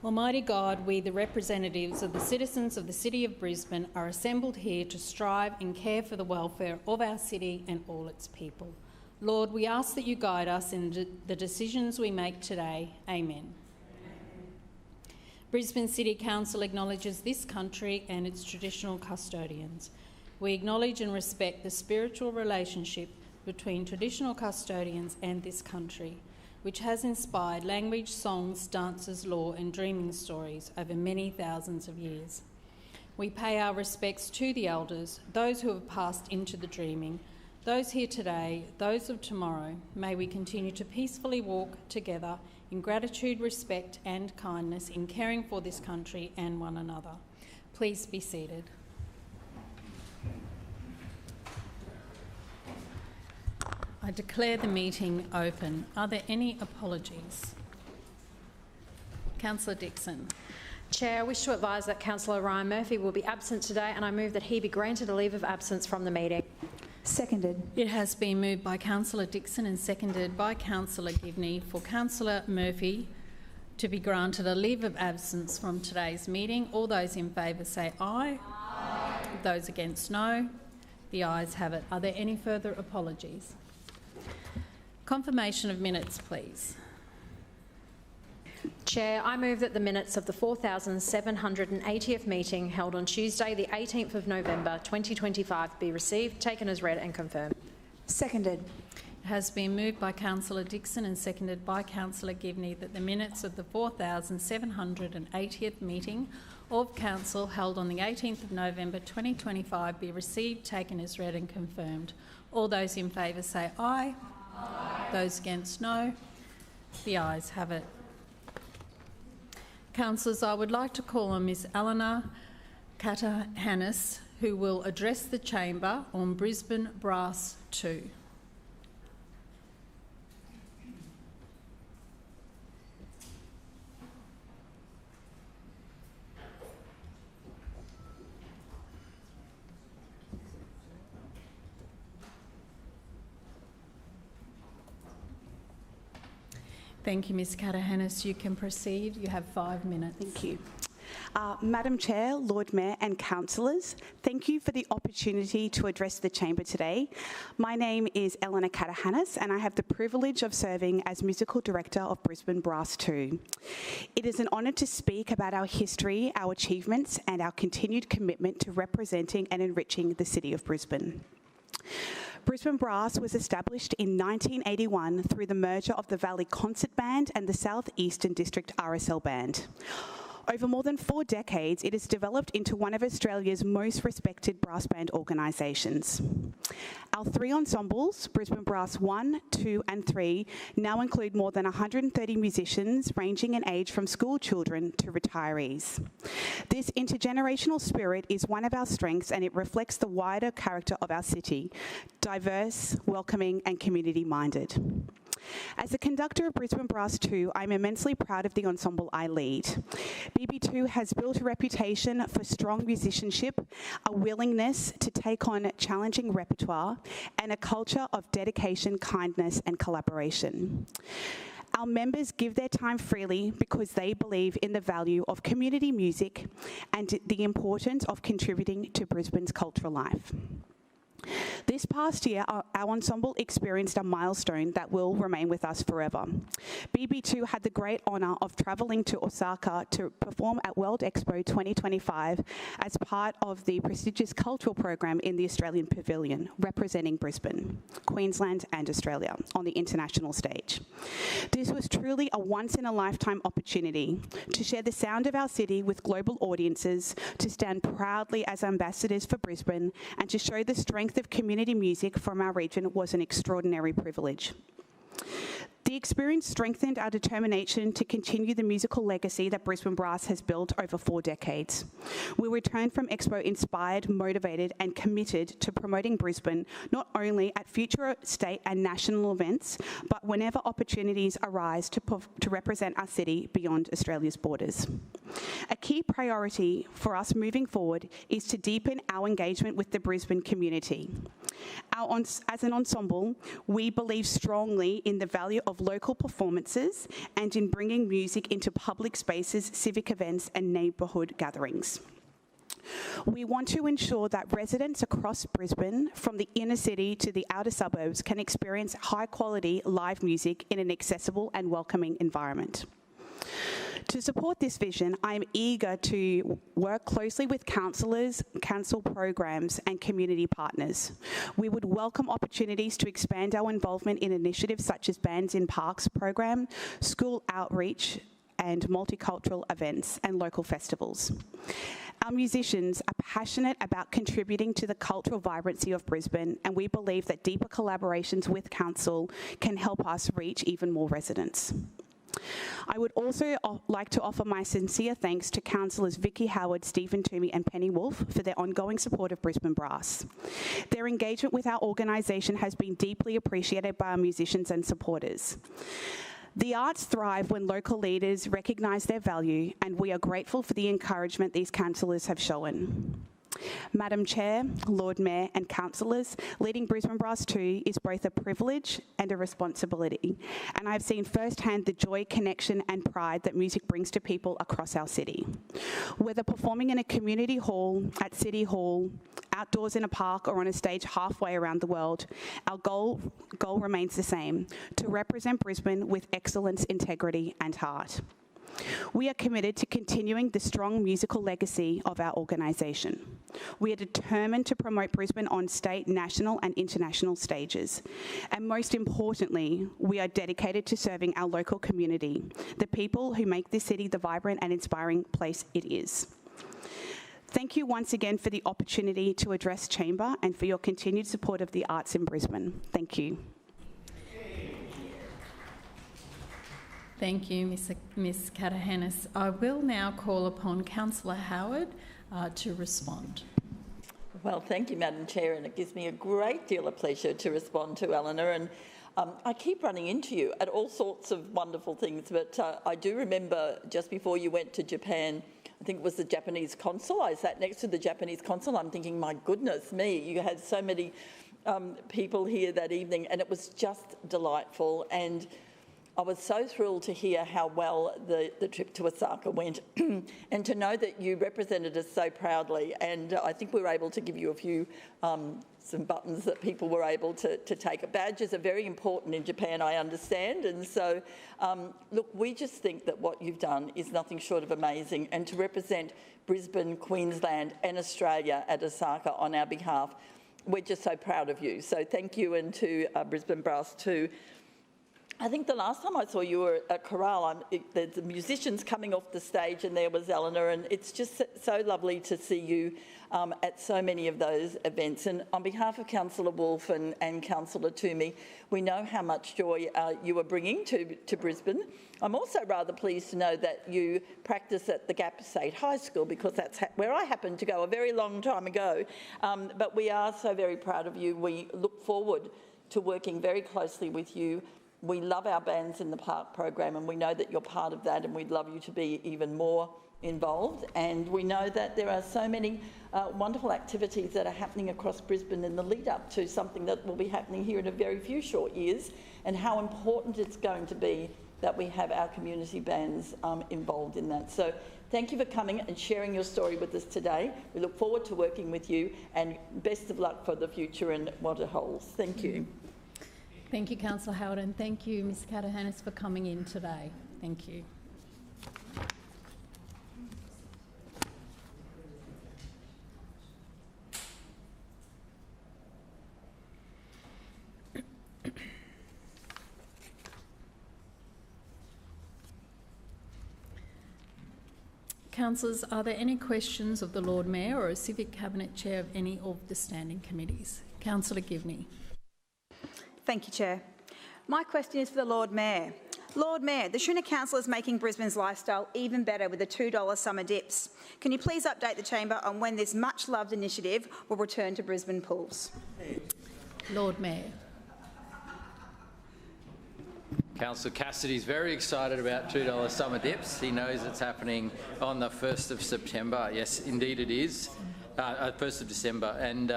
Almighty God, we, the representatives of the citizens of the City of Brisbane, are assembled here to strive and care for the welfare of our city and all its people. Lord, we ask that you guide us in the decisions we make today. Amen. Brisbane City Council acknowledges this country and its traditional custodians. We acknowledge and respect the spiritual relationship between traditional custodians and this country, which has inspired language, songs, dances, law and dreaming stories over many thousands of years. We pay our respects to the elders, those who have passed into the dreaming, those here today, those of tomorrow. May we continue to peacefully walk together in gratitude, respect and kindness in caring for this country and one another. Please be seated. I declare the meeting open. Are there any apologies? Councillor Dixon. Chair, I wish to advise that Councillor Ryan Murphy will be absent today, and I move that he be granted a leave of absence from the meeting. Seconded. It has been moved by Councillor Dixon and seconded by Councillor Givney for Councillor Murphy to be granted a leave of absence from today's meeting. All those in favour say aye. Aye. Those against no. The ayes have it. Are there any further apologies? Confirmation of minutes, please. Chair, I move that the minutes of the 4,780th meeting held on Tuesday the 18th of November 2025 be received, taken as read and confirmed. Seconded. It has been moved by Councillor Dixon and seconded by Councillor Givney that the minutes of the 4,780th meeting of Council held on the 18th of November 2025 be received, taken as read and confirmed. All those in favour say aye. Aye. Those against no. The ayes have it. Councillors, I would like to call on Ms Eleanor Katahanis, who will address the Chamber on Brisbane Brass 2. Thank you, Ms Katahanis. You can proceed. You have 5 minutes. Thank you. Madam Chair, Lord Mayor and councillors, thank you for the opportunity to address the Chamber today. My name is Eleanor Katahanis and I have the privilege of serving as Musical Director of Brisbane Brass 2. It is an honour to speak about our history, our achievements and our continued commitment to representing and enriching the City of Brisbane. Brisbane Brass was established in 1981 through the merger of the Valley Concert Band and the South Eastern District RSL Band. Over more than 4 decades, it has developed into one of Australia's most respected brass band organisations. Our 3 ensembles, Brisbane Brass 1, 2 and 3, now include more than 130 musicians ranging in age from school children to retirees. This intergenerational spirit is one of our strengths and it reflects the wider character of our city, diverse, welcoming and community-minded. As the conductor of Brisbane Brass 2, I'm immensely proud of the ensemble I lead. BB2 has built a reputation for strong musicianship, a willingness to take on challenging repertoire, and a culture of dedication, kindness, and collaboration. Our members give their time freely because they believe in the value of community music and the importance of contributing to Brisbane's cultural life. This past year, our ensemble experienced a milestone that will remain with us forever. BB2 had the great honour of travelling to Osaka to perform at World Expo 2025 as part of the prestigious cultural program in the Australian Pavilion, representing Brisbane, Queensland and Australia on the international stage. This was truly a once-in-a-lifetime opportunity to share the sound of our city with global audiences, to stand proudly as ambassadors for Brisbane and to show the strength of community music from our region was an extraordinary privilege. The experience strengthened our determination to continue the musical legacy that Brisbane Brass has built over 4 decades. We returned from Expo inspired, motivated and committed to promoting Brisbane not only at future state and national events, but whenever opportunities arise to represent our city beyond Australia's borders. A key priority for us moving forward is to deepen our engagement with the Brisbane community. As an ensemble, we believe strongly in the value of local performances and in bringing music into public spaces, civic events and neighbourhood gatherings. We want to ensure that residents across Brisbane, from the inner city to the outer suburbs, can experience high-quality live music in an accessible and welcoming environment. To support this vision, I am eager to work closely with councillors, council programs and community partners. We would welcome opportunities to expand our involvement in initiatives such as Bands in Parks program, school outreach and multicultural events and local festivals. Our musicians are passionate about contributing to the cultural vibrancy of Brisbane, and we believe that deeper collaborations with council can help us reach even more residents. I would also like to offer my sincere thanks to councillors Vicky Howard, Stephen Toomey and Penny Wolfe for their ongoing support of Brisbane Brass. Their engagement with our organisation has been deeply appreciated by our musicians and supporters. The arts thrive when local leaders recognise their value, and we are grateful for the encouragement these councillors have shown. Madam Chair, Lord Mayor and councillors, leading Brisbane Brass 2 is both a privilege and a responsibility, and I've seen firsthand the joy, connection and pride that music brings to people across our city. Whether performing in a community hall, at City Hall, outdoors in a park or on a stage halfway around the world, our goal remains the same: to represent Brisbane with excellence, integrity and heart. We are committed to continuing the strong musical legacy of our organisation. We are determined to promote Brisbane on state, national and international stages. And most importantly, we are dedicated to serving our local community, the people who make this city the vibrant and inspiring place it is. Thank you once again for the opportunity to address Chamber and for your continued support of the arts in Brisbane. Thank you. Thank you, Ms Katahanis. I will now call upon Councillor Howard to respond. Well, thank you, Madam Chair, and it gives me a great deal of pleasure to respond to Eleanor. And I keep running into you at all sorts of wonderful things, but I do remember just before you went to Japan, I think it was the Japanese consul. I sat next to the Japanese consul. I'm thinking, my goodness me, you had so many people here that evening, and it was just delightful. And I was so thrilled to hear how well the trip to Osaka went and to know that you represented us so proudly. And I think we were able to give you a few, some buttons that people were able to take. Badges are very important in Japan, I understand. And so, look, we just think that what you've done is nothing short of amazing. And to represent Brisbane, Queensland and Australia at Osaka on our behalf, we're just so proud of you. So thank you, and to Brisbane Brass too. I think the last time I saw you were at Chorale, there's the musicians coming off the stage and there was Eleanor, and it's just so lovely to see you at so many of those events. And on behalf of Councillor Wolfe and Councillor Toomey, we know how much joy you are bringing to Brisbane. I'm also rather pleased to know that you practice at the Gap State High School, because that's where I happened to go a very long time ago. But we are so very proud of you. We look forward to working very closely with you. We love our Bands in the Park program, and we know that you're part of that, and we'd love you to be even more involved. And we know that there are so many wonderful activities that are happening across Brisbane in the lead up to something that will be happening here in a very few short years, and how important it's going to be that we have our community bands involved in that. So thank you for coming and sharing your story with us today. We look forward to working with you, and best of luck for the future and what it holds. Thank you. Thank you, Councillor Howard, and thank you, Ms Katahanis, for coming in today. Thank you. Councillors, are there any questions of the Lord Mayor or a Civic Cabinet Chair of any of the standing committees? Councillor Givney. Thank you, Chair. My question is for the Lord Mayor. Lord Mayor, the Schooner Council is making Brisbane's lifestyle even better with the $2 summer dips. Can you please update the Chamber on when this much-loved initiative will return to Brisbane pools? Lord Mayor. Councillor Cassidy is very excited about $2 summer dips. He knows it's happening on the 1st of September. Yes, indeed it is. 1st of December. And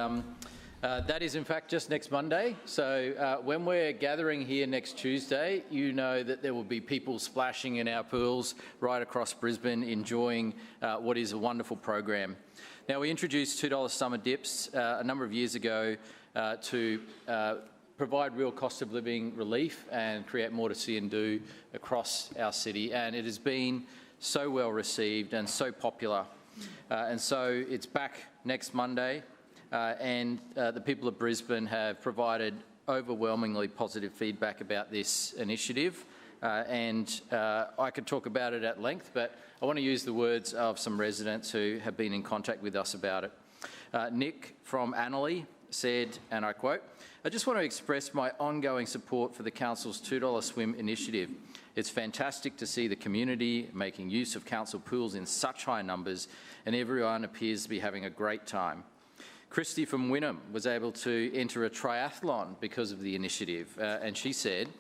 That is in fact just next Monday. So when we're gathering here next Tuesday, you know that there will be people splashing in our pools right across Brisbane, enjoying what is a wonderful program. Now, we introduced $2 summer dips a number of years ago to provide real cost of living relief and create more to see and do across our city. And it has been so well received and so popular. And so it's back next Monday. And the people of Brisbane have provided overwhelmingly positive feedback about this initiative. I could talk about it at length, but I want to use the words of some residents who have been in contact with us about it. Nick from Annerley said, and I quote, "I just want to express my ongoing support for the Council's $2 swim initiative. It's fantastic to see the community making use of council pools in such high numbers, and everyone appears to be having a great time." Christy from Wynnum was able to enter a triathlon because of the initiative, and she said,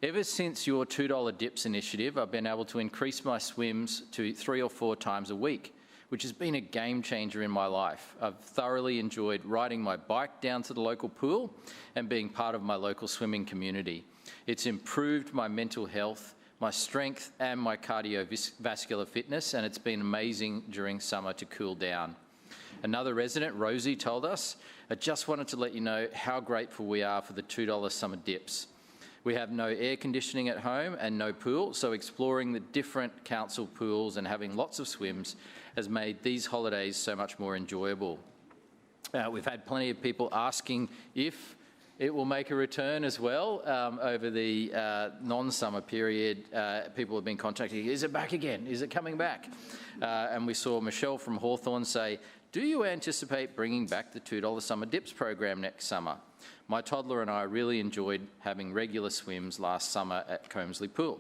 "Ever since your $2 dips initiative, I've been able to increase my swims to 3 or 4 times a week, which has been a game changer in my life. I've thoroughly enjoyed riding my bike down to the local pool and being part of my local swimming community. It's improved my mental health, my strength and my cardiovascular fitness, and it's been amazing during summer to cool down." Another resident, Rosie, told us, "I just wanted to let you know how grateful we are for the $2 summer dips. We have no air conditioning at home and no pool, so exploring the different council pools and having lots of swims has made these holidays so much more enjoyable." We've had plenty of people asking if it will make a return as well over the non-summer period. People have been contacting, is it back again? Is it coming back? And we saw Michelle from Hawthorn say, "Do you anticipate bringing back the $2 summer dips program next summer? My toddler and I really enjoyed having regular swims last summer at Combsley Pool.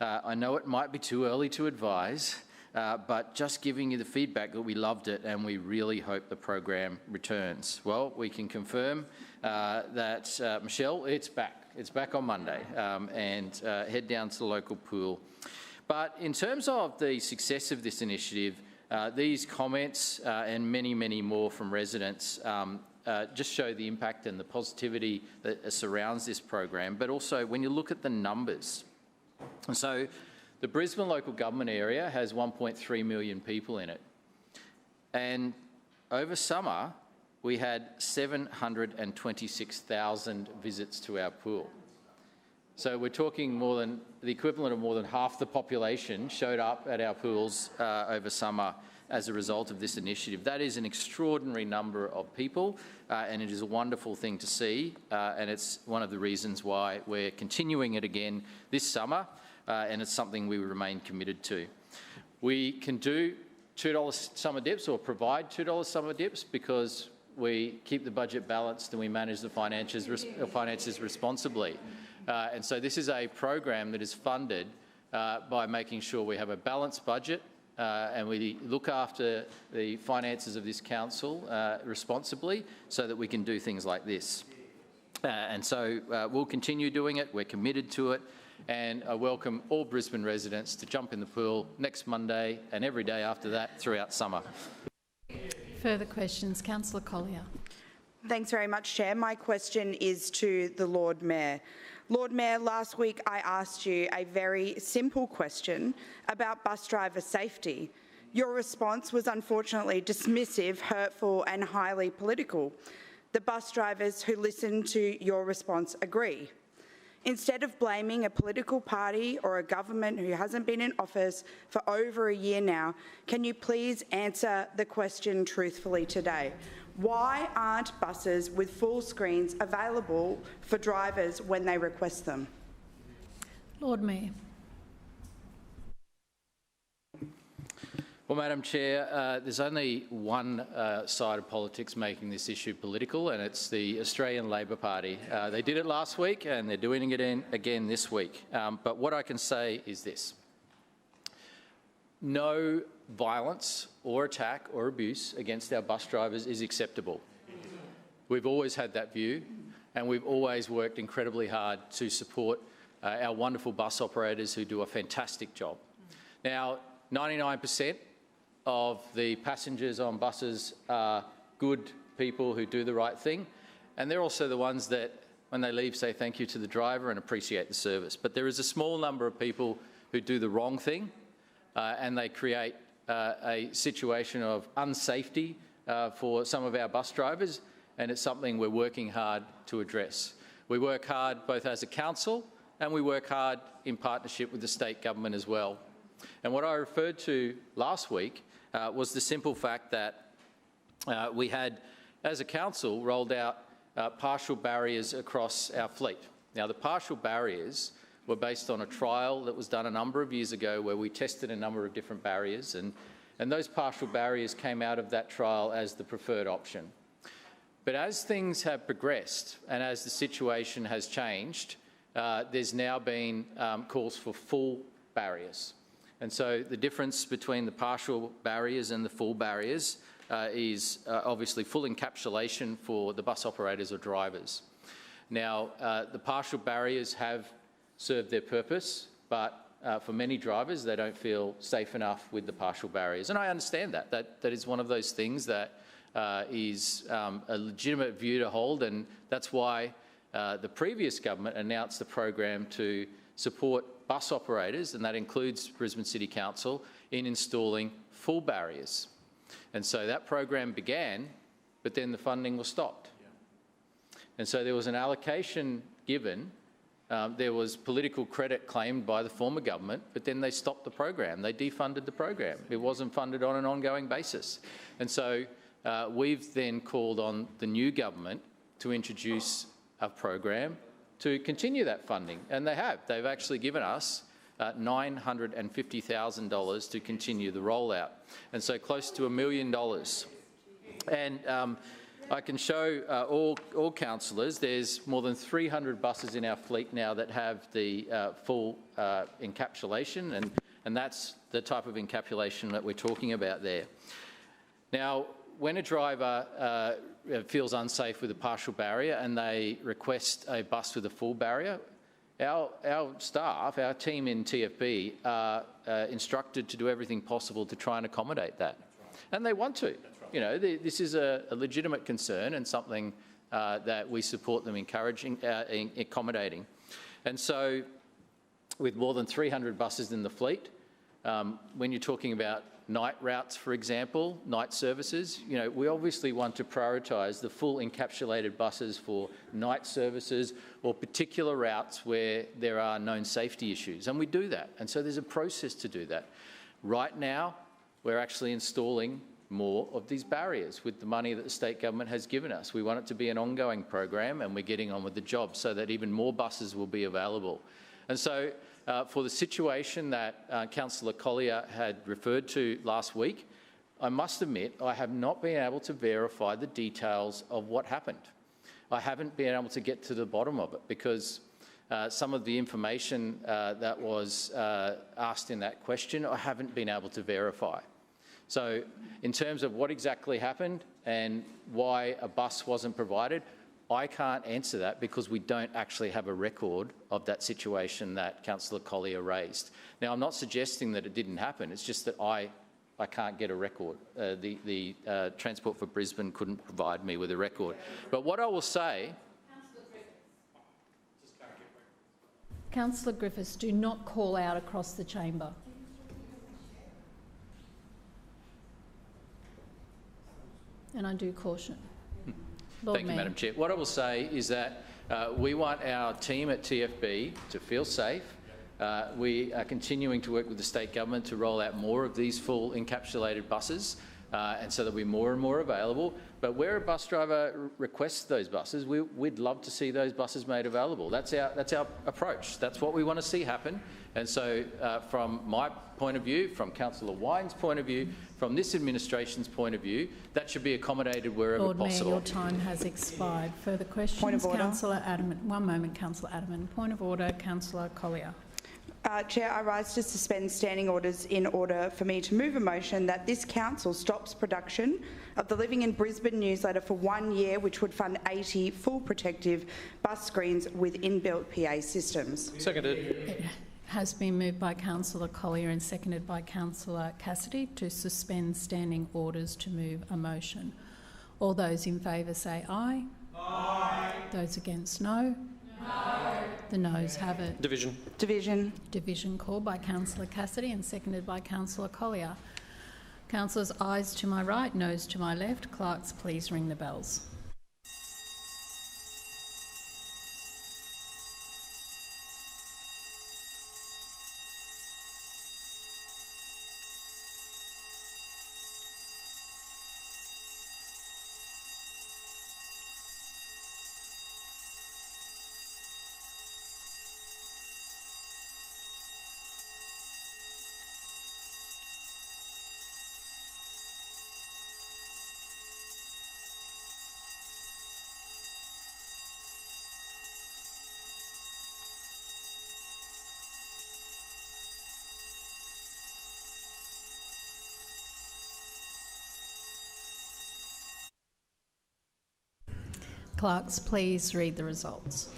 I know it might be too early to advise, but just giving you the feedback that we loved it and we really hope the program returns." Well, we can confirm that, Michelle, it's back. It's back on Monday, and head down to the local pool. But in terms of the success of this initiative, these comments and many, many more from residents just show the impact and the positivity that surrounds this program, but also when you look at the numbers. And so the Brisbane local government area has 1.3 million people in it. And over summer, we had 726,000 visits to our pool. So we're talking more than the equivalent of more than half the population showed up at our pools over summer as a result of this initiative. That is an extraordinary number of people, and it is a wonderful thing to see, and it's one of the reasons why we're continuing it again this summer, and it's something we remain committed to. We can do $2 summer dips or provide $2 summer dips because we keep the budget balanced and we manage the finances responsibly. And so this is a program that is funded by making sure we have a balanced budget and we look after the finances of this council responsibly so that we can do things like this. And so we'll continue doing it. We're committed to it. And I welcome all Brisbane residents to jump in the pool next Monday and every day after that throughout summer. Further questions? Councillor Collier. Thanks very much, Chair. My question is to the Lord Mayor. Lord Mayor, last week I asked you a very simple question about bus driver safety. Your response was unfortunately dismissive, hurtful and highly political. The bus drivers who listened to your response agree. Instead of blaming a political party or a government who hasn't been in office for over a year now, can you please answer the question truthfully today? Why aren't buses with full screens available for drivers when they request them? Lord Mayor. Well, Madam Chair, there's only one side of politics making this issue political, and it's the Australian Labor Party. They did it last week and they're doing it again this week. But what I can say is this. No violence or attack or abuse against our bus drivers is acceptable. We've always had that view, and we've always worked incredibly hard to support our wonderful bus operators who do a fantastic job. Now, 99% of the passengers on buses are good people who do the right thing, and they're also the ones that, when they leave, say thank you to the driver and appreciate the service. But there is a small number of people who do the wrong thing, and they create a situation of unsafety for some of our bus drivers, and it's something we're working hard to address. We work hard both as a council and we work hard in partnership with the state government as well. And what I referred to last week was the simple fact that we had, as a council, rolled out partial barriers across our fleet. Now, the partial barriers were based on a trial that was done a number of years ago where we tested a number of different barriers, and those partial barriers came out of that trial as the preferred option. But as things have progressed and as the situation has changed, there's now been calls for full barriers. And so the difference between the partial barriers and the full barriers is obviously full encapsulation for the bus operators or drivers. Now, the partial barriers have served their purpose, but for many drivers, they don't feel safe enough with the partial barriers. And I understand that. That is one of those things that is a legitimate view to hold, and that's why the previous government announced the program to support bus operators, and that includes Brisbane City Council, in installing full barriers. And so that program began, but then the funding was stopped. And so there was an allocation given. There was political credit claimed by the former government, but then they stopped the program. They defunded the program. It wasn't funded on an ongoing basis. And so we've then called on the new government to introduce a program to continue that funding, and they have. They've actually given us $950,000 to continue the rollout, and so close to $1 million. And I can show all councillors, there's more than 300 buses in our fleet now that have the full encapsulation, and that's the type of encapsulation that we're talking about there. Now, when a driver feels unsafe with a partial barrier and they request a bus with a full barrier, our staff, our team in TFB are instructed to do everything possible to try and accommodate that. And they want to. You know, this is a legitimate concern and something that we support them accommodating. And so with more than 300 buses in the fleet, when you're talking about night routes, for example, night services, you know, we obviously want to prioritise the full encapsulated buses for night services or particular routes where there are known safety issues, and we do that. And so there's a process to do that. Right now, we're actually installing more of these barriers with the money that the state government has given us. We want it to be an ongoing program, and we're getting on with the job so that even more buses will be available. And so for the situation that Councillor Collier had referred to last week, I must admit I have not been able to verify the details of what happened. I haven't been able to get to the bottom of it because some of the information that was asked in that question I haven't been able to verify. So in terms of what exactly happened and why a bus wasn't provided, I can't answer that because we don't actually have a record of that situation that Councillor Collier raised. Now, I'm not suggesting that it didn't happen. It's just that I can't get a record. The Transport for Brisbane couldn't provide me with a record. But what I will say... Councillor Griffiths, do not call out across the chamber. And I do caution. Thank you, Madam Chair. What I will say is that we want our team at TFB to feel safe. We are continuing to work with the state government to roll out more of these full encapsulated buses, and so there'll be more and more available. But where a bus driver requests those buses, we'd love to see those buses made available. That's our approach. That's what we want to see happen. And so from my point of view, from Councillor Wine's point of view, from this administration's point of view, that should be accommodated wherever Lord possible. Mayor, your time has expired. Further questions? Point of order. Councillor Adamant. One moment, Councillor Adamant. Point of order, Councillor Collier. Chair, I rise to suspend standing orders in order for me to move a motion that this council stops production of the Living in Brisbane newsletter for 1 year, which would fund 80 full protective bus screens with inbuilt PA systems. Seconded. It has been moved by Councillor Collier and seconded by Councillor Cassidy to suspend standing orders to move a motion. All those in favour say aye. Aye. Those against, no. No. The noes have it. Division. Division. Division called by Councillor Cassidy and seconded by Councillor Collier. Councillors, ayes to my right, noes to my left. Clerks, please ring the bells. Clerks, please read the results.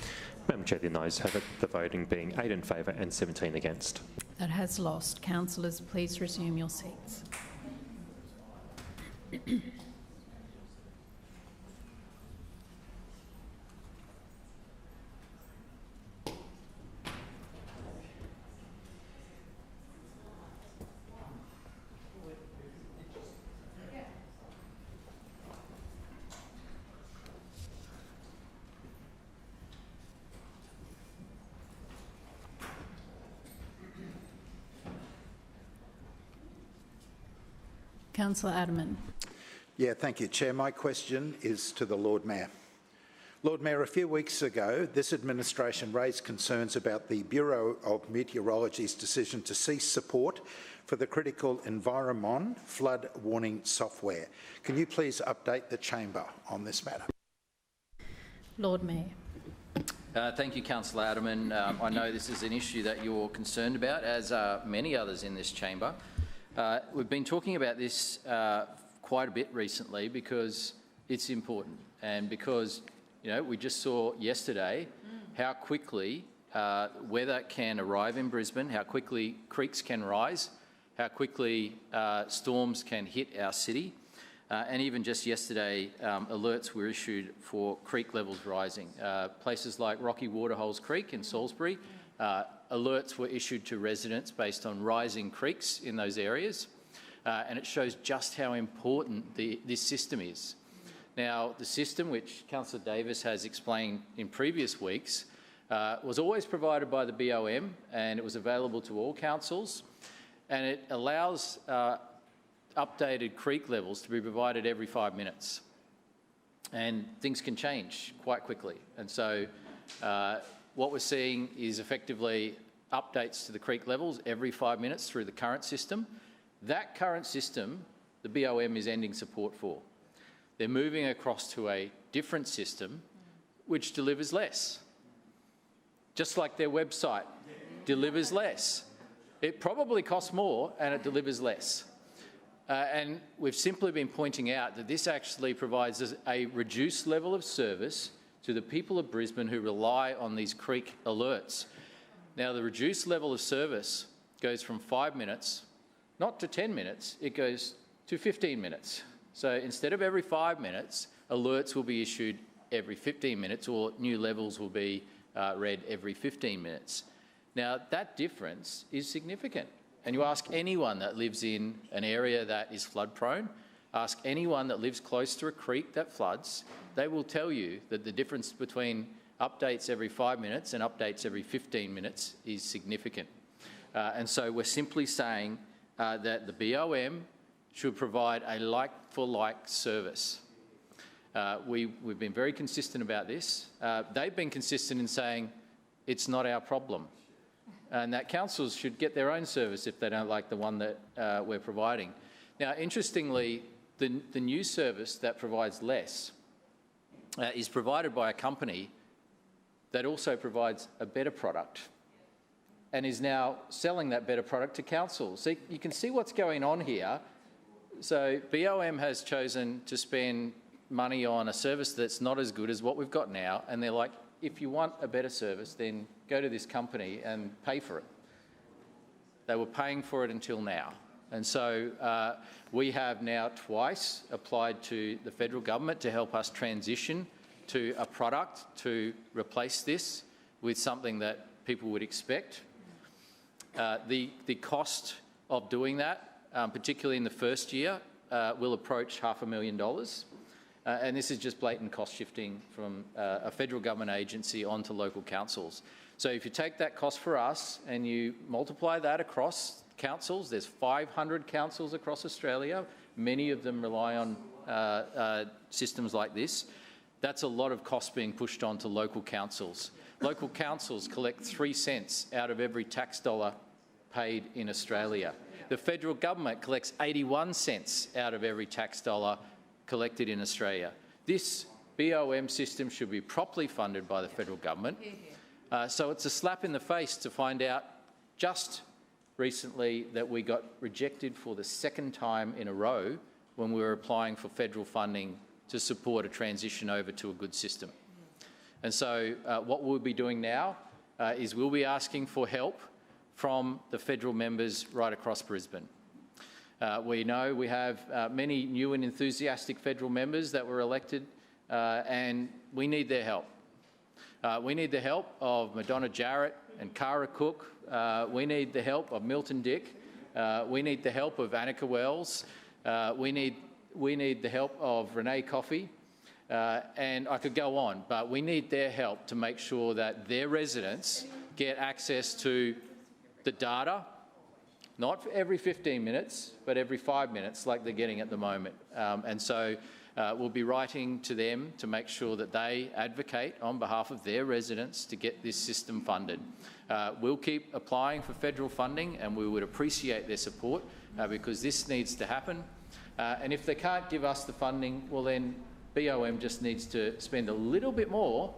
Madam Chair, the ayes have it, the voting being 8 in favour and 17 against. That has lost. Councillors, please resume your seats. Councillor Adderman. Yeah, thank you, Chair. My question is to the Lord Mayor. Lord Mayor, a few weeks ago, this administration raised concerns about the Bureau of Meteorology's decision to cease support for the critical environment flood warning software. Can you please update the chamber on this matter? Lord Mayor. Thank you, Councillor Adderman. I know this is an issue that you're concerned about, as are many others in this chamber. We've been talking about this quite a bit recently because it's important, and because, you know, we just saw yesterday how quickly weather can arrive in Brisbane, how quickly creeks can rise, how quickly storms can hit our city. And even just yesterday, alerts were issued for creek levels rising. Places like Rocky Waterholes Creek in Salisbury, alerts were issued to residents based on rising creeks in those areas. And it shows just how important this system is. Now, the system, which Councillor Davis has explained in previous weeks, was always provided by the BOM, and it was available to all councils. And it allows updated creek levels to be provided every 5 minutes. And things can change quite quickly. And so what we're seeing is effectively updates to the creek levels every 5 minutes through the current system. That current system, the BOM is ending support for. They're moving across to a different system which delivers less. Just like their website delivers less. It probably costs more and it delivers less. And we've simply been pointing out that this actually provides us a reduced level of service to the people of Brisbane who rely on these creek alerts. Now, the reduced level of service goes from 5 minutes, not to 10 minutes, it goes to 15 minutes. So instead of every 5 minutes, alerts will be issued every 15 minutes, or new levels will be read every 15 minutes. Now, that difference is significant. And you ask anyone that lives in an area that is flood prone, ask anyone that lives close to a creek that floods, they will tell you that the difference between updates every 5 minutes and updates every 15 minutes is significant. And so we're simply saying that the BOM should provide a like-for-like service. We've been very consistent about this. They've been consistent in saying it's not our problem, and that councils should get their own service if they don't like the one that we're providing. Now, interestingly, the new service that provides less is provided by a company that also provides a better product and is now selling that better product to councils. So you can see what's going on here. So BOM has chosen to spend money on a service that's not as good as what we've got now, and they're like, if you want a better service, then go to this company and pay for it. They were paying for it until now. And so we have now twice applied to the federal government to help us transition to a product to replace this with something that people would expect. The cost of doing that, particularly in the first year, will approach $500,000. And this is just blatant cost shifting from a federal government agency onto local councils. So if you take that cost for us and you multiply that across councils, there's 500 councils across Australia, many of them rely on systems like this. That's a lot of cost being pushed onto local councils. Local councils collect 3 cents out of every tax dollar paid in Australia. The federal government collects 81 cents out of every tax dollar collected in Australia. This BOM system should be properly funded by the federal government. So it's a slap in the face to find out just recently that we got rejected for the second time in a row when we were applying for federal funding to support a transition over to a good system. And so what we'll be doing now is we'll be asking for help from the federal members right across Brisbane. We know we have many new and enthusiastic federal members that were elected, and we need their help. We need the help of Madonna Jarrett and Cara Cook. We need the help of Milton Dick. We need the help of Annika Wells. We need the help of Renee Coffey. And I could go on, but we need their help to make sure that their residents get access to the data, not for every 15 minutes, but every 5 minutes like they're getting at the moment. And so we'll be writing to them to make sure that they advocate on behalf of their residents to get this system funded. We'll keep applying for federal funding, and we would appreciate their support because this needs to happen. And if they can't give us the funding, well then BOM just needs to spend a little bit more.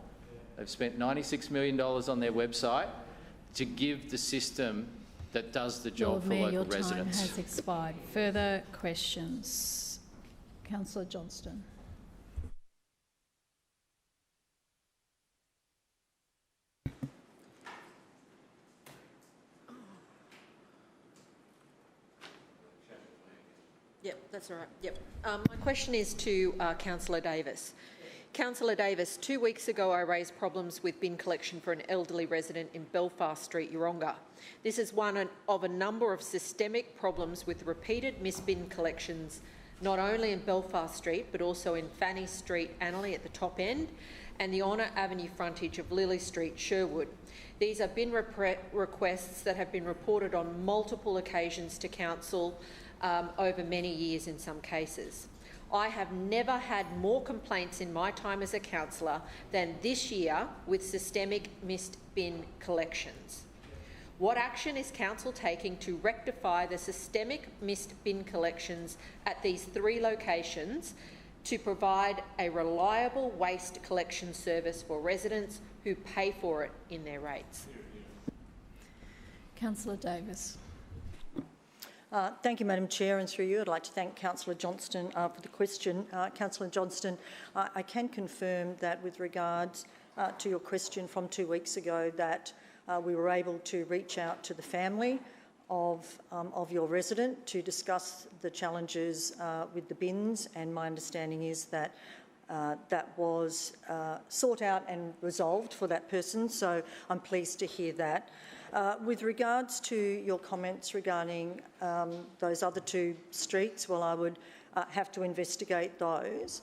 They've spent $96 million on their website to give the system that does the job for local residents. Your time has expired. Further questions? Councillor Johnston. Yep, that's all right. Yep. My question is to Councillor Davis. Councillor Davis, 2 weeks ago I raised problems with bin collection for an elderly resident in Belfast Street, Yeronga. This is one of a number of systemic problems with repeated misbin collections, not only in Belfast Street but also in Fanny Street, Annerley at the top end, and the Honour Avenue frontage of Lily Street, Sherwood. These are bin requests that have been reported on multiple occasions to Council over many years in some cases. I have never had more complaints in my time as a councillor than this year with systemic missed bin collections. What action is Council taking to rectify the systemic missed bin collections at these 3 locations to provide a reliable waste collection service for residents who pay for it in their rates? Councillor Davis. Thank you, Madam Chair, and through you, I'd like to thank Councillor Johnston for the question. Councillor Johnston, I can confirm that with regards to your question from 2 weeks ago, that we were able to reach out to the family of your resident to discuss the challenges with the bins, and my understanding is that that was sought out and resolved for that person, so I'm pleased to hear that. With regards to your comments regarding those other 2 streets, well, I would have to investigate those.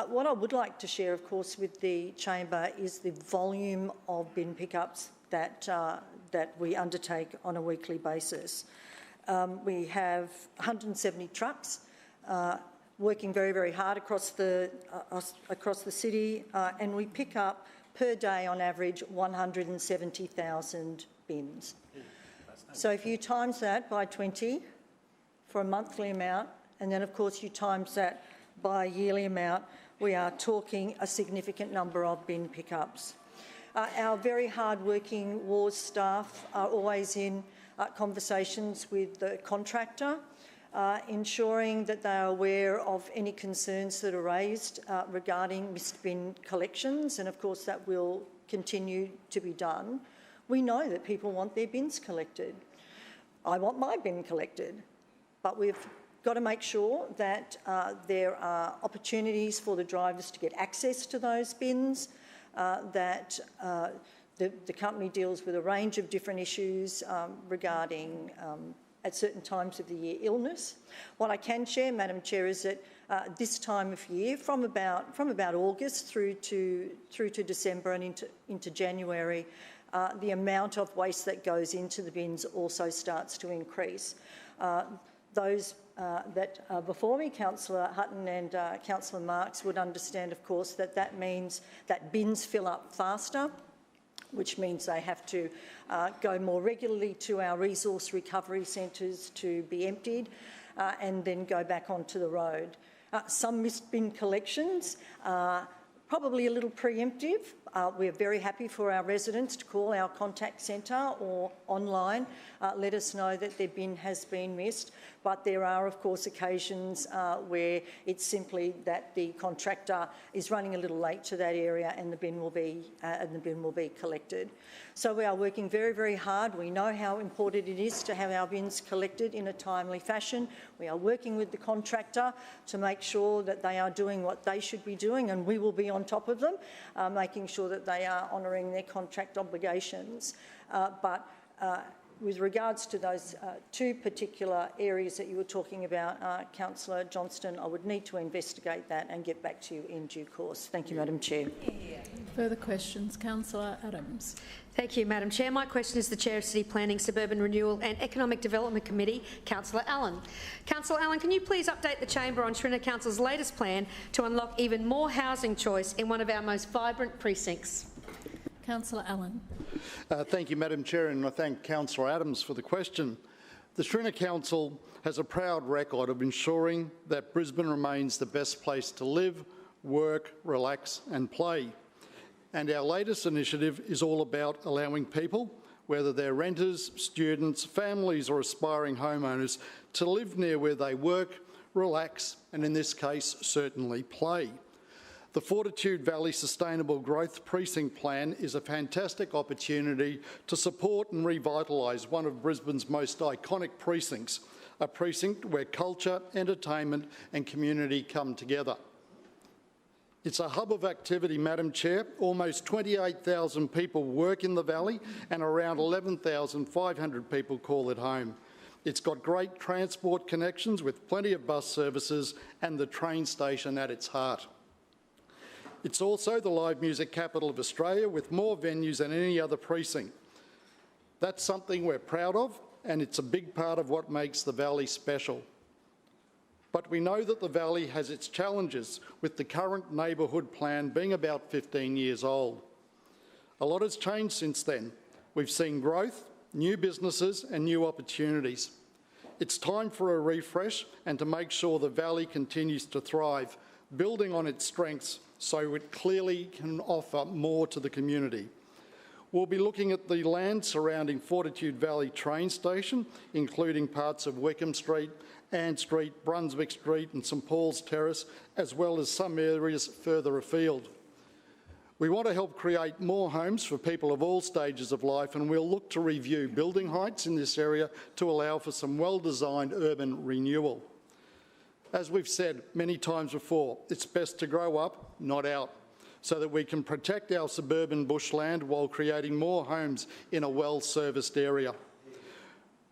What I would like to share, of course, with the chamber is the volume of bin pickups that we undertake on a weekly basis. We have 170 trucks working very, very hard across the city, and we pick up per day on average 170,000 bins. So if you times that by 20 for a monthly amount, and then of course you times that by a yearly amount, we are talking a significant number of bin pickups. Our very hard-working WARS staff are always in conversations with the contractor, ensuring that they are aware of any concerns that are raised regarding missed bin collections, and of course that will continue to be done. We know that people want their bins collected. I want my bin collected. but we've got to make sure that there are opportunities for the drivers to get access to those bins, that the company deals with a range of different issues regarding at certain times of the year illness. What I can share, Madam Chair, is that this time of year, from about August through to December and into January, the amount of waste that goes into the bins also starts to increase. Those that are before me, Councillor Hutton and Councillor Marx, would understand, of course, that means that bins fill up faster, which means they have to go more regularly to our resource recovery centres to be emptied and then go back onto the road. Some missed bin collections are probably a little preemptive. We're very happy for our residents to call our contact centre or online, let us know that their bin has been missed. But there are, of course, occasions where it's simply that the contractor is running a little late to that area and the bin will be collected. So we are working very, very hard. We know how important it is to have our bins collected in a timely fashion. We are working with the contractor to make sure that they are doing what they should be doing, and we will be on top of them, making sure that they are honouring their contract obligations. With regards to those two particular areas that you were talking about, Councillor Johnston, I would need to investigate that and get back to you in due course. Thank you, Madam Chair. Further questions? Councillor Adams. Thank you, Madam Chair. My question is the Chair of City Planning, Suburban Renewal and Economic Development Committee, Councillor Allen. Councillor Allen, can you please update the Chamber on Trinidad Council's latest plan to unlock even more housing choice in one of our most vibrant precincts? Councillor Allen. Thank you, Madam Chair, and I thank Councillor Adams for the question. The Trinidad Council has a proud record of ensuring that Brisbane remains the best place to live, work, relax and play. And our latest initiative is all about allowing people, whether they're renters, students, families or aspiring homeowners, to live near where they work, relax and, in this case, certainly play. The Fortitude Valley Sustainable Growth Precinct Plan is a fantastic opportunity to support and revitalise one of Brisbane's most iconic precincts, a precinct where culture, entertainment and community come together. It's a hub of activity, Madam Chair. Almost 28,000 people work in the valley and around 11,500 people call it home. It's got great transport connections with plenty of bus services and the train station at its heart. It's also the live music capital of Australia with more venues than any other precinct. That's something we're proud of, and it's a big part of what makes the Valley special. But we know that the Valley has its challenges, with the current neighbourhood plan being about 15 years old. A lot has changed since then. We've seen growth, new businesses and new opportunities. It's time for a refresh and to make sure the Valley continues to thrive, building on its strengths so it clearly can offer more to the community. We'll be looking at the land surrounding Fortitude Valley train station, including parts of Wickham Street, Ann Street, Brunswick Street and St Paul's Terrace, as well as some areas further afield. We want to help create more homes for people of all stages of life, and we'll look to review building heights in this area to allow for some well-designed urban renewal. As we've said many times before, it's best to grow up, not out, so that we can protect our suburban bushland while creating more homes in a well-serviced area.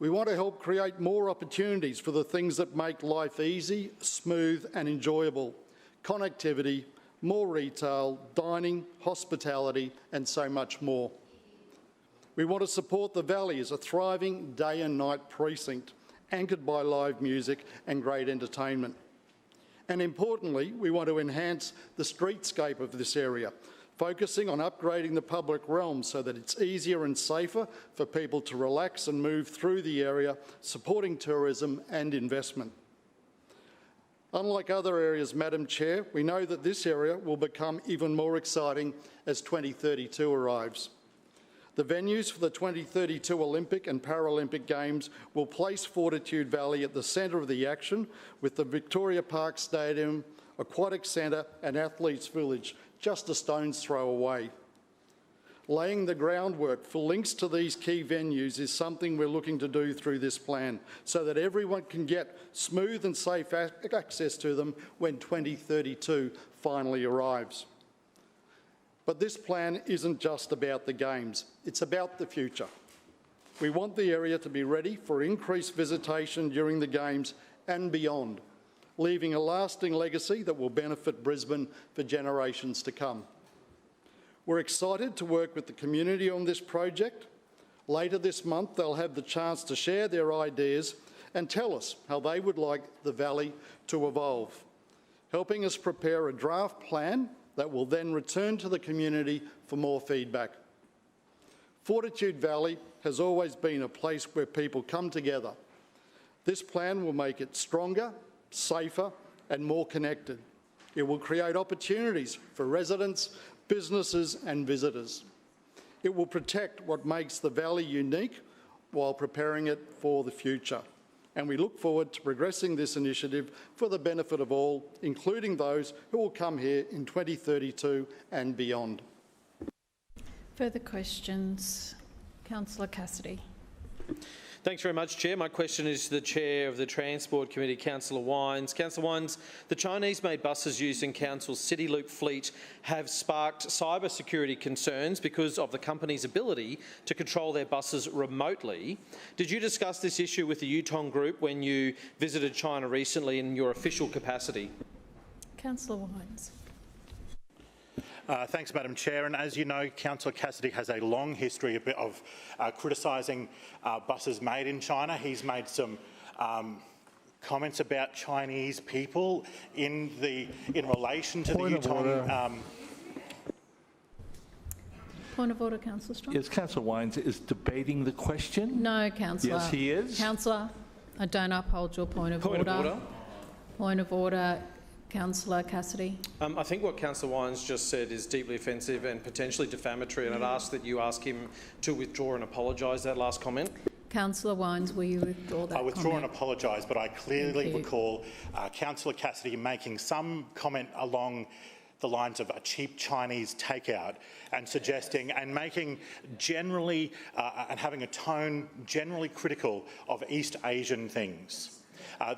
We want to help create more opportunities for the things that make life easy, smooth and enjoyable. Connectivity, more retail, dining, hospitality and so much more. We want to support the Valley as a thriving day and night precinct, anchored by live music and great entertainment. And importantly, we want to enhance the streetscape of this area, focusing on upgrading the public realm so that it's easier and safer for people to relax and move through the area, supporting tourism and investment. Unlike other areas, Madam Chair, we know that this area will become even more exciting as 2032 arrives. The venues for the 2032 Olympic and Paralympic Games will place Fortitude Valley at the centre of the action, with the Victoria Park Stadium, Aquatic Centre and Athletes Village just a stone's throw away. Laying the groundwork for links to these key venues is something we're looking to do through this plan so that everyone can get smooth and safe access to them when 2032 finally arrives. But this plan isn't just about the games, it's about the future. We want the area to be ready for increased visitation during the games and beyond, leaving a lasting legacy that will benefit Brisbane for generations to come. We're excited to work with the community on this project. Later this month, they'll have the chance to share their ideas and tell us how they would like the valley to evolve, helping us prepare a draft plan that will then return to the community for more feedback. Fortitude Valley has always been a place where people come together. This plan will make it stronger, safer and more connected. It will create opportunities for residents, businesses and visitors. It will protect what makes the valley unique while preparing it for the future. And we look forward to progressing this initiative for the benefit of all, including those who will come here in 2032 and beyond. Further questions? Councillor Cassidy. Thanks very much, Chair. My question is to the Chair of the Transport Committee, Councillor Wines. Councillor Wines, the Chinese-made buses used in Council's City Loop fleet have sparked cyber security concerns because of the company's ability to control their buses remotely. Did you discuss this issue with the Yutong Group when you visited China recently in your official capacity? Councillor Wines. Thanks, Madam Chair. And as you know, Councillor Cassidy has a long history of criticising buses made in China. He's made some comments about Chinese people in relation to Point the Yutong. Point of order, Councillor Strong. Yes, Councillor Wines is debating the question. No, Councillor. Yes, he is. Councillor, I don't uphold your point of order. Point of order. Councillor Cassidy. I think what Councillor Wines just said is deeply offensive and potentially defamatory, and I'd ask that you ask him to withdraw and apologise that last comment. Councillor Wines, will you withdraw that I withdraw comment? and apologise, but I clearly recall Councillor Cassidy making some comment along the lines of a cheap Chinese takeout and suggesting and making generally and having a tone generally critical of East Asian things.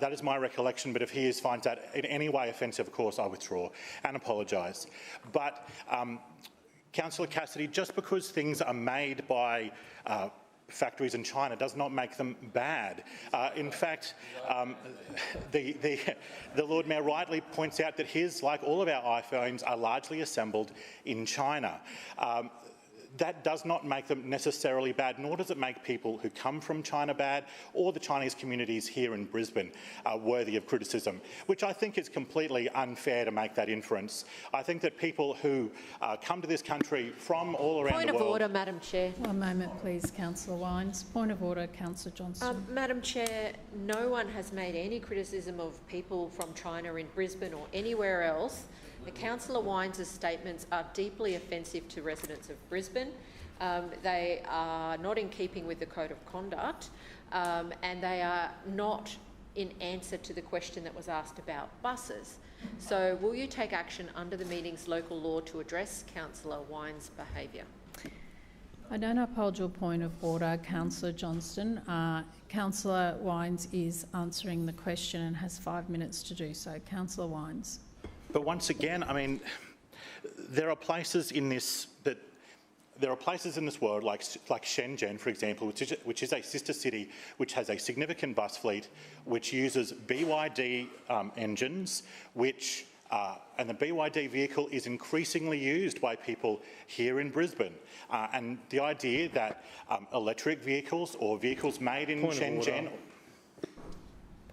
That is my recollection, but if he finds that in any way offensive, of course, I withdraw and apologise. But, Councillor Cassidy, just because things are made by factories in China does not make them bad. In fact, the Lord Mayor rightly points out that his, like all of our iPhones, are largely assembled in China. That does not make them necessarily bad, nor does it make people who come from China bad or the Chinese communities here in Brisbane worthy of criticism, which I think is completely unfair to make that inference. I think that people who come to this country from all around the world... Point of order, Madam Chair. One moment, please, Councillor Wines. Point of order, Councillor Johnston. Madam Chair, no one has made any criticism of people from China in Brisbane or anywhere else. The Councillor Wines' statements are deeply offensive to residents of Brisbane. They are not in keeping with the Code of Conduct, and they are not in answer to the question that was asked about buses. So will you take action under the meeting's local law to address Councillor Wines' behaviour? I don't uphold your point of order, Councillor Johnston. Councillor Wines is answering the question and has 5 minutes to do so. Councillor Wines. But once again, I mean, there are places in this world, like Shenzhen, for example, which is a sister city, which has a significant bus fleet, which uses BYD engines, and the BYD vehicle is increasingly used by people here in Brisbane. And the idea that electric vehicles or vehicles made in Shenzhen...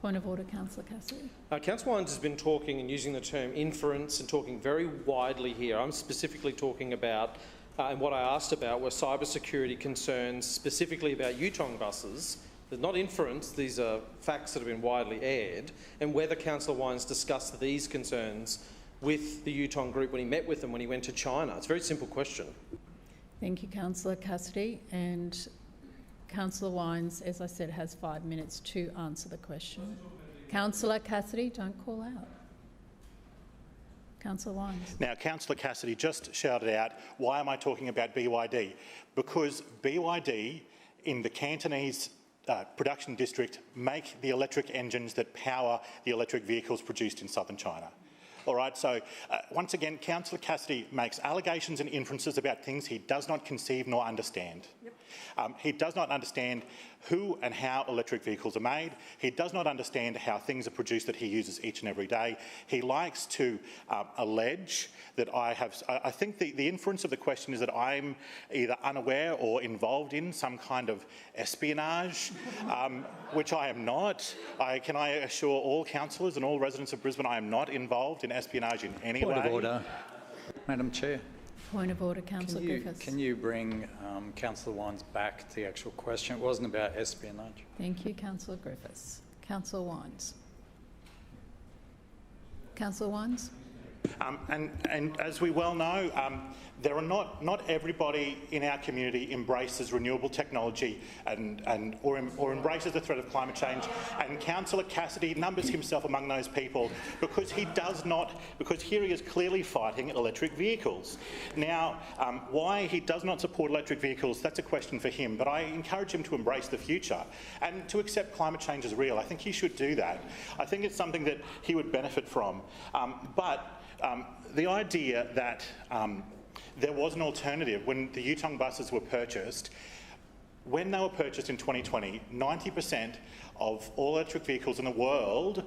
Point of order, Councillor Cassidy. Councillor Wines has been talking and using the term inference and talking very widely here. I'm specifically talking about, and what I asked about were cybersecurity concerns, specifically about Yutong buses. There's not inference, these are facts that have been widely aired, and whether Councillor Wines discussed these concerns with the Yutong Group when he met with them when he went to China. It's a very simple question. Thank you, Councillor Cassidy. And Councillor Wines, as I said, has 5 minutes to answer the question. Councillor Cassidy, don't call out. Councillor Wines. Now, Councillor Cassidy just shouted out, why am I talking about BYD? Because BYD in the Cantonese production district make the electric engines that power the electric vehicles produced in southern China. All right, so once again, Councillor Cassidy makes allegations and inferences about things he does not conceive nor understand. Yep. He does not understand who and how electric vehicles are made. He does not understand how things are produced that he uses each and every day. He likes to allege that I think the inference of the question is that I'm either unaware or involved in some kind of espionage, which I am not. Can I assure all councillors and all residents of Brisbane I am not involved in espionage in any way? Point of order. Madam Chair. Point of order, Councillor Griffiths. Can you bring Councillor Wines back to the actual question? It wasn't about espionage. Thank you, Councillor Griffiths. Councillor Wines. Councillor Wines. And as we well know, there are not everybody in our community embraces renewable technology or embraces the threat of climate change. And Councillor Cassidy numbers himself among those people because here he is clearly fighting electric vehicles. Now, why he does not support electric vehicles, that's a question for him, but I encourage him to embrace the future and to accept climate change as real. I think he should do that. I think it's something that he would benefit from. The idea that there was an alternative when the Yutong buses were purchased, when they were purchased in 2020, 90% of all electric vehicles in the world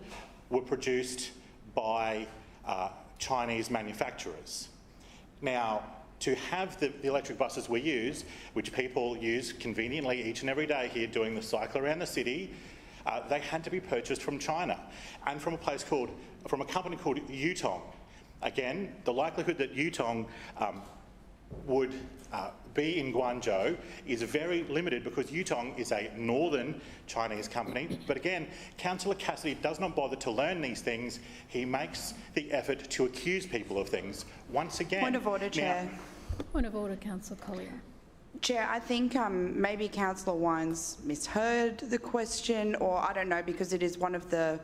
were produced by Chinese manufacturers. Now, to have the electric buses we use, which people use conveniently each and every day here doing the cycle around the city, they had to be purchased from China and from a company called Yutong. Again, the likelihood that Yutong would be in Guangzhou is very limited because Yutong is a northern Chinese company. But again, Councillor Cassidy does not bother to learn these things. He makes the effort to accuse people of things. Once again... Point of order, Chair. Point of order, Councillor Collier. Chair, I think maybe Councillor Wines misheard the question, or I don't know, because it is one of the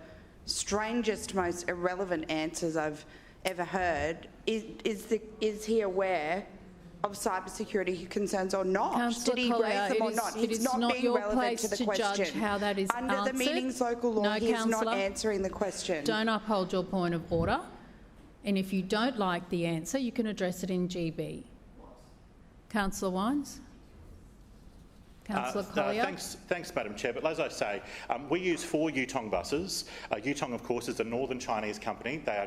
strangest, most irrelevant answers I've ever heard. Is he aware of cybersecurity concerns or not? Councillor Did he raise them or not? It is not being your relevant place to the to question. judge how that is Under answered. the meeting's local law, No, he is not Councillor. answering the question. Don't uphold your point of order. And if you don't like the answer, you can address it in GB. Councillor Wines. Councillor Collier. Thanks, Madam Chair. But as I say, we use 4 Yutong buses. Yutong, of course, is a northern Chinese company. They are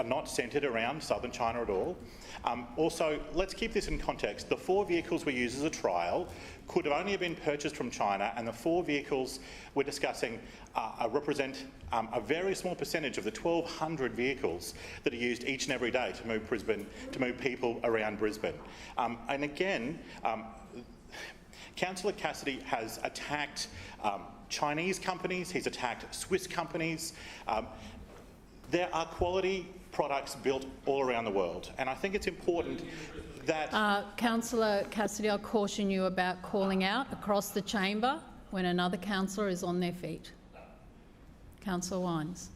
not centred around southern China at all. Also, let's keep this in context. The 4 vehicles we use as a trial could have only been purchased from China, and the 4 vehicles we're discussing represent a very small percentage of the 1,200 vehicles that are used each and every day to move people around Brisbane. And again, Councillor Cassidy has attacked Chinese companies, he's attacked Swiss companies. There are quality products built all around the world, and I think it's important that... Councillor Cassidy, I'll caution you about calling out across the chamber when another councillor is on their feet. Councillor Wines.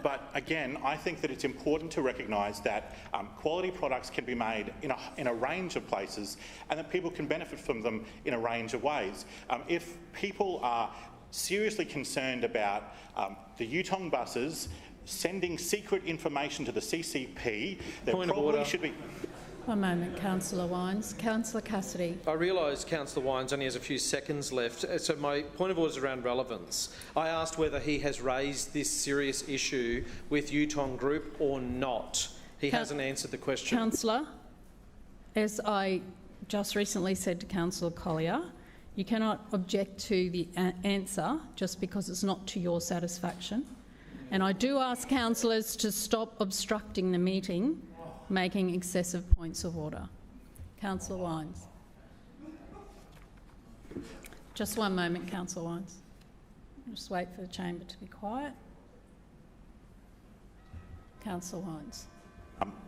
But again, I think that it's important to recognise that quality products can be made in a range of places and that people can benefit from them in a range of ways. If people are seriously concerned about the Yutong buses sending secret information to the CCP, there probably should be... One moment, Councillor Wines. Councillor Cassidy. I realise Councillor Wines only has a few seconds left, so my point of order is around relevance. I asked whether he has raised this serious issue with Yutong Group or not. He hasn't answered the question. Councillor, as I just recently said to Councillor Collier, you cannot object to the answer just because it's not to your satisfaction. And I do ask councillors to stop obstructing the meeting, making excessive points of order. Councillor Wines. Just one moment, Councillor Wines. Just wait for the chamber to be quiet. Councillor Wines.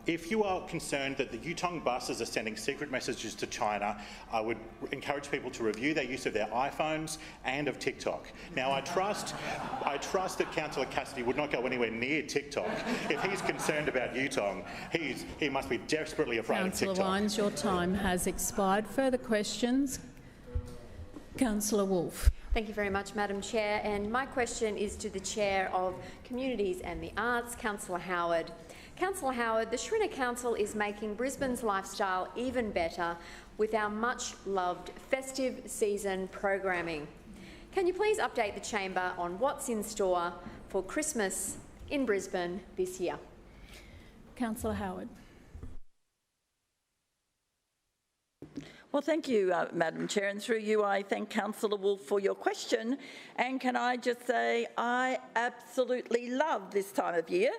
If you are concerned that the Yutong buses are sending secret messages to China, I would encourage people to review their use of their iPhones and of TikTok. Now, I trust that Councillor Cassidy would not go anywhere near TikTok. If he's concerned about Yutong, he must be desperately afraid of TikTok. Councillor Wines, your time has expired. Further questions? Councillor Wolfe. Thank you very much, Madam Chair. And my question is to the Chair of Communities and the Arts, Councillor Howard. Councillor Howard, the Schrinner Council is making Brisbane's lifestyle even better with our much-loved festive season programming. Can you please update the Chamber on what's in store for Christmas in Brisbane this year? Councillor Howard. Well, thank you, Madam Chair, and through you I thank Councillor Wolfe for your question. And can I just say I absolutely love this time of year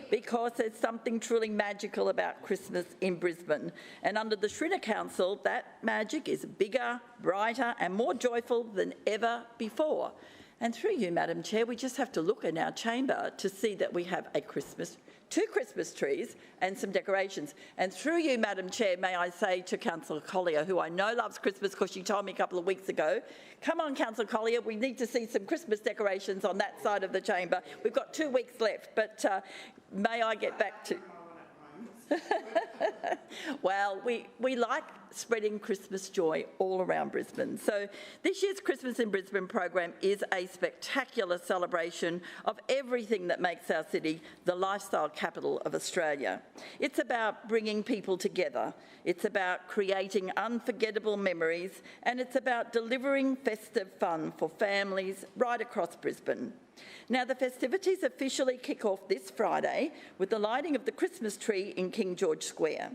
because there's something truly magical about Christmas in Brisbane. And under the Schrinner Council, that magic is bigger, brighter and more joyful than ever before. And through you, Madam Chair, we just have to look in our chamber to see that we have two Christmas trees and some decorations. And through you, Madam Chair, may I say to Councillor Collier, who I know loves Christmas because she told me a couple of weeks ago, come on, Councillor Collier, we need to see some Christmas decorations on that side of the chamber. We've got 2 weeks left, but may I get back to... Well, we like spreading Christmas joy all around Brisbane. So this year's Christmas in Brisbane program is a spectacular celebration of everything that makes our city the lifestyle capital of Australia. It's about bringing people together. It's about creating unforgettable memories, and it's about delivering festive fun for families right across Brisbane. Now, the festivities officially kick off this Friday with the lighting of the Christmas tree in King George Square.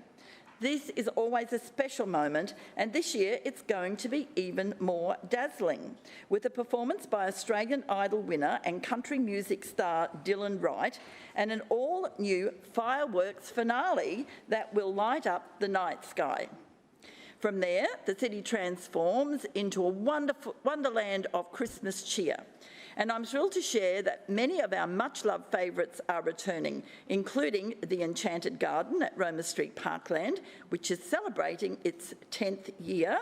This is always a special moment, and this year it's going to be even more dazzling, with a performance by Australian Idol winner and country music star Dylan Wright, and an all-new fireworks finale that will light up the night sky. From there, the city transforms into a wonderful wonderland of Christmas cheer. And I'm thrilled to share that many of our much-loved favourites are returning, including the Enchanted Garden at Roma Street Parkland, which is celebrating its 10th year.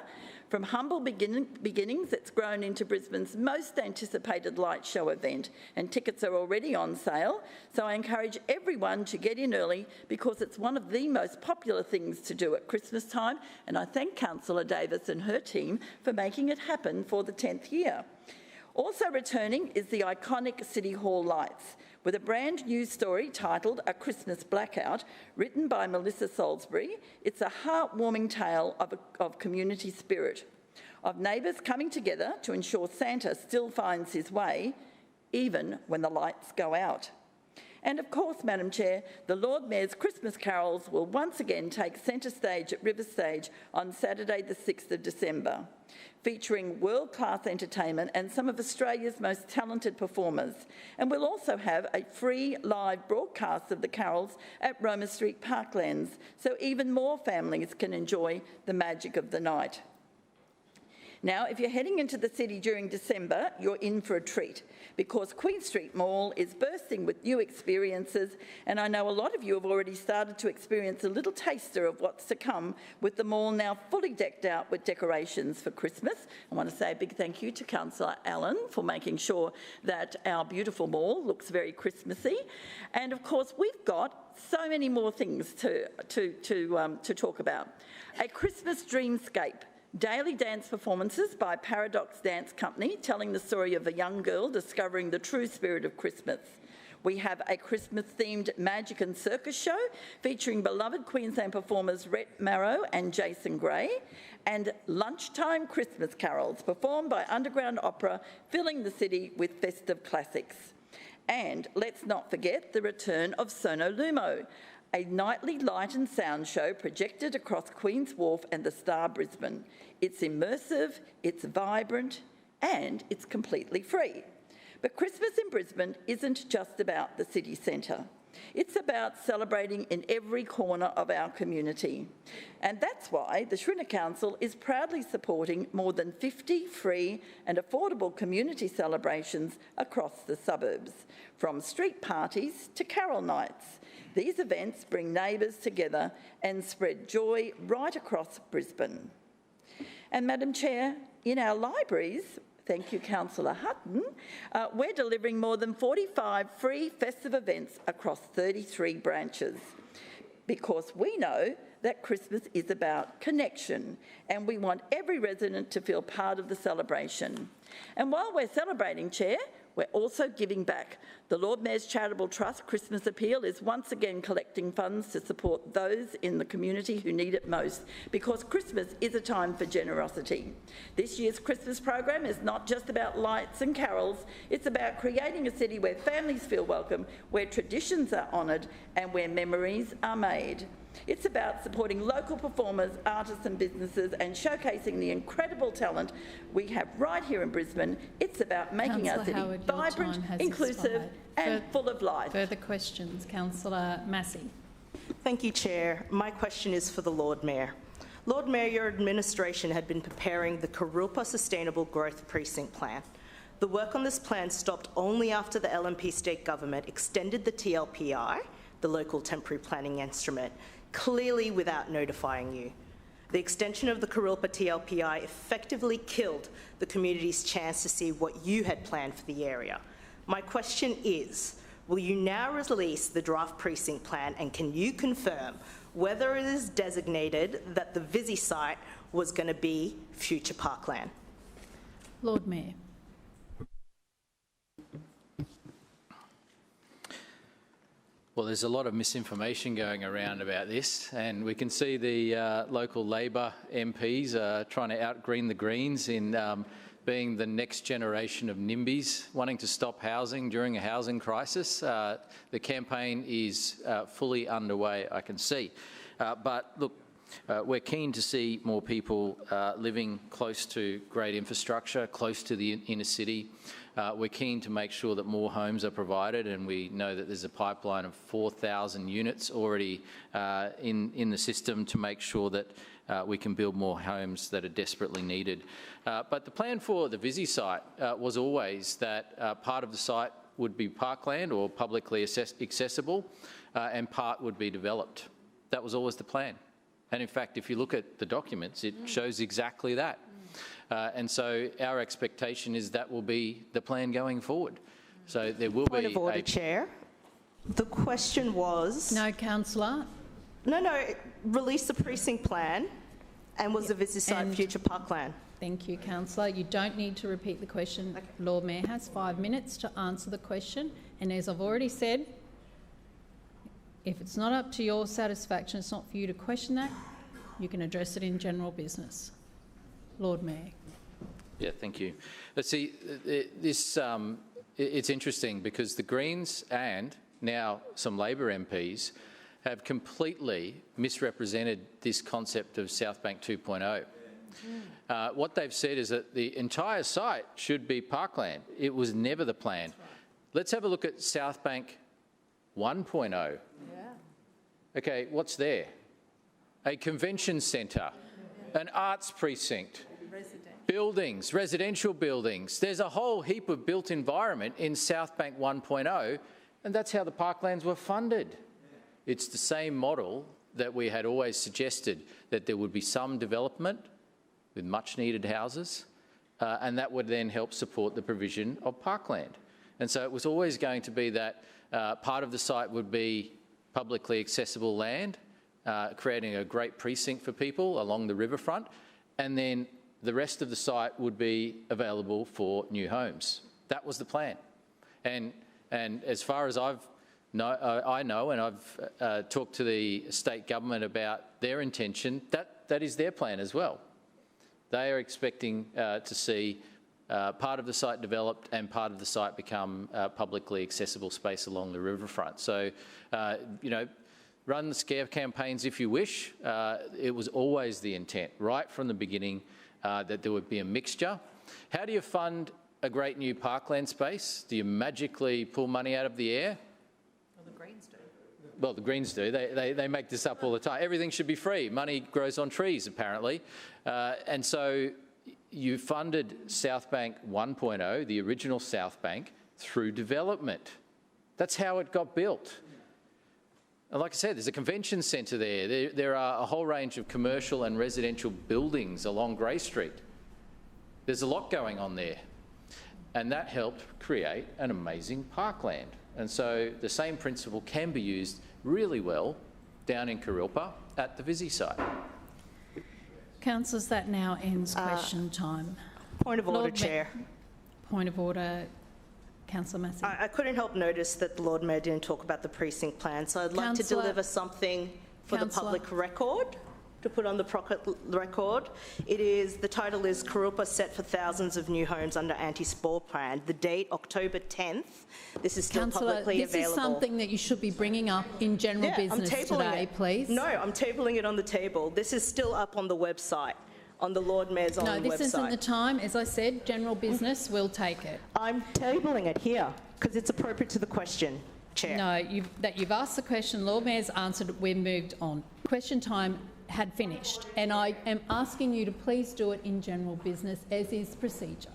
From humble beginnings, it's grown into Brisbane's most anticipated light show event, and tickets are already on sale. So I encourage everyone to get in early because it's one of the most popular things to do at Christmas time, and I thank Councillor Davis and her team for making it happen for the 10th year. Also returning is the iconic City Hall lights, with a brand new story titled A Christmas Blackout, written by Melissa Salisbury. It's a heartwarming tale of community spirit, of neighbours coming together to ensure Santa still finds his way, even when the lights go out. And of course, Madam Chair, the Lord Mayor's Christmas carols will once again take centre stage at River Stage on Saturday the 6th of December, featuring world-class entertainment and some of Australia's most talented performers. And we'll also have a free live broadcast of the carols at Roma Street Parklands, so even more families can enjoy the magic of the night. Now, if you're heading into the city during December, you're in for a treat because Queen Street Mall is bursting with new experiences, and I know a lot of you have already started to experience a little taster of what's to come with the mall now fully decked out with decorations for Christmas. I want to say a big thank you to Councillor Allen for making sure that our beautiful mall looks very Christmassy. And of course, we've got so many more things to talk about. A Christmas dreamscape. Daily dance performances by Paradox Dance Company telling the story of a young girl discovering the true spirit of Christmas. We have a Christmas-themed magic and circus show featuring beloved Queensland performers Rhett Marrow and Jason Gray, and lunchtime Christmas carols performed by Underground Opera, filling the city with festive classics. And let's not forget the return of Sono Lumo, a nightly light and sound show projected across Queen's Wharf and the Star Brisbane. It's immersive, it's vibrant, and it's completely free. But Christmas in Brisbane isn't just about the city centre. It's about celebrating in every corner of our community. And that's why the Shrinner Council is proudly supporting more than 50 free and affordable community celebrations across the suburbs, from street parties to carol nights. These events bring neighbours together and spread joy right across Brisbane. And Madam Chair, in our libraries, thank you, Councillor Hutton, we're delivering more than 45 free festive events across 33 branches, because we know that Christmas is about connection and we want every resident to feel part of the celebration. And while we're celebrating, Chair, we're also giving back. The Lord Mayor's Charitable Trust Christmas Appeal is once again collecting funds to support those in the community who need it most, because Christmas is a time for generosity. This year's Christmas program is not just about lights and carols, it's about creating a city where families feel welcome, where traditions are honoured and where memories are made. It's about supporting local performers, artists and businesses and showcasing the incredible talent we have right here in Brisbane. It's about making our city vibrant, inclusive and full of life. Further questions? Councillor Massey. Thank you, Chair. My question is for the Lord Mayor. Lord Mayor, your administration had been preparing the Kurilpa Sustainable Growth Precinct Plan. The work on this plan stopped only after the LNP state government extended the TLPI, the local temporary planning instrument, clearly without notifying you. The extension of the Kurilpa TLPI effectively killed the community's chance to see what you had planned for the area. My question is, will you now release the draft precinct plan, and can you confirm whether it is designated that the Visi site was going to be future parkland? Lord Mayor. Well, there's a lot of misinformation going around about this, and we can see the local Labor MPs trying to out-green the Greens in being the next generation of NIMBYs, wanting to stop housing during a housing crisis. The campaign is fully underway, I can see. But look, we're keen to see more people living close to great infrastructure, close to the inner city. We're keen to make sure that more homes are provided, and we know that there's a pipeline of 4,000 units already in the system to make sure that we can build more homes that are desperately needed. But the plan for the Visi site was always that part of the site would be parkland or publicly accessible, and part would be developed. That was always the plan. And in fact, if you look at the documents, it shows exactly that. And so our expectation is that will be the plan going forward. So there will Point of order, Chair. The question was... No, Councillor. No, release the precinct plan, and was the Visi site future parkland? Thank you, Councillor. You don't need to repeat the question. Okay. Lord Mayor has 5 minutes to answer the question, and as I've already said, if it's not up to your satisfaction, it's not for you to question that, you can address it in general business. Lord Mayor. Yeah, thank you. Let's see, it's interesting because the Greens and now some Labor MPs have completely misrepresented this concept of South Bank 2.0. What they've said is that the entire site should be parkland. It was never the plan. Right. Let's have a look at South Bank 1.0. Yeah. Okay, what's there? A convention centre, an arts precinct, buildings, residential buildings. There's a whole heap of built environment in South Bank 1.0, and that's how the parklands were funded. It's the same model that we had always suggested, that there would be some development with much needed houses, and that would then help support the provision of parkland. And so it was always going to be that part of the site would be publicly accessible land, creating a great precinct for people along the riverfront, and then the rest of the site would be available for new homes. That was the plan. And as far as I know, and I've talked to the state government about their intention, that is their plan as well. They are expecting to see part of the site developed and part of the site become publicly accessible space along the riverfront. So, you know, run the scare campaigns if you wish. It was always the intent, right from the beginning, that there would be a mixture. How do you fund a great new parkland space? Do you magically pull money out of the air? Well, the Greens do. Well, the Greens do. They make this up all the time. Everything should be free. Money grows on trees, apparently. And so you funded South Bank 1.0, the original South Bank, through development. That's how it got built. And like I said, there's a convention centre there. There are a whole range of commercial and residential buildings along Grey Street. There's a lot going on there. And that helped create an amazing parkland. And so the same principle can be used really well down in Kurilpa at the Visi site. Councillors, that now ends question time. Point of order, Chair. Point of order, Councillor Massey. I couldn't help notice that the Lord Mayor didn't talk about the precinct plan, so I'd like to deliver something for the public record, to put on the record. The title is Kurilpa Set for Thousands of New Homes Under Anti-Spore Plan. The date, October 10th. This is still publicly available. This is something that you should be bringing up in general business today, please. No, I'm tabling it on the table. This is still up on the website, on the Lord Mayor's own website. No, this isn't the time. As I said, general business, we'll take it. I'm tabling it here because it's appropriate to the question, Chair. No, you've asked the question, Lord Mayor's answered, we've moved on. Question time had finished, and I am asking you to please do it in general business, as is procedure.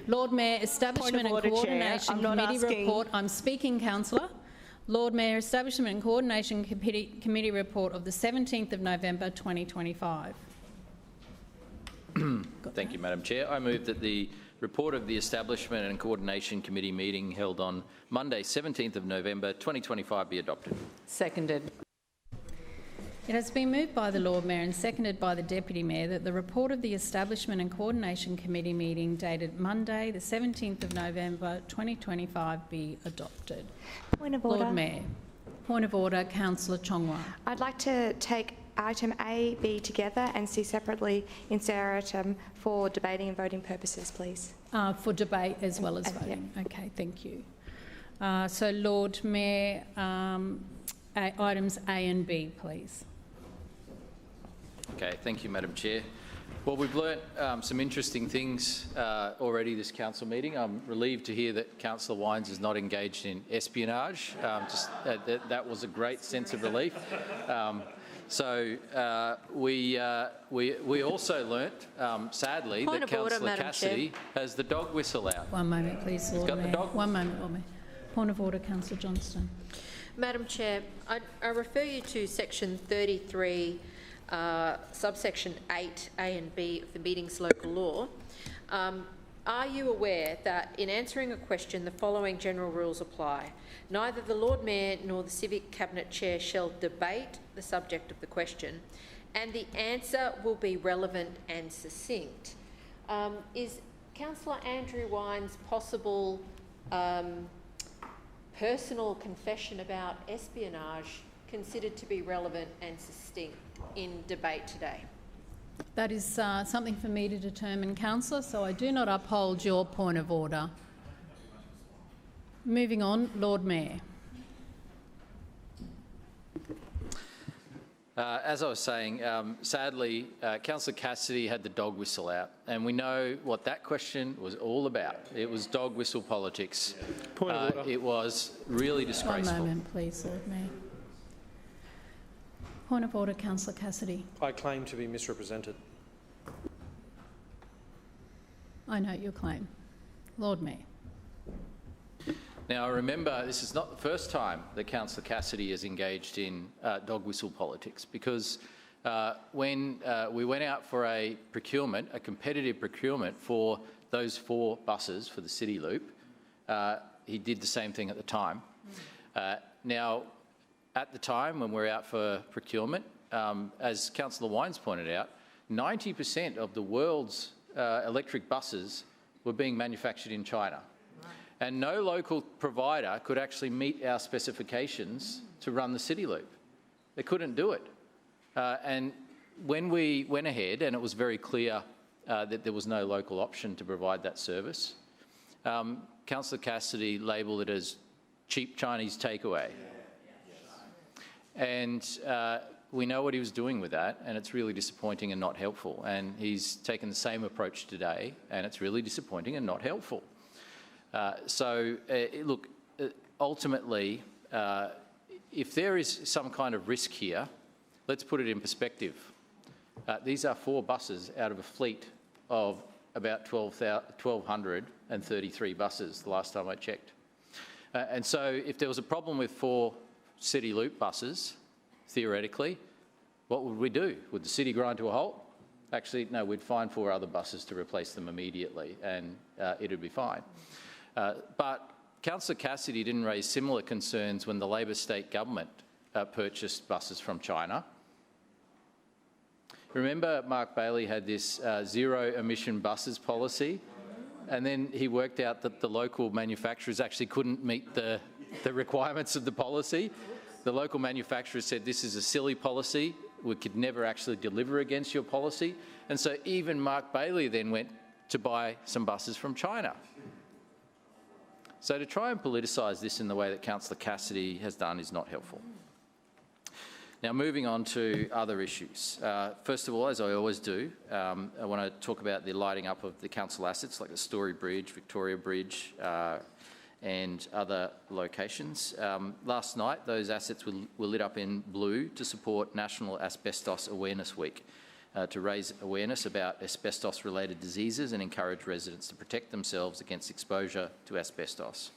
Lord Mayor, Establishment and Coordination Committee report. I'm speaking, Councillor. Lord Mayor, Establishment and Coordination Committee report of the 17th of November 2025. Thank you, Madam Chair. I move that the report of the Establishment and Coordination Committee meeting held on Monday, 17th of November 2025 be adopted. Seconded. It has been moved by the Lord Mayor and seconded by the Deputy Mayor that the report of the Establishment and Coordination Committee meeting dated Monday, the 17th of November 2025 be adopted. Point of order. Lord Mayor. Point of order, Councillor Chongwa. I'd like to take item A, B together and C separately in seriatim for debating and voting purposes, please. For debate as well as voting. Yep. Okay, thank you. So, Lord Mayor, items A and B, please. Okay, thank you, Madam Chair. Well, we've learnt some interesting things already this council meeting. I'm relieved to hear that Councillor Wines is not engaged in espionage. That was a great sense of relief. We also learnt, sadly, that Councillor Cassidy has the dog whistle out. One moment, please, Lord Mayor. One moment, Lord Mayor. Point of order, Councillor Johnston. Madam Chair, I refer you to section 33, subsection 8, A and B of the meeting's local law. Are you aware that in answering a question, the following general rules apply? Neither the Lord Mayor nor the Civic Cabinet Chair shall debate the subject of the question, and the answer will be relevant and succinct. Is Councillor Andrew Wine's possible personal confession about espionage considered to be relevant and succinct in debate today? That is something for me to determine, Councillor, so I do not uphold your point of order. Moving on, Lord Mayor. As I was saying, sadly, Councillor Cassidy had the dog whistle out, and we know what that question was all about. It was dog whistle politics. Point of order. It was really disgraceful. One moment, please, Lord Mayor. Point of order, Councillor Cassidy. I claim to be misrepresented. I note your claim. Lord Mayor. Now, remember, this is not the first time that Councillor Cassidy has engaged in dog whistle politics, because when we went out for a procurement, a competitive procurement for those 4 buses for the City Loop, he did the same thing at the time. Now, at the time when we were out for procurement, as Councillor Wines pointed out, 90% of the world's electric buses were being manufactured in China. And no local provider could actually meet our specifications to run the City Loop. They couldn't do it. And when we went ahead, and it was very clear that there was no local option to provide that service, Councillor Cassidy labelled it as cheap Chinese takeaway. And we know what he was doing with that, and it's really disappointing and not helpful. And he's taken the same approach today, and it's really disappointing and not helpful. Look, ultimately, if there is some kind of risk here, let's put it in perspective. These are 4 buses out of a fleet of about 1,233 buses the last time I checked. And so if there was a problem with 4 City Loop buses, theoretically, what would we do? Would the city grind to a halt? Actually, no, we'd find 4 other buses to replace them immediately and it'd be fine. But Councillor Cassidy didn't raise similar concerns when the Labor state government purchased buses from China. Remember Mark Bailey had this zero emission buses policy, and then he worked out that the local manufacturers actually couldn't meet the requirements of the policy. The local manufacturers said this is a silly policy, we could never actually deliver against your policy, and so even Mark Bailey then went to buy some buses from China. So to try and politicise this in the way that Councillor Cassidy has done is not helpful. Now, moving on to other issues. First of all, as I always do, I want to talk about the lighting up of the council assets like the Story Bridge, Victoria Bridge and other locations. Last night, those assets were lit up in blue to support National Asbestos Awareness Week, to raise awareness about asbestos-related diseases and encourage residents to protect themselves against exposure to asbestos.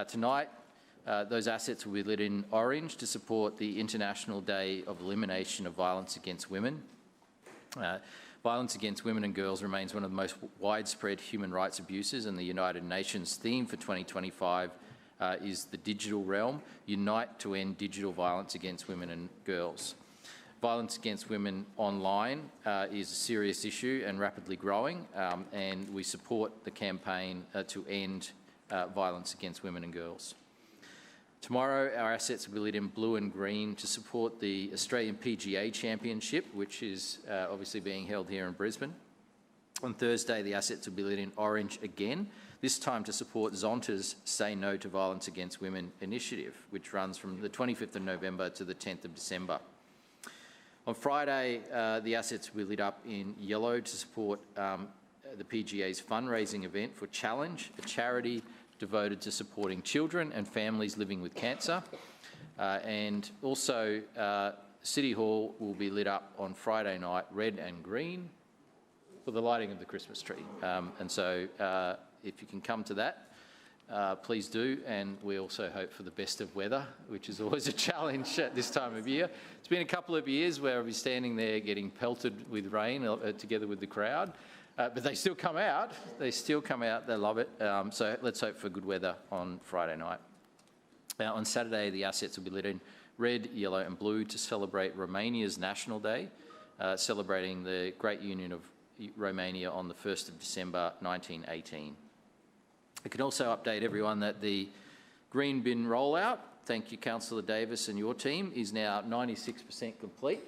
Tonight, those assets will be lit in orange to support the International Day of Elimination of Violence Against Women. Violence against women and girls remains one of the most widespread human rights abuses, and the United Nations theme for 2025 is the digital realm, unite to end digital violence against women and girls. Violence against women online is a serious issue and rapidly growing, and we support the campaign to end violence against women and girls. Tomorrow, our assets will be lit in blue and green to support the Australian PGA Championship, which is obviously being held here in Brisbane. On Thursday, the assets will be lit in orange again, this time to support Zonta's Say No to Violence Against Women initiative, which runs from the 25th of November to the 10th of December. On Friday, the assets will be lit up in yellow to support the PGA's fundraising event for Challenge, a charity devoted to supporting children and families living with cancer. And also, City Hall will be lit up on Friday night, red and green, for the lighting of the Christmas tree. And so if you can come to that, please do. And we also hope for the best of weather, which is always a challenge at this time of year. It's been a couple of years where I'll be standing there getting pelted with rain together with the crowd. But they still come out. They still come out. They love it. So let's hope for good weather on Friday night. On Saturday, the assets will be lit in red, yellow and blue to celebrate Romania's National Day, celebrating the Great Union of Romania on the 1st of December 1918. I can also update everyone that the green bin rollout, thank you Councillor Davis and your team, is now 96% complete,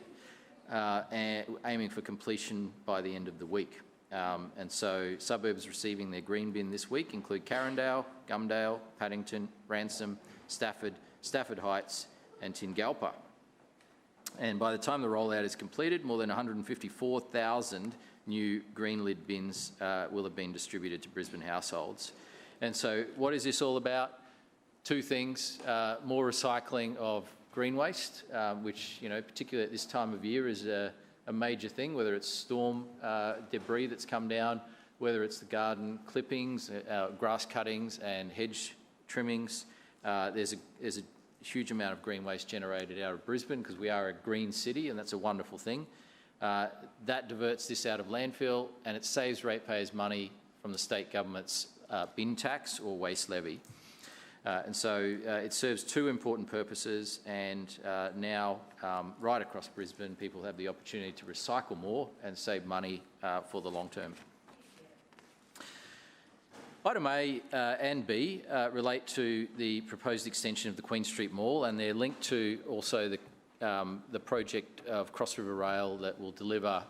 and aiming for completion by the end of the week. And so suburbs receiving their green bin this week include Carindale, Gumdale, Paddington, Ransom, Stafford, Stafford Heights and Tingalpa. And by the time the rollout is completed, more than 154,000 new green lid bins will have been distributed to Brisbane households. And so what is this all about? Two things: more recycling of green waste, which, you know, particularly at this time of year is a major thing, whether it's storm debris that's come down, whether it's the garden clippings, grass cuttings and hedge trimmings. There's a huge amount of green waste generated out of Brisbane because we are a green city, and that's a wonderful thing. That diverts this out of landfill, and it saves ratepayers money from the state government's bin tax or waste levy. And so it serves two important purposes, and now right across Brisbane people have the opportunity to recycle more and save money for the long term. Item A and B relate to the proposed extension of the Queen Street Mall, and they're linked to also the project of Cross River Rail that will deliver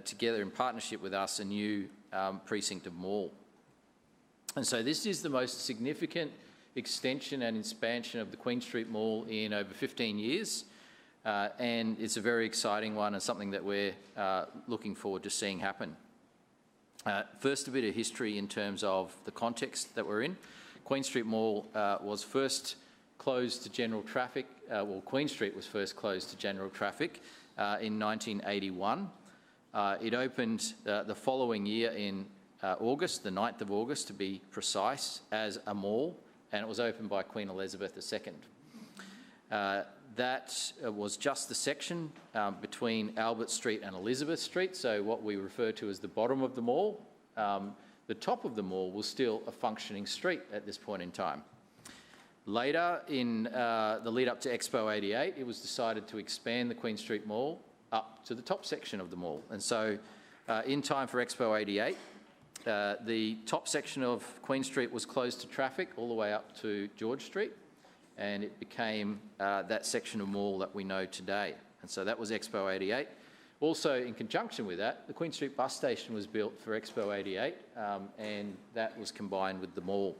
together in partnership with us a new precinct of mall. And so this is the most significant extension and expansion of the Queen Street Mall in over 15 years. And it's a very exciting one and something that we're looking forward to seeing happen. First, a bit of history in terms of the context that we're in. Queen Street Mall was first closed to general traffic. Queen Street was first closed to general traffic in 1981. It opened the following year in August, the 9th of August to be precise, as a mall, and it was opened by Queen Elizabeth II. That was just the section between Albert Street and Elizabeth Street, so what we refer to as the bottom of the mall. The top of the mall was still a functioning street at this point in time. Later, in the lead up to Expo 88, it was decided to expand the Queen Street Mall up to the top section of the mall. And so in time for Expo 88, the top section of Queen Street was closed to traffic all the way up to George Street, and it became that section of mall that we know today. And so that was Expo 88. Also, in conjunction with that, the Queen Street bus station was built for Expo 88, and that was combined with the mall.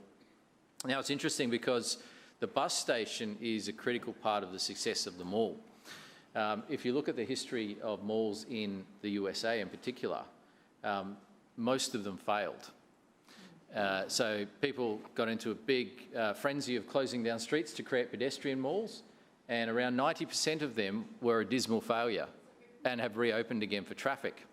Now, it's interesting because the bus station is a critical part of the success of the mall. If you look at the history of malls in the USA in particular, most of them failed. So people got into a big frenzy of closing down streets to create pedestrian malls, and around 90% of them were a dismal failure and have reopened again for traffic.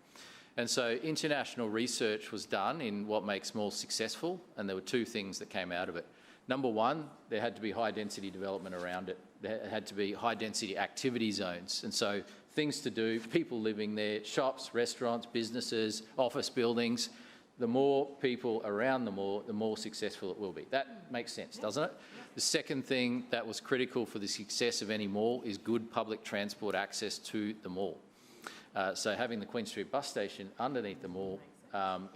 And so international research was done in what makes malls successful, and there were two things that came out of it. Number one, there had to be high density development around it. There had to be high density activity zones. And so things to do, people living there, shops, restaurants, businesses, office buildings. The more people around the mall, the more successful it will be. That makes sense, doesn't it? The second thing that was critical for the success of any mall is good public transport access to the mall. So having the Queen Street bus station underneath the mall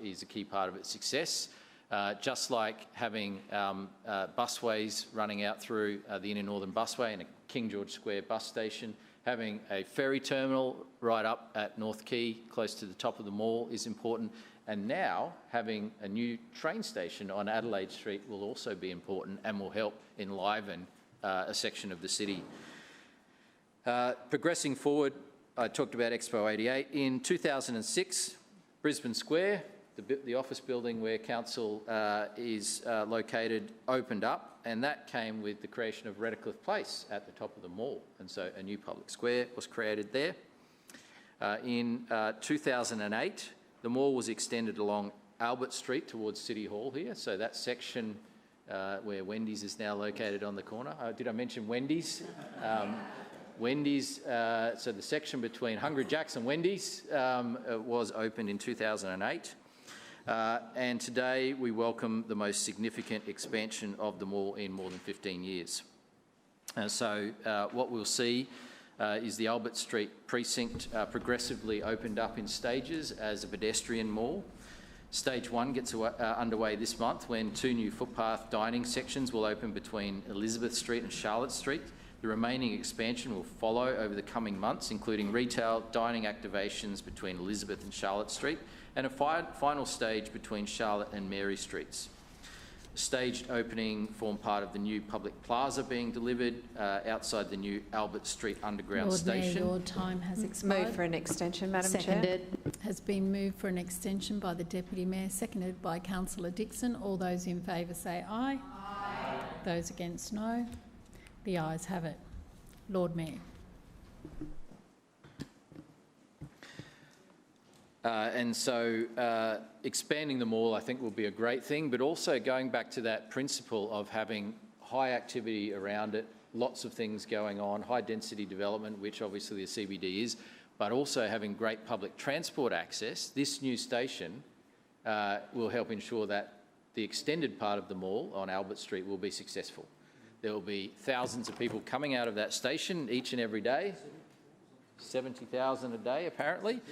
is a key part of its success. Just like having busways running out through the Inner Northern Busway and a King George Square bus station, having a ferry terminal right up at North Quay, close to the top of the mall, is important. And now having a new train station on Adelaide Street will also be important and will help enliven a section of the city. Progressing forward, I talked about Expo 88. In 2006, Brisbane Square, the office building where council is located, opened up, and that came with the creation of Redcliffe Place at the top of the mall, and so a new public square was created there. In 2008, the mall was extended along Albert Street towards City Hall here, so that section where Wendy's is now located on the corner. Did I mention Wendy's? Wendy's, so the section between Hungry Jack's and Wendy's was opened in 2008. And today we welcome the most significant expansion of the mall in more than 15 years. So what we'll see is the Albert Street precinct progressively opened up in stages as a pedestrian mall. Stage 1 gets underway this month when 2 new footpath dining sections will open between Elizabeth Street and Charlotte Street. The remaining expansion will follow over the coming months, including retail dining activations between Elizabeth and Charlotte Street, and a final stage between Charlotte and Mary Streets. The staged opening formed part of the new public plaza being delivered outside the new Albert Street Underground Station. Mayor, your time has expired. Move for an extension, Madam Chair. Seconded. Has been moved for an extension by the Deputy Mayor, seconded by Councillor Dixon. All those in favour say aye. Aye. Those against no. The ayes have it. Lord Mayor. And so expanding the mall, I think, will be a great thing, but also going back to that principle of having high activity around it, lots of things going on, high density development, which obviously the CBD is, but also having great public transport access. This new station will help ensure that the extended part of the mall on Albert Street will be successful. There will be thousands of people coming out of that station each and every day, 70,000 a day apparently,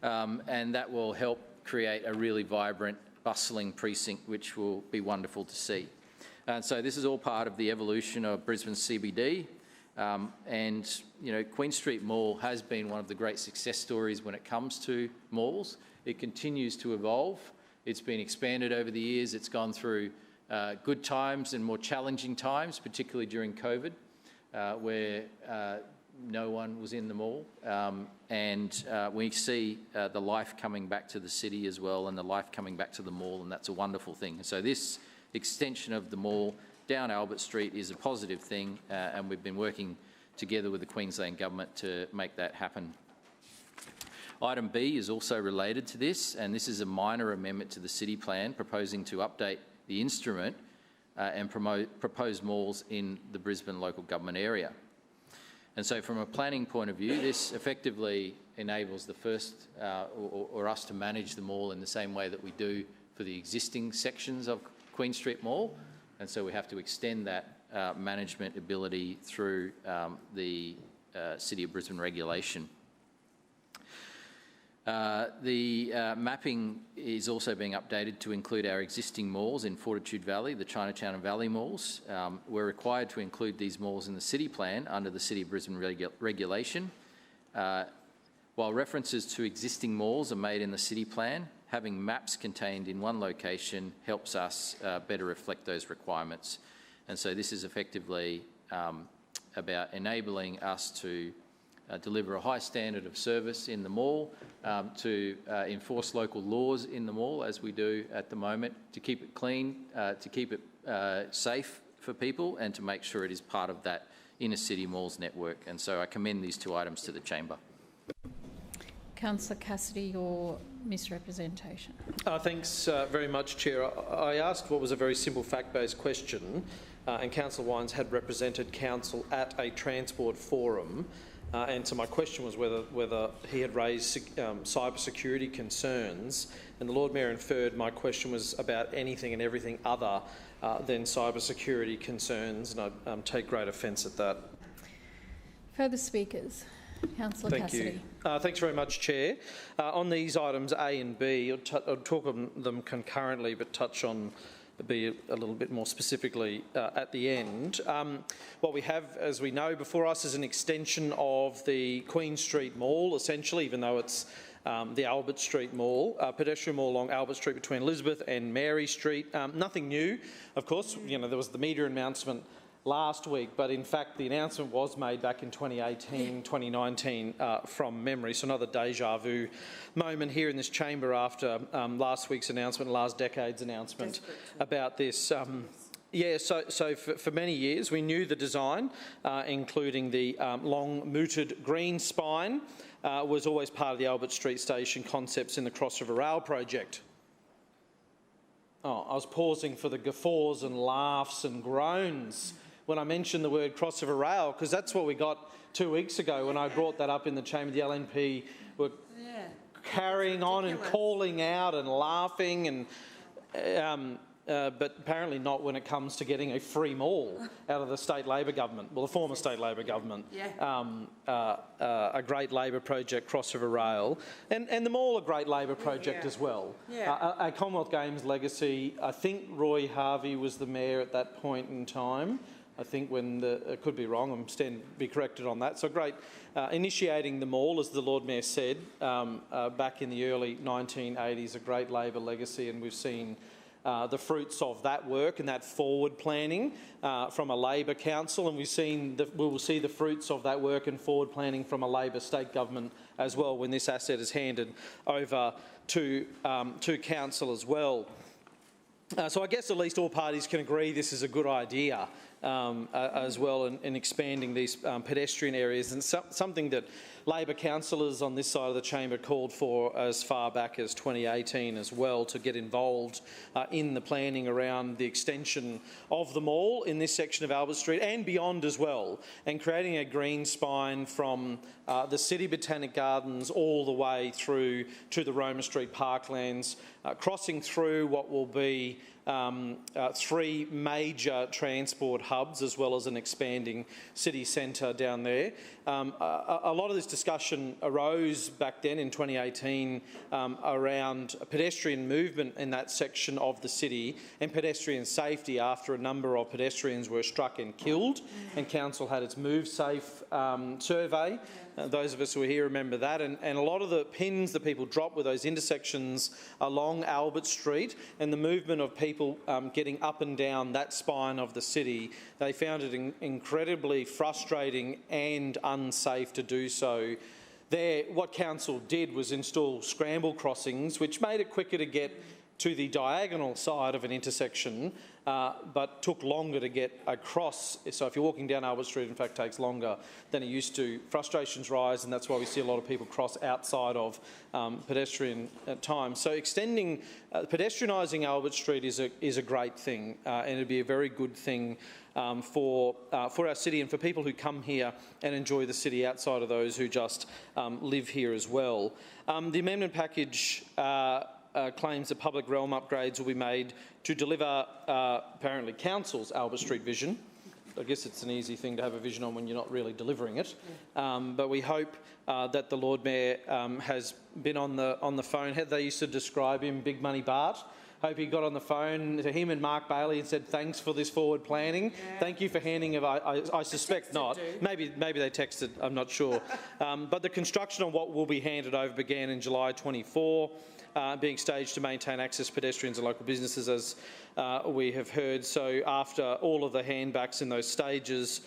and that will help create a really vibrant, bustling precinct, which will be wonderful to see. And so this is all part of the evolution of Brisbane CBD, and you know, Queen Street Mall has been one of the great success stories when it comes to malls. It continues to evolve. It's been expanded over the years. It's gone through good times and more challenging times, particularly during COVID, where no one was in the mall. And we see the life coming back to the city as well, and the life coming back to the mall, and that's a wonderful thing. And so this extension of the mall down Albert Street is a positive thing, and we've been working together with the Queensland Government to make that happen. Item B is also related to this, and this is a minor amendment to the City Plan proposing to update the instrument and propose malls in the Brisbane local government area. And so from a planning point of view, this effectively enables the first, or us to manage the mall in the same way that we do for the existing sections of Queen Street Mall. And so we have to extend that management ability through the City of Brisbane regulation. The mapping is also being updated to include our existing malls in Fortitude Valley, the Chinatown and Valley malls. We're required to include these malls in the City Plan under the City of Brisbane regulation. While references to existing malls are made in the City Plan, having maps contained in one location helps us better reflect those requirements. And so this is effectively about enabling us to deliver a high standard of service in the mall, to enforce local laws in the mall as we do at the moment, to keep it clean, to keep it safe for people, and to make sure it is part of that inner city malls network. And so I commend these two items to the chamber. Councillor Cassidy, your misrepresentation. Thanks very much, Chair. I asked what was a very simple fact-based question, and Councillor Wines had represented Council at a transport forum. And so my question was whether he had raised cyber security concerns, and the Lord Mayor inferred my question was about anything and everything other than cyber security concerns, and I take great offence at that. Further speakers? Councillor Cassidy. Thank you. Thanks very much, Chair. On these items A and B, I'll talk on them concurrently, but touch on B a little bit more specifically at the end. What we have, as we know, before us is an extension of the Queen Street Mall, essentially, even though it's the Albert Street Mall, pedestrian mall along Albert Street between Elizabeth and Mary Street. Nothing new, of course. You know, there was the media announcement last week, but in fact the announcement was made back in 2018, 2019 from memory. So another deja vu moment here in this chamber after last week's announcement, last decade's announcement about this. Yeah, so for many years we knew the design, including the long mooted green spine, was always part of the Albert Street Station concepts in the Crossover Rail project. Oh, I was pausing for the guffaws and laughs and groans when I mentioned the word crossover rail, because that's what we got 2 weeks ago when I brought that up in the chamber. The LNP were carrying on and calling out and laughing, and but apparently not when it comes to getting a free mall out of the state Labor government, well, the former state Labor government. A great Labor project, crossover rail, and the mall a great Labor project as well. A Commonwealth Games legacy. I think Roy Harvey was the mayor at that point in time. I think when I could be wrong, I'm be corrected on that. So great, initiating the mall, as the Lord Mayor said, back in the early 1980s, a great Labor legacy, and we've seen the fruits of that work and that forward planning from a Labor council, and we will see the fruits of that work and forward planning from a Labor state government as well when this asset is handed over to council as well. So I guess at least all parties can agree this is a good idea as well in expanding these pedestrian areas, and something that Labor councillors on this side of the chamber called for as far back as 2018 as well, to get involved in the planning around the extension of the mall in this section of Albert Street and beyond as well, and creating a green spine from the City Botanic Gardens all the way through to the Roma Street Parklands, crossing through what will be 3 major transport hubs, as well as an expanding city centre down there. A lot of this discussion arose back then in 2018 around pedestrian movement in that section of the city and pedestrian safety after a number of pedestrians were struck and killed, and council had its Move Safe survey. Those of us who were here remember that, and a lot of the pins that people dropped were those intersections along Albert Street, and the movement of people getting up and down that spine of the city. They found it incredibly frustrating and unsafe to do so. There, what council did was install scramble crossings, which made it quicker to get to the diagonal side of an intersection, but took longer to get across. So if you're walking down Albert Street, in fact, takes longer than it used to. Frustrations rise, and that's why we see a lot of people cross outside of pedestrian time. So extending, pedestrianising Albert Street is a great thing, and it'd be a very good thing for our city and for people who come here and enjoy the city outside of those who just live here as well. The amendment package claims that public realm upgrades will be made to deliver, apparently, Council's Albert Street vision. I guess it's an easy thing to have a vision on when you're not really delivering it. But we hope that the Lord Mayor has been on the phone. They used to describe him, Big Money Bart. Hope he got on the phone to him and Mark Bailey and said, thanks for this forward planning. Yeah. Thank you for handing it. I suspect not. Maybe they texted, I'm not sure. But the construction on what will be handed over began in July 24, being staged to maintain access to pedestrians and local businesses, as we have heard. So after all of the handbacks in those stages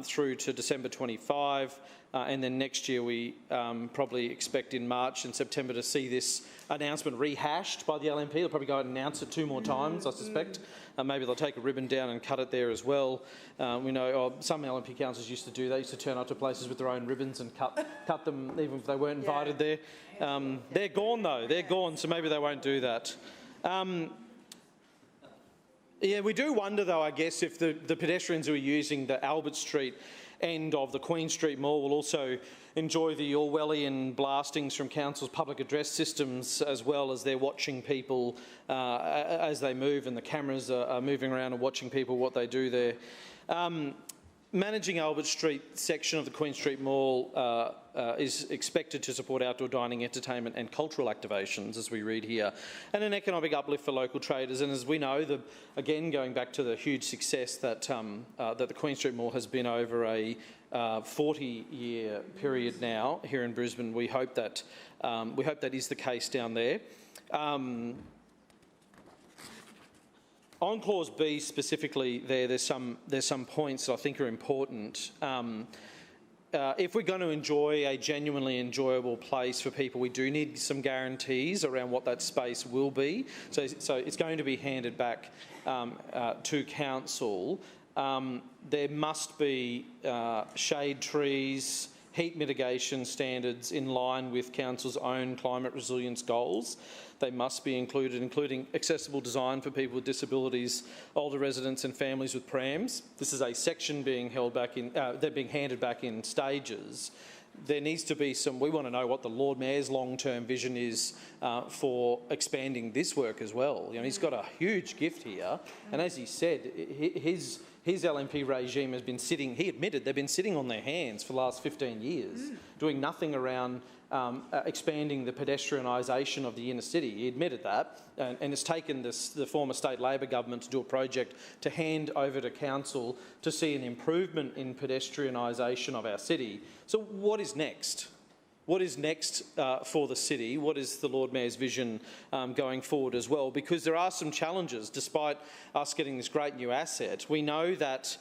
through to December 25, and then next year we probably expect in March and September to see this announcement rehashed by the LNP. They'll probably go and announce it 2 more times, I suspect. Maybe they'll take a ribbon down and cut it there as well. We know some LNP councils used to do that, used to turn up to places with their own ribbons and cut them even if they weren't invited there. They're gone though, they're gone, so maybe they won't do that. Yeah, we do wonder though, I guess, if the pedestrians who are using the Albert Street end of the Queen Street Mall will also enjoy the Orwellian blastings from Council's public address systems, as well as they're watching people as they move, and the cameras are moving around and watching people what they do there. Managing Albert Street section of the Queen Street Mall is expected to support outdoor dining, entertainment and cultural activations, as we read here, and an economic uplift for local traders. And as we know, again, going back to the huge success that the Queen Street Mall has been over a 40-year period now here in Brisbane, we hope that is the case down there. On clause B specifically, there's some points that I think are important. If we're going to enjoy a genuinely enjoyable place for people, we do need some guarantees around what that space will be. So it's going to be handed back to council. There must be shade trees, heat mitigation standards in line with council's own climate resilience goals. They must be included, including accessible design for people with disabilities, older residents and families with prams. This is a section being held back in, they're being handed back in stages. There needs to be some, we want to know what the Lord Mayor's long-term vision is for expanding this work as well. You know, he's got a huge gift here, and as he said, his LNP regime has been sitting, he admitted they've been sitting on their hands for the last 15 years, doing nothing around expanding the pedestrianisation of the inner city. He admitted that, and it's taken the former state Labor government to do a project to hand over to council to see an improvement in pedestrianisation of our city. So what is next? What is next for the city? What is the Lord Mayor's vision going forward as well? Because there are some challenges, despite us getting this great new asset. We know that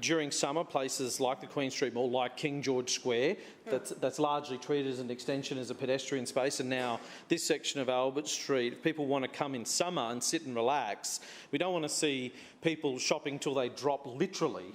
during summer, places like the Queen Street Mall, like King George Square, that's largely treated as an extension as a pedestrian space, and now this section of Albert Street, if people want to come in summer and sit and relax, we don't want to see people shopping till they drop literally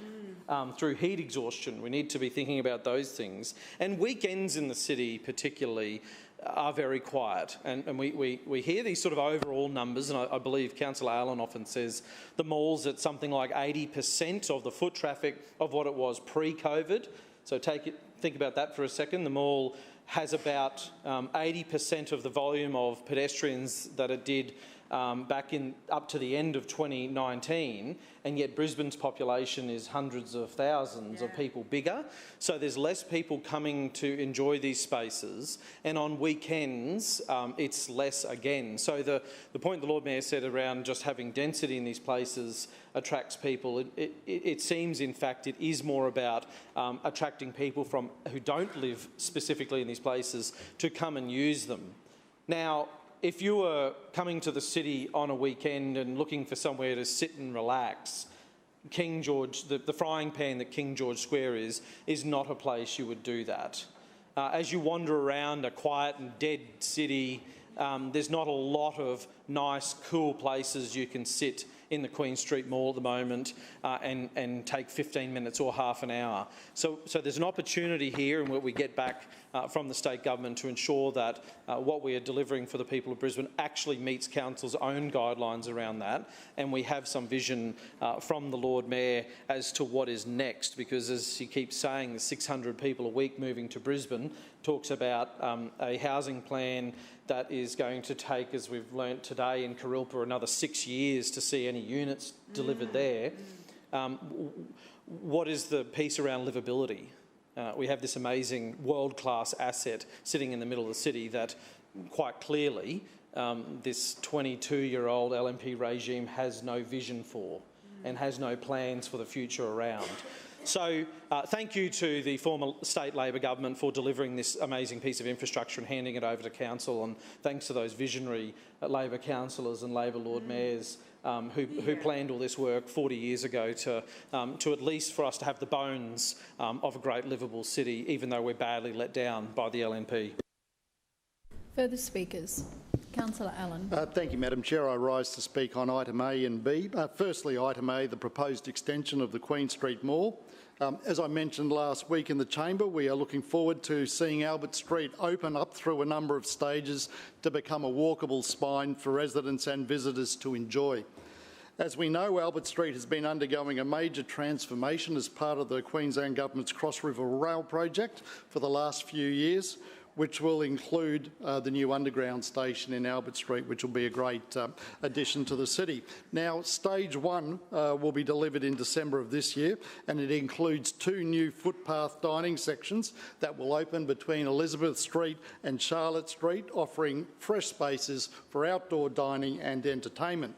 through heat exhaustion. We need to be thinking about those things. And weekends in the city particularly are very quiet, and we hear these sort of overall numbers, and I believe Councillor Allen often says the mall's at something like 80% of the foot traffic of what it was pre-COVID. So think about that for a second. The mall has about 80% of the volume of pedestrians that it did back up to the end of 2019, and yet Brisbane's population is hundreds of thousands of people bigger. So there's less people coming to enjoy these spaces, and on weekends it's less again. So the point the Lord Mayor said around just having density in these places attracts people. It seems, in fact, it is more about attracting people who don't live specifically in these places to come and use them. Now, if you were coming to the city on a weekend and looking for somewhere to sit and relax, King George, the frying pan that King George Square is not a place you would do that. As you wander around a quiet and dead city, there's not a lot of nice, cool places you can sit in the Queen Street Mall at the moment and take 15 minutes or half an hour. So there's an opportunity here, and we get back from the state government to ensure that what we are delivering for the people of Brisbane actually meets council's own guidelines around that, and we have some vision from the Lord Mayor as to what is next, because as he keeps saying, the 600 people a week moving to Brisbane talks about a housing plan that is going to take, as we've learnt today in Kurilpa, another 6 years to see any units delivered there. What is the piece around livability? We have this amazing world-class asset sitting in the middle of the city that quite clearly this 22-year-old LNP regime has no vision for and has no plans for the future around. So thank you to the former state Labor government for delivering this amazing piece of infrastructure and handing it over to council, and thanks to those visionary Labor councillors and Labor Lord Mayors who planned all this work 40 years ago to at least for us to have the bones of a great livable city, even though we're badly let down by the LNP. Further speakers. Councillor Allen. Thank you, Madam Chair. I rise to speak on item A and B. Firstly, item A, the proposed extension of the Queen Street Mall. As I mentioned last week in the chamber, we are looking forward to seeing Albert Street open up through a number of stages to become a walkable spine for residents and visitors to enjoy. As we know, Albert Street has been undergoing a major transformation as part of the Queensland Government's Cross River Rail project for the last few years, which will include the new underground station in Albert Street, which will be a great addition to the city. Now, stage one will be delivered in December of this year, and it includes 2 new footpath dining sections that will open between Elizabeth Street and Charlotte Street, offering fresh spaces for outdoor dining and entertainment.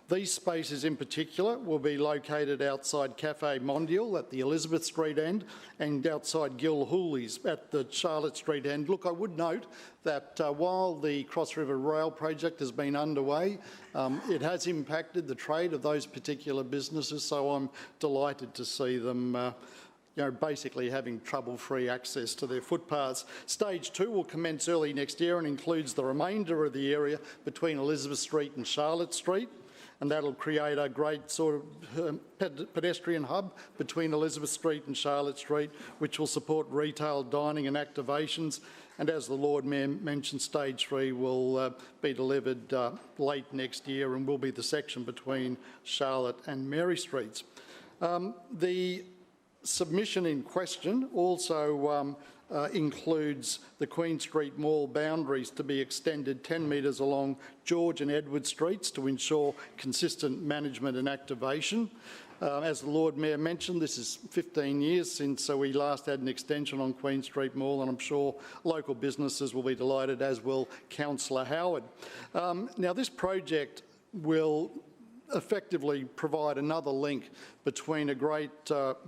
These spaces in particular will be located outside Cafe Mondial at the Elizabeth Street end and outside Gil Hooley's at the Charlotte Street end. Look, I would note that while the Cross River Rail project has been underway, it has impacted the trade of those particular businesses, so I'm delighted to see them basically having trouble-free access to their footpaths. Stage 2 will commence early next year and includes the remainder of the area between Elizabeth Street and Charlotte Street, and that'll create a great sort of pedestrian hub between Elizabeth Street and Charlotte Street, which will support retail, dining and activations. And as the Lord Mayor mentioned, stage 3 will be delivered late next year and will be the section between Charlotte and Mary Streets. The submission in question also includes the Queen Street Mall boundaries to be extended 10 metres along George and Edward Streets to ensure consistent management and activation. As the Lord Mayor mentioned, this is 15 years since we last had an extension on Queen Street Mall, and I'm sure local businesses will be delighted, as will Councillor Howard. Now, this project will effectively provide another link between a great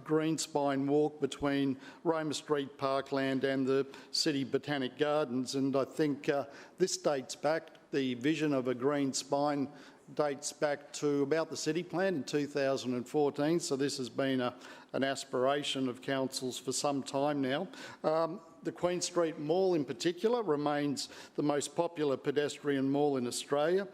green spine walk between Roma Street Parkland and the City Botanic Gardens, and I think this dates back, the vision of a green spine dates back to about the city plan in 2014, so this has been an aspiration of councils for some time now. The Queen Street Mall in particular remains the most popular pedestrian mall in Australia.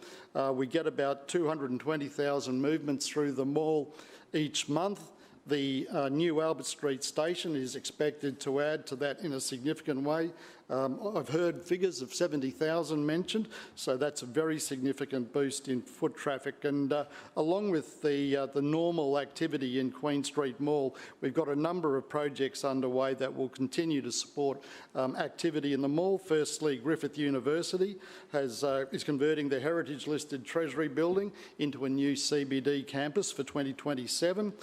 We get about 220,000 movements through the mall each month. The new Albert Street station is expected to add to that in a significant way. I've heard figures of 70,000 mentioned, so that's a very significant boost in foot traffic. And along with the normal activity in Queen Street Mall, we've got a number of projects underway that will continue to support activity in the mall. Firstly, Griffith University is converting the heritage-listed Treasury building into a new CBD campus for 2027.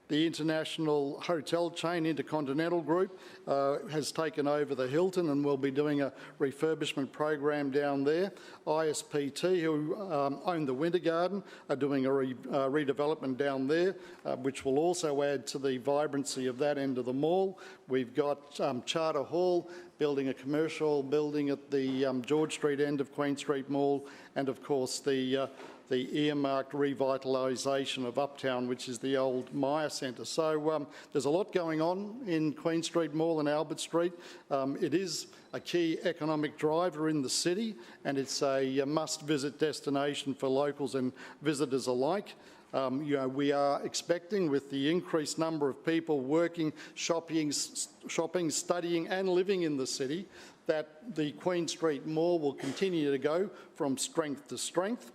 The international hotel chain Intercontinental Group has taken over the Hilton and will be doing a refurbishment program down there. ISPT, who own the Winter Garden, are doing a redevelopment down there, which will also add to the vibrancy of that end of the mall. We've got Charter Hall building a commercial building at the George Street end of Queen Street Mall, and of course the the earmarked revitalisation of Uptown, which is the old Myer Centre. So there's a lot going on in Queen Street Mall and Albert Street. It is a key economic driver in the city, and it's a must-visit destination for locals and visitors alike. We are expecting, with the increased number of people working, shopping, studying and living in the city, that the Queen Street Mall will continue to go from strength to strength.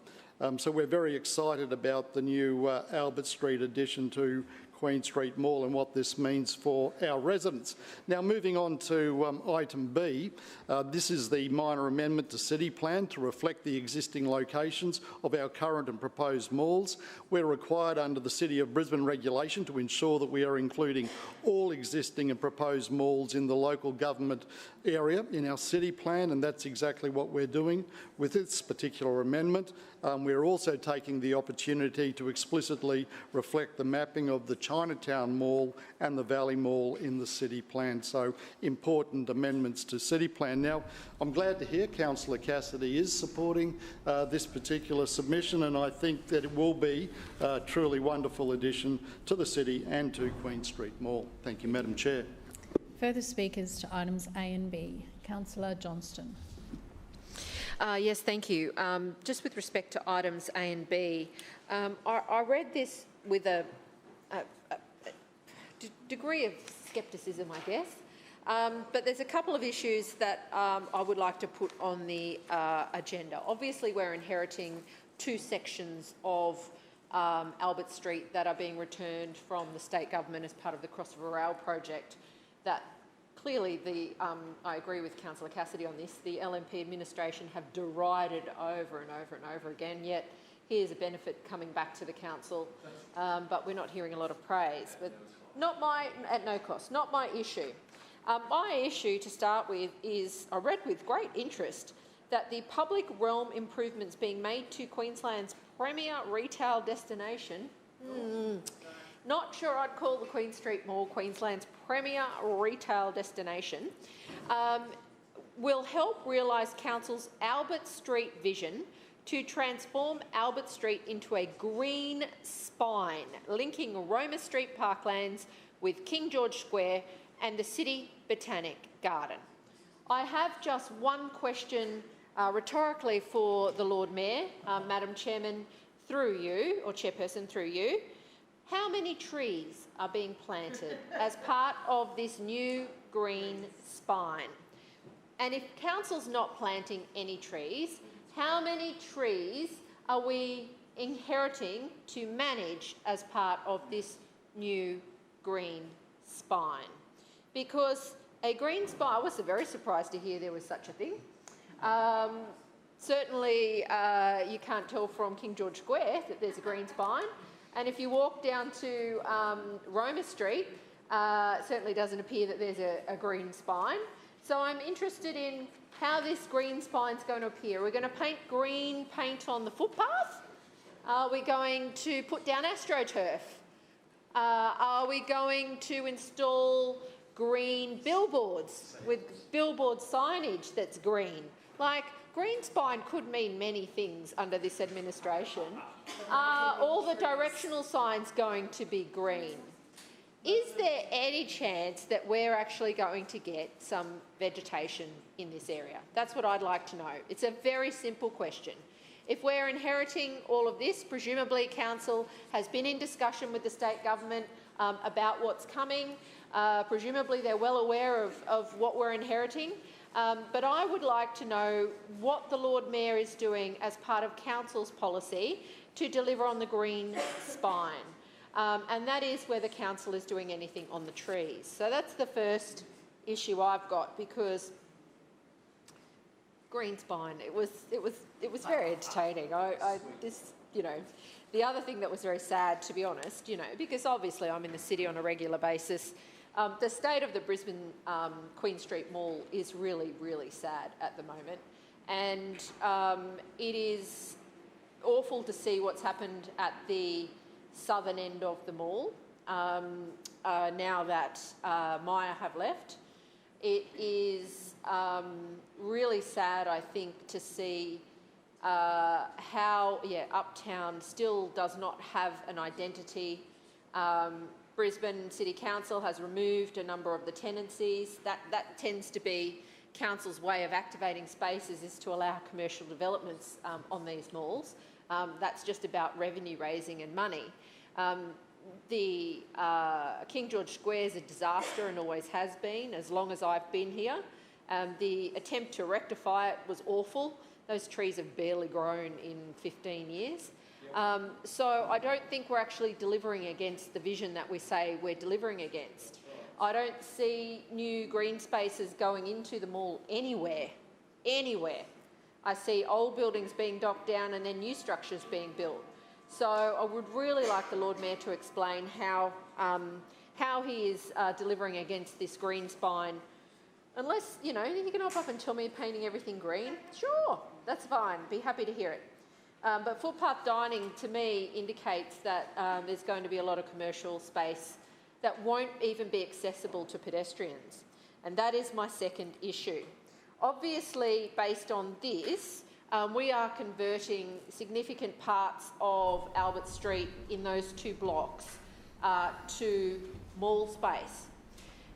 So we're very excited about the new Albert Street addition to Queen Street Mall and what this means for our residents. Now, moving on to item B, this is the minor amendment to City Plan to reflect the existing locations of our current and proposed malls. We're required under the City of Brisbane regulation to ensure that we are including all existing and proposed malls in the local government area in our City Plan, and that's exactly what we're doing with this particular amendment. We're also taking the opportunity to explicitly reflect the mapping of the Chinatown Mall and the Valley Mall in the City Plan. So important amendments to City Plan. Now, I'm glad to hear Councillor Cassidy is supporting this particular submission, and I think that it will be a truly wonderful addition to the city and to Queen Street Mall. Thank you, Madam Chair. Further speakers to items A and B. Councillor Johnston. Yes, thank you. Just with respect to items A and B, I read this with a degree of scepticism, I guess. But there's a couple of issues that I would like to put on the agenda. Obviously, we're inheriting two sections of Albert Street that are being returned from the state government as part of the Crossover Rail project. That clearly, I agree with Councillor Cassidy on this, the LNP administration have derided over and over and over again, yet here's a benefit coming back to the council, but we're not hearing a lot of praise. But at no cost, not my issue. My issue to start with is, I read with great interest that the public realm improvements being made to Queensland's premier retail destination, not sure I'd call the Queen Street Mall Queensland's premier retail destination, will help realise Council's Albert Street vision to transform Albert Street into a green spine, linking Roma Street Parklands with King George Square and the City Botanic Garden. I have just one question rhetorically for the Lord Mayor, Madam Chairman, through you, or Chairperson, through you. How many trees are being planted as part of this new green spine? And if Council's not planting any trees, how many trees are we inheriting to manage as part of this new green spine? Because a green spine, I was very surprised to hear there was such a thing. Certainly, you can't tell from King George Square that there's a green spine. And if you walk down to Roma Street, certainly doesn't appear that there's a green spine. So I'm interested in how this green spine's going to appear. We're going to paint green paint on the footpath? Are we going to put down AstroTurf? Are we going to install green billboards with billboard signage that's green? Like, green spine could mean many things under this administration. Are all the directional signs going to be green? Is there any chance that we're actually going to get some vegetation in this area? That's what I'd like to know. It's a very simple question. If we're inheriting all of this, presumably Council has been in discussion with the state government about what's coming. Presumably they're well aware of what we're inheriting. But I would like to know what the Lord Mayor is doing as part of Council's policy to deliver on the green spine. And that is whether Council is doing anything on the trees. So that's the first issue I've got, because green spine, it was very entertaining. The other thing that was very sad, to be honest, because obviously I'm in the city on a regular basis. The state of the Brisbane Queen Street Mall is really, really sad at the moment, and it is awful to see what's happened at the southern end of the mall now that Myer have left. It is really sad, I think, to see how Uptown still does not have an identity. Brisbane City Council has removed a number of the tenancies. That tends to be Council's way of activating spaces, is to allow commercial developments on these malls. That's just about revenue raising and money. The King George Square is a disaster and always has been as long as I've been here. The attempt to rectify it was awful. Those trees have barely grown in 15 years. So I don't think we're actually delivering against the vision that we say we're delivering against. I don't see new green spaces going into the mall anywhere. I see old buildings being knocked down and then new structures being built. So I would really like the Lord Mayor to explain how he is delivering against this green spine. Unless, you know, you can hop up and tell me painting everything green. Sure, that's fine. Be happy to hear it. But footpath dining, to me, indicates that there's going to be a lot of commercial space that won't even be accessible to pedestrians. And that is my second issue. Obviously, based on this, we are converting significant parts of Albert Street in those 2 blocks to mall space.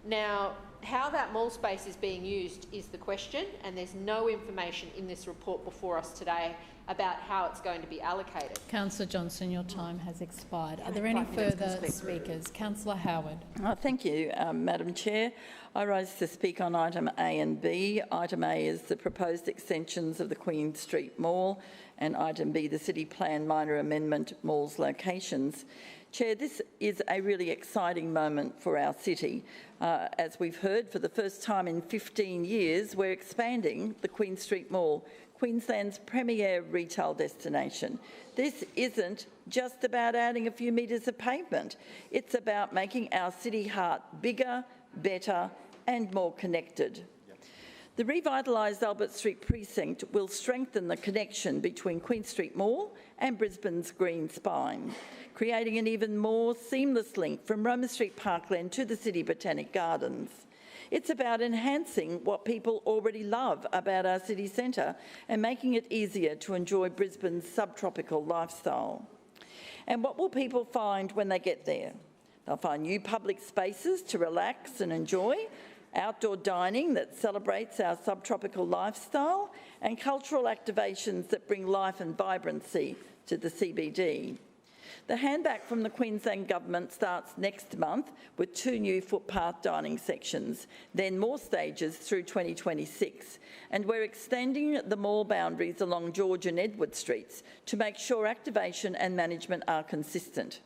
Now, how that mall space is being used is the question, and there's no information in this report before us today about how it's going to be allocated. Councillor Johnston, your time has expired. Are there any further speakers? Councillor Howard. Thank you, Madam Chair. I rise to speak on item A and B. Item A is the proposed extensions of the Queen Street Mall, and item B, the City Plan Minor Amendment Malls locations. Chair, this is a really exciting moment for our city. As we've heard, for the first time in 15 years, we're expanding the Queen Street Mall, Queensland's premier retail destination. This isn't just about adding a few metres of pavement. It's about making our city heart bigger, better and more connected. The revitalised Albert Street precinct will strengthen the connection between Queen Street Mall and Brisbane's green spine, creating an even more seamless link from Roma Street Parkland to the City Botanic Gardens. It's about enhancing what people already love about our city centre and making it easier to enjoy Brisbane's subtropical lifestyle. And what will people find when they get there? They'll find new public spaces to relax and enjoy, outdoor dining that celebrates our subtropical lifestyle, and cultural activations that bring life and vibrancy to the CBD. The handback from the Queensland Government starts next month with 2 new footpath dining sections, then more stages through 2026. And we're extending the mall boundaries along George and Edward Streets to make sure activation and management are consistent.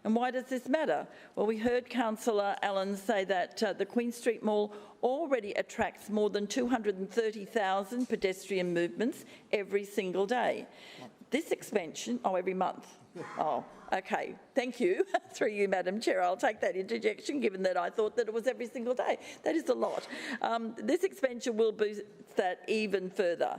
And why does this matter? Well, we heard Councillor Allen say that the Queen Street Mall already attracts more than 230,000 pedestrian movements every single day. This expansion, every month. Oh, okay, thank you. Through you, Madam Chair, I'll take that interjection, given that I thought that it was every single day. That is a lot. This expansion will boost that even further,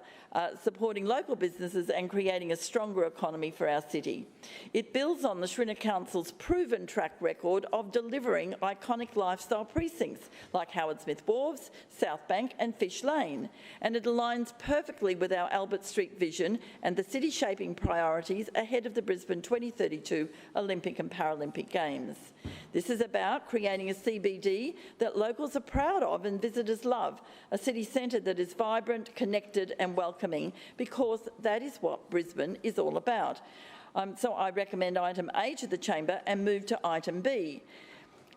supporting local businesses and creating a stronger economy for our city. It builds on the Schrinner Council's proven track record of delivering iconic lifestyle precincts like Howard Smith Wharves, South Bank and Fish Lane, and it aligns perfectly with our Albert Street vision and the city shaping priorities ahead of the Brisbane 2032 Olympic and Paralympic Games. This is about creating a CBD that locals are proud of and visitors love, a city centre that is vibrant, connected and welcoming, because that is what Brisbane is all about. So I recommend item A to the Chamber and move to item B,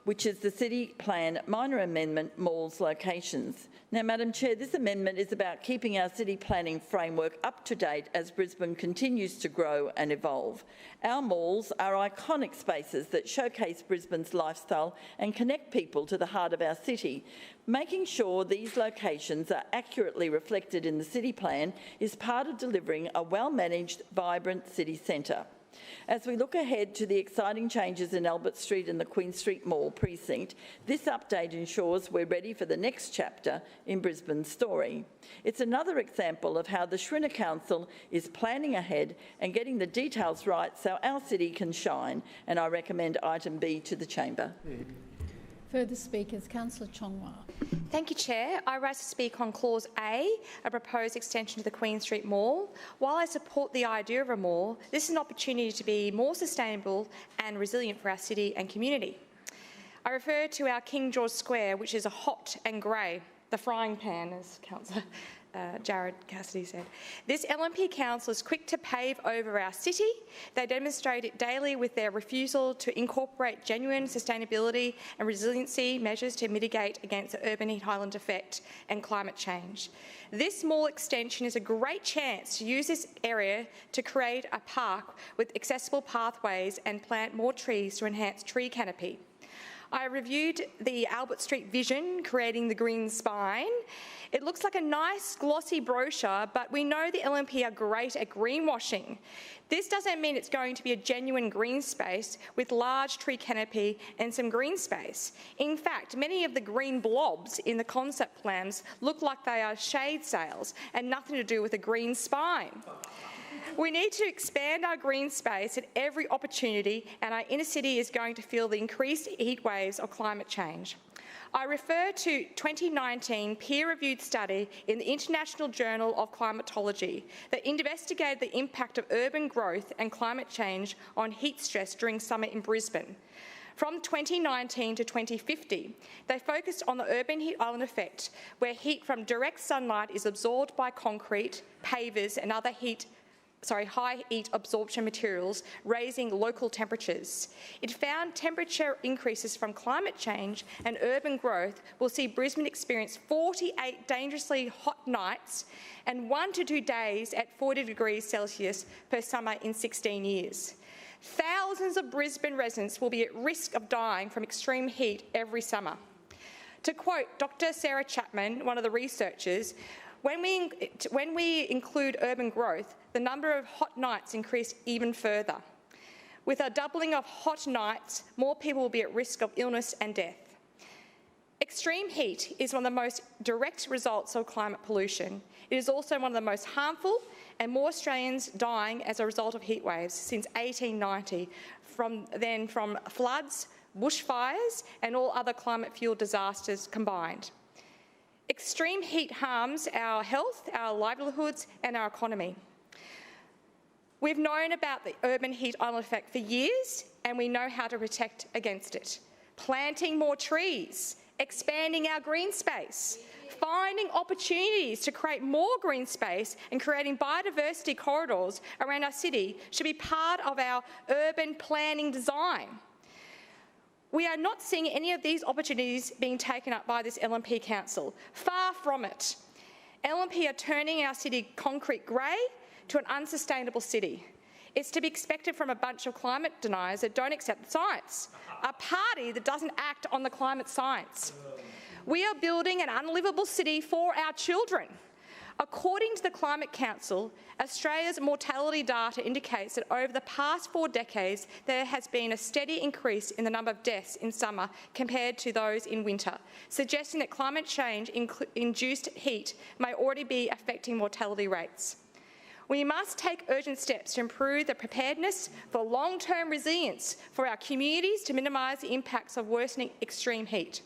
which is the City Plan Minor Amendment Malls locations. Now, Madam Chair, this amendment is about keeping our city planning framework up to date as Brisbane continues to grow and evolve. Our malls are iconic spaces that showcase Brisbane's lifestyle and connect people to the heart of our city. Making sure these locations are accurately reflected in the city plan is part of delivering a well-managed, vibrant city centre. As we look ahead to the exciting changes in Albert Street and the Queen Street Mall precinct, this update ensures we're ready for the next chapter in Brisbane's story. It's another example of how the Schrinner Council is planning ahead and getting the details right so our city can shine, and I recommend item B to the Chamber. Further speakers, Councillor Chongwa. Thank you, Chair. I rise to speak on Clause A, a proposed extension to the Queen Street Mall. While I support the idea of a mall, this is an opportunity to be more sustainable and resilient for our city and community. I refer to our King George Square, which is a hot and grey, the frying pan, as Councillor Jared Cassidy said. This LNP council is quick to pave over our city. They demonstrate it daily with their refusal to incorporate genuine sustainability and resiliency measures to mitigate against the urban heat island effect and climate change. This mall extension is a great chance to use this area to create a park with accessible pathways and plant more trees to enhance tree canopy. I reviewed the Albert Street vision, creating the green spine. It looks like a nice glossy brochure, but we know the LNP are great at greenwashing. This doesn't mean it's going to be a genuine green space with large tree canopy and some green space. In fact, many of the green blobs in the concept plans look like they are shade sails and nothing to do with a green spine. We need to expand our green space at every opportunity, and our inner city is going to feel the increased heat waves of climate change. I refer to 2019 peer-reviewed study in the International Journal of Climatology that investigated the impact of urban growth and climate change on heat stress during summer in Brisbane. From 2019 to 2050, they focused on the urban heat island effect, where heat from direct sunlight is absorbed by concrete, pavers and other high heat absorption materials, raising local temperatures. It found temperature increases from climate change and urban growth will see Brisbane experience 48 dangerously hot nights and 1 to 2 days at 40 degrees Celsius per summer in 16 years. Thousands of Brisbane residents will be at risk of dying from extreme heat every summer. To quote Dr. Sarah Chapman, one of the researchers, when we include urban growth, the number of hot nights increase even further. With a doubling of hot nights, more people will be at risk of illness and death. Extreme heat is one of the most direct results of climate pollution. It is also one of the most harmful, and more Australians dying as a result of heat waves since 1890, from floods, bushfires and all other climate-fueled disasters combined. Extreme heat harms our health, our livelihoods and our economy. We've known about the urban heat island effect for years, and we know how to protect against it. Planting more trees, expanding our green space, finding opportunities to create more green space and creating biodiversity corridors around our city should be part of our urban planning design. We are not seeing any of these opportunities being taken up by this LNP Council. Far from it. LNP are turning our city concrete grey to an unsustainable city. It's to be expected from a bunch of climate deniers that don't accept the science, a party that doesn't act on the climate science. We are building an unlivable city for our children. According to the Climate Council, Australia's mortality data indicates that over the past 4 decades, there has been a steady increase in the number of deaths in summer compared to those in winter, suggesting that climate change-induced heat may already be affecting mortality rates. We must take urgent steps to improve the preparedness for long-term resilience for our communities to minimise the impacts of worsening extreme heat.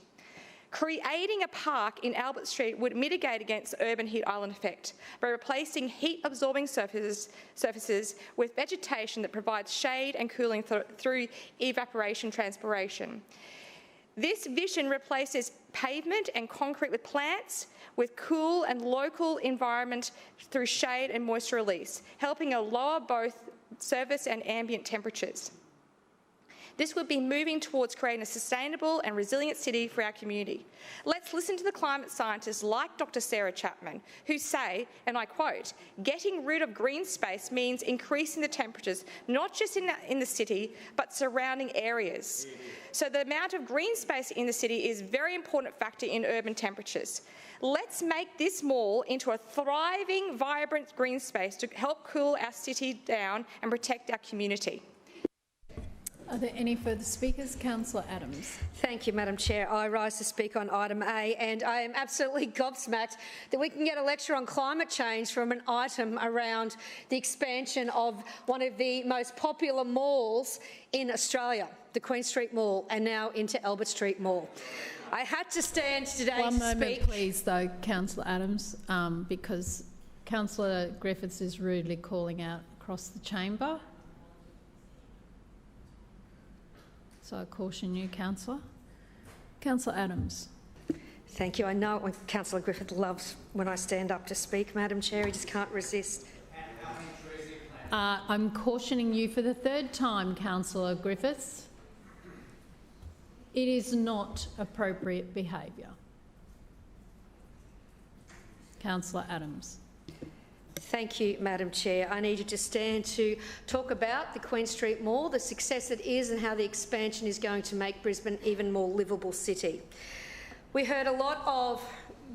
Creating a park in Albert Street would mitigate against the urban heat island effect by replacing heat-absorbing surfaces with vegetation that provides shade and cooling through evaporation transpiration. This vision replaces pavement and concrete with plants, with cool and local environment through shade and moisture release, helping to lower both surface and ambient temperatures. This would be moving towards creating a sustainable and resilient city for our community. Let's listen to the climate scientists like Dr. Sarah Chapman, who say, and I quote, "Getting rid of green space means increasing the temperatures, not just in the city, but surrounding areas. So the amount of green space in the city is a very important factor in urban temperatures. Let's make this mall into a thriving, vibrant green space to help cool our city down and protect our community." Are there any further speakers? Councillor Adams. Thank you, Madam Chair. I rise to speak on item A, and I am absolutely gobsmacked that we can get a lecture on climate change from an item around the expansion of one of the most popular malls in Australia. the Queen Street Mall and now into Albert Street Mall. I had to stand today One to moment, speak. please, though, Councillor Adams, because Councillor Griffiths is rudely calling out across the chamber. So I caution you, Councillor. Councillor Adams. Thank you. I know when Councillor Griffith loves when I stand up to speak, Madam Chair. He just can't resist. I'm cautioning you for the third time, Councillor Griffiths. It is not appropriate behaviour. Councillor Adams. Thank you, Madam Chair. I need you to stand to talk about the Queen Street Mall, the success it is and how the expansion is going to make Brisbane an even more livable city. We heard a lot of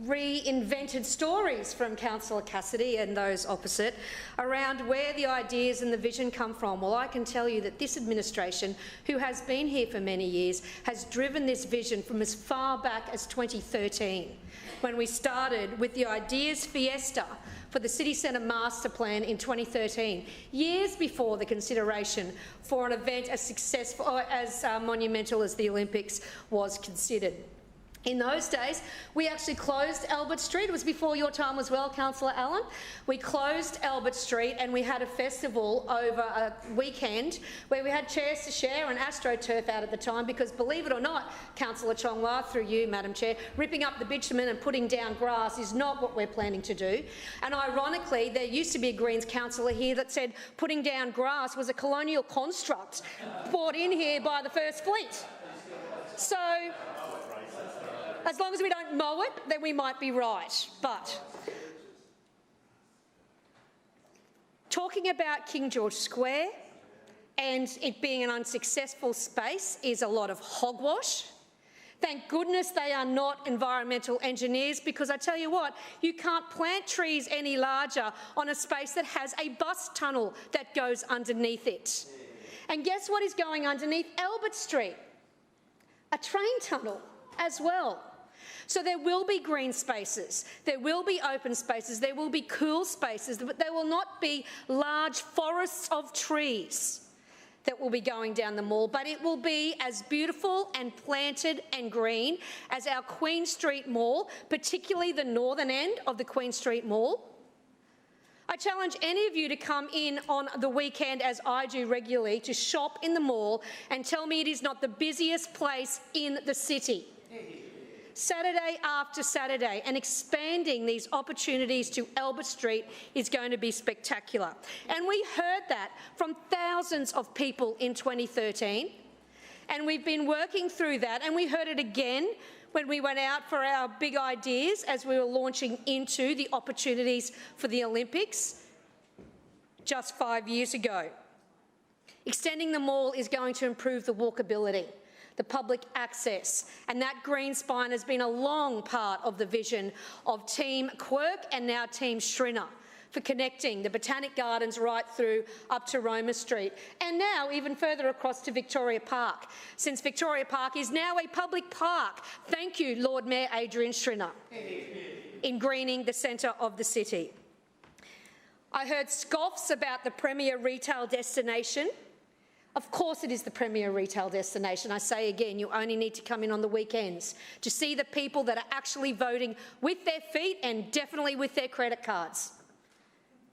reinvented stories from Councillor Cassidy and those opposite around where the ideas and the vision come from. Well, I can tell you that this administration, who has been here for many years, has driven this vision from as far back as 2013, when we started with the ideas fiesta for the City Centre Master Plan in 2013, years before the consideration for an event as successful or as monumental as the Olympics was considered. In those days, we actually closed Albert Street. It was before your time as well, Councillor Allen. We closed Albert Street and we had a festival over a weekend where we had chairs to share and AstroTurf out at the time because, believe it or not, Councillor Chongwa, through you, Madam Chair, ripping up the bitumen and putting down grass is not what we're planning to do. And ironically, there used to be a Greens councillor here that said putting down grass was a colonial construct brought in here by the First Fleet. So, as long as we don't mow it, then we might be right. But talking about King George Square and it being an unsuccessful space is a lot of hogwash. Thank goodness they are not environmental engineers, because I tell you what, you can't plant trees any larger on a space that has a bus tunnel that goes underneath it. And guess what is going underneath Albert Street? A train tunnel as well. So there will be green spaces, there will be open spaces, there will be cool spaces, but there will not be large forests of trees that will be going down the mall, but it will be as beautiful and planted and green as our Queen Street Mall, particularly the northern end of the Queen Street Mall. I challenge any of you to come in on the weekend, as I do regularly, to shop in the mall and tell me it is not the busiest place in the city. Saturday after Saturday, and expanding these opportunities to Albert Street is going to be spectacular. And we heard that from thousands of people in 2013, and we've been working through that, and we heard it again when we went out for our big ideas as we were launching into the opportunities for the Olympics just 5 years ago. Extending the mall is going to improve the walkability, the public access, and that green spine has been a long part of the vision of Team Quirk and now Team Schrinner for connecting the Botanic Gardens right through up to Roma Street, and now even further across to Victoria Park, since Victoria Park is now a public park. Thank you, Lord Mayor Adrian Schrinner, in greening the centre of the city. I heard scoffs about the premier retail destination. Of course it is the premier retail destination. I say again, you only need to come in on the weekends to see the people that are actually voting with their feet and definitely with their credit cards.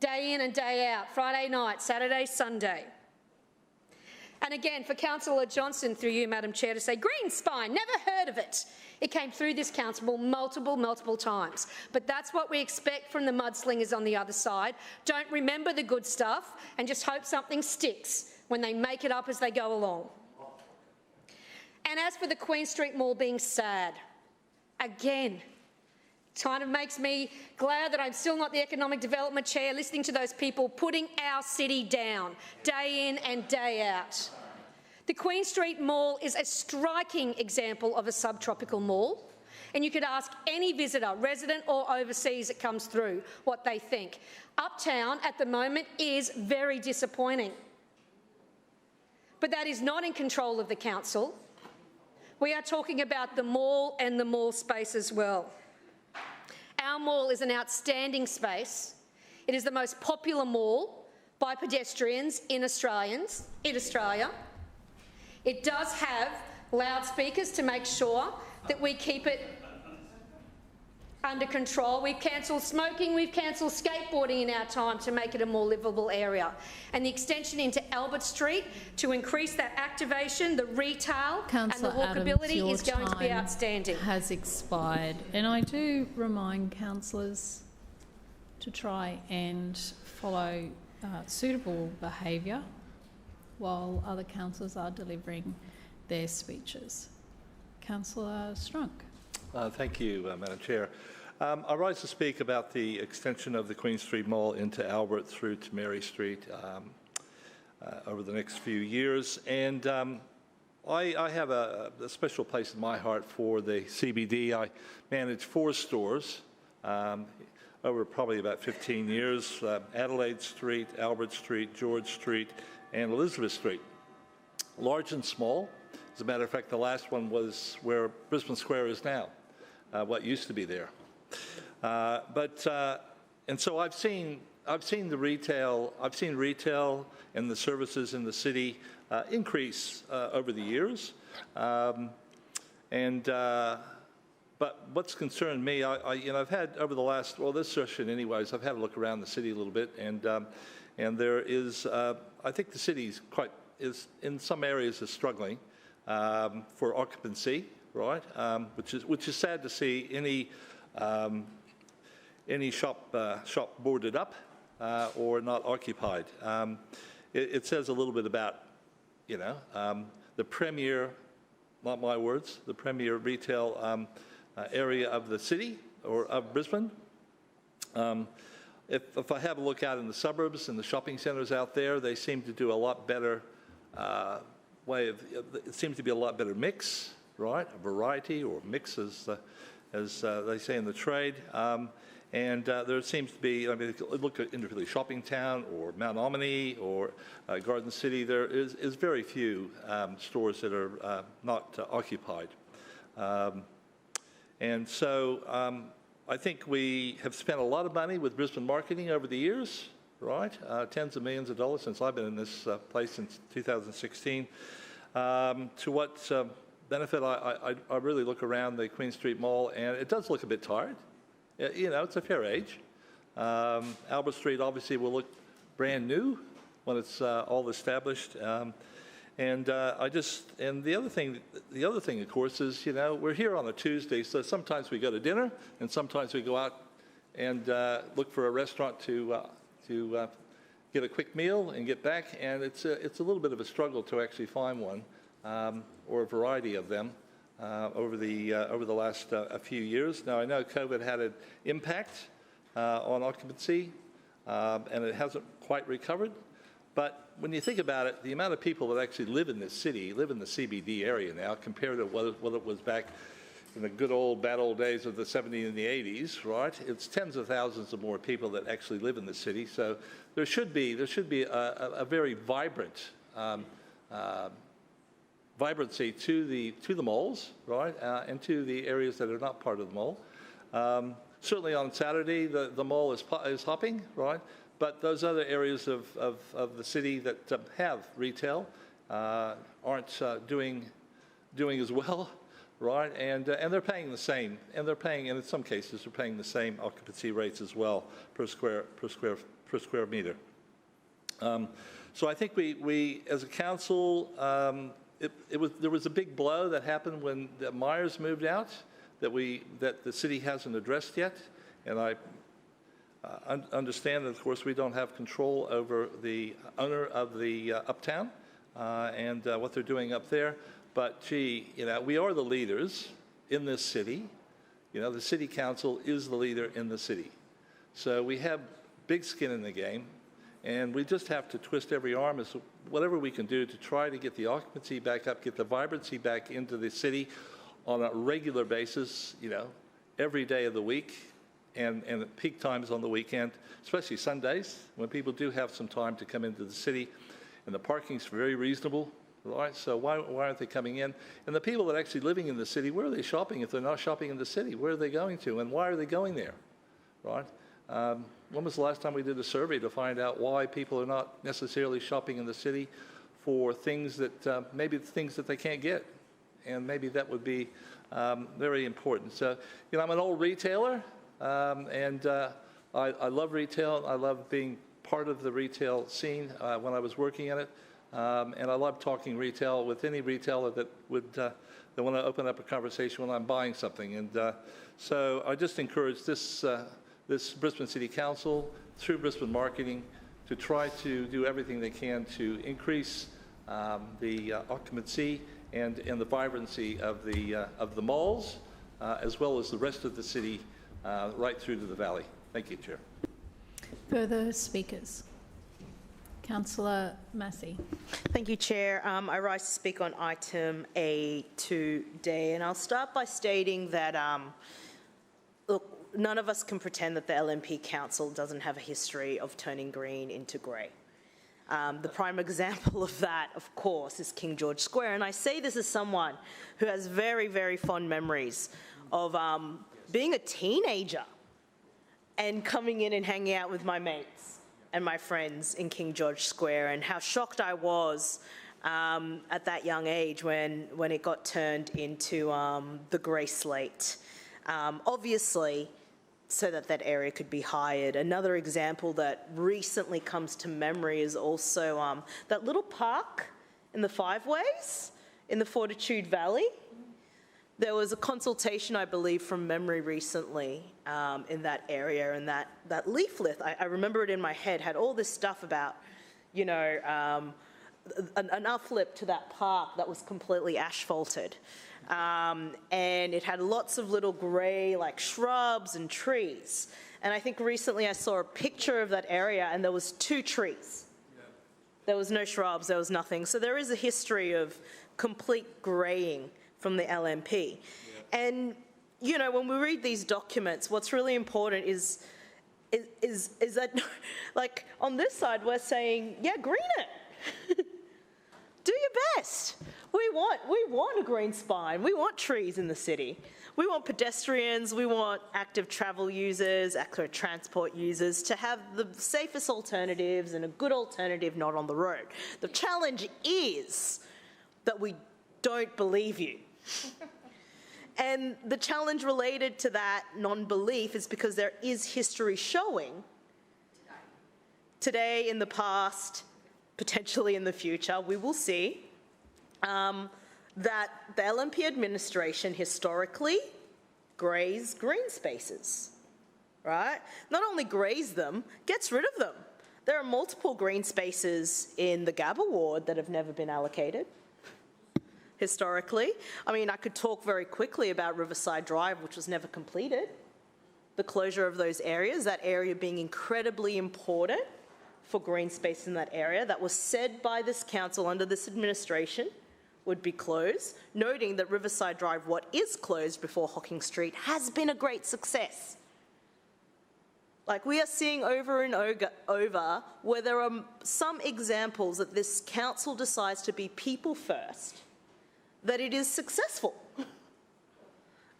Day in and day out, Friday night, Saturday, Sunday. And again, for Councillor Johnston, through you, Madam Chair, to say, green spine, never heard of it. It came through this council multiple times. But that's what we expect from the mudslingers on the other side. Don't remember the good stuff and just hope something sticks when they make it up as they go along. And as for the Queen Street Mall being sad, again, it kind of makes me glad that I'm still not the Economic Development Chair, listening to those people putting our city down day in and day out. The Queen Street Mall is a striking example of a subtropical mall, and you could ask any visitor, resident or overseas, that comes through what they think. Uptown at the moment is very disappointing. But that is not in control of the council. We are talking about the mall and the mall space as well. Our mall is an outstanding space. It is the most popular mall by pedestrians in Australia. It does have loudspeakers to make sure that we keep it under control. We've cancelled smoking, we've cancelled skateboarding in our time to make it a more livable area. And the extension into Albert Street to increase that activation, the retail Councillor and the walkability Adams, is going to be your outstanding. time has expired, and I do remind councillors to try and follow suitable behaviour while other councillors are delivering their speeches. Councillor Strunk. Thank you, Madam Chair. I rise to speak about the extension of the Queen Street Mall into Albert through to Mary Street over the next few years. And I have a special place in my heart for the CBD. I manage 4 stores over probably about 15 years, Adelaide Street, Albert Street, George Street, and Elizabeth Street. Large and small. As a matter of fact, the last one was where Brisbane Square is now, what used to be there. And so I've seen the retail. I've seen retail and the services in the city increase over the years. But what's concerned me, I've had over the last, well, this session anyways, I've had a look around the city a little bit, and there is, I think the city is in some areas is struggling for occupancy, right? Which is sad to see any shop boarded up or not occupied. It says a little bit about, the premier, not my words, the premier retail area of the city or of Brisbane. If I have a look out in the suburbs and the shopping centres out there, they seem to do a lot better it seems to be a lot better mix, right? A variety or mix as they say in the trade. And there seems to be, look at Indooroopilly Shopping Town or Mount Omni or Garden City, there is very few stores that are not occupied. And so I think we have spent a lot of money with Brisbane marketing over the years, right? Tens of millions of dollars since I've been in this place since 2016. To what benefit? I really look around the Queen Street Mall and it does look a bit tired. It's a fair age. Albert Street obviously will look brand new when it's all established. And the other thing, of course, is we're here on a Tuesday, so sometimes we go to dinner, and sometimes we go out and look for a restaurant to get a quick meal and get back. And it's a little bit of a struggle to actually find one or a variety of them. Over the last a few years. Now, I know COVID had an impact on occupancy, and it hasn't quite recovered. But when you think about it, the amount of people that actually live in this city, live in the CBD area now, compared to what it was back in the good old, bad old days of the 70s and the 80s, right? It's tens of thousands of more people that actually live in the city. So there should be a very vibrant vibrancy to the malls, right, and to the areas that are not part of the mall. Certainly on Saturday, the mall is hopping, right, but those other areas of the city that have retail aren't doing as well, right, and they're paying the same, and in some cases they're paying the same occupancy rates as well per square meter. So I think we as a council. There was a big blow that happened when Myers moved out that the city hasn't addressed yet, and I understand that, of course, we don't have control over the owner of the Uptown and what they're doing up there. But gee, we are the leaders in this city. The city council is the leader in the city, so we have big skin in the game. And we just have to twist every arm as whatever we can do to try to get the occupancy back up, get the vibrancy back into the city on a regular basis, every day of the week and at peak times on the weekend, especially Sundays when people do have some time to come into the city. And the parking's very reasonable, right? So why aren't they coming in? And the people that are actually living in the city, where are they shopping if they're not shopping in the city? Where are they going to? And why are they going there, right? When was the last time we did a survey to find out why people are not necessarily shopping in the city for things that maybe things that they can't get, and maybe that would be very important. So, you know, I'm an old retailer, and I love retail. I love being part of the retail scene when I was working in it, and I love talking retail with any retailer that would that want to open up a conversation when I'm buying something. And so I just encourage this this Brisbane City Council through Brisbane Marketing to try to do everything they can to increase the occupancy and the vibrancy of the malls, as well as the rest of the city, right through to the valley. Thank you, Chair. Further speakers. Councillor Massey. Thank you, Chair. I rise to speak on item A today, and I'll start by stating that, look, none of us can pretend that the LNP Council doesn't have a history of turning green into grey. The prime example of that, of course, is King George Square, and I say this as someone who has very, very fond memories of being a teenager and coming in and hanging out with my mates and my friends in King George Square, and how shocked I was at that young age when it got turned into the grey slate. Obviously, so that area could be hired. Another example that recently comes to memory is also that little park in the Five Ways in the Fortitude Valley. There was a consultation, I believe, from memory recently in that area, and that leaflet, I remember it in my head, had all this stuff about, you know, an uplip to that park that was completely asphalted. And it had lots of little grey, like, shrubs and trees. And I think recently I saw a picture of that area and there was 2 trees. Yeah. There was no shrubs, there was nothing. So there is a history of complete greying from the LNP. Yeah. And, you know, when we read these documents, what's really important is that, like, on this side we're saying, yeah, green it. Do your best. We want a green spine. We want trees in the city. We want pedestrians. We want active travel users, active transport users to have the safest alternatives and a good alternative not on the road. The challenge is that we don't believe you. And the challenge related to that non-belief is because there is history showing today, in the past, potentially in the future, we will see that the LNP administration historically greys green spaces, right? Not only greys them, gets rid of them. There are multiple green spaces in the Gabba ward that have never been allocated historically. I mean, I could talk very quickly about Riverside Drive, which was never completed. The closure of those areas, that area being incredibly important for green space in that area, that was said by this council under this administration would be closed, noting that Riverside Drive, what is closed before Hocking Street, has been a great success. Like, we are seeing over and over where there are some examples that this council decides to be people first, that it is successful.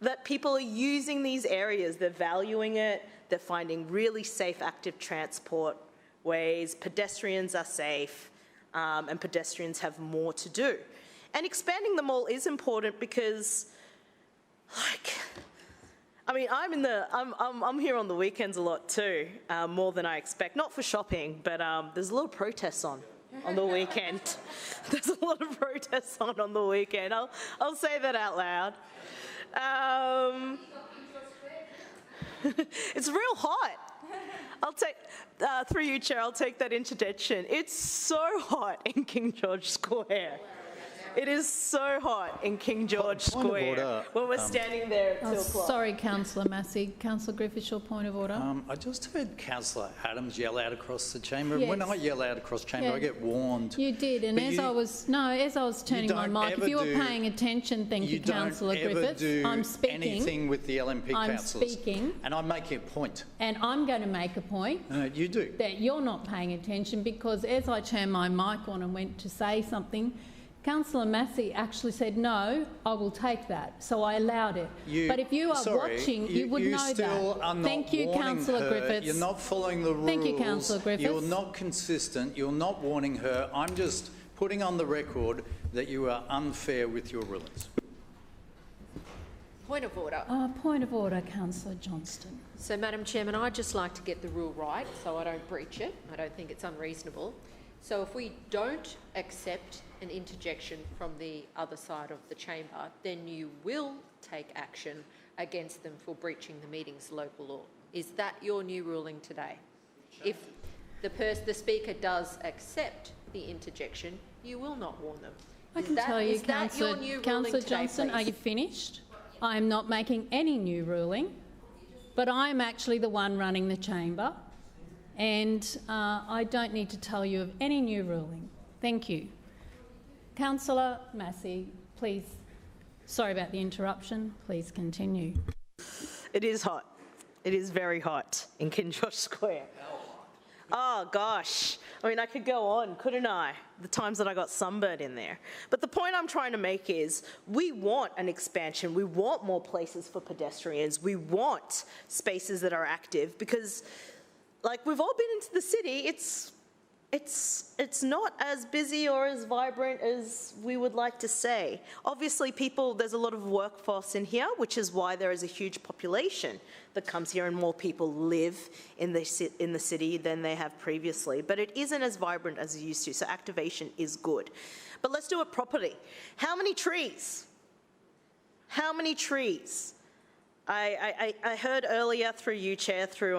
That people are using these areas, they're valuing it, they're finding really safe active transport ways, pedestrians are safe, and pedestrians have more to do. And expanding the mall is important because, like, I mean, I'm here on the weekends a lot too, more than I expect. Not for shopping, but there's a lot of protests on the weekend. There's a lot of protests on the weekend. I'll say that out loud. It's real hot. I'll take, through you, Chair, I'll take that interjection. It's so hot in King George Square. It is so hot in King George Square when we're standing there at 2 o'clock. Sorry, Councillor Massey. Councillor Griffiths, your point of order. I just heard Councillor Adams yell out across the chamber. Yes. When I yell out across the chamber, I get warned. You did, and as I was turning my mic, if you were paying attention, thank you, Councillor Griffiths. I'm speaking. Anything with the LNP councillors. I'm speaking. And I'm making a point. And I'm going to make a point. No, you do. That you're not paying attention, because as I turned my mic on and went to say something, Councillor Massey actually said, no, I will take that. So I allowed it. But if you are watching, you would know that. Thank you, Councillor Griffiths. You're not following the rules. Thank you, Councillor Griffiths. You're not consistent. You're not warning her. I'm just putting on the record that you are unfair with your rulings. Point of order. Point of order, Councillor Johnston. So, Madam Chairman, I'd just like to get the rule right so I don't breach it. I don't think it's unreasonable. So if we don't accept an interjection from the other side of the chamber, then you will take action against them for breaching the meeting's local law. Is that your new ruling today? If the Speaker does accept the interjection, you will not warn them. I can tell you, Councillor Johnston, are you finished? I'm not making any new ruling, but I'm actually the one running the chamber, and I don't need to tell you of any new ruling. Thank you. Councillor Massey, please. Sorry about the interruption. Please continue. It is hot. It is very hot in King George Square. Oh, gosh. I mean, I could go on, couldn't I? The times that I got sunburned in there. But the point I'm trying to make is we want an expansion. We want more places for pedestrians. We want spaces that are active because, like, we've all been into the city. It's not as busy or as vibrant as we would like to say. Obviously, there's a lot of workforce in here, which is why there is a huge population that comes here and more people live in the city than they have previously. But it isn't as vibrant as it used to, so activation is good. But let's do it properly. How many trees? How many trees? I heard earlier through you, Chair, through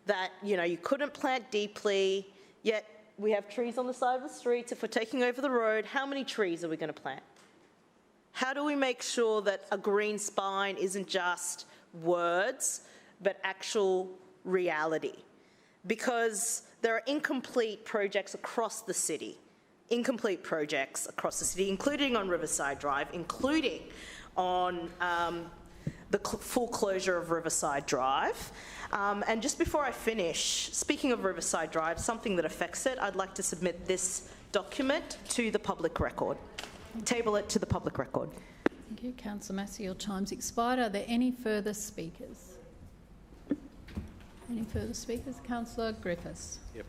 that you couldn't plant deeply. Yet we have trees on the side of the streets. If we're taking over the road, how many trees are we going to plant? How do we make sure that a green spine isn't just words, but actual reality? Because there are incomplete projects across the city, including on Riverside Drive, including on the full closure of Riverside Drive. And just before I finish, speaking of Riverside Drive, something that affects it, I'd like to submit this document to the public record. Table it to the public record. Thank you. Councillor Massey, your time's expired. Are there any further speakers? Any further speakers? Councillor Griffiths. Yep.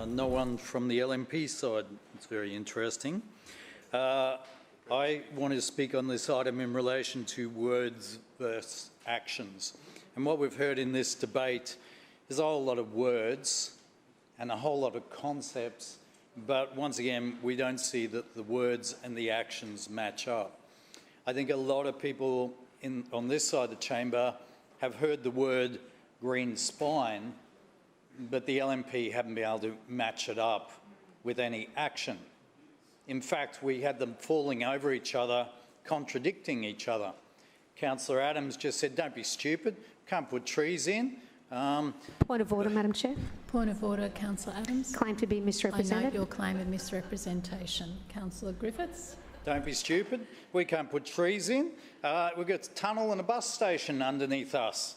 No one from the LNP side. It's very interesting. I want to speak on this item in relation to words versus actions. And what we've heard in this debate is a whole lot of words and a whole lot of concepts, but once again, we don't see that the words and the actions match up. I think a lot of people on this side of the chamber have heard the word green spine, but the LNP haven't been able to match it up with any action. In fact, we had them falling over each other, contradicting each other. Councillor Adams just said, don't be stupid, can't put trees in. Point of order, Madam Chair. Point of order, Councillor Adams. Claim to be misrepresented. I note your claim of misrepresentation. Councillor Griffiths. Don't be stupid, we can't put trees in. We've got a tunnel and a bus station underneath us.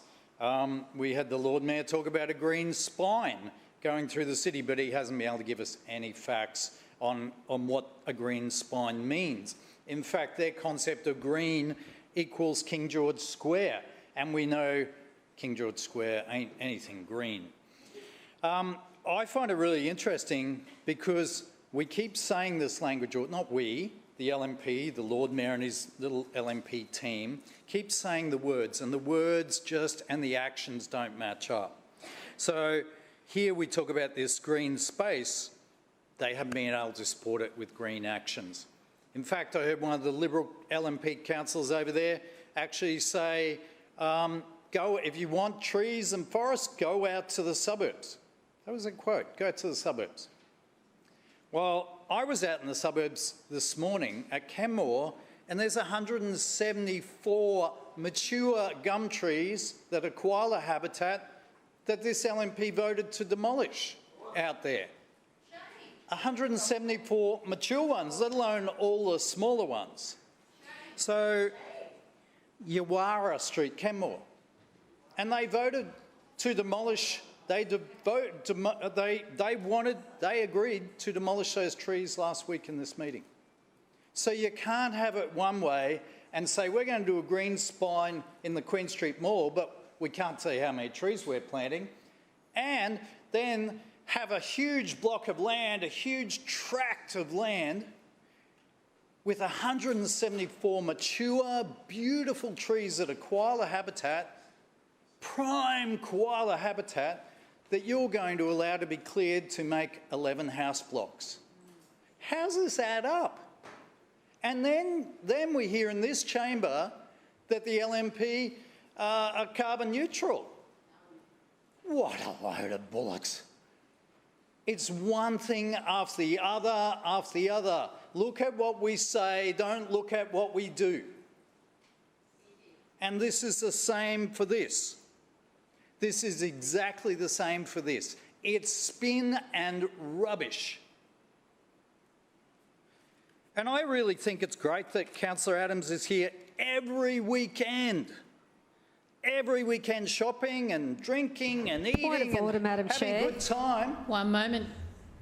We had the Lord Mayor talk about a green spine going through the city, but he hasn't been able to give us any facts on what a green spine means. In fact, their concept of green equals King George Square, and we know King George Square ain't anything green. I find it really interesting because we keep saying this language, or not we, the LNP, the Lord Mayor and his little LNP team, keep saying the words, and the words and the actions don't match up. So here we talk about this green space. They haven't been able to support it with green actions. In fact, I heard one of the Liberal LNP councillors over there actually say, if you want trees and forests, go out to the suburbs. That was a quote, go to the suburbs. Well, I was out in the suburbs this morning at Kenmore, and there's 174 mature gum trees that are koala habitat that this LNP voted to demolish out there. 174 mature ones, let alone all the smaller ones. So, Yawara Street, Kenmore, and they voted to demolish. They agreed to demolish those trees last week in this meeting. So you can't have it one way and say we're going to do a green spine in the Queen Street Mall, but we can't say how many trees we're planting, and then have a huge block of land, a huge tract of land with 174 mature, beautiful trees that are koala habitat, prime koala habitat, that you're going to allow to be cleared to make 11 house blocks. How's this add up? And then we hear in this chamber that the LNP are carbon neutral. What a load of bollocks. It's one thing after the other after the other. Look at what we say, don't look at what we do. And this is the same for this. This is exactly the same for this. It's spin and rubbish. And I really think it's great that Councillor Adams is here every weekend shopping and drinking and eating Point of order, Madam having Chair. a good time. One moment,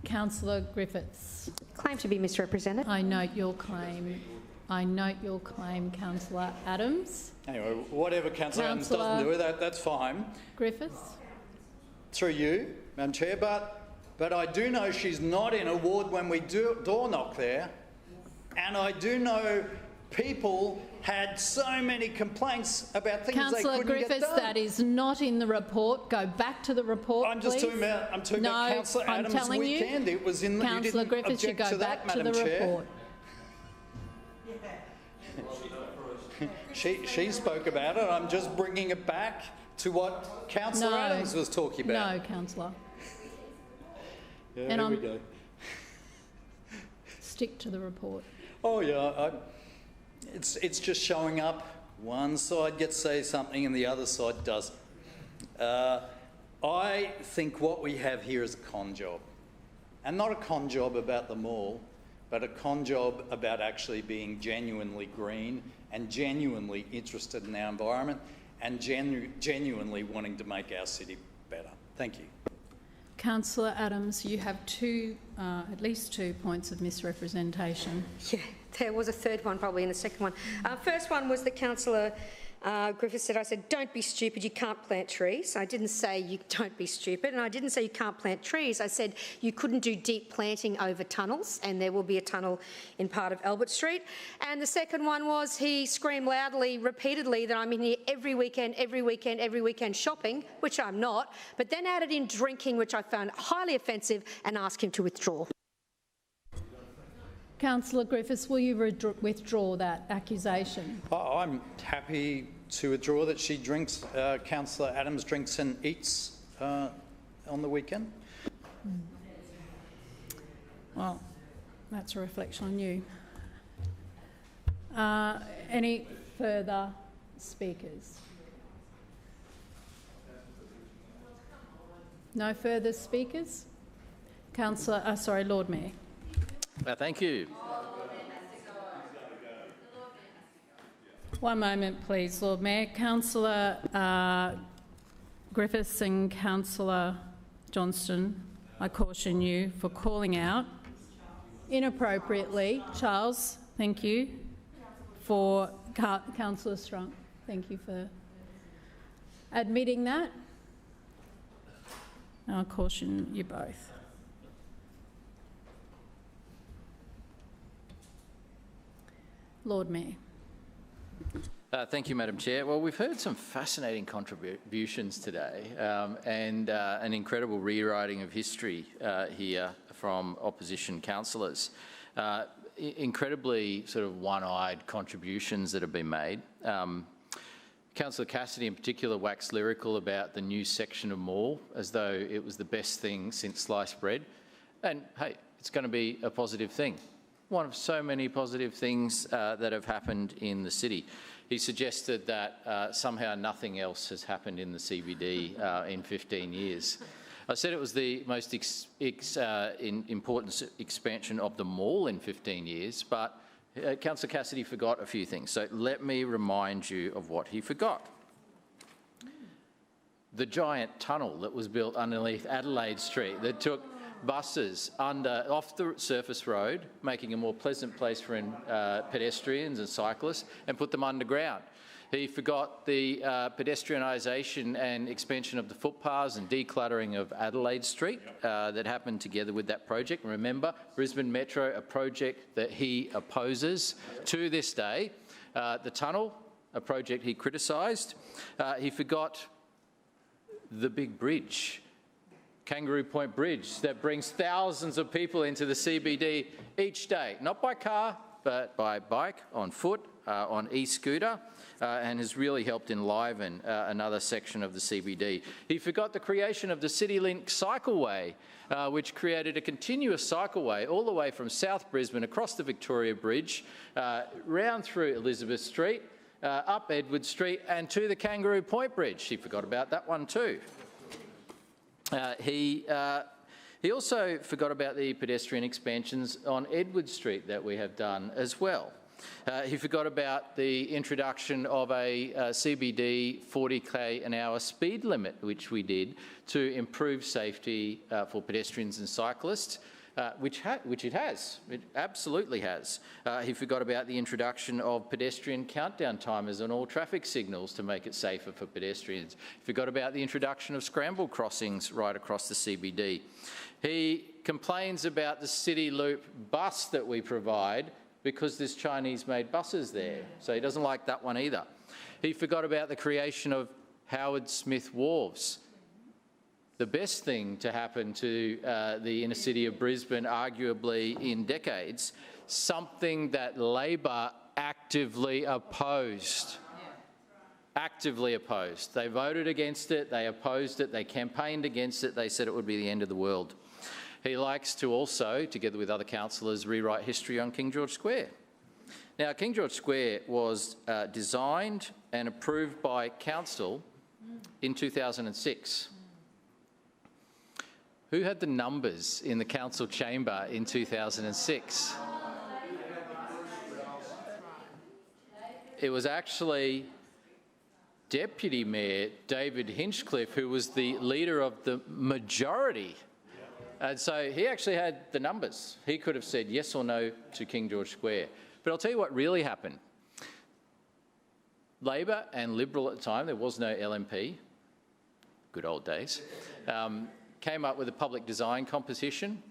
Councillor Griffiths. Claim to be misrepresented. I note your claim. Councillor Adams. Anyway, whatever Councillor Adams doesn't do, that's fine. Griffiths. Through you, Madam Chair, but I do know she's not in a ward when we door knock there, and I do know people had so many complaints about things they couldn't get done. Councillor Griffiths, that is not in the report. Go back to the report, I'm talking about Councillor Adams' weekend. It was in the... Councillor Griffiths, you go back to the report. She spoke about it. I'm just bringing it back to what Councillor Adams was talking about. No, Councillor. Yeah, and there we go. Stick to the report. Oh yeah, it's just showing up. One side gets to say something and the other side doesn't. I think what we have here is a con job. And not a con job about the mall, but a con job about actually being genuinely green and genuinely interested in our environment and genuinely wanting to make our city better. Thank you. Councillor Adams, you have at least two points of misrepresentation. Yeah, there was a third one probably in the second one. First one was that Councillor Griffiths said, I said, don't be stupid, you can't plant trees. I didn't say you don't be stupid, and I didn't say you can't plant trees. I said you couldn't do deep planting over tunnels, and there will be a tunnel in part of Albert Street. And the second one was he screamed loudly, repeatedly, that I'm in here every weekend shopping, which I'm not, but then added in drinking, which I found highly offensive, and asked him to withdraw. Councillor Griffiths, will you withdraw that accusation? I'm happy to withdraw that she drinks, Councillor Adams drinks and eats on the weekend. Well, that's a reflection on you. Any further speakers? No further speakers? Lord Mayor. Thank you. One moment, please, Lord Mayor. Councillor Griffiths and Councillor Johnston, I caution you for calling out inappropriately. Charles, thank you. For Councillor Strunk, thank you for admitting that. I'll caution you both. Lord Mayor. Thank you, Madam Chair. Well, we've heard some fascinating contributions today and an incredible rewriting of history here from opposition councillors. Incredibly sort of one-eyed contributions that have been made. Councillor Cassidy in particular waxed lyrical about the new section of mall as though it was the best thing since sliced bread. And hey, it's going to be a positive thing. One of so many positive things that have happened in the city. He suggested that somehow nothing else has happened in the CBD in 15 years. I said it was the most important expansion of the mall in 15 years, but Councillor Cassidy forgot a few things. So let me remind you of what he forgot. The giant tunnel that was built underneath Adelaide Street that took buses off the surface road, making a more pleasant place for pedestrians and cyclists, and put them underground. He forgot the pedestrianisation and expansion of the footpaths and decluttering of Adelaide Street that happened together with that project. And remember, Brisbane Metro, a project that he opposes to this day. The tunnel, a project he criticised. He forgot the big bridge, Kangaroo Point Bridge, that brings thousands of people into the CBD each day, not by car, but by bike, on foot, on e-scooter, and has really helped enliven another section of the CBD. He forgot the creation of the CityLink cycleway, which created a continuous cycleway all the way from South Brisbane across the Victoria Bridge, round through Elizabeth Street, up Edward Street and to the Kangaroo Point Bridge. He forgot about that one too. He also forgot about the pedestrian expansions on Edward Street that we have done as well. He forgot about the introduction of a CBD 40k an hour speed limit, which we did to improve safety for pedestrians and cyclists, which it has. It absolutely has. He forgot about the introduction of pedestrian countdown timers on all traffic signals to make it safer for pedestrians. He forgot about the introduction of scramble crossings right across the CBD. He complains about the City Loop bus that we provide because there's Chinese-made buses there, so he doesn't like that one either. He forgot about the creation of Howard Smith Wharves, the best thing to happen to the inner city of Brisbane, arguably in decades, something that Labor actively opposed. Actively opposed. They voted against it, they opposed it, they campaigned against it, they said it would be the end of the world. He likes to also, together with other councillors, rewrite history on King George Square. Now, King George Square was designed and approved by council in 2006. Who had the numbers in the council chamber in 2006? It was actually Deputy Mayor David Hinchcliffe who was the leader of the majority. And so he actually had the numbers. He could have said yes or no to King George Square. But I'll tell you what really happened. Labor and Liberal at the time, there was no LNP, good old days, came up with a public design competition.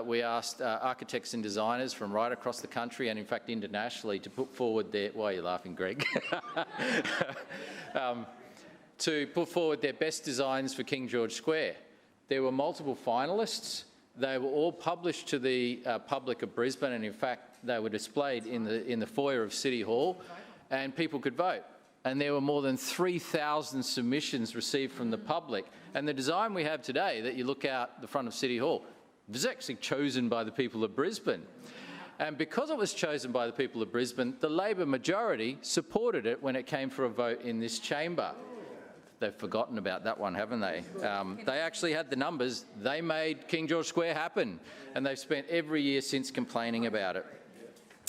We asked architects and designers from right across the country and in fact internationally to put forward their, why are you laughing, Greg? To put forward their best designs for King George Square. There were multiple finalists. They were all published to the public of Brisbane, and in fact they were displayed in the foyer of City Hall, and people could vote. And there were more than 3,000 submissions received from the public. And the design we have today that you look out the front of City Hall was actually chosen by the people of Brisbane. And because it was chosen by the people of Brisbane, the Labor majority supported it when it came for a vote in this chamber. They've forgotten about that one, haven't they? They actually had the numbers. They made King George Square happen, and they've spent every year since complaining about it.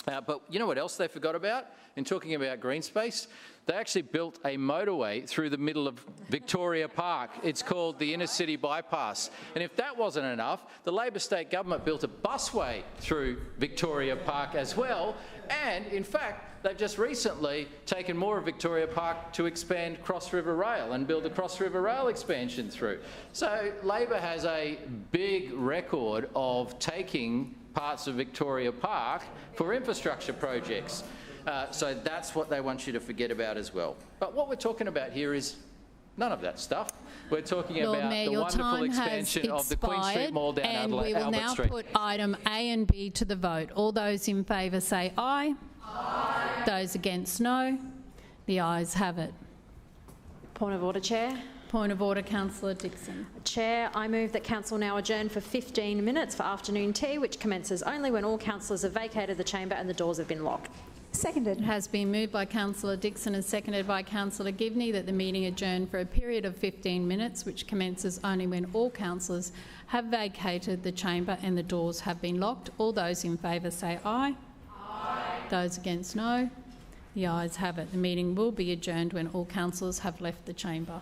But you know what else they forgot about? In talking about green space, they actually built a motorway through the middle of Victoria Park. It's called the Inner City Bypass. And if that wasn't enough, the Labor state government built a busway through Victoria Park as well. And in fact, they've just recently taken more of Victoria Park to expand Cross River Rail and build a Cross River Rail expansion through. So Labor has a big record of taking parts of Victoria Park for infrastructure projects. So that's what they want you to forget about as well. But what we're talking about here is none of that stuff. We're talking about the wonderful expansion of the Queen Street Mall down Albert Street. And we will now put item A and B to the vote. All those in favour say aye. Aye. Those against no. The ayes have it. Point of order, Chair. Point of order, Councillor Dixon. Chair, I move that Council now adjourn for 15 minutes for afternoon tea, which commences only when all councillors have vacated the chamber and the doors have been locked. Seconded. It has been moved by Councillor Dixon and seconded by Councillor Givney that the meeting adjourn for a period of 15 minutes, which commences only when all councillors have vacated the chamber and the doors have been locked. All those in favour say aye. Aye. Those against no. The ayes have it. The meeting will be adjourned when all councillors have left the chamber.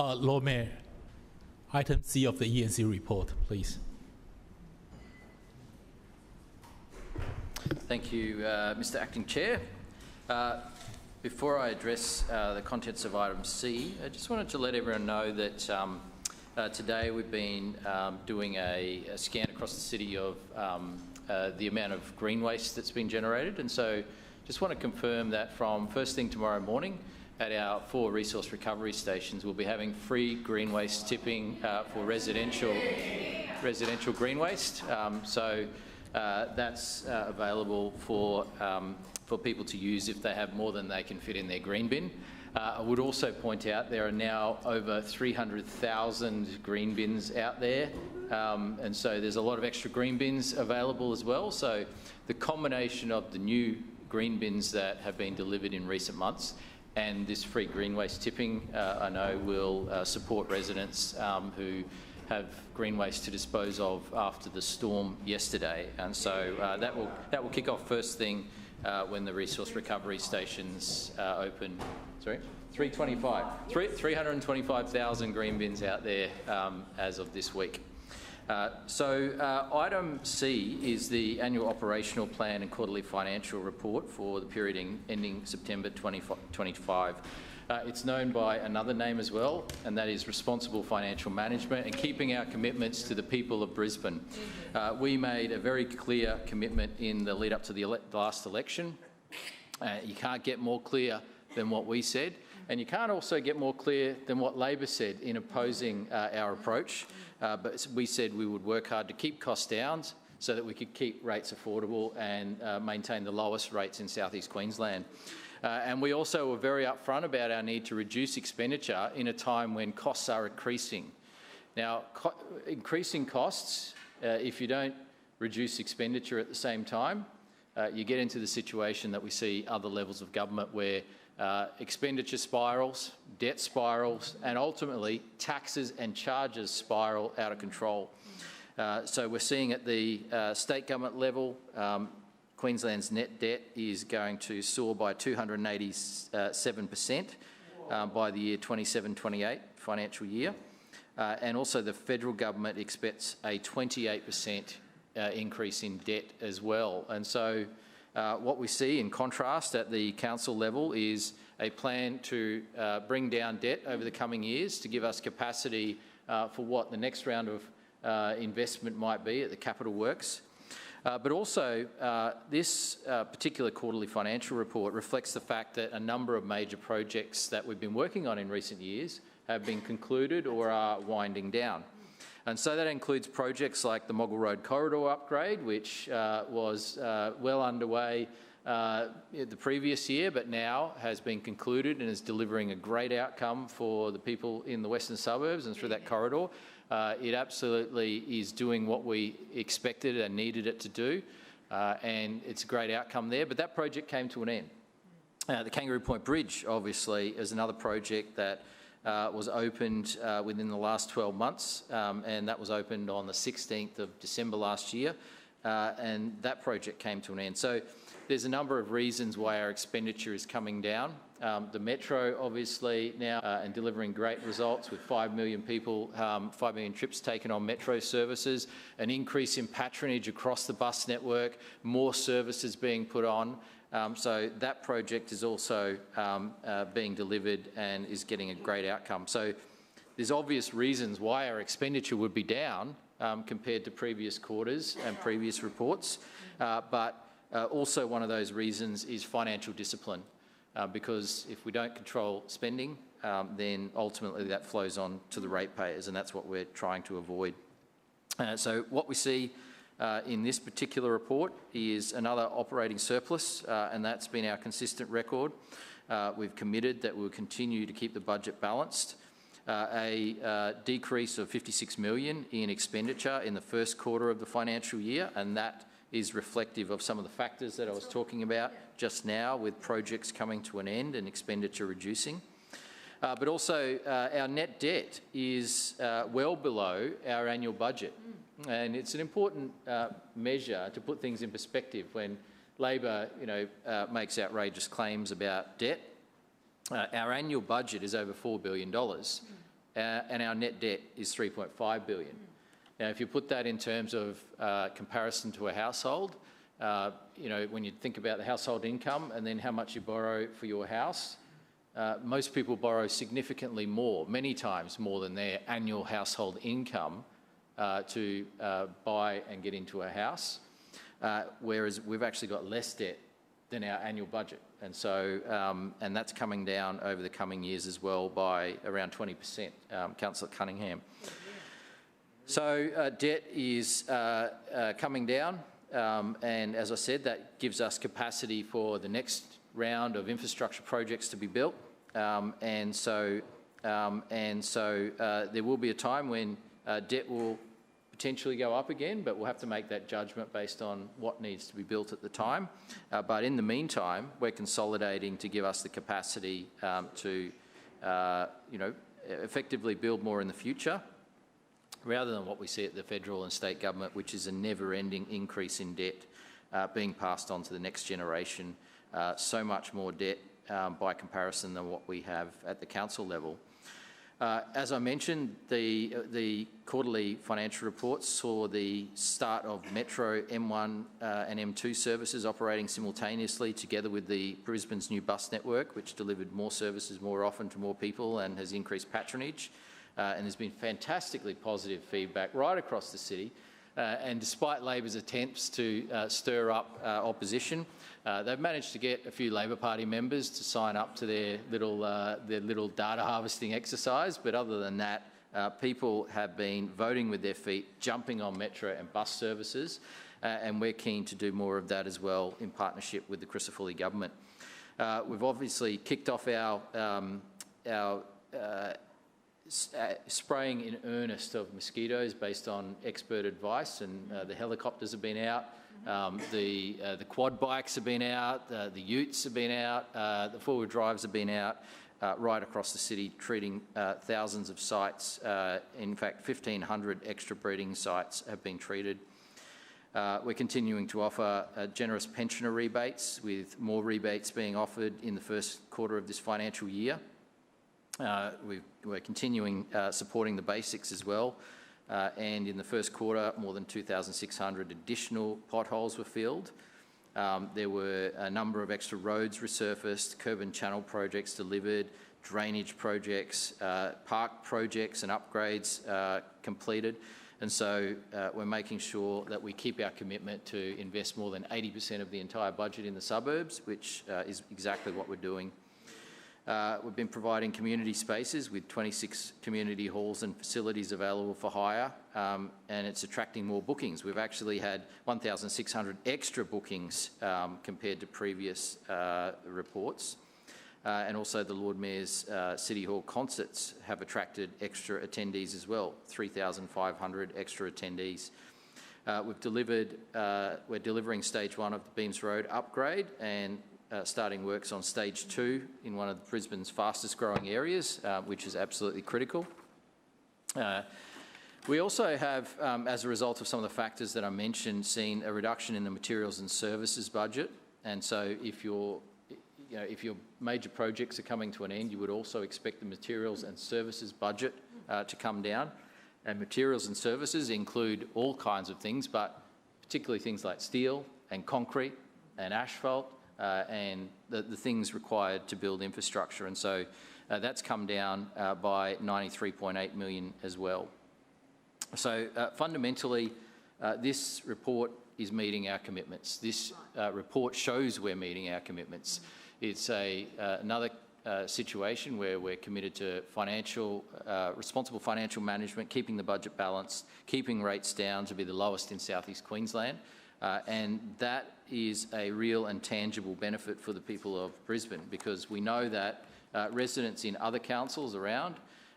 Lord Mayor, item C of the E&C report, please. Thank you, Mr. Acting Chair. Before I address the contents of item C, I just wanted to let everyone know that today we've been doing a scan across the city of the amount of green waste that's been generated, and so just want to confirm that from first thing tomorrow morning at our 4 resource recovery stations, we'll be having free green waste tipping for residential green waste. That's available for people to use if they have more than they can fit in their green bin. I would also point out there are now over 300,000 green bins out there, and so there's a lot of extra green bins available as well. So the combination of the new green bins that have been delivered in recent months and this free green waste tipping, I know will support residents who have green waste to dispose of after the storm yesterday, and so that will kick off first thing when the resource recovery stations open. Sorry, 325,000 green bins out there as of this week. Item C is the annual operational plan and quarterly financial report for the period ending September 2025. It's known by another name as well, and that is responsible financial management and keeping our commitments to the people of Brisbane. We made a very clear commitment in the lead up to the last election. You can't get more clear than what we said, and you can't also get more clear than what Labor said in opposing our approach. But we said we would work hard to keep costs down so that we could keep rates affordable and maintain the lowest rates in South East Queensland. And we also were very upfront about our need to reduce expenditure in a time when costs are increasing. Now, increasing costs, if you don't reduce expenditure at the same time, you get into the situation that we see other levels of government where expenditure spirals, debt spirals, and ultimately taxes and charges spiral out of control. So we're seeing at the state government level, Queensland's net debt is going to soar by 287% by the year 27-28 financial year. And also the federal government expects a 28% increase in debt as well. And so what we see in contrast at the council level is a plan to bring down debt over the coming years to give us capacity for what the next round of investment might be at the capital works. But also, this particular quarterly financial report reflects the fact that a number of major projects that we've been working on in recent years have been concluded or are winding down. And so that includes projects like the Moggle Road Corridor upgrade, which was well underway the previous year, but now has been concluded and is delivering a great outcome for the people in the western suburbs and through that corridor. It absolutely is doing what we expected and needed it to do, and it's a great outcome there, but that project came to an end. The Kangaroo Point Bridge, obviously, is another project that was opened within the last 12 months, and that was opened on the 16th of December last year, and that project came to an end. So there's a number of reasons why our expenditure is coming down. The Metro, obviously, now and delivering great results with 5 million people, 5 million trips taken on Metro services, an increase in patronage across the bus network, more services being put on. So that project is also being delivered and is getting a great outcome. So there's obvious reasons why our expenditure would be down compared to previous quarters and previous reports, but also one of those reasons is financial discipline. Because if we don't control spending, then ultimately that flows on to the ratepayers, and that's what we're trying to avoid. So what we see in this particular report is another operating surplus, and that's been our consistent record. We've committed that we'll continue to keep the budget balanced. A decrease of $56 million in expenditure in the first quarter of the financial year, and that is reflective of some of the factors that I was talking about just now, with projects coming to an end and expenditure reducing. But also our net debt is well below our annual budget. And it's an important measure to put things in perspective when Labor makes outrageous claims about debt. Our annual budget is over $4 billion. and our net debt is $3.5 billion. Now, if you put that in terms of comparison to a household, you know, when you think about the household income and then how much you borrow for your house, most people borrow significantly more, many times more than their annual household income to buy and get into a house, whereas we've actually got less debt than our annual budget. And so, and that's coming down over the coming years as well by around 20%, Councillor Cunningham. So debt is coming down, and as I said, that gives us capacity for the next round of infrastructure projects to be built. And so there will be a time when debt will potentially go up again, but we'll have to make that judgment based on what needs to be built at the time. But in the meantime, we're consolidating to give us the capacity to, you know, effectively build more in the future, rather than what we see at the federal and state government, which is a never-ending increase in debt being passed on to the next generation. So much more debt by comparison than what we have at the council level. As I mentioned, the quarterly financial reports saw the start of Metro M1 and M2 services operating simultaneously together with the Brisbane's new bus network, which delivered more services more often to more people and has increased patronage. And there's been fantastically positive feedback right across the city. And despite Labor's attempts to stir up opposition, they've managed to get a few Labor Party members to sign up to their little data harvesting exercise. But other than that, people have been voting with their feet, jumping on metro and bus services, and we're keen to do more of that as well in partnership with the Crisafulli government. We've obviously kicked off our spraying in earnest of mosquitoes based on expert advice, and the helicopters have been out, the quad bikes have been out, the utes have been out, the four-wheel drives have been out, right across the city, treating thousands of sites. In fact, 1,500 extra breeding sites have been treated. We're continuing to offer generous pensioner rebates, with more rebates being offered in the first quarter of this financial year. We're continuing supporting the basics as well, and in the first quarter, more than 2,600 additional potholes were filled. There were a number of extra roads resurfaced, curb and channel projects delivered, drainage projects, park projects and upgrades completed. And so we're making sure that we keep our commitment to invest more than 80% of the entire budget in the suburbs, which is exactly what we're doing. We've been providing community spaces with 26 community halls and facilities available for hire, and it's attracting more bookings. We've actually had 1,600 extra bookings compared to previous reports. And also the Lord Mayor's City Hall concerts have attracted extra attendees as well, 3,500 extra attendees. We're delivering stage 1 of the Beams Road upgrade, and starting works on stage 2 in one of Brisbane's fastest growing areas, which is absolutely critical. We also have, as a result of some of the factors that I mentioned, seen a reduction in the materials and services budget. And so if your major projects are coming to an end, you would also expect the materials and services budget to come down. And materials and services include all kinds of things, but particularly things like steel and concrete and asphalt, and the things required to build infrastructure. And so that's come down by $93.8 million as well. So fundamentally, this report is meeting our commitments. This report shows we're meeting our commitments. It's another situation where we're committed to responsible financial management, keeping the budget balanced, keeping rates down to be the lowest in South East Queensland. And that is a real and tangible benefit for the people of Brisbane, because we know that residents in other councils around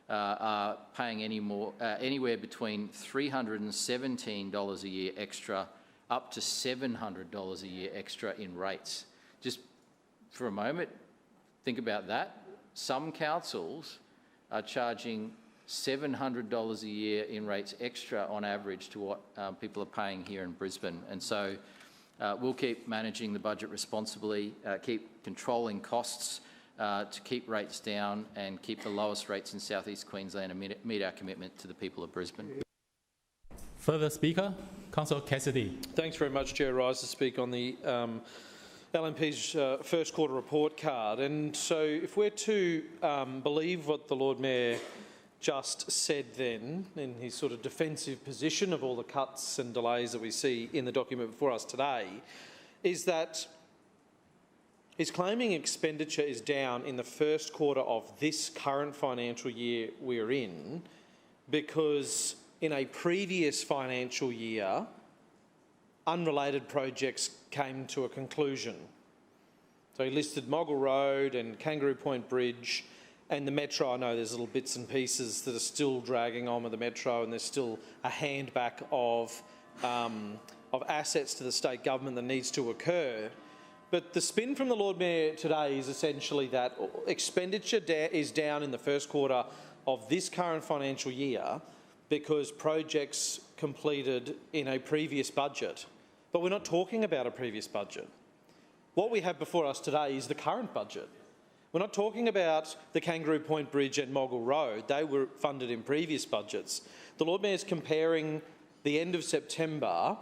are paying anywhere between $317 a year extra up to $700 a year extra in rates. Just for a moment, think about that. Some councils are charging $700 a year in rates extra on average to what people are paying here in Brisbane. And so we'll keep managing the budget responsibly, keep controlling costs, to keep rates down and keep the lowest rates in South East Queensland and meet our commitment to the people of Brisbane. Further speaker, Councillor Cassidy. Thanks very much, Chair. I rise to speak on the LNP's first quarter report card. And so if we're to believe what the Lord Mayor just said then, in his sort of defensive position of all the cuts and delays that we see in the document before us today, is that he's claiming expenditure is down in the first quarter of this current financial year we're in because in a previous financial year, unrelated projects came to a conclusion. So he listed Moggle Road and Kangaroo Point Bridge and the Metro. I know there's little bits and pieces that are still dragging on with the Metro, and there's still a handback of assets to the state government that needs to occur. But the spin from the Lord Mayor today is essentially that expenditure is down in the first quarter of this current financial year because projects completed in a previous budget. But we're not talking about a previous budget. What we have before us today is the current budget. We're not talking about the Kangaroo Point Bridge and Moggle Road. They were funded in previous budgets. The Lord Mayor is comparing the end of September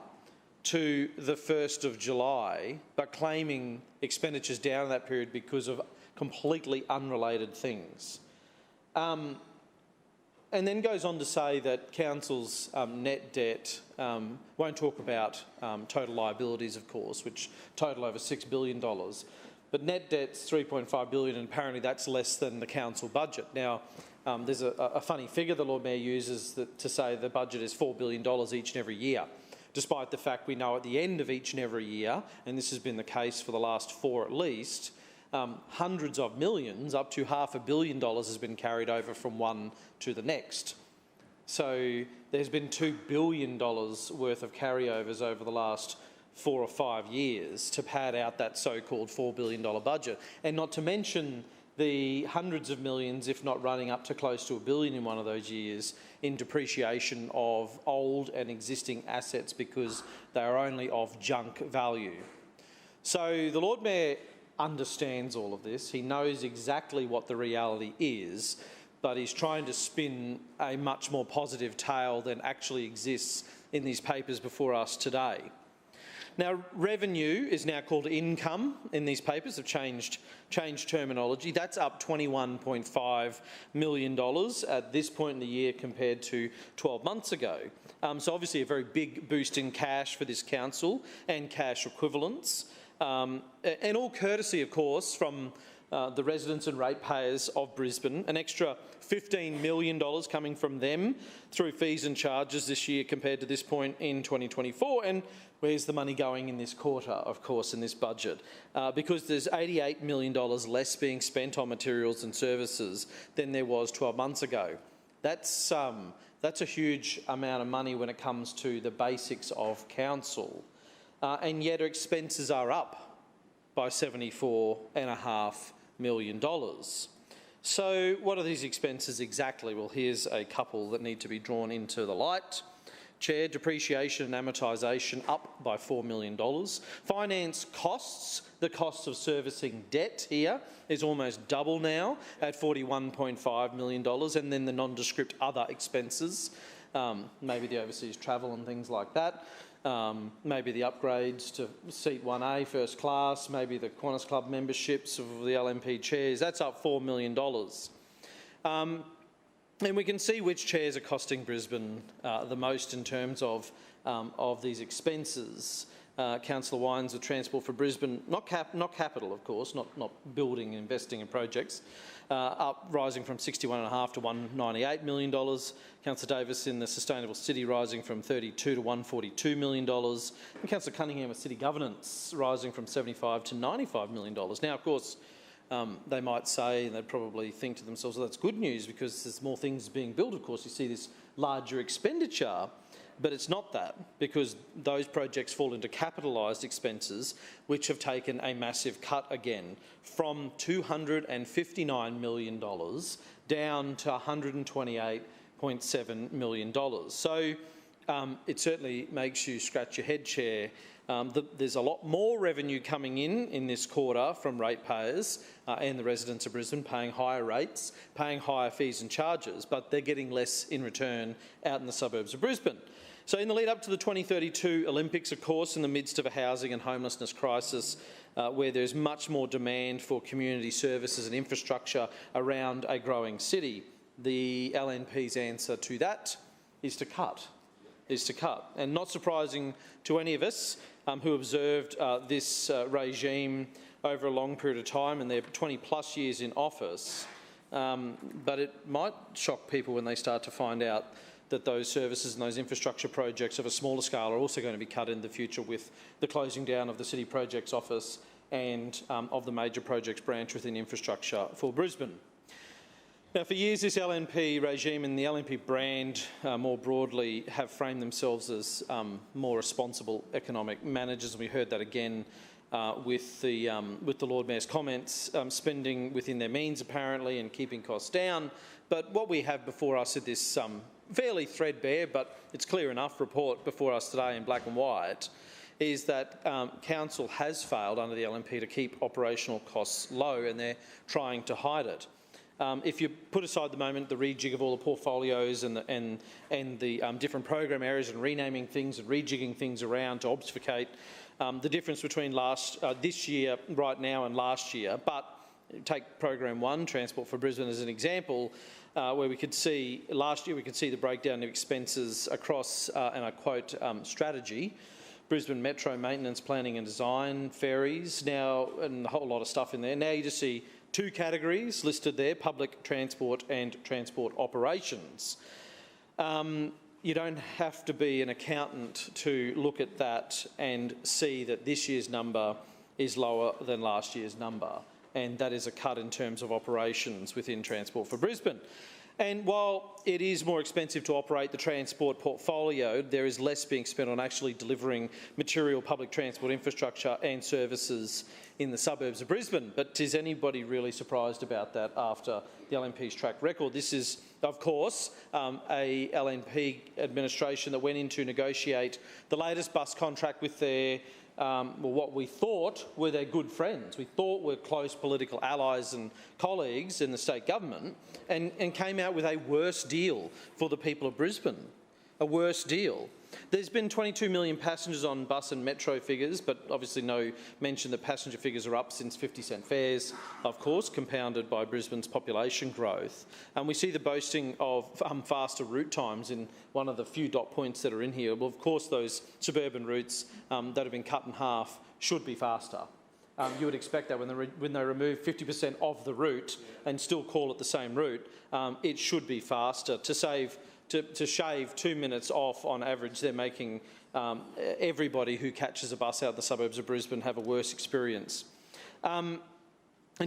to the 1st of July, but claiming expenditures down in that period because of completely unrelated things. And then goes on to say that council's net debt won't talk about total liabilities, of course, which total over $6 billion. But net debt's $3.5 billion, and apparently that's less than the council budget. Now, there's a funny figure the Lord Mayor uses to say the budget is $4 billion each and every year, despite the fact we know at the end of each and every year, and this has been the case for the last 4 at least, hundreds of millions, up to $500 million has been carried over from one to the next. So there's been $2 billion worth of carryovers over the last 4 or 5 years to pad out that so-called $4 billion budget. And not to mention the hundreds of millions, if not running up to close to $1 billion in one of those years, in depreciation of old and existing assets because they are only of junk value. So the Lord Mayor understands all of this. He knows exactly what the reality is, but he's trying to spin a much more positive tale than actually exists in these papers before us today. Now, revenue is now called income in these papers. Have changed terminology. That's up $21.5 million at this point in the year compared to 12 months ago. So obviously a very big boost in cash for this council and cash equivalents. And all courtesy, of course, from the residents and ratepayers of Brisbane, an extra $15 million coming from them through fees and charges this year compared to this point in 2024. And where's the money going in this quarter, of course, in this budget? Because there's $88 million less being spent on materials and services than there was 12 months ago. That's a huge amount of money when it comes to the basics of council. And yet our expenses are up by $74.5 million. So what are these expenses exactly? Well, here's a couple that need to be drawn into the light. Chair, depreciation and amortisation up by $4 million. Finance costs, the cost of servicing debt here is almost double now at $41.5 million. And then the nondescript other expenses, maybe the overseas travel and things like that. Maybe the upgrades to seat 1A, first class, maybe the Qantas Club memberships of the LNP chairs. That's up $4 million. And we can see which chairs are costing Brisbane the most in terms of these expenses. Councillor Wines with Transport for Brisbane, not capital, of course, not building and investing in projects, rising from $61.5 to $198 million. Councillor Davis in the Sustainable City rising from $32 to $142 million. And Councillor Cunningham with City Governance rising from $75 to $95 million. Now, of course, they might say, and they'd probably think to themselves, well, that's good news because there's more things being built. Of course, you see this larger expenditure, but it's not that because those projects fall into capitalised expenses, which have taken a massive cut again from $259 million down to $128.7 million. So it certainly makes you scratch your head, Chair, There's a lot more revenue coming in this quarter from ratepayers and the residents of Brisbane paying higher rates, paying higher fees and charges, but they're getting less in return out in the suburbs of Brisbane. So in the lead up to the 2032 Olympics, of course, in the midst of a housing and homelessness crisis, where there's much more demand for community services and infrastructure around a growing city, the LNP's answer to that is to cut. And not surprising to any of us who observed this regime over a long period of time, and they're 20 plus years in office, but it might shock people when they start to find out that those services and those infrastructure projects of a smaller scale are also going to be cut in the future with the closing down of the City Projects Office and of the Major Projects branch within infrastructure for Brisbane. Now, for years, this LNP regime and the LNP brand more broadly have framed themselves as more responsible economic managers. We heard that again with the Lord Mayor's comments, spending within their means apparently and keeping costs down. But what we have before us is this fairly threadbare, but it's clear enough report before us today in black and white, is that Council has failed under the LNP to keep operational costs low, and they're trying to hide it. If you put aside the moment the rejig of all the portfolios and the different program areas and renaming things and rejigging things around to obfuscate the difference between this year right now and last year, but take Program 1, Transport for Brisbane, as an example, where we could see, last year we could see the breakdown of expenses across, and I quote, strategy, Brisbane Metro maintenance, planning and design, ferries, now, and a whole lot of stuff in there. Now you just see two categories listed there, public transport and transport operations. You don't have to be an accountant to look at that and see that this year's number is lower than last year's number, and that is a cut in terms of operations within Transport for Brisbane. And while it is more expensive to operate the transport portfolio, there is less being spent on actually delivering material public transport infrastructure and services in the suburbs of Brisbane. But is anybody really surprised about that after the LNP's track record? This is, of course, a LNP administration that went in to negotiate the latest bus contract with their what we thought were their good friends. We thought were close political allies and colleagues in the state government, and came out with a worse deal for the people of Brisbane. A worse deal. There's been 22 million passengers on bus and metro figures, but obviously no mention that passenger figures are up since 50-cent fares, of course, compounded by Brisbane's population growth. And we see the boasting of faster route times in one of the few dot points that are in here. Well, of course, those suburban routes that have been cut in half should be faster. You would expect that when they remove 50% of the route and still call it the same route, it should be faster. To shave 2 minutes off on average, they're making everybody who catches a bus out the suburbs of Brisbane have a worse experience. And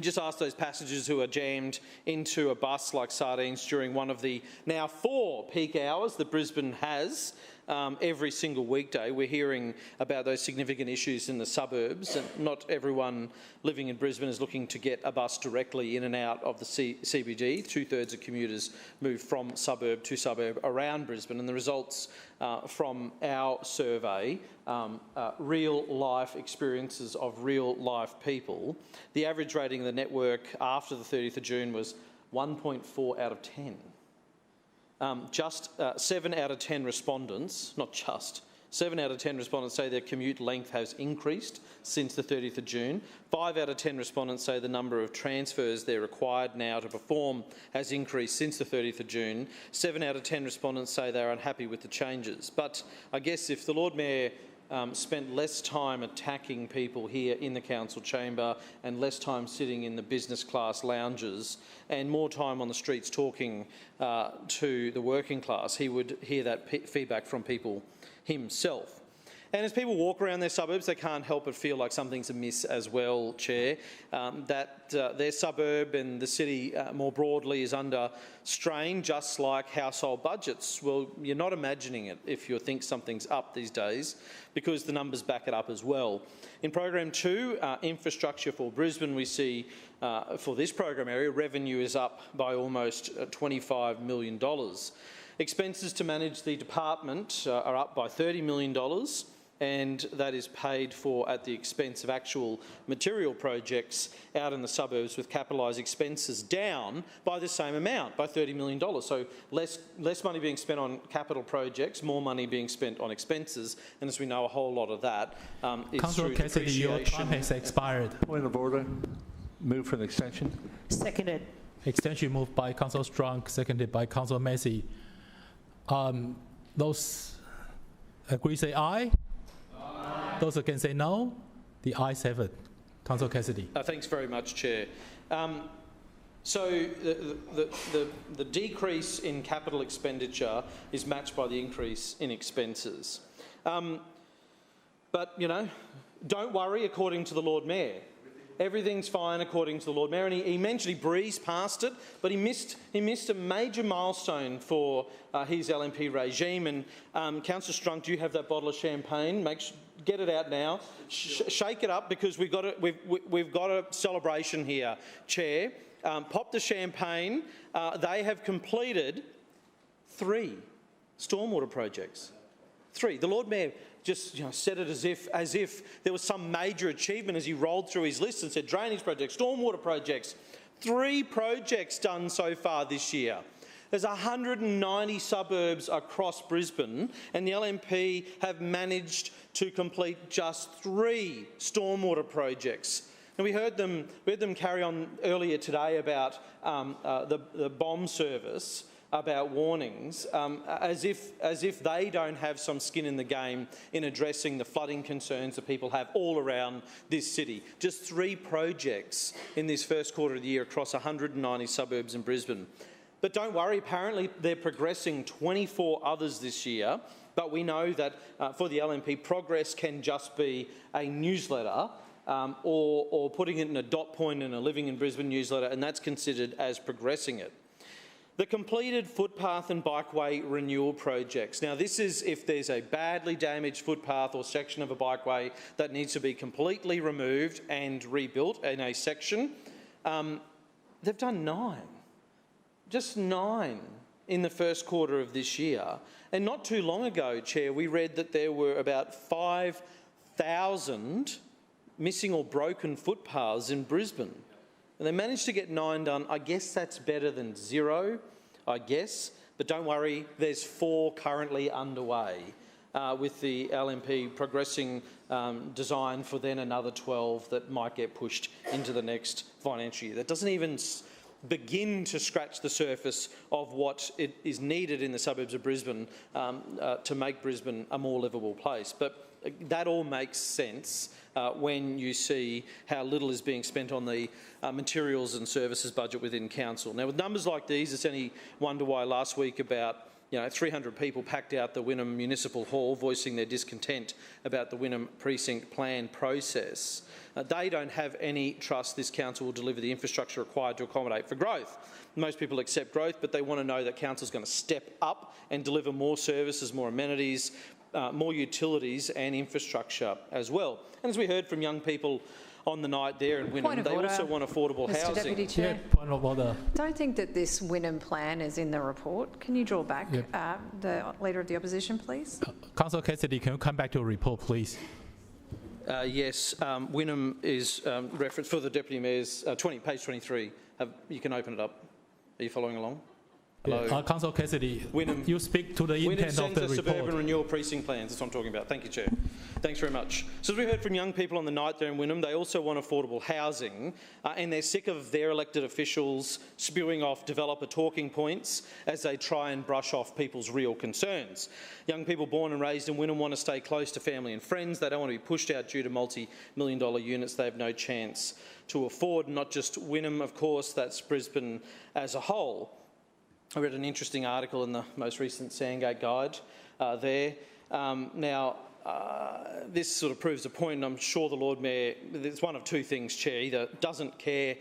just ask those passengers who are jammed into a bus like sardines during one of the now 4 peak hours that Brisbane has every single weekday. We're hearing about those significant issues in the suburbs, and not everyone living in Brisbane is looking to get a bus directly in and out of the CBD. 2/3 of commuters move from suburb to suburb around Brisbane, and the results from our survey, real life experiences of real life people, the average rating of the network after the 30th of June was 1.4 out of 10. Just 7 out of 10 respondents, not just, 7 out of 10 respondents say their commute length has increased since the 30th of June. 5 out of 10 respondents say the number of transfers they're required now to perform has increased since the 30th of June. 7 out of 10 respondents say they're unhappy with the changes. But I guess if the Lord Mayor spent less time attacking people here in the council chamber and less time sitting in the business class lounges and more time on the streets talking to the working class, he would hear that feedback from people himself. And as people walk around their suburbs, they can't help but feel like something's amiss as well, Chair, that their suburb and the city more broadly is under strain, just like household budgets. Well, you're not imagining it if you think something's up these days, because the numbers back it up as well. In Program 2, Infrastructure for Brisbane, we see for this program area, revenue is up by almost $25 million. Expenses to manage the department are up by $30 million. and that is paid for at the expense of actual material projects out in the suburbs, with capitalised expenses down by the same amount, by $30 million. So less money being spent on capital projects, more money being spent on expenses, and as we know, a whole lot of that is Councillor through Cassidy, your time has depreciation. expired. Point of order. Move for an extension. Seconded. Extension moved by Councillor Strunk, seconded by Councillor Massey. Those agree say aye. Aye. Those against say no. The ayes have it. Councillor Cassidy. Thanks very much, Chair. So the decrease in capital expenditure is matched by the increase in expenses. But, you know, don't worry, according to the Lord Mayor. Everything's fine according to the Lord Mayor, and he mentioned he breezed past it, but he missed a major milestone for his LNP regime. And Councillor Strunk, do you have that bottle of champagne? Get it out now. Shake it up, because we've got a celebration here, Chair. Pop the champagne. They have completed 3 stormwater projects. 3. The Lord Mayor just said it as if there was some major achievement as he rolled through his list and said drainage projects, stormwater projects. 3 projects done so far this year. There's 190 suburbs across Brisbane, and the LNP have managed to complete just 3 stormwater projects. And we heard them carry on earlier today about the bomb service, about warnings, as if they don't have some skin in the game in addressing the flooding concerns that people have all around this city. Just 3 projects in this first quarter of the year across 190 suburbs in Brisbane. But don't worry, apparently they're progressing 24 others this year. But we know that for the LNP, progress can just be a newsletter or putting it in a dot point in a Living in Brisbane newsletter, and that's considered as progressing it. The completed footpath and bikeway renewal projects. Now, this is if there's a badly damaged footpath or section of a bikeway that needs to be completely removed and rebuilt in a section. They've done 9. Just 9 in the first quarter of this year. And not too long ago, Chair, we read that there were about 5,000 missing or broken footpaths in Brisbane. And they managed to get 9 done. I guess that's better than 0, I guess. But don't worry, there's 4 currently underway with the LNP progressing design for then another 12 that might get pushed into the next financial year. That doesn't even begin to scratch the surface of what is needed in the suburbs of Brisbane to make Brisbane a more livable place. But that all makes sense when you see how little is being spent on the materials and services budget within council. Now, with numbers like these, it's any wonder why last week about 300 people packed out the Wynnum Municipal Hall voicing their discontent about the Wynnum precinct plan process. They don't have any trust this council will deliver the infrastructure required to accommodate for growth. Most people accept growth, but they want to know that council is going to step up and deliver more services, more amenities, more utilities and infrastructure as well. And as we heard from young people on the night there in Wynnum, they also want affordable Mr. housing. Deputy Chair. Yeah, point of order. Don't think that this Wynnum plan is in the report. Can you draw back the Leader of the Opposition, please? Councillor Cassidy, can you come back to a report, please? Yes, Wynnum is referenced for the Deputy Mayor's page 23. You can open it up. Are you following along? Yeah. Councillor Cassidy, Wynnum, you speak to the intent of the report. Suburban Renewal Precinct Plans, that's what I'm talking about. Thank you, Chair. Thanks very much. So as we heard from young people on the night there in Wynnum, they also want affordable housing and they're sick of their elected officials spewing off developer talking points as they try and brush off people's real concerns. Young people born and raised in Wynnum want to stay close to family and friends. They don't want to be pushed out due to multi-million-dollar units they have no chance to afford. Not just Wynnum, of course, that's Brisbane as a whole. I read an interesting article in the most recent Sandgate Guide there. This sort of proves a point, and I'm sure the Lord Mayor, it's one of 2 things, Chair, either doesn't care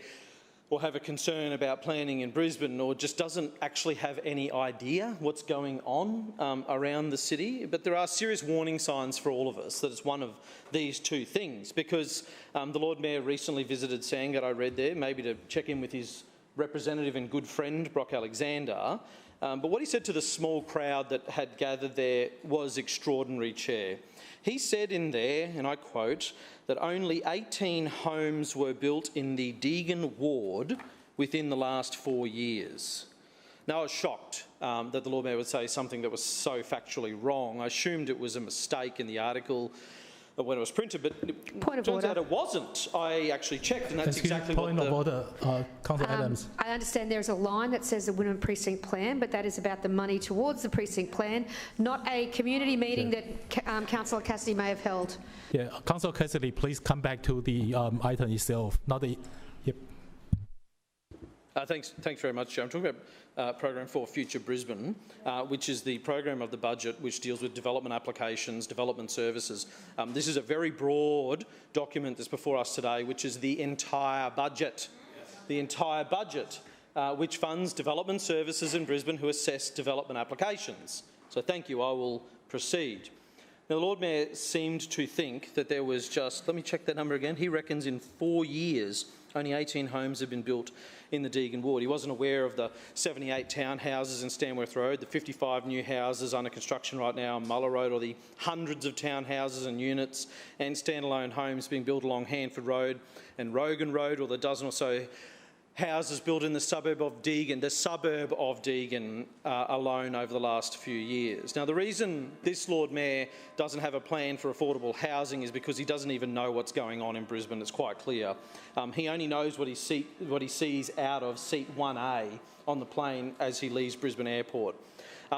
or have a concern about planning in Brisbane or just doesn't actually have any idea what's going on around the city. But there are serious warning signs for all of us that it's one of these 2 things, because the Lord Mayor recently visited Sandgate, I read there, maybe to check in with his representative and good friend, Brock Alexander, But what he said to the small crowd that had gathered there was extraordinary, Chair. He said in there, and I quote, that only 18 homes were built in the Deagon ward within the last 4 years. Now, I was shocked that the Lord Mayor would say something that was so factually wrong. I assumed it was a mistake in the article when it was printed, but it turns out it wasn't. I actually checked, and that's exactly what the... Point of order, Councillor Adams. I understand there's a line that says the Wynnum Precinct Plan, but that is about the money towards the precinct plan, not a community meeting that Councillor Cassidy may have held. Yeah, Councillor Cassidy, please come back to the item itself, not the... Yep. Thanks very much, Chair. I'm talking about Program 4 Future Brisbane, which is the program of the budget which deals with development applications, development services. This is a very broad document that's before us today, which is the entire budget. The entire budget, which funds development services in Brisbane who assess development applications. So thank you. I will proceed. Now, the Lord Mayor seemed to think that there was just, let me check that number again, he reckons in 4 years only 18 homes have been built in the Deagon ward. He wasn't aware of the 78 townhouses in Stanworth Road, the 55 new houses under construction right now on Muller Road, or the hundreds of townhouses and units and standalone homes being built along Hanford Road and Rogan Road, or the dozen or so houses built in the suburb of Deagon, alone over the last few years. Now, the reason this Lord Mayor doesn't have a plan for affordable housing is because he doesn't even know what's going on in Brisbane. It's quite clear. He only knows what he sees out of seat 1A on the plane as he leaves Brisbane Airport.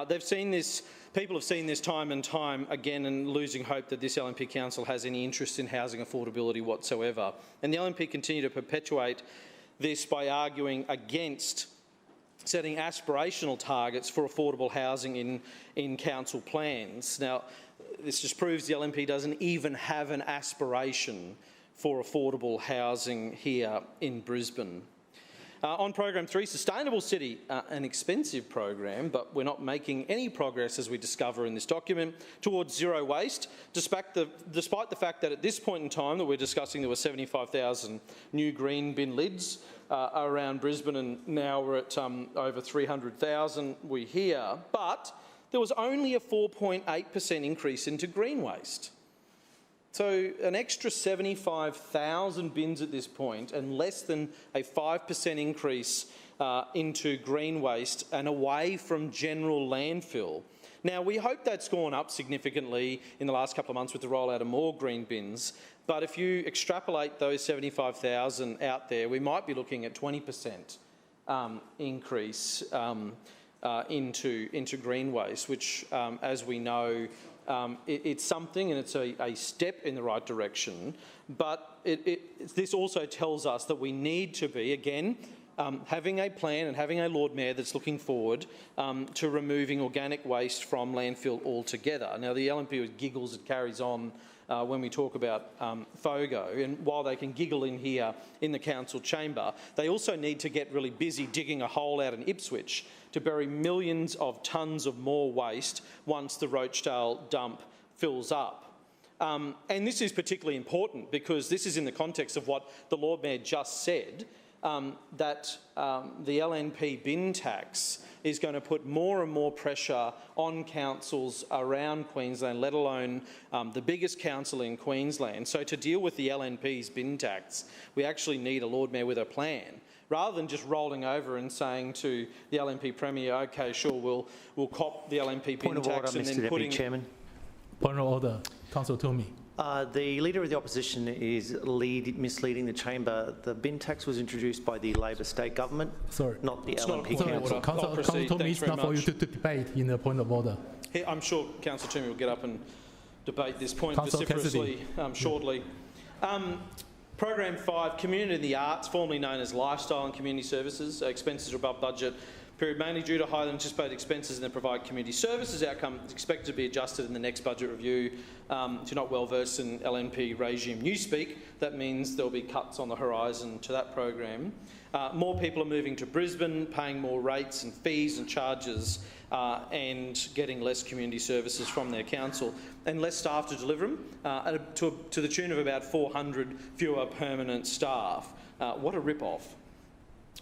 They've seen this. People have seen this time and time again, and losing hope that this LNP council has any interest in housing affordability whatsoever. And the LNP continue to perpetuate this by arguing against setting aspirational targets for affordable housing in council plans. Now, this just proves the LNP doesn't even have an aspiration for affordable housing here in Brisbane. On Program 3, Sustainable City, an expensive program, but we're not making any progress, as we discover in this document, towards zero waste, despite the fact that at this point in time that we're discussing there were 75,000 new green bin lids around Brisbane, and now we're at over 300,000, we hear, but there was only a 4.8% increase into green waste. So an extra 75,000 bins at this point, and less than a 5% increase into green waste and away from general landfill. Now, we hope that's gone up significantly in the last couple of months with the rollout of more green bins, but if you extrapolate those 75,000 out there, we might be looking at 20% increase into green waste, which, as we know, it's something, and it's a step in the right direction, but this also tells us that we need to be, again, having a plan and having a Lord Mayor that's looking forward to removing organic waste from landfill altogether. Now, the LNP giggles, it carries on when we talk about FOGO, and while they can giggle in here in the council chamber, they also need to get really busy digging a hole out in Ipswich to bury millions of tonnes of more waste once the Rochdale dump fills up. And this is particularly important because this is in the context of what the Lord Mayor just said, that the LNP bin tax is going to put more and more pressure on councils around Queensland, let alone the biggest council in Queensland. So to deal with the LNP's bin tax, we actually need a Lord Mayor with a plan, rather than just rolling over and saying to the LNP Premier, OK, sure, we'll cop the LNP bin tax and then putting... Chairman. Point of order. Councillor Toomey. The Leader of the Opposition is misleading the chamber. The bin tax was introduced by the Labor state government, not the LNP council. Councillor Toomey, it's not for you to debate in the point of order. I'm sure Councillor Toomey will get up and debate this point vociferously shortly. Program 5, Community in the Arts, formerly known as Lifestyle and Community Services. Expenses are above budget, period mainly due to higher than anticipated expenses in the Provide Community Services outcome. It's expected to be adjusted in the next budget review. If you're not well versed in LNP regime newspeak, that means there'll be cuts on the horizon to that program. More people are moving to Brisbane, paying more rates and fees and charges, and getting less community services from their council, and less staff to deliver them, to the tune of about 400 fewer permanent staff. What a rip-off.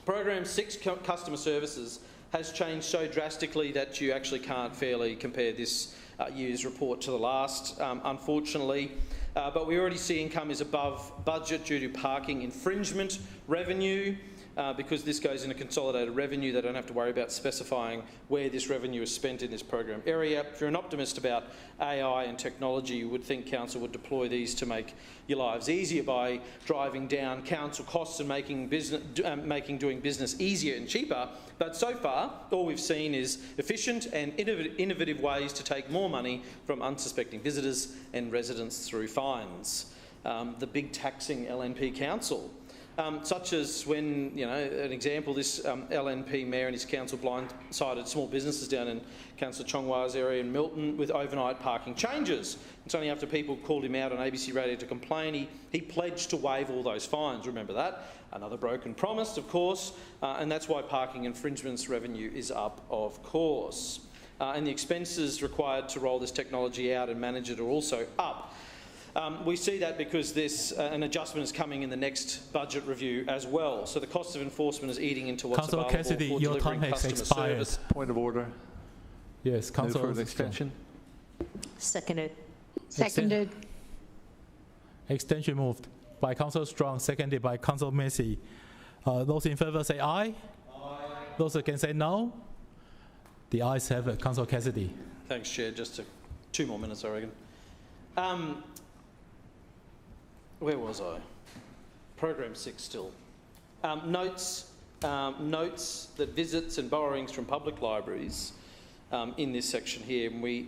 Program 6, Customer Services, has changed so drastically that you actually can't fairly compare this year's report to the last, unfortunately. But we already see income is above budget due to parking infringement revenue. Because this goes into consolidated revenue, they don't have to worry about specifying where this revenue is spent in this program area. If you're an optimist about AI and technology, you would think Council would deploy these to make your lives easier by driving down council costs and making doing business easier and cheaper. But so far, all we've seen is efficient and innovative ways to take more money from unsuspecting visitors and residents through fines. The big taxing LNP Council. Such as when, an example, this LNP mayor and his council blindsided small businesses down in Councillor Chongwa's area in Milton with overnight parking changes. It's only after people called him out on ABC Radio to complain, he pledged to waive all those fines. Remember that? Another broken promise, of course, and that's why parking infringements revenue is up, of course. And the expenses required to roll this technology out and manage it are also up. We see that because an adjustment is coming in the next budget review as well. So the cost of enforcement is eating into what's Councillor available Cassidy, for your delivering time has customer expired. service. Point of order. Yes, Councillor. Move for an extension. Seconded. Seconded. Extension moved by Councillor Strong, seconded by Councillor Massey. Those in favour say aye. Aye. Those against say no. The ayes have it. Councillor Cassidy. Thanks, Chair. Just 2 more minutes, I reckon. Where was I? Program 6 still. Notes that visits and borrowings from public libraries in this section here. And we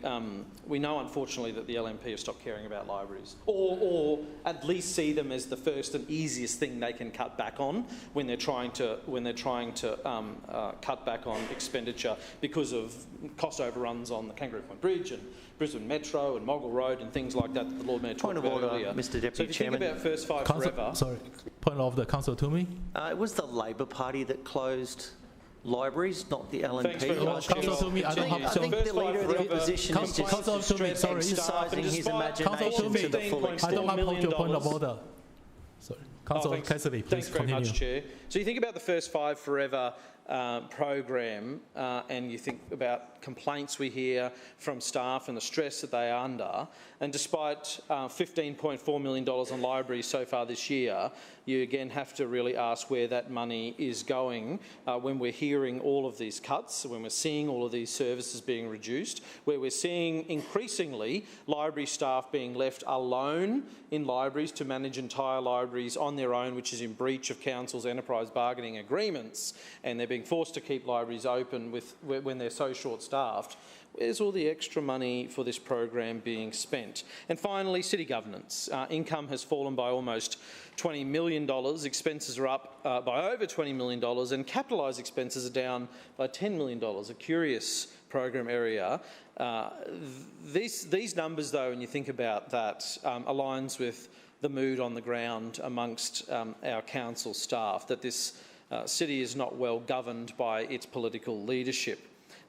know, unfortunately, that the LNP have stopped caring about libraries, or at least see them as the first and easiest thing they can cut back on when they're trying to cut back on expenditure because of cost overruns on the Kangaroo Point Bridge and Brisbane Metro and Moggle Road and things like that the Lord Mayor talked about earlier. Mr Deputy so if you Chairman. think about First Five Forever... Sorry, point of the Councillor Toomey. It was the Labor Party that closed libraries, not the LNP. Thanks very much, Councillor Toomey, I think the Leader of the Opposition is just exercising his imagination to the full extent. I don't uphold your point of order. Sorry. Councillor Cassidy, please continue. Thanks very much, Chair. So you think about the First Five Forever program and you think about complaints we hear from staff and the stress that they are under, and despite $15.4 million on libraries so far this year, you again have to really ask where that money is going when we're hearing all of these cuts, when we're seeing all of these services being reduced, where we're seeing increasingly library staff being left alone in libraries to manage entire libraries on their own, which is in breach of Council's enterprise bargaining agreements, and they're being forced to keep libraries open when they're so short-staffed. Where's all the extra money for this program being spent? And finally, city governance. Income has fallen by almost $20 million, expenses are up by over $20 million, and capitalised expenses are down by $10 million, a curious program area. These numbers, though, when you think about that, aligns with the mood on the ground amongst our council staff, that this city is not well governed by its political leadership.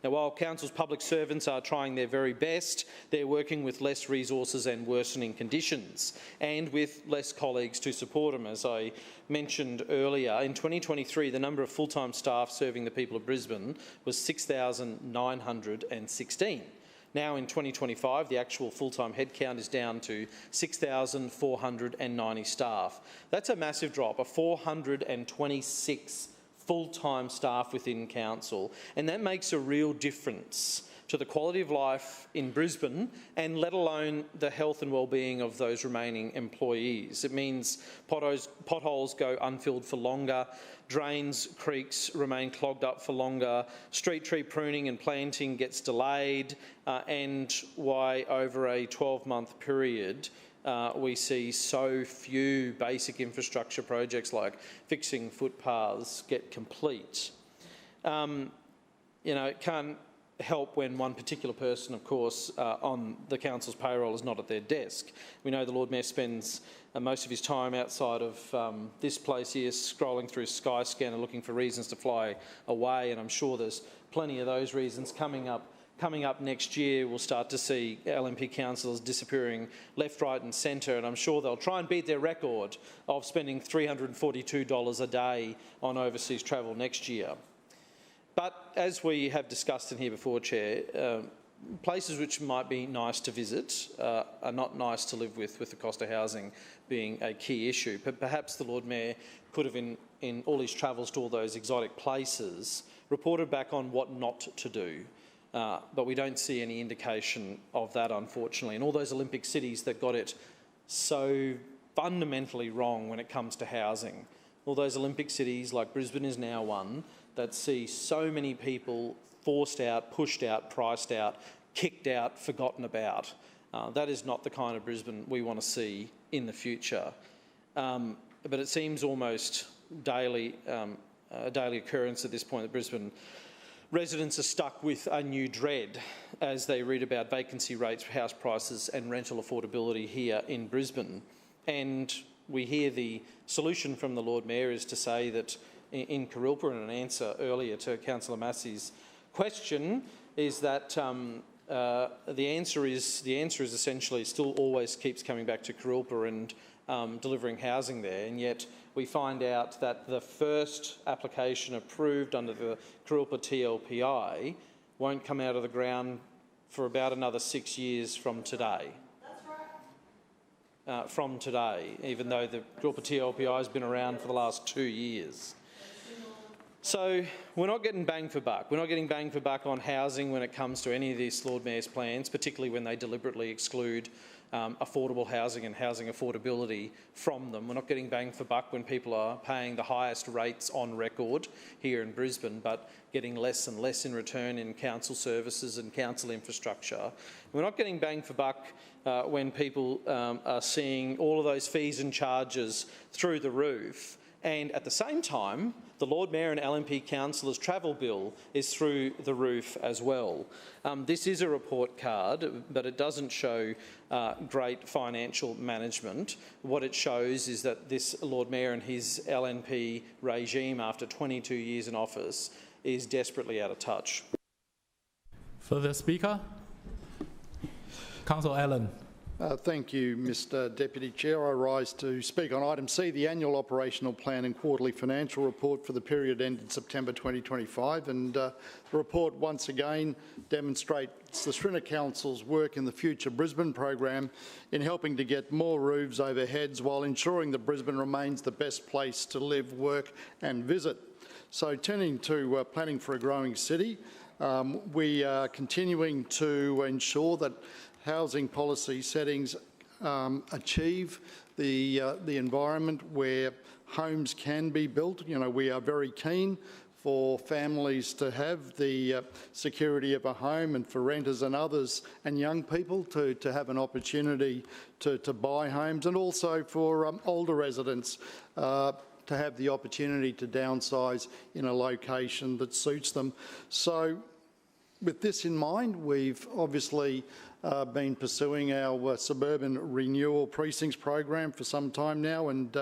Now, while council's public servants are trying their very best, they're working with less resources and worsening conditions, and with less colleagues to support them. As I mentioned earlier, in 2023, the number of full-time staff serving the people of Brisbane was 6,916. Now in 2025, the actual full-time headcount is down to 6,490 staff. That's a massive drop, of 426 full-time staff within council, and that makes a real difference to the quality of life in Brisbane, and let alone the health and well-being of those remaining employees. It means potholes go unfilled for longer, drains, creeks remain clogged up for longer, street tree pruning and planting gets delayed, and why over a 12-month period we see so few basic infrastructure projects like fixing footpaths get complete. It can't help when one particular person, of course, on the council's payroll is not at their desk. We know the Lord Mayor spends most of his time outside of this place here, scrolling through Skyscanner looking for reasons to fly away, and I'm sure there's plenty of those reasons coming up. Coming up next year, we'll start to see LNP councillors disappearing left, right and centre, and I'm sure they'll try and beat their record of spending $342 a day on overseas travel next year. But as we have discussed in here before, Chair, places which might be nice to visit are not nice to live with the cost of housing being a key issue. But perhaps the Lord Mayor could have, in all his travels to all those exotic places, reported back on what not to do. But we don't see any indication of that, unfortunately. And all those Olympic cities that got it so fundamentally wrong when it comes to housing, all those Olympic cities, like Brisbane is now one, that see so many people forced out, pushed out, priced out, kicked out, forgotten about. That is not the kind of Brisbane we want to see in the future. But it seems almost daily, a daily occurrence at this point that Brisbane residents are stuck with a new dread as they read about vacancy rates, house prices and rental affordability here in Brisbane. And we hear the solution from the Lord Mayor is to say that in Kurilpa, in an answer earlier to Councillor Massey's question, is that the answer is essentially still always keeps coming back to Kurilpa and delivering housing there, and yet we find out that the first application approved under the Kurilpa TLPI won't come out of the ground for about another 6 years from today. From today, even though the Kurilpa TLPI has been around for the last 2 years. So we're not getting bang for buck. We're not getting bang for buck on housing when it comes to any of these Lord Mayor's plans, particularly when they deliberately exclude affordable housing and housing affordability from them. We're not getting bang for buck when people are paying the highest rates on record here in Brisbane, but getting less and less in return in council services and council infrastructure. We're not getting bang for buck when people are seeing all of those fees and charges through the roof, and at the same time, the Lord Mayor and LNP councillors' travel bill is through the roof as well. This is a report card, but it doesn't show great financial management. What it shows is that this Lord Mayor and his LNP regime, after 22 years in office, is desperately out of touch. Further speaker? Councillor Allen. Thank you, Mr Deputy Chair. I rise to speak on item C, the annual operational plan and quarterly financial report for the period ended September 2025. And the report once again demonstrates the Srina Council's work in the Future Brisbane program in helping to get more roofs over heads while ensuring that Brisbane remains the best place to live, work and visit. So turning to planning for a growing city, we are continuing to ensure that housing policy settings achieve the environment where homes can be built. You know, we are very keen for families to have the security of a home, and for renters and others and young people to have an opportunity to buy homes, and also for older residents to have the opportunity to downsize in a location that suits them. So with this in mind, we've obviously been pursuing our suburban renewal precincts program for some time now, and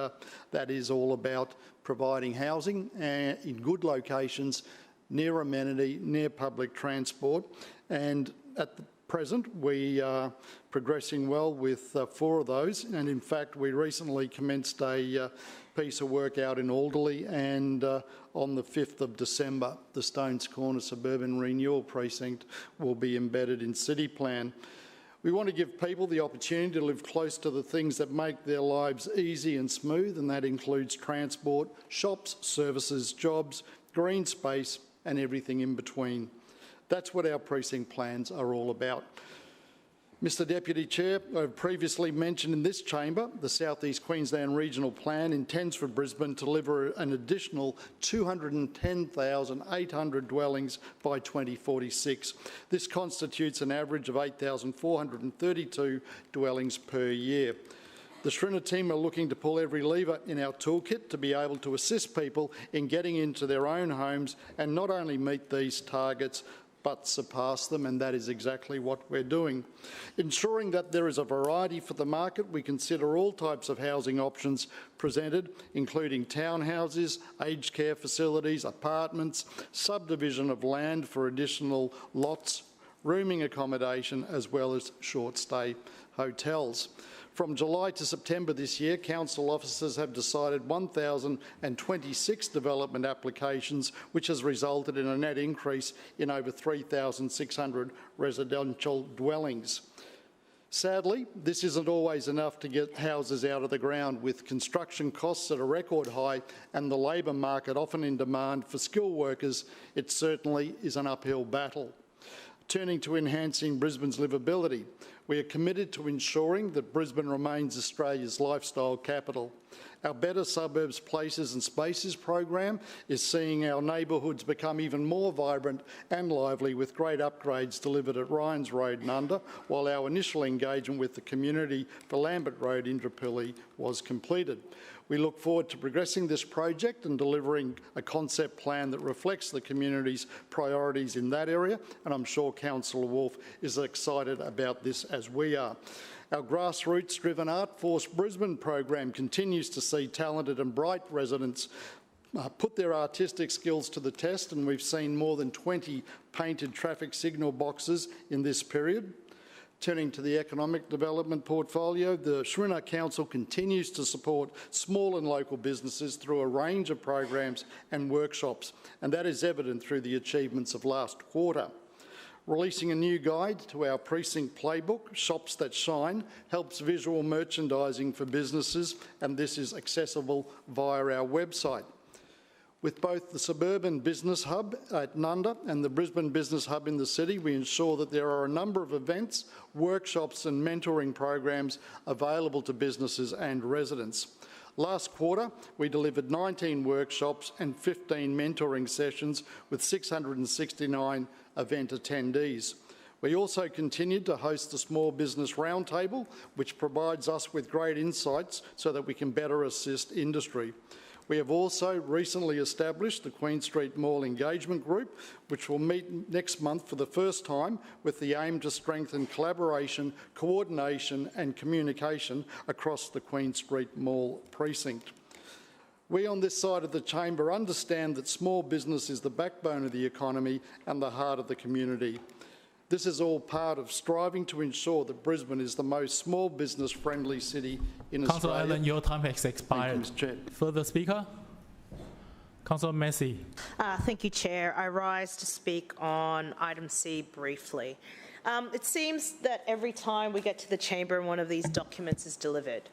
that is all about providing housing in good locations, near amenity, near public transport. And at the present, we are progressing well with 4 of those, and in fact we recently commenced a piece of work out in Alderley, and on the 5th of December, the Stones Corner Suburban Renewal Precinct will be embedded in City Plan. We want to give people the opportunity to live close to the things that make their lives easy and smooth, and that includes transport, shops, services, jobs, green space and everything in between. That's what our precinct plans are all about. Mr Deputy Chair, I've previously mentioned in this chamber the South East Queensland Regional Plan intends for Brisbane to deliver an additional 210,800 dwellings by 2046. This constitutes an average of 8,432 dwellings per year. The Srina team are looking to pull every lever in our toolkit to be able to assist people in getting into their own homes and not only meet these targets but surpass them, and that is exactly what we're doing. Ensuring that there is a variety for the market, we consider all types of housing options presented, including townhouses, aged care facilities, apartments, subdivision of land for additional lots, rooming accommodation, as well as short stay hotels. From July to September this year, council officers have decided 1,026 development applications, which has resulted in a net increase in over 3,600 residential dwellings. Sadly, this isn't always enough to get houses out of the ground, with construction costs at a record high and the labour market often in demand for skilled workers. It certainly is an uphill battle. Turning to enhancing Brisbane's livability, we are committed to ensuring that Brisbane remains Australia's lifestyle capital. Our Better Suburbs Places and Spaces program is seeing our neighbourhoods become even more vibrant and lively, with great upgrades delivered at Ryans Road and under, while our initial engagement with the community for Lambert Road, Indooroopilly, was completed. We look forward to progressing this project and delivering a concept plan that reflects the community's priorities in that area, and I'm sure Councillor Wolf is excited about this as we are. Our grassroots-driven Art Force Brisbane program continues to see talented and bright residents put their artistic skills to the test, and we've seen more than 20 painted traffic signal boxes in this period. Turning to the economic development portfolio, the Shrinner Council continues to support small and local businesses through a range of programs and workshops, and that is evident through the achievements of last quarter. Releasing a new guide to our precinct playbook, Shops That Shine, helps visual merchandising for businesses, and this is accessible via our website. With both the Suburban Business Hub at Nunda and the Brisbane Business Hub in the city, we ensure that there are a number of events, workshops and mentoring programs available to businesses and residents. Last quarter, we delivered 19 workshops and 15 mentoring sessions with 669 event attendees. We also continued to host the Small Business Roundtable, which provides us with great insights so that we can better assist industry. We have also recently established the Queen Street Mall Engagement Group, which will meet next month for the first time, with the aim to strengthen collaboration, coordination and communication across the Queen Street Mall precinct. We on this side of the chamber understand that small business is the backbone of the economy and the heart of the community. This is all part of striving to ensure that Brisbane is the most small business friendly city in Australia. Councillor Allen, your time has expired. Further speaker? Councillor Massey. Thank you, Chair. I rise to speak on item C briefly. It seems that every time we get to the chamber and one of these documents is delivered,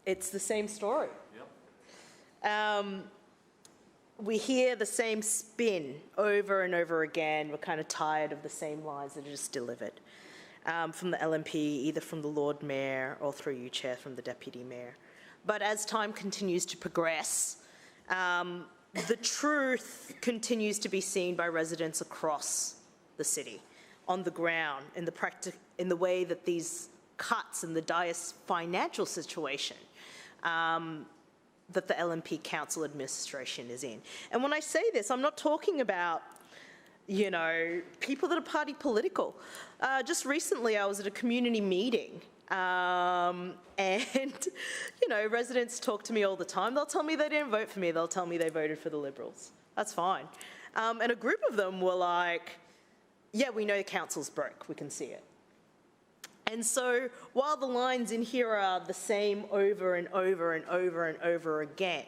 it's the same story. Yep. We hear the same spin over and over again. We're kind of tired of the same lies that are just delivered from the LNP, either from the Lord Mayor or through you, Chair, from the Deputy Mayor. But as time continues to progress, the truth continues to be seen by residents across the city, on the ground, in the way that these cuts and the dire financial situation that the LNP Council administration is in. And when I say this, I'm not talking about, you know, people that are party political. Just recently I was at a community meeting and, you know, residents talk to me all the time. They'll tell me they didn't vote for me. They'll tell me they voted for the Liberals. That's fine. And a group of them were like, yeah, we know the council's broke. We can see it. And so while the lines in here are the same over and over and over and over again,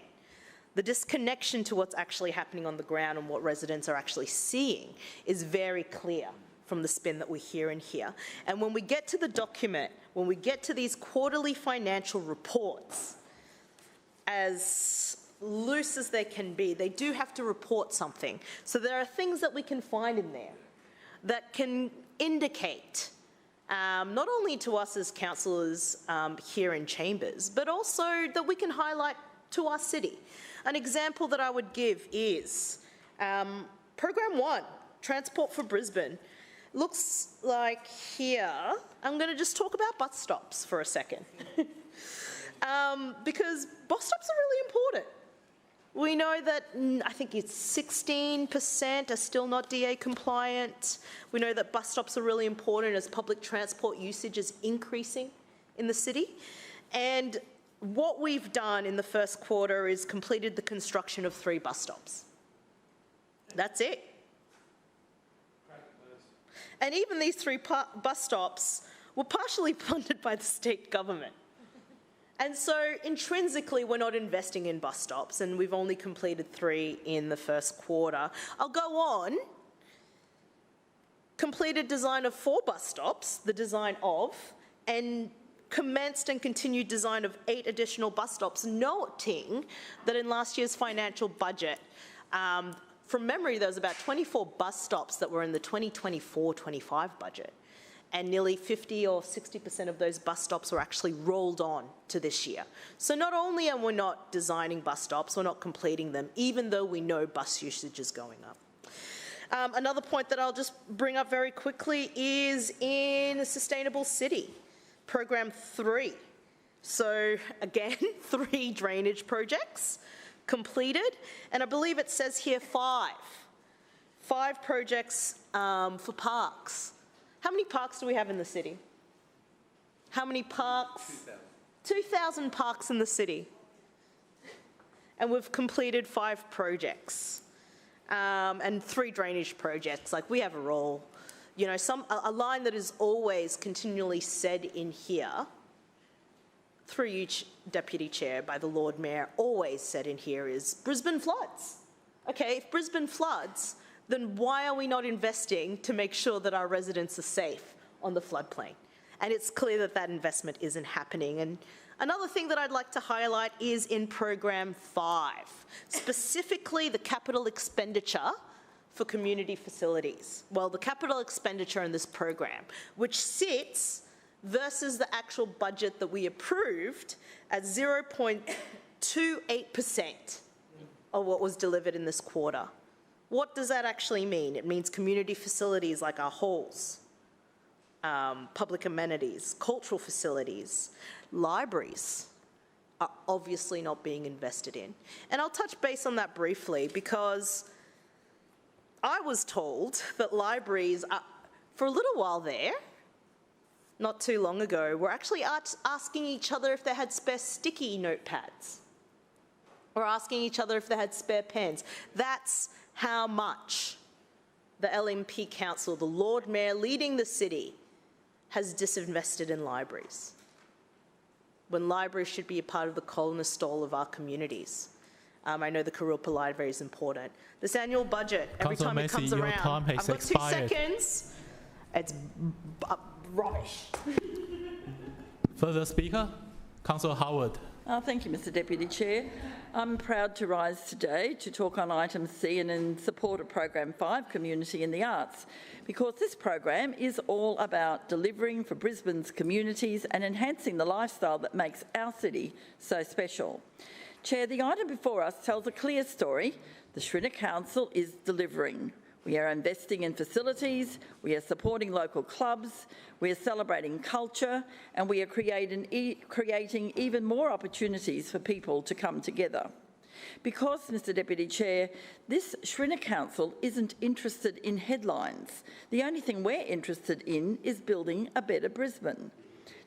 the disconnection to what's actually happening on the ground and what residents are actually seeing is very clear from the spin that we hear in here. And when we get to the document, when we get to these quarterly financial reports, as loose as they can be, they do have to report something. So there are things that we can find in there that can indicate not only to us as councillors here in chambers, but also that we can highlight to our city. An example that I would give is Program 1, Transport for Brisbane. Looks like here, I'm going to just talk about bus stops for a second. Because bus stops are really important. We know that I think it's 16% are still not DA compliant. We know that bus stops are really important as public transport usage is increasing in the city. And what we've done in the first quarter is completed the construction of 3 bus stops. That's it. And even these 3 bus stops were partially funded by the state government. And so intrinsically, we're not investing in bus stops, and we've only completed 3 in the first quarter. I'll go on. Completed design of 4 bus stops, the design of, and commenced and continued design of 8 additional bus stops, noting that in last year's financial budget, from memory, there was about 24 bus stops that were in the 2024-25 budget. And nearly 50 or 60% of those bus stops were actually rolled on to this year. So not only are we not designing bus stops, we're not completing them, even though we know bus usage is going up. Another point that I'll just bring up very quickly is in a sustainable city, program 3. So again, 3 drainage projects completed, and I believe it says here 5 projects for parks. How many parks do we have in the city? How many parks? 2,000 parks in the city. And we've completed 5 projects and 3 drainage projects. Like, we have a role. You know, a line that is always continually said in here, through you, Deputy Chair, by the Lord Mayor, always said in here is Brisbane floods. Okay, if Brisbane floods, then why are we not investing to make sure that our residents are safe on the floodplain? And it's clear that that investment isn't happening. And another thing that I'd like to highlight is in program 5, specifically the capital expenditure for community facilities. Well, the capital expenditure in this program, which sits versus the actual budget that we approved at 0.28% of what was delivered in this quarter. What does that actually mean? It means community facilities like our halls, public amenities, cultural facilities, libraries are obviously not being invested in. And I'll touch base on that briefly because I was told that libraries, for a little while there, not too long ago, were actually asking each other if they had spare sticky notepads or asking each other if they had spare pens. That's how much the LNP Council, the Lord Mayor leading the city, has disinvested in libraries, when libraries should be a part of the cornerstone of our communities. I know the Kurilpa Library is important. This annual budget, every time it comes around, I've got 2 seconds, it's rubbish. Further speaker, Councillor Howard. Thank you, Mr Deputy Chair. I'm proud to rise today to talk on item C and in support of program 5, Community in the Arts, because this program is all about delivering for Brisbane's communities and enhancing the lifestyle that makes our city so special. Chair, the item before us tells a clear story. The Shrinner Council is delivering. We are investing in facilities, we are supporting local clubs, we are celebrating culture, and we are creating even more opportunities for people to come together. Because, Mr Deputy Chair, this Shrinner Council isn't interested in headlines. The only thing we're interested in is building a better Brisbane,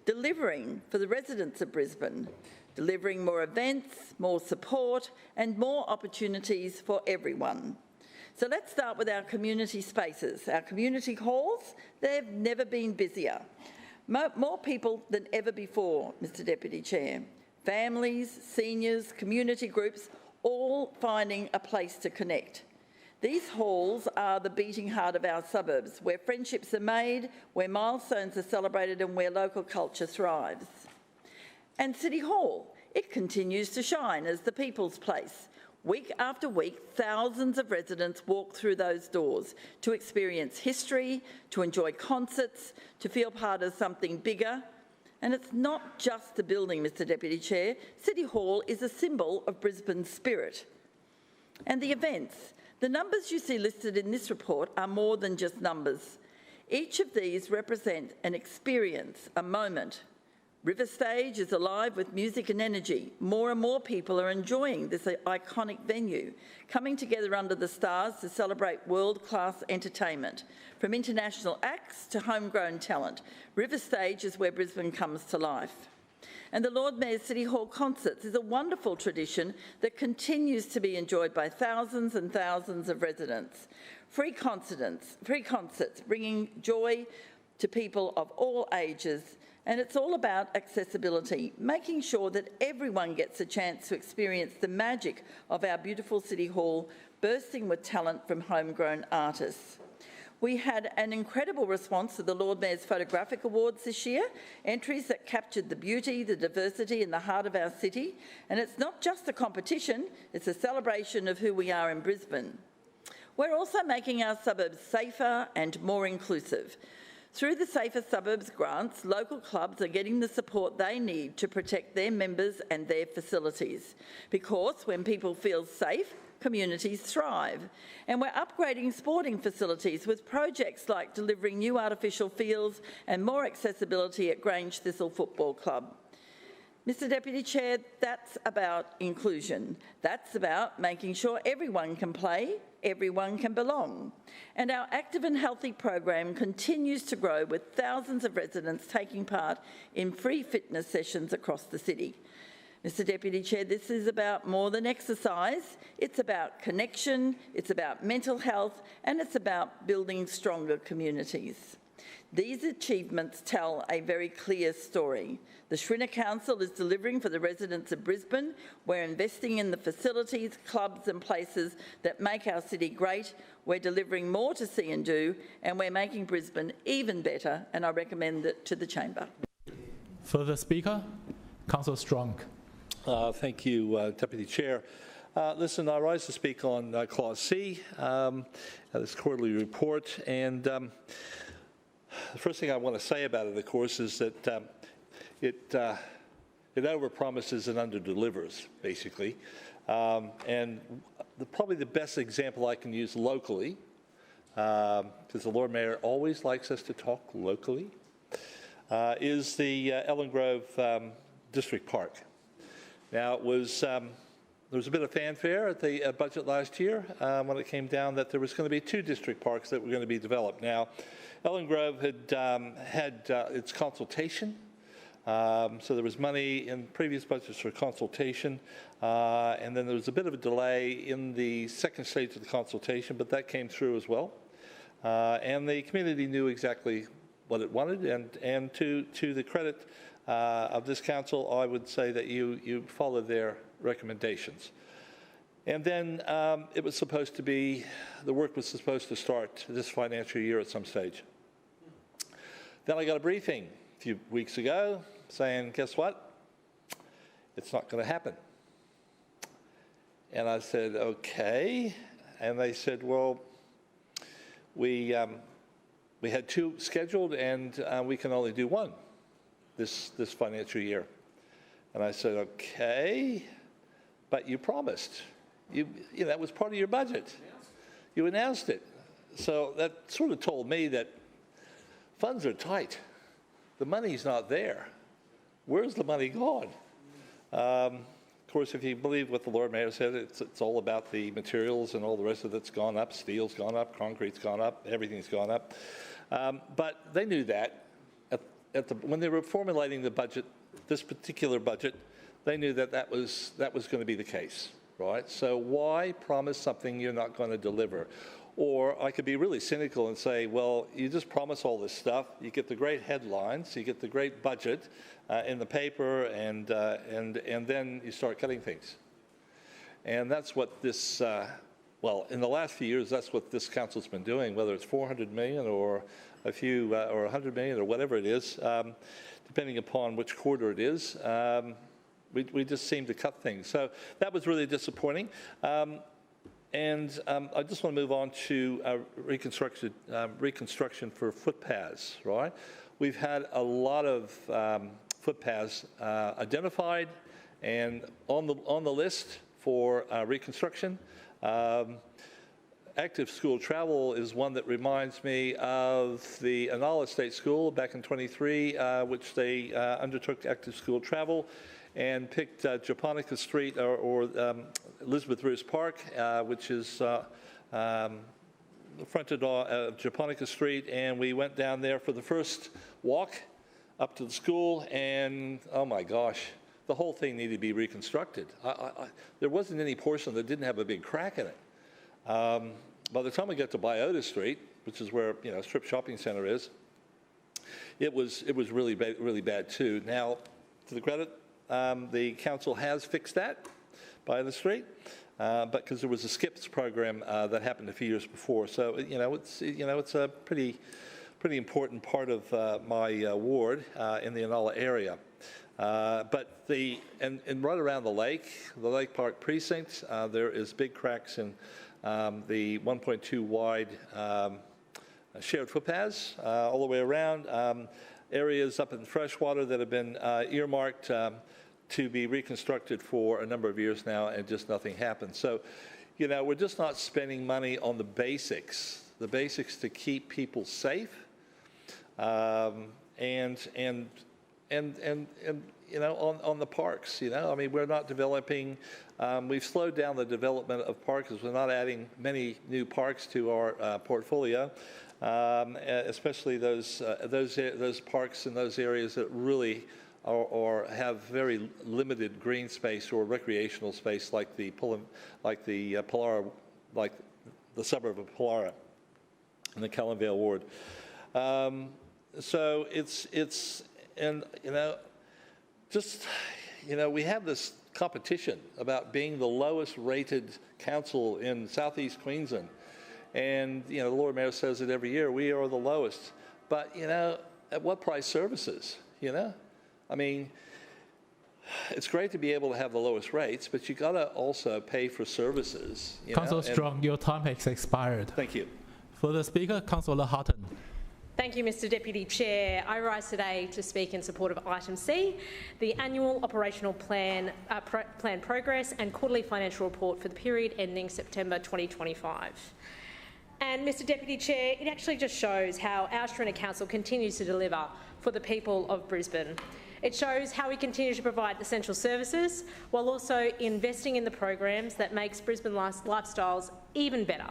delivering for the residents of Brisbane, delivering more events, more support, and more opportunities for everyone. So let's start with our community spaces. Our community halls, they've never been busier. More people than ever before, Mr Deputy Chair. Families, seniors, community groups, all finding a place to connect. These halls are the beating heart of our suburbs, where friendships are made, where milestones are celebrated and where local culture thrives. And City Hall, it continues to shine as the people's place. Week after week, thousands of residents walk through those doors to experience history, to enjoy concerts, to feel part of something bigger. And it's not just the building, Mr Deputy Chair. City Hall is a symbol of Brisbane's spirit. And the events. The numbers you see listed in this report are more than just numbers. Each of these represent an experience, a moment. River Stage is alive with music and energy. More and more people are enjoying this iconic venue, coming together under the stars to celebrate world-class entertainment. From international acts to homegrown talent, River Stage is where Brisbane comes to life. And the Lord Mayor's City Hall concerts is a wonderful tradition that continues to be enjoyed by thousands and thousands of residents. Free concerts bringing joy to people of all ages, and it's all about accessibility, making sure that everyone gets a chance to experience the magic of our beautiful City Hall, bursting with talent from homegrown artists. We had an incredible response to the Lord Mayor's Photographic Awards this year, entries that captured the beauty, the diversity and the heart of our city. And it's not just a competition, it's a celebration of who we are in Brisbane. We're also making our suburbs safer and more inclusive. Through the Safer Suburbs grants, local clubs are getting the support they need to protect their members and their facilities. Because when people feel safe, communities thrive. And we're upgrading sporting facilities with projects like delivering new artificial fields and more accessibility at Grange Thistle Football Club. Mr Deputy Chair, that's about inclusion. That's about making sure everyone can play, everyone can belong. And our Active and Healthy program continues to grow with thousands of residents taking part in free fitness sessions across the city. Mr Deputy Chair, this is about more than exercise. It's about connection, it's about mental health, and it's about building stronger communities. These achievements tell a very clear story. The Shrinner Council is delivering for the residents of Brisbane. We're investing in the facilities, clubs and places that make our city great. We're delivering more to see and do, and we're making Brisbane even better, and I recommend it to the Chamber. Further speaker, Councillor Strong. Thank you, Deputy Chair. Listen, I rise to speak on Clause C, this quarterly report, and the first thing I want to say about it, of course, is that it overpromises and underdelivers, basically. And probably the best example I can use locally, because the Lord Mayor always likes us to talk locally, is the Ellen Grove District Park. Now, there was a bit of fanfare at the budget last year when it came down that there was going to be 2 district parks that were going to be developed. Now, Ellen Grove had its consultation, so there was money in previous budgets for consultation, and then there was a bit of a delay in the second stage of the consultation, but that came through as well. And the community knew exactly what it wanted, and to the credit of this council, I would say that you followed their recommendations. And then it was supposed to be, the work was supposed to start this financial year at some stage. Then I got a briefing a few weeks ago saying, guess what? It's not going to happen. And I said, okay. And they said, well, we had 2 scheduled and we can only do 1 this financial year. And I said, okay, but you promised. That was part of your budget. You announced it. So that sort of told me that funds are tight. The money's not there. Where's the money gone? Of course, if you believe what the Lord Mayor said, it's all about the materials and all the rest of it's gone up. Steel's gone up, concrete's gone up, everything's gone up. But they knew that. When they were formulating the budget, this particular budget, they knew that was going to be the case, right? So why promise something you're not going to deliver? Or I could be really cynical and say, well, you just promise all this stuff, you get the great headlines, you get the great budget in the paper, and then you start cutting things. And that's what this, well, in the last few years, that's what this council's been doing, whether it's 400 million or a few, or 100 million or whatever it is, depending upon which quarter it is. We just seem to cut things. So that was really disappointing. And I just want to move on to reconstruction for footpaths, right? We've had a lot of footpaths identified and on the list for reconstruction. Active school travel is one that reminds me of the Anala State School back in 23, which they undertook active school travel and picked Japonica Street or Elizabeth Bruce Park, which is fronted on Japonica Street, and we went down there for the first walk up to the school, and oh my gosh, the whole thing needed to be reconstructed. There wasn't any portion that didn't have a big crack in it. By the time we get to Biota Street, which is where Strip Shopping Centre is, it was really bad too. Now, to the credit, the council has fixed that by the street, but because there was a SCIPS program that happened a few years before, so it's a pretty important part of my ward in the Inala area. But and right around the Lake Park precinct, there is big cracks in the 1.2 wide shared footpaths all the way around. Areas up in freshwater that have been earmarked to be reconstructed for a number of years now, and just nothing happens. So, we're just not spending money on the basics to keep people safe, and on the parks. I mean, we're not developing. We've slowed down the development of parks because we're not adding many new parks to our portfolio, especially those parks in those areas that really have very limited green space or recreational space, like the Pollara, like the suburb of Pollara in the Cullenvale ward. So we have this competition about being the lowest rated council in southeast Queensland, and the Lord Mayor says it every year, we are the lowest, but at what price services? I mean, it's great to be able to have the lowest rates, but you got to also pay for services. Councillor Strong, your time has expired. Thank you. For the Speaker, Councillor Hutton. Thank you, Mr Deputy Chair. I rise today to speak in support of item C, the annual operational plan progress and quarterly financial report for the period ending September 2025. And Mr Deputy Chair, it actually just shows how our Stringer Council continues to deliver for the people of Brisbane. It shows how we continue to provide essential services while also investing in the programs that makes Brisbane lifestyles even better.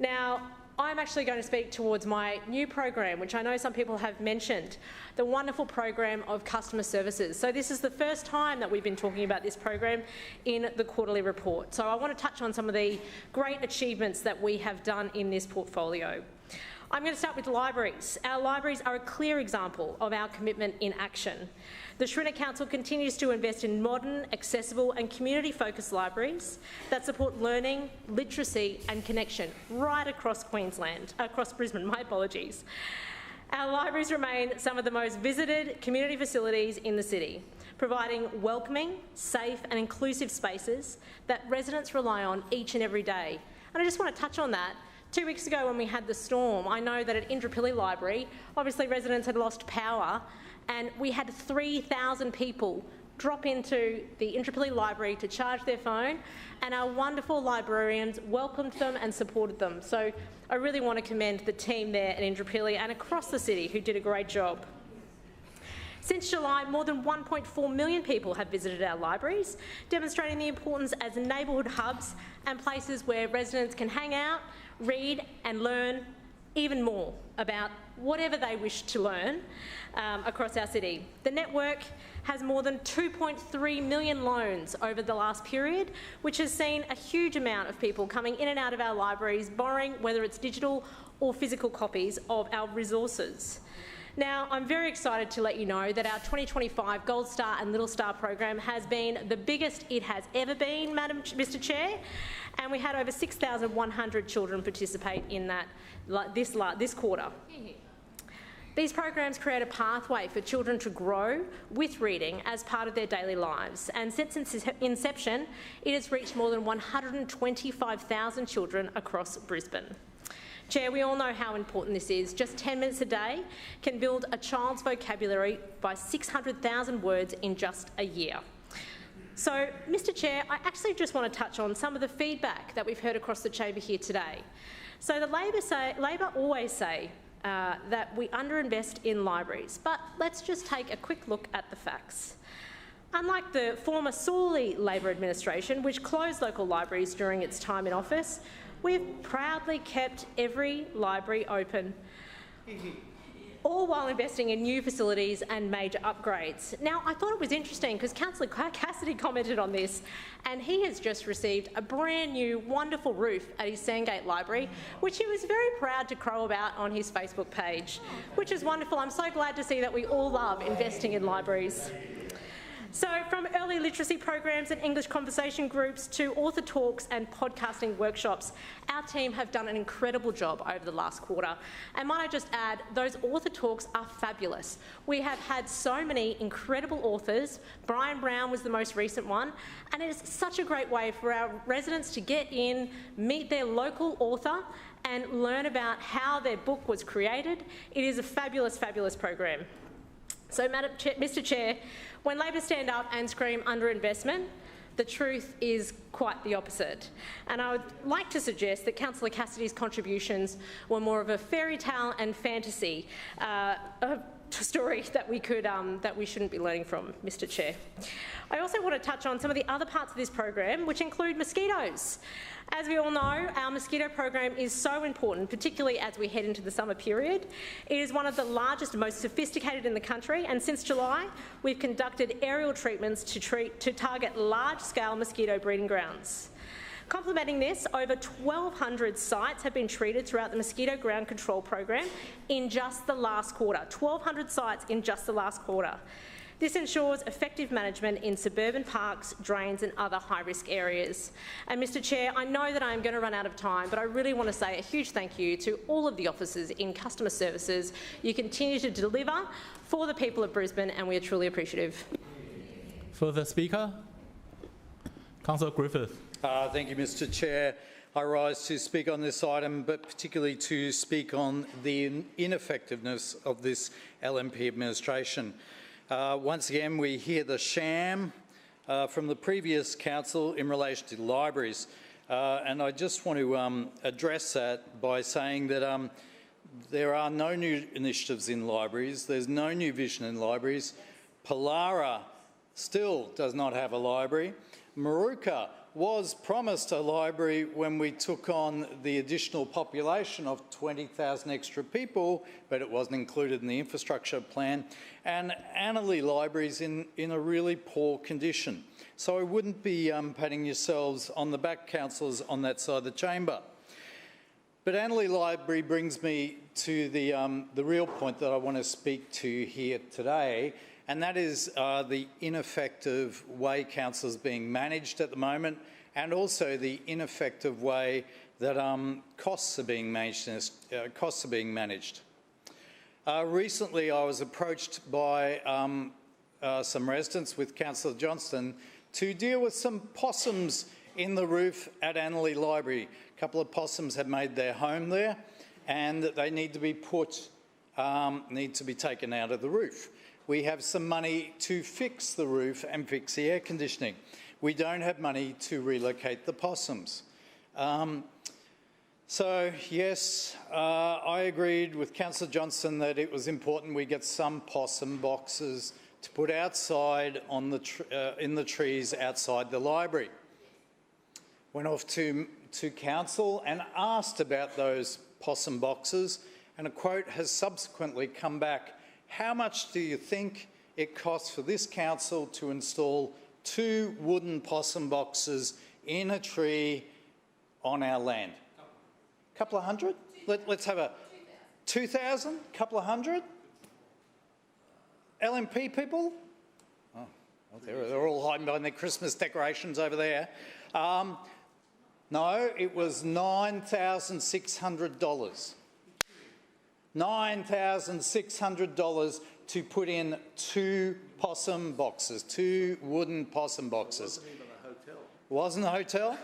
Now, I'm actually going to speak towards my new program, which I know some people have mentioned, the wonderful program of customer services. So this is the first time that we've been talking about this program in the quarterly report. So I want to touch on some of the great achievements that we have done in this portfolio. I'm going to start with libraries. Our libraries are a clear example of our commitment in action. The Stringer Council continues to invest in modern, accessible and community-focused libraries that support learning, literacy and connection right across Brisbane, my apologies. Our libraries remain some of the most visited community facilities in the city, providing welcoming, safe and inclusive spaces that residents rely on each and every day. And I just want to touch on that. 2 weeks ago when we had the storm, I know that at Indooroopilly Library, obviously residents had lost power, and we had 3,000 people drop into the Indooroopilly Library to charge their phone, and our wonderful librarians welcomed them and supported them. So I really want to commend the team there at Indooroopilly and across the city who did a great job. Since July, more than 1.4 million people have visited our libraries, demonstrating the importance as neighbourhood hubs and places where residents can hang out, read and learn even more about whatever they wish to learn across our city. The network has more than 2.3 million loans over the last period, which has seen a huge amount of people coming in and out of our libraries, borrowing whether it's digital or physical copies of our resources. Now, I'm very excited to let you know that our 2025 Gold Star and Little Star program has been the biggest it has ever been, Mr Chair, and we had over 6,100 children participate in that this quarter. These programs create a pathway for children to grow with reading as part of their daily lives, and since its inception, it has reached more than 125,000 children across Brisbane. Chair, we all know how important this is. Just 10 minutes a day can build a child's vocabulary by 600,000 words in just a year. So, Mr Chair, I actually just want to touch on some of the feedback that we've heard across the chamber here today. So the Labor always say that we underinvest in libraries, but let's just take a quick look at the facts. Unlike the former Sawley Labor administration, which closed local libraries during its time in office, we've proudly kept every library open. all while investing in new facilities and major upgrades. Now, I thought it was interesting because Councillor Cassidy commented on this, and he has just received a brand new wonderful roof at his Sandgate Library, which he was very proud to crow about on his Facebook page, which is wonderful. I'm so glad to see that we all love investing in libraries. So from early literacy programs and English conversation groups to author talks and podcasting workshops, our team have done an incredible job over the last quarter. And might I just add, those author talks are fabulous. We have had so many incredible authors. Brian Brown was the most recent one. And it is such a great way for our residents to get in, meet their local author and learn about how their book was created. It is a fabulous, fabulous program. So, Mr Chair, when Labor stand up and scream underinvestment, the truth is quite the opposite. And I would like to suggest that Councillor Cassidy's contributions were more of a fairy tale and fantasy story that we shouldn't be learning from, Mr Chair. I also want to touch on some of the other parts of this program, which include mosquitoes. As we all know, our mosquito program is so important, particularly as we head into the summer period. It is one of the largest and most sophisticated in the country, and since July, we've conducted aerial treatments to target large-scale mosquito breeding grounds. Complementing this, over 1,200 sites have been treated throughout the mosquito ground control program in just the last quarter. 1,200 sites in just the last quarter. This ensures effective management in suburban parks, drains and other high-risk areas. And Mr Chair, I know that I'm going to run out of time, but I really want to say a huge thank you to all of the officers in customer services. You continue to deliver for the people of Brisbane and we are truly appreciative. Further speaker? Councillor Griffith. Thank you, Mr Chair. I rise to speak on this item, but particularly to speak on the ineffectiveness of this LNP administration. Once again, we hear the sham from the previous council in relation to libraries. And I just want to address that by saying that there are no new initiatives in libraries. There's no new vision in libraries. Palara still does not have a library. Maruka was promised a library when we took on the additional population of 20,000 extra people, but it wasn't included in the infrastructure plan. And Annerley Library's in a really poor condition. So I wouldn't be patting yourselves on the back, councillors, on that side of the chamber. But Annerley Library brings me to the real point that I want to speak to here today, and that is the ineffective way council is being managed at the moment, and also the ineffective way that costs are being managed. Recently, I was approached by some residents with Councillor Johnston to deal with some possums in the roof at Annerley Library. A couple of possums have made their home there, and they need to be taken out of the roof. We have some money to fix the roof and fix the air conditioning. We don't have money to relocate the possums. So, yes, I agreed with Councillor Johnston that it was important we get some possum boxes to put outside on in the trees outside the library. Went off to council and asked about those possum boxes, and a quote has subsequently come back. How much do you think it costs for this council to install 2 wooden possum boxes in a tree on our land? A couple of hundred? Let's have a 2,000? Couple of hundred? LNP people? Oh, well, they're all hiding behind their Christmas decorations over there. No, it was $9,600. $9,600 to put in 2 possum boxes, 2 wooden possum boxes. It wasn't even a hotel. Wasn't a hotel?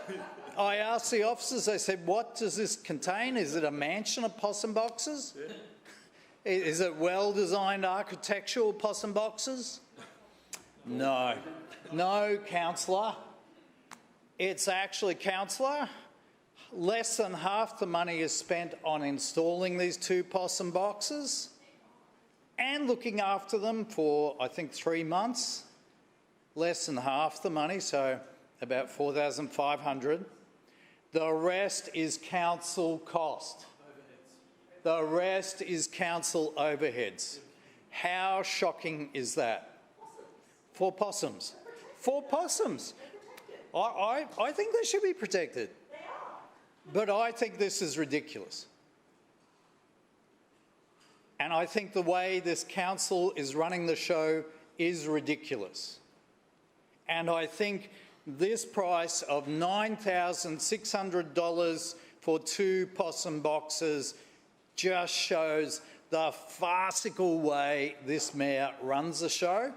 I asked the officers, they said, what does this contain? Is it a mansion of possum boxes? Yeah. Is it well-designed architectural possum boxes? No. No, councillor. It's actually, councillor, less than half the money is spent on installing these 2 possum boxes and looking after them for, I think, 3 months. Less than half the money, so about $4,500. The rest is council cost. The rest is council overheads. How shocking is that? For possums. For possums. I think they should be protected. But I think this is ridiculous. And I think the way this council is running the show is ridiculous. And I think this price of $9,600 for 2 possum boxes just shows the farcical way this mayor runs the show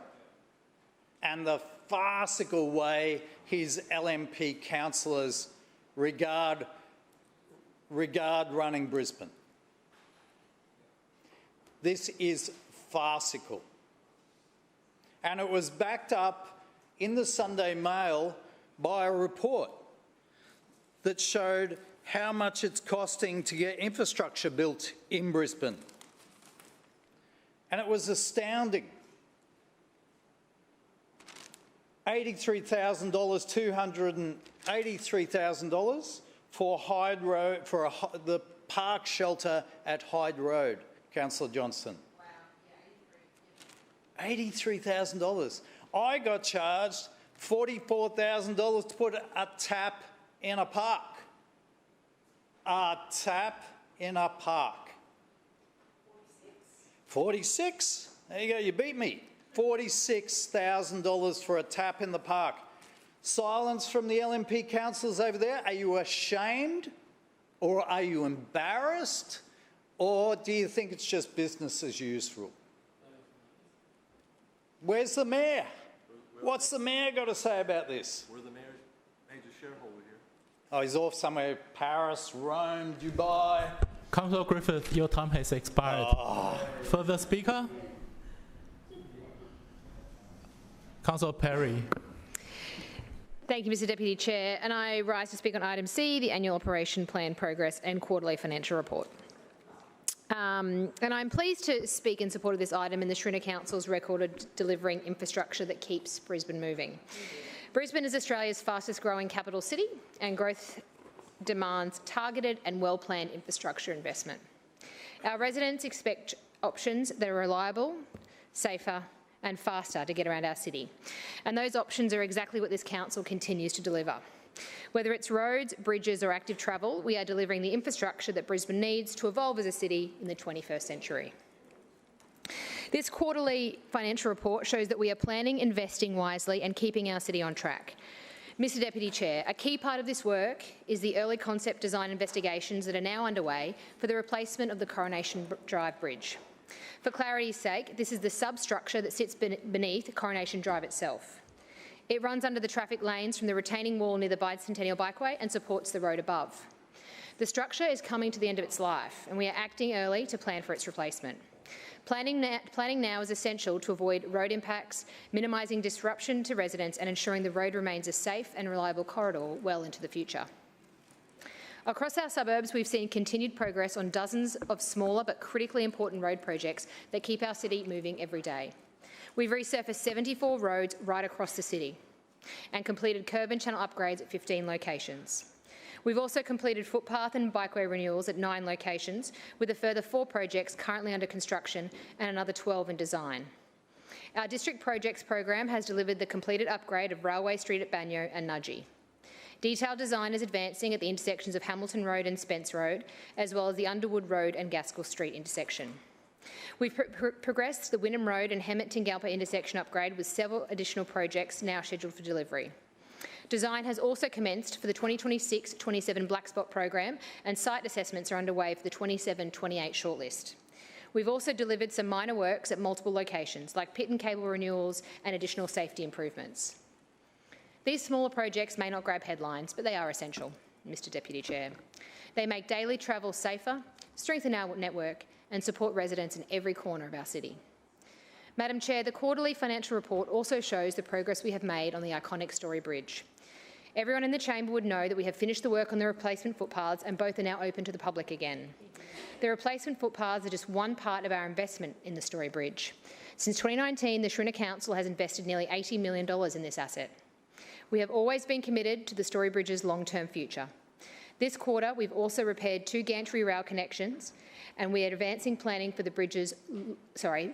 and the farcical way his LNP councillors regard running Brisbane. This is farcical. And it was backed up in the Sunday Mail by a report that showed how much it's costing to get infrastructure built in Brisbane. And it was astounding. $83,000, $283,000 for Hyde Road, for the park shelter at Hyde Road, Councillor Johnston. Wow. Yeah, $83,000. I got charged $44,000 to put a tap in a park. A tap in a park. 46? There you go, you beat me. $46,000 for a tap in the park. Silence from the LNP councillors over there. Are you ashamed? Or are you embarrassed? Or do you think it's just business as usual? Where's the mayor? What's the mayor got to say about this? We're the major shareholder here. Oh, he's off somewhere, Paris, Rome, Dubai. Councillor Griffith, your time has expired. Oh. Further speaker? Councillor Perry. Thank you, Mr Deputy Chair. And I rise to speak on item C, the annual operation plan progress and quarterly financial report. And I'm pleased to speak in support of this item in the Schrinner Council's record of delivering infrastructure that keeps Brisbane moving. Brisbane is Australia's fastest growing capital city, and growth demands targeted and well-planned infrastructure investment. Our residents expect options that are reliable, safer and faster to get around our city. And those options are exactly what this council continues to deliver. Whether it's roads, bridges or active travel, we are delivering the infrastructure that Brisbane needs to evolve as a city in the 21st century. This quarterly financial report shows that we are planning, investing wisely and keeping our city on track. Mr Deputy Chair, a key part of this work is the early concept design investigations that are now underway for the replacement of the Coronation Drive Bridge. For clarity's sake, this is the substructure that sits beneath Coronation Drive itself. It runs under the traffic lanes from the retaining wall near the Bicentennial Bikeway and supports the road above. The structure is coming to the end of its life and we are acting early to plan for its replacement. Planning now is essential to avoid road impacts, minimising disruption to residents and ensuring the road remains a safe and reliable corridor well into the future. Across our suburbs, we've seen continued progress on dozens of smaller but critically important road projects that keep our city moving every day. We've resurfaced 74 roads right across the city and completed curb and channel upgrades at 15 locations. We've also completed footpath and bikeway renewals at 9 locations, with a further 4 projects currently under construction and another 12 in design. Our district projects program has delivered the completed upgrade of Railway Street at Banyo and Nudgee. Detailed design is advancing at the intersections of Hamilton Road and Spence Road, as well as the Underwood Road and Gaskell Street intersection. We've progressed the Wynnum Road and Hemmet-Tingalpa intersection upgrade with several additional projects now scheduled for delivery. Design has also commenced for the 2026-27 Black Spot program and site assessments are underway for the 27-28 shortlist. We've also delivered some minor works at multiple locations, like pit and cable renewals and additional safety improvements. These smaller projects may not grab headlines, but they are essential, Mr Deputy Chair. They make daily travel safer, strengthen our network and support residents in every corner of our city. Madam Chair, the quarterly financial report also shows the progress we have made on the iconic Story Bridge. Everyone in the chamber would know that we have finished the work on the replacement footpaths and both are now open to the public again. The replacement footpaths are just one part of our investment in the Story Bridge. Since 2019, the Schrinner Council has invested nearly $80 million in this asset. We have always been committed to the Story Bridge's long-term future. This quarter, we've also repaired 2 gantry rail connections, and we are advancing planning for the bridge's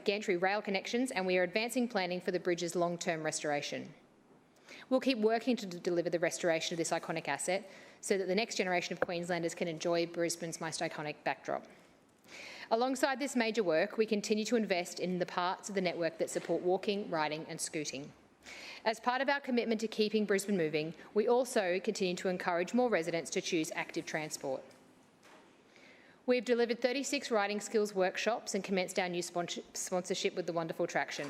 gantry rail connections, and we are advancing planning for the bridge's long-term restoration. We'll keep working to deliver the restoration of this iconic asset so that the next generation of Queenslanders can enjoy Brisbane's most iconic backdrop. Alongside this major work, we continue to invest in the parts of the network that support walking, riding and scooting. As part of our commitment to keeping Brisbane moving, we also continue to encourage more residents to choose active transport. We've delivered 36 riding skills workshops and commenced our new sponsorship with the wonderful Traction.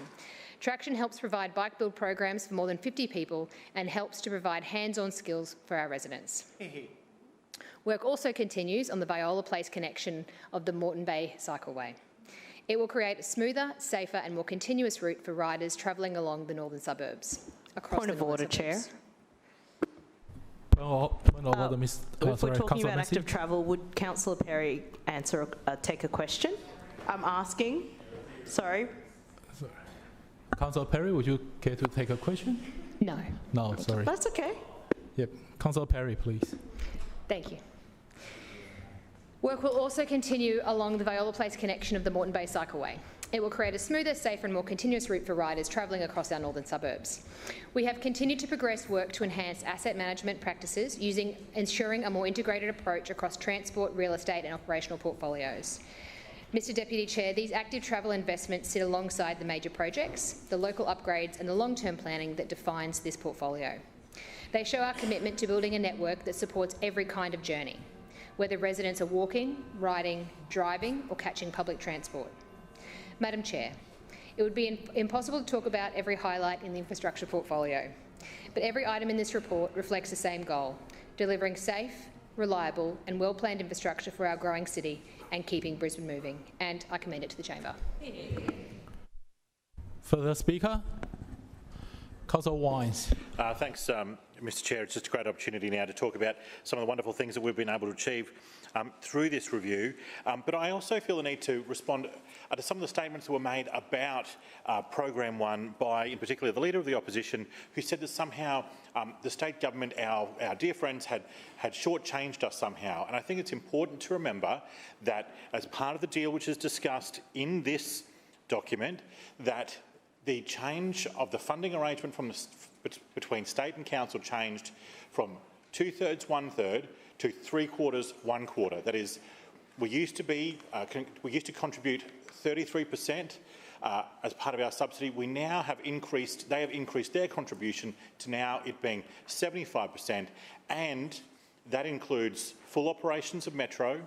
Traction helps provide bike build programs for more than 50 people and helps to provide hands-on skills for our residents. Work also continues on the Viola Place connection of the Moreton Bay Cycleway. It will create a smoother, safer and more continuous route for riders travelling along the northern suburbs. Point of order, Chair. If we're talking about active travel, would Councillor Perry take a question? I'm asking. Sorry. Councillor Perry, would you care to take a question? No. No, sorry. That's okay. Yep. Councillor Perry, please. Thank you. Work will also continue along the Viola Place connection of the Moreton Bay Cycleway. It will create a smoother, safer and more continuous route for riders travelling across our northern suburbs. We have continued to progress work to enhance asset management practices, ensuring a more integrated approach across transport, real estate and operational portfolios. Mr Deputy Chair, these active travel investments sit alongside the major projects, the local upgrades and the long-term planning that defines this portfolio. They show our commitment to building a network that supports every kind of journey, whether residents are walking, riding, driving or catching public transport. Madam Chair, it would be impossible to talk about every highlight in the infrastructure portfolio, but every item in this report reflects the same goal: delivering safe, reliable and well-planned infrastructure for our growing city and keeping Brisbane moving, and I commend it to the Chamber. Further speaker? Councillor Wines. Thanks, Mr Chair. It's just a great opportunity now to talk about some of the wonderful things that we've been able to achieve through this review. But I also feel the need to respond to some of the statements that were made about Program 1 by, in particular, the Leader of the Opposition, who said that somehow the state government, our dear friends, had shortchanged us somehow. And I think it's important to remember that as part of the deal which is discussed in this document, that the change of the funding arrangement between state and council changed from 2/3, 1/3 to 3/4, 1/4. That is, we used to contribute 33% as part of our subsidy. We now have increased. They have increased their contribution to now it being 75%, and that includes full operations of Metro,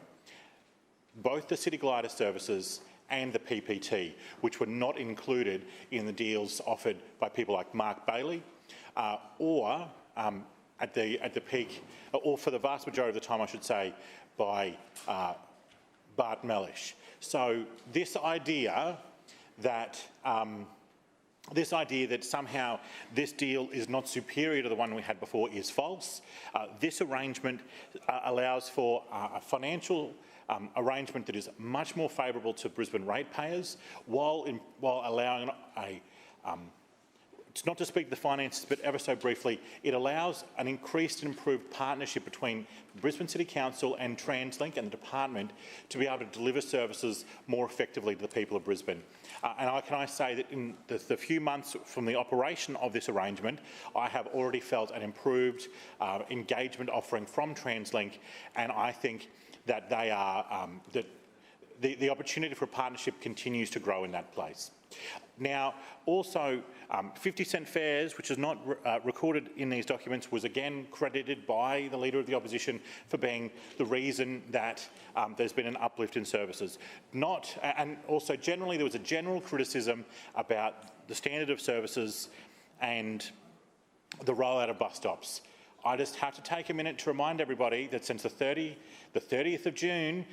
both the City Glider services and the PPT, which were not included in the deals offered by people like Mark Bailey, or at the peak, or for the vast majority of the time, I should say, by Bart Mellish. So this idea that somehow this deal is not superior to the one we had before is false. This arrangement allows for a financial arrangement that is much more favourable to Brisbane ratepayers, while allowing it's not to speak to the finances, but ever so briefly, it allows an increased and improved partnership between Brisbane City Council and TransLink and the department to be able to deliver services more effectively to the people of Brisbane. Can I say that in the few months from the operation of this arrangement, I have already felt an improved engagement offering from TransLink, and I think that they are the opportunity for a partnership continues to grow in that place. Now, also, 50-cent fares, which is not recorded in these documents, was again credited by the Leader of the Opposition for being the reason that there's been an uplift in services. And also generally, there was a general criticism about the standard of services and the rollout of bus stops. I just have to take a minute to remind everybody that since the 30th of June,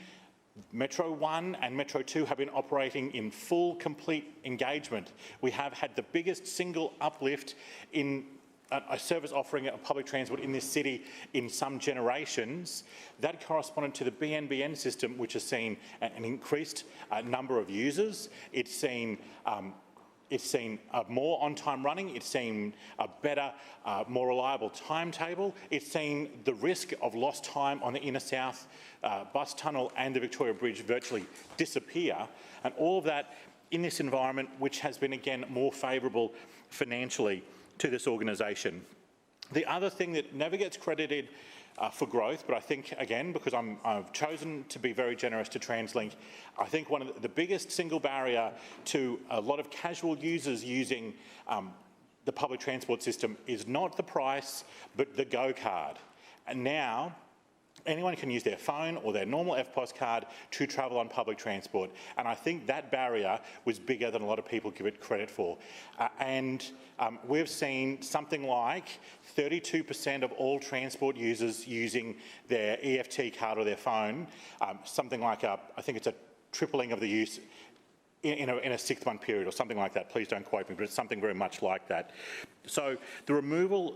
Metro 1 and Metro 2 have been operating in full, complete engagement. We have had the biggest single uplift in a service offering of public transport in this city in some generations. That corresponded to the BNBN system, which has seen an increased number of users. It's seen It's seen more on-time running. It's seen a better, more reliable timetable. It's seen the risk of lost time on the inner south bus tunnel and the Victoria Bridge virtually disappear, and all of that in this environment, which has been, again, more favourable financially to this organisation. The other thing that never gets credited for growth, but I think, again, because I've chosen to be very generous to TransLink, I think one of the biggest single barrier to a lot of casual users using the public transport system is not the price, but the Go card. And now, anyone can use their phone or their normal EFTPOS card to travel on public transport. And I think that barrier was bigger than a lot of people give it credit for. We've seen something like 32% of all transport users using their EFT card or their phone, something like I think it's a tripling of the use in a 6-month period or something like that. Please don't quote me, but it's something very much like that. So the removal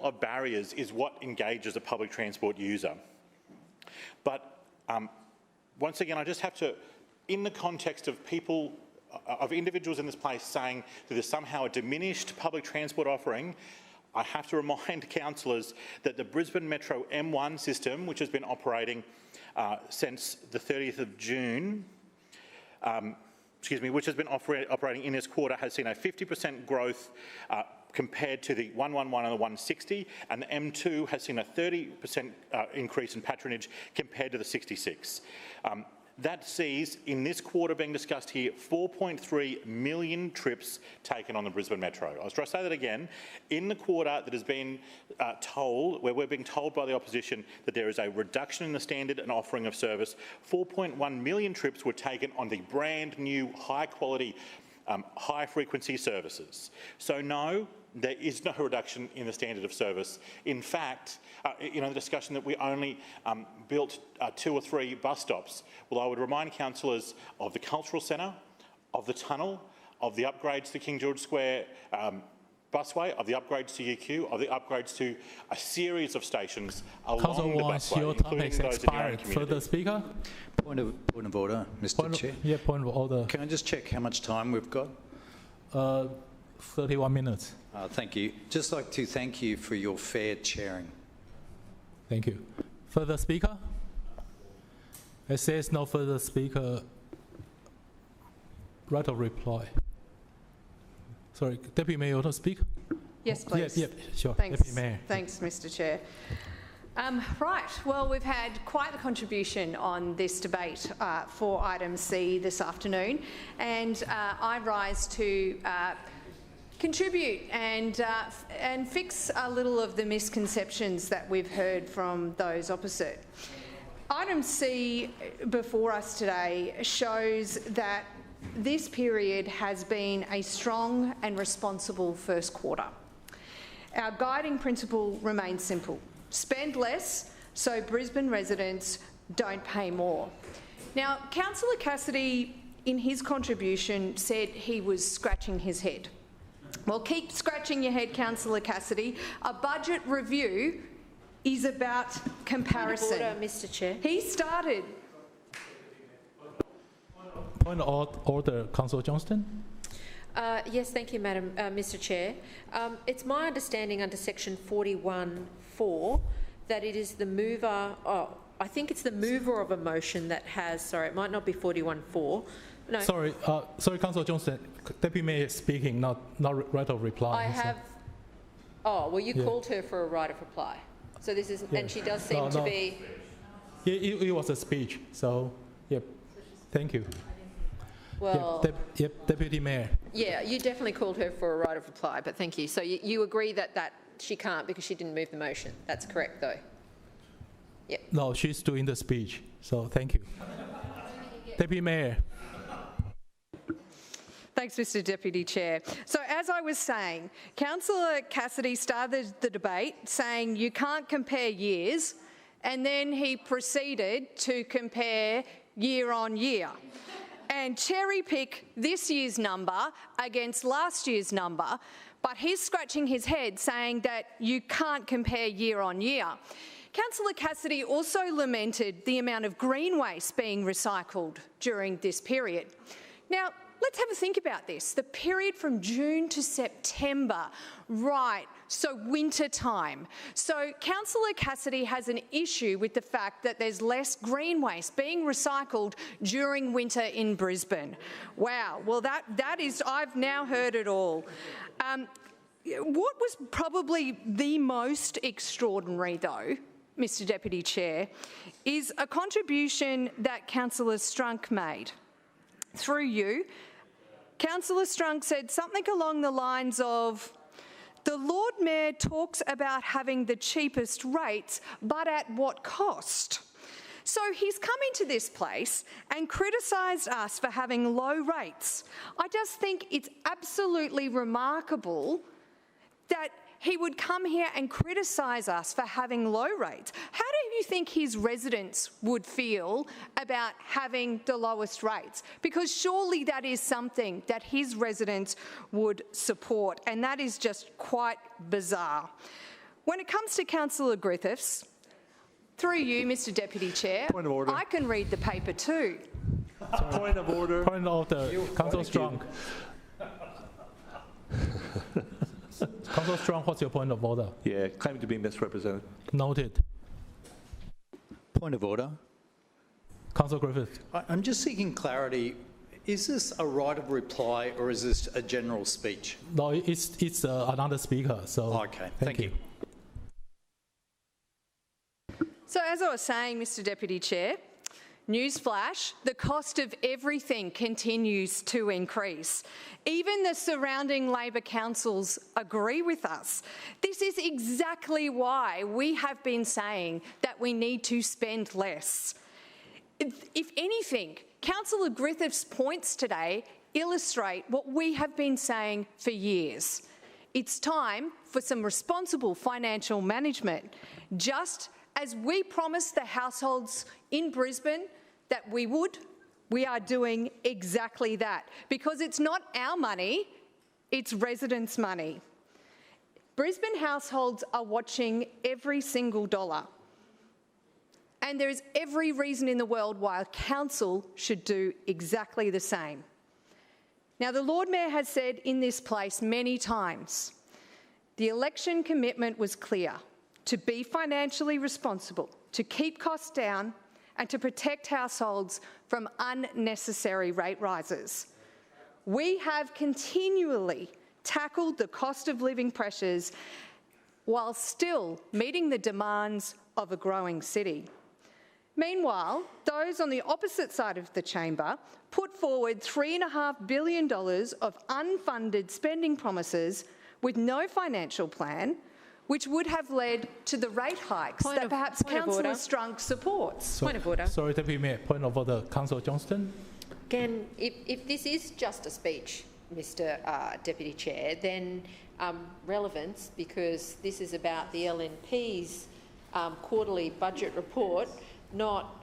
of barriers is what engages a public transport user. But once again, I just have to, in the context of people, of individuals in this place saying that there's somehow a diminished public transport offering, I have to remind councillors that the Brisbane Metro M1 system, which has been operating since the 30th of June, which has been operating in this quarter, has seen a 50% growth compared to the 111 and the 160, and the M2 has seen a 30% increase in patronage compared to the 66. That sees, in this quarter being discussed here, 4.3 million trips taken on the Brisbane Metro. I'll try to say that again. In the quarter that has been told, where we're being told by the opposition that there is a reduction in the standard and offering of service, 4.1 million trips were taken on the brand new high-quality, high-frequency services. So no, there is no reduction in the standard of service. In fact, the discussion that we only built 2 or 3 bus stops, well, I would remind councillors of the Cultural Centre, of the tunnel, of the upgrades to King George Square busway, of the upgrades to UQ, of the upgrades to a series of stations along the busway, your including those in the own community. Further speaker? Point of order, Mr. Chair. Point of order. Can I just check how much time we've got? 31 minutes. Thank you. Just like to thank you for your fair chairing. Thank you. Further speaker? It says no further speaker. Right of reply. Sorry, Deputy Mayor, you want to speak? Yes, please. Yeah, sure. Thanks, Deputy Mayor. Thanks, Mr. Chair. Right, well, we've had quite the contribution on this debate for item C this afternoon, and I rise to contribute and fix a little of the misconceptions that we've heard from those opposite. Item C before us today shows that this period has been a strong and responsible first quarter. Our guiding principle remains simple: spend less so Brisbane residents don't pay more. Now, Councillor Cassidy, in his contribution, said he was scratching his head. Well, keep scratching your head, Councillor Cassidy. A budget review is about comparison. Point of order, Mr. Chair. He started. Point of order, Councillor Johnston. Yes, thank you, Mr. Chair. It's my understanding under section 41(4) that it is the mover. I think it's the mover of a motion that has. Sorry, it might not be 41(4). No. Sorry, Councillor Johnston. Deputy Mayor is speaking, not right of reply. I have. Oh, well, you called her for a right of reply. So this is, and she does seem to be. It was a speech. So, yep. Thank you. Well, Deputy Mayor. Yeah, you definitely called her for a right of reply, but thank you. So you agree that she can't because she didn't move the motion. That's correct, though. Yep. No, she's doing the speech. So thank you. Deputy Mayor. Thanks, Mr. Deputy Chair. So as I was saying, Councillor Cassidy started the debate saying you can't compare years, and then he proceeded to compare year on year and cherry pick this year's number against last year's number, but he's scratching his head saying that you can't compare year on year. Councillor Cassidy also lamented the amount of green waste being recycled during this period. Now, let's have a think about this. The period from June to September, right, so winter time. So Councillor Cassidy has an issue with the fact that there's less green waste being recycled during winter in Brisbane. Wow, well that is, I've now heard it all. What was probably the most extraordinary though, Mr Deputy Chair, is a contribution that Councillor Strunk made. Through you, Councillor Strunk said something along the lines of, the Lord Mayor talks about having the cheapest rates, but at what cost? So he's come into this place and criticised us for having low rates. I just think it's absolutely remarkable that he would come here and criticise us for having low rates. How do you think his residents would feel about having the lowest rates? Because surely that is something that his residents would support, and that is just quite bizarre. When it comes to Councillor Griffiths, through you, Mr Deputy Chair, Point of order. I can read the paper too. Point of order. Point of order. Councillor Strong. Councillor Strong, what's your point of order? Yeah, claim to be misrepresented. Noted. Point of order. Councillor Griffith. I'm just seeking clarity. Is this a right of reply or is this a general speech? No, it's another speaker. So okay, thank you. So as I was saying, Mr Deputy Chair, newsflash, the cost of everything continues to increase. Even the surrounding Labor councils agree with us. This is exactly why we have been saying that we need to spend less. If anything, Councillor Griffith's points today illustrate what we have been saying for years. It's time for some responsible financial management, just as we promised the households in Brisbane that we would. We are doing exactly that, because it's not our money, it's residents' money. Brisbane households are watching every single dollar, and there is every reason in the world why a council should do exactly the same. Now, the Lord Mayor has said in this place many times, the election commitment was clear: to be financially responsible, to keep costs down, and to protect households from unnecessary rate rises. We have continually tackled the cost of living pressures while still meeting the demands of a growing city. Meanwhile, those on the opposite side of the chamber put forward $3.5 billion of unfunded spending promises with no financial plan, which would have led to the rate hikes that perhaps Councillor Strunk supports. Point of order. Sorry, Deputy Mayor. Point of order. Councillor Johnston. Again, if this is just a speech, Mr Deputy Chair, then relevance, because this is about the LNP's quarterly budget report, not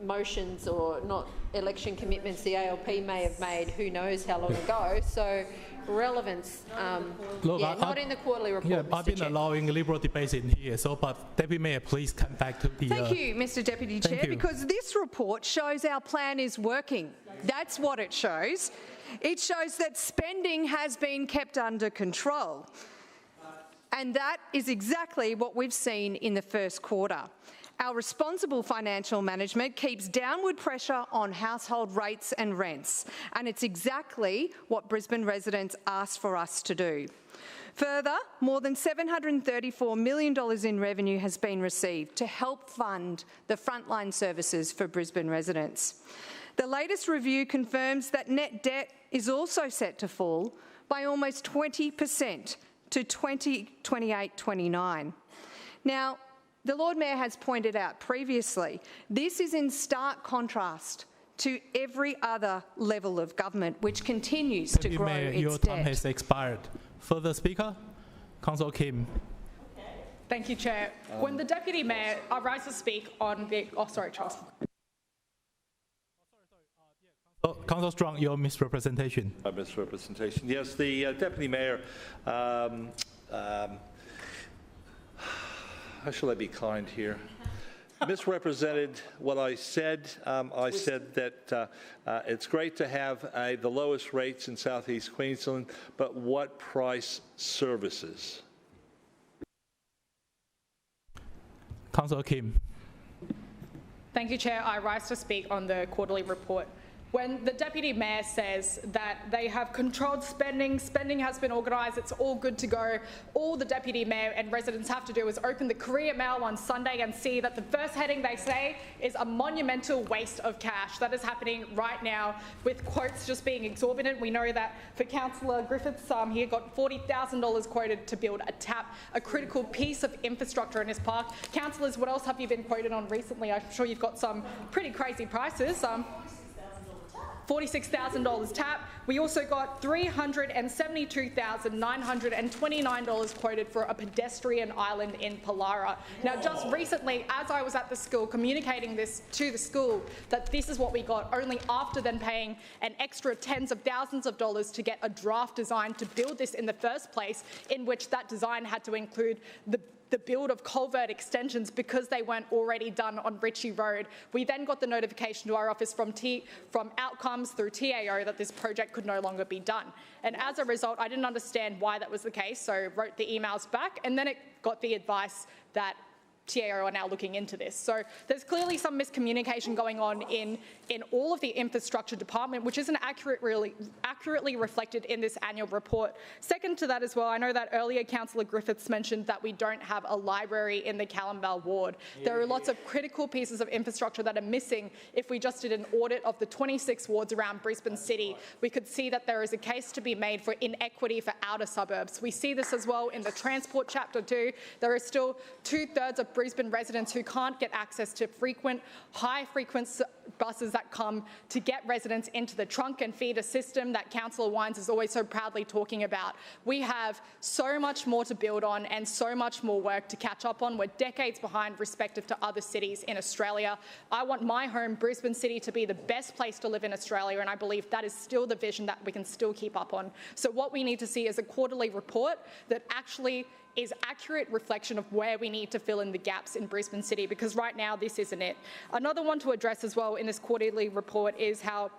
motions or not election commitments the ALP may have made who knows how long ago. So relevance, Look, yeah, not in the quarterly report. Yeah, Mr. I've been Chair. allowing liberal debates in here, so but Deputy Mayor, please come back to the... Thank you, Mr Deputy Chair, because this report shows our plan is working. That's what it shows. It shows that spending has been kept under control. And that is exactly what we've seen in the first quarter. Our responsible financial management keeps downward pressure on household rates and rents, and it's exactly what Brisbane residents asked for us to do. Further, more than $734 million in revenue has been received to help fund the frontline services for Brisbane residents. The latest review confirms that net debt is also set to fall by almost 20% to 2028-29. Now, the Lord Mayor has pointed out previously, this is in stark contrast to every other level of government, which continues to grow Mayor, its your debt. time has expired. Further speaker, Councillor Kim. Thank you, Chair. When the Deputy Mayor, I rise to speak on the... Oh, sorry, Charles. Councillor Strong, your misrepresentation. Misrepresentation. Yes, the Deputy Mayor, how shall I be kind here? misrepresented what I said. I said that it's great to have the lowest rates in southeast Queensland, but what price services? Councillor Kim. Thank you, Chair. I rise to speak on the quarterly report. When the Deputy Mayor says that they have controlled spending, spending has been organised, it's all good to go, all the Deputy Mayor and residents have to do is open the Courier Mail on Sunday and see that the first heading they say is a monumental waste of cash. That is happening right now with quotes just being exorbitant. We know that for Councillor Griffiths, he got $40,000 quoted to build a tap, a critical piece of infrastructure in his park. Councillors, what else have you been quoted on recently? I'm sure you've got some pretty crazy prices. $46,000 tap. We also got $372,929 quoted for a pedestrian island in Pallara. Now, just recently, as I was at the school communicating this to the school, that this is what we got, only after then paying an extra tens of thousands of dollars to get a draft design to build this in the first place, in which that design had to include the build of culvert extensions because they weren't already done on Ritchie Road. We then got the notification to our office from Outcomes through TAO that this project could no longer be done. And as a result, I didn't understand why that was the case, so wrote the emails back, and then it got the advice that TAO are now looking into this. So there's clearly some miscommunication going on in all of the infrastructure department, which isn't accurately reflected in this annual report. Second to that as well, I know that earlier Councillor Griffiths mentioned that we don't have a library in the Callambell ward. There are lots of critical pieces of infrastructure that are missing. If we just did an audit of the 26 wards around Brisbane City, we could see that there is a case to be made for inequity for outer suburbs. We see this as well in the transport chapter too. There are still 2/3 of Brisbane residents who can't get access to high-frequency buses that come to get residents into the trunk and feeder system that Councillor Wines is always so proudly talking about. We have so much more to build on and so much more work to catch up on. We're decades behind respective to other cities in Australia. I want my home, Brisbane City, to be the best place to live in Australia, and I believe that is still the vision that we can still keep up on. So what we need to see is a quarterly report that actually is accurate reflection of where we need to fill in the gaps in Brisbane City, because right now this isn't it. Another one to address as well in this quarterly report is how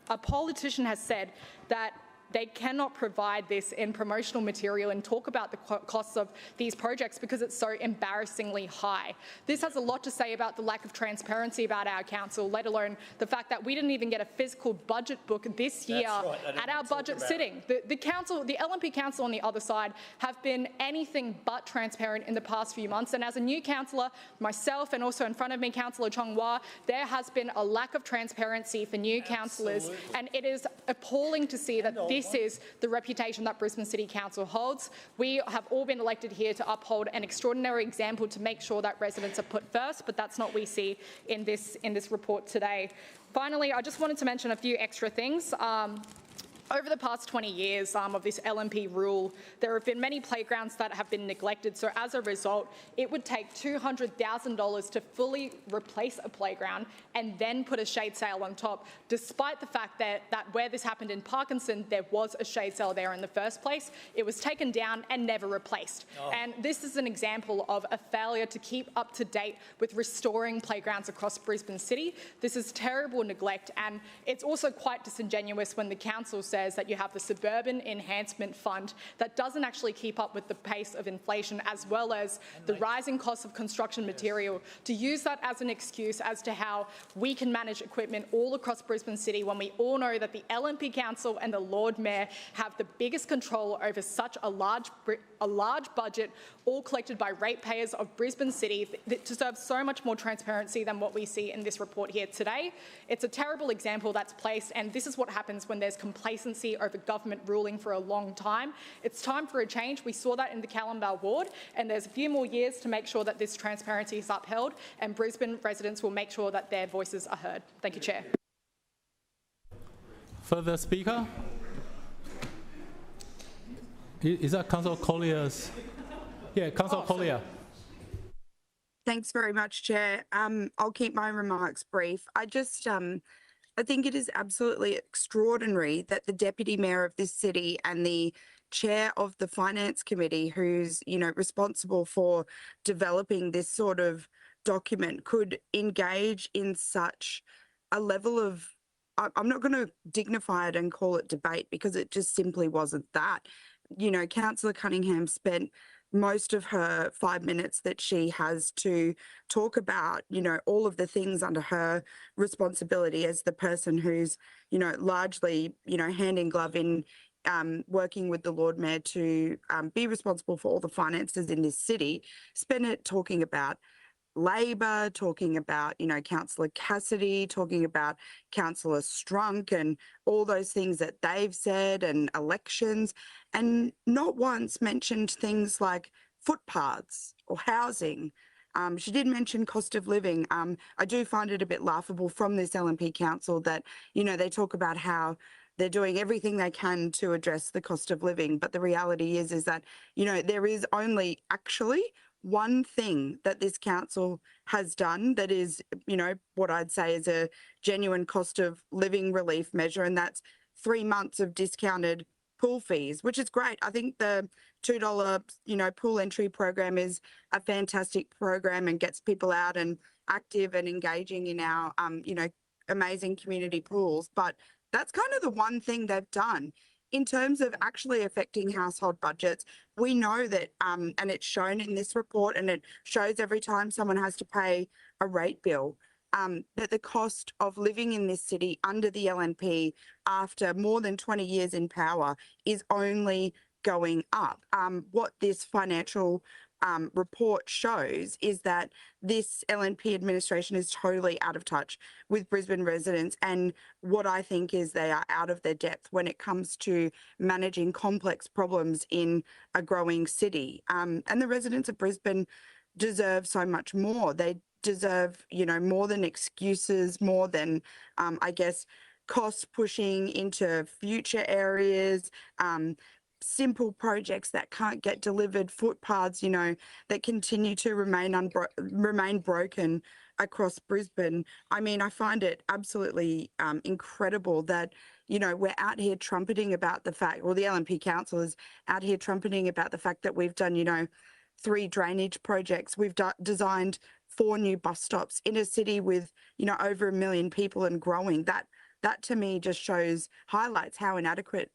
a politician has said that they cannot provide this in promotional material and talk about the costs of these projects because it's so embarrassingly high. This has a lot to say about the lack of transparency about our council, let alone the fact that we didn't even get a physical budget book this year at our budget sitting. The council, the LNP council on the other side, have been anything but transparent in the past few months. And as a new councillor, myself and also in front of me, Councillor Chong Wah, there has been a lack of transparency for new councillors, and it is appalling to see that this is the reputation that Brisbane City Council holds. We have all been elected here to uphold an extraordinary example to make sure that residents are put first, but that's not what we see in this report today. Finally, I just wanted to mention a few extra things. Over the past 20 years of this LNP rule, there have been many playgrounds that have been neglected. So as a result, it would take $200,000 to fully replace a playground and then put a shade sail on top, despite the fact that where this happened in Parkinson, there was a shade sail there in the first place. It was taken down and never replaced. And this is an example of a failure to keep up to date with restoring playgrounds across Brisbane City. This is terrible neglect, and it's also quite disingenuous when the council says that you have the Suburban Enhancement Fund that doesn't actually keep up with the pace of inflation, as well as the rising cost of construction material, to use that as an excuse as to how we can manage equipment all across Brisbane City, when we all know that the LNP Council and the Lord Mayor have the biggest control over such a large budget, all collected by ratepayers of Brisbane City, that deserves so much more transparency than what we see in this report here today. It's a terrible example that's placed, and this is what happens when there's complacency over government ruling for a long time. It's time for a change. We saw that in the Callambell ward, and there's a few more years to make sure that this transparency is upheld, and Brisbane residents will make sure that their voices are heard. Thank you, Chair. Further speaker? Is that Councillor Collier's? Yeah, Councillor Collier. Thanks very much, Chair. I'll keep my remarks brief. I think it is absolutely extraordinary that the Deputy Mayor of this city and the Chair of the Finance Committee, who's, responsible for developing this sort of document could engage in such a level of, I'm not going to dignify it and call it debate, because it just simply wasn't that. You know, Councillor Cunningham spent most of her 5 minutes that she has to talk about, you know, all of the things under her responsibility as the person who's, you know, largely, you know, hand in glove in working with the Lord Mayor to be responsible for all the finances in this city, spent it talking about Labor, talking about, you know, Councillor Cassidy, talking about Councillor Strunk and all those things that they've said, and elections, and not once mentioned things like footpaths or housing. She did mention cost of living. I do find it a bit laughable from this LNP council that, you know, they talk about how they're doing everything they can to address the cost of living. But the reality is that, you know, there is only actually one thing that this council has done that is, you know, what I'd say is a genuine cost of living relief measure, and that's 3 months of discounted pool fees, which is great. I think the $2, you know, pool entry program is a fantastic program and gets people out and active and engaging in our, you know, amazing community pools. But that's kind of the one thing they've done. In terms of actually affecting household budgets, we know that, and it's shown in this report, and it shows every time someone has to pay a rate bill, that the cost of living in this city under the LNP after more than 20 years in power is only going up. What this financial report shows is that this LNP administration is totally out of touch with Brisbane residents, and what I think is they are out of their depth when it comes to managing complex problems in a growing city. And the residents of Brisbane deserve so much more. They deserve, you know, more than excuses, more than, I guess, cost pushing into future areas, simple projects that can't get delivered, footpaths, you know, that continue to remain broken across Brisbane. I mean, I find it absolutely incredible that, you know, we're out here trumpeting about the fact, well, the LNP Council is out here trumpeting about the fact that we've done, you know, 3 drainage projects. We've designed 4 new bus stops in a city with, you know, over 1 million people and growing. That to me just highlights how inadequate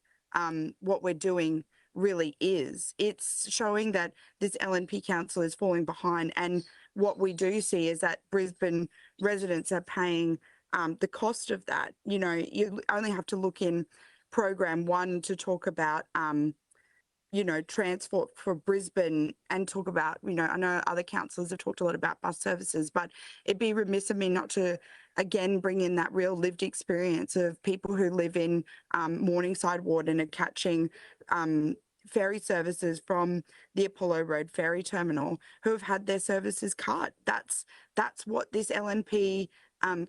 what we're doing really is. It's showing that this LNP council is falling behind, and what we do see is that Brisbane residents are paying the cost of that. You know, you only have to look in program 1 to talk about you know, transport for Brisbane and talk about, you know, I know other councillors have talked a lot about bus services, but it'd be remiss of me not to, again, bring in that real lived experience of people who live in Morningside Ward and are catching ferry services from the Apollo Road ferry terminal who have had their services cut. That's what this LNP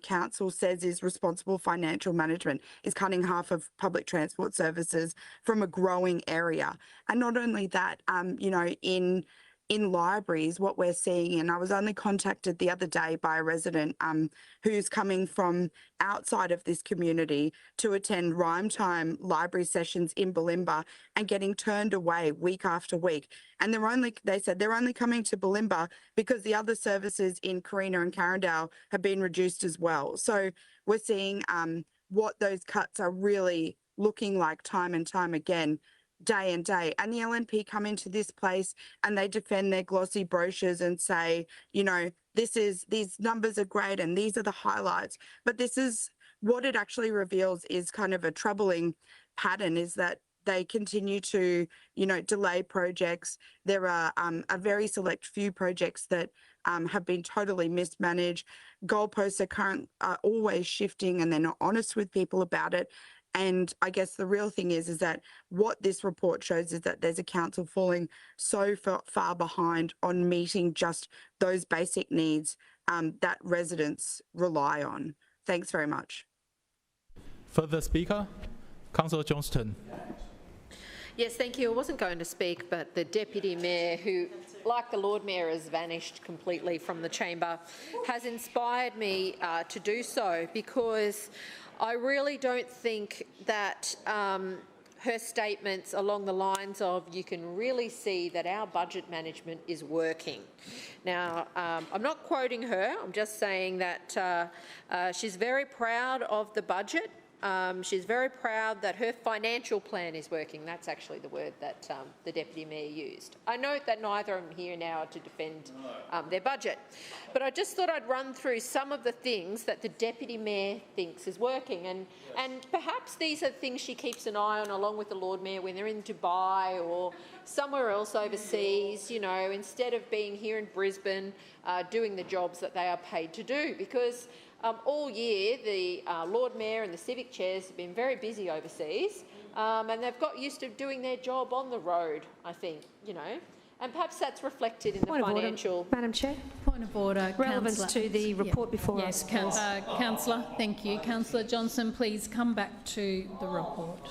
council says is responsible financial management, is cutting half of public transport services from a growing area. And not only that, you know, in libraries, what we're seeing, and I was only contacted the other day by a resident who's coming from outside of this community to attend rhyme time library sessions in Bulimba and getting turned away week after week. And they said they're only coming to Bulimba because the other services in Carina and Carindale have been reduced as well. So we're seeing what those cuts are really looking like time and time again, day and day. And the LNP come into this place and they defend their glossy brochures and say, you know, these numbers are great and these are the highlights. But this is what it actually reveals is kind of a troubling pattern, is that they continue to, you know, delay projects. There are a very select few projects that have been totally mismanaged. Goalposts are always shifting and they're not honest with people about it. And I guess the real thing is that what this report shows is that there's a council falling so far behind on meeting just those basic needs that residents rely on. Thanks very much. Further speaker, Councillor Johnston. Yes, thank you. I wasn't going to speak, but the Deputy Mayor, who, like the Lord Mayor, has vanished completely from the chamber, has inspired me to do so, because I really don't think that her statements along the lines of, you can really see that our budget management is working. Now, I'm not quoting her, I'm just saying that she's very proud of the budget. She's very proud that her financial plan is working. That's actually the word that the Deputy Mayor used. I note that neither of them here now to defend their budget, but I just thought I'd run through some of the things that the Deputy Mayor thinks is working, and perhaps these are things she keeps an eye on along with the Lord Mayor when they're in Dubai or somewhere else overseas, you know, instead of being here in Brisbane doing the jobs that they are paid to do, because all year, the Lord Mayor and the Civic Chairs have been very busy overseas, and they've got used to doing their job on the road, I think, you know, and perhaps that's reflected in the financial... Order, Madam Chair. Point of order, Relevance Councillor. to the report before yes, us. Councillor, thank you. Councillor Johnson, please come back to the report.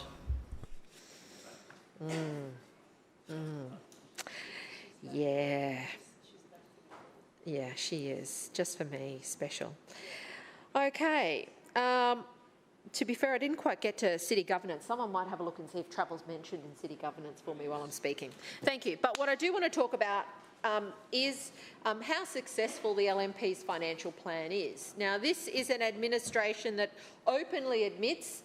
Yeah. Yeah, she is. Just for me, special. Okay. To be fair, I didn't quite get to city governance. Someone might have a look and see if travel's mentioned in city governance for me while I'm speaking. Thank you. But what I do want to talk about is how successful the LNP's financial plan is. Now, this is an administration that openly admits,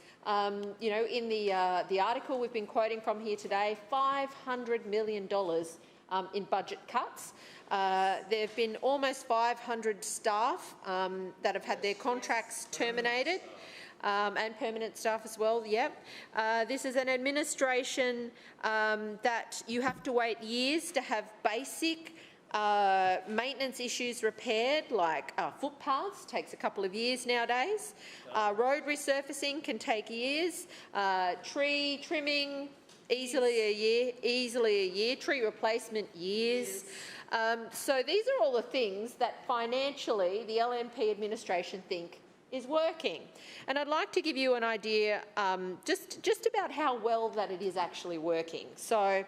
you know, in the article we've been quoting from here today, $500 million in budget cuts. There have been almost 500 staff that have had their contracts terminated, and permanent staff as well, yep. This is an administration that you have to wait years to have basic maintenance issues repaired, like footpaths, takes a couple of years nowadays. Road resurfacing can take years. Tree trimming, easily a year. Tree replacement, years. So these are all the things that financially the LNP administration think is working. And I'd like to give you an idea just about how well that it is actually working. So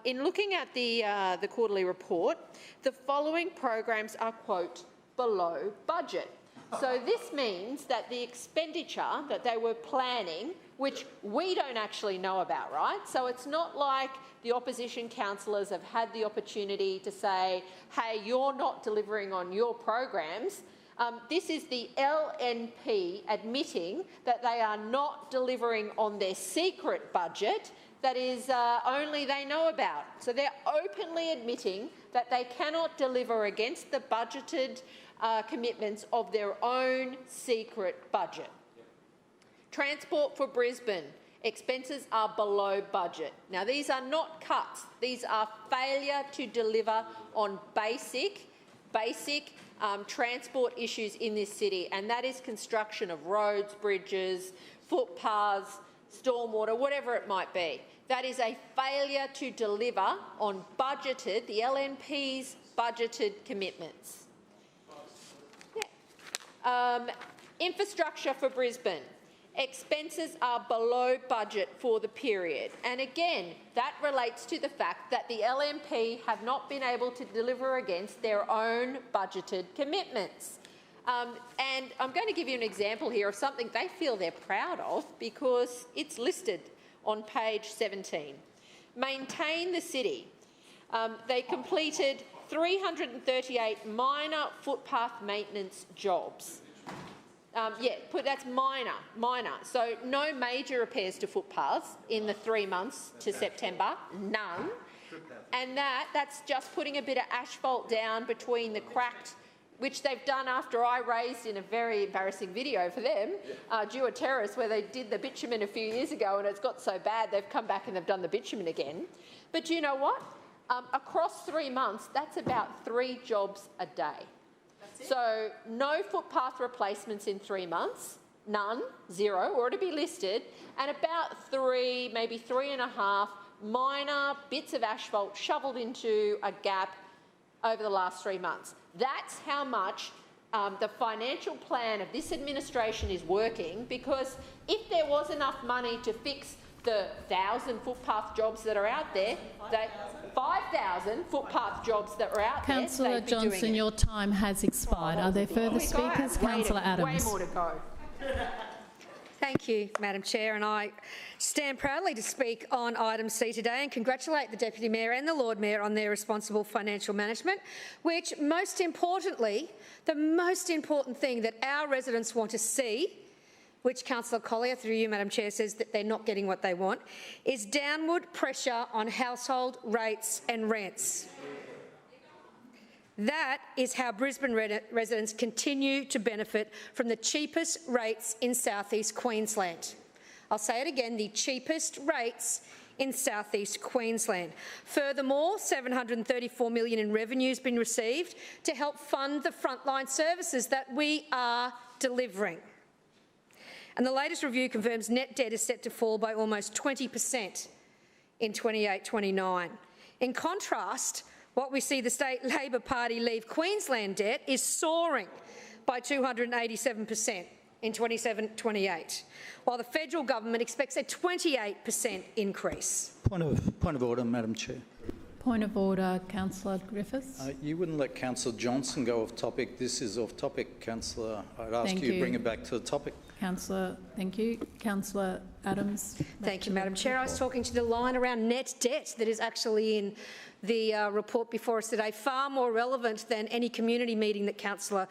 in looking at the quarterly report, the following programs are, quote, below budget. So this means that the expenditure that they were planning, which we don't actually know about, right? So it's not like the opposition councillors have had the opportunity to say, hey, you're not delivering on your programs. This is the LNP admitting that they are not delivering on their secret budget that is only they know about. So they're openly admitting that they cannot deliver against the budgeted commitments of their own secret budget. Transport for Brisbane. Expenses are below budget. Now, these are not cuts. These are failure to deliver on basic transport issues in this city, and that is construction of roads, bridges, footpaths, stormwater, whatever it might be. That is a failure to deliver on budgeted, the LNP's budgeted commitments. Yeah. Infrastructure for Brisbane. Expenses are below budget for the period. And again, that relates to the fact that the LNP have not been able to deliver against their own budgeted commitments. And I'm going to give you an example here of something they feel they're proud of because it's listed on page 17. Maintain the city. They completed 338 minor footpath maintenance jobs. That's minor. So no major repairs to footpaths in the 3 months to September, none. And that's just putting a bit of asphalt down between the cracked, which they've done after I raised in a very embarrassing video for them, Dewar Terrace, where they did the bitumen a few years ago and it's got so bad they've come back and they've done the bitumen again. But you know what? Across 3 months, that's about 3 jobs a day. So no footpath replacements in 3 months, none, 0, or to be listed, and about 3, maybe 3.5 minor bits of asphalt shovelled into a gap over the last 3 months. That's how much the financial plan of this administration is working, because if there was enough money to fix the 1,000 footpath jobs that are out there, 5,000 footpath jobs that are out there. Councillor Johnson, your time has expired. Are there further speakers? Councillor Adams. Way more to go. Thank you, Madam Chair, and I stand proudly to speak on item C today and congratulate the Deputy Mayor and the Lord Mayor on their responsible financial management, which most importantly, the most important thing that our residents want to see, which Councillor Collier, through you, Madam Chair, says that they're not getting what they want, is downward pressure on household rates and rents. That is how Brisbane residents continue to benefit from the cheapest rates in South East Queensland. I'll say it again, the cheapest rates in South East Queensland. Furthermore, $734 million in revenue has been received to help fund the frontline services that we are delivering. And the latest review confirms net debt is set to fall by almost 20% in 28-29. In contrast, what we see the State Labor Party leave Queensland debt is soaring by 287% in 27-28, while the federal government expects a 28% increase. Point of order, Madam Chair. Point of order, Councillor Griffiths. You wouldn't let Councillor Johnson go off topic. This is off topic, Councillor. I'd ask Thank you to you. bring it back to the topic. Councillor, thank you. Councillor Adams. Thank you, Madam Chair. I was talking to the line around net debt that is actually in the report before us today, far more relevant than any community meeting that Councillor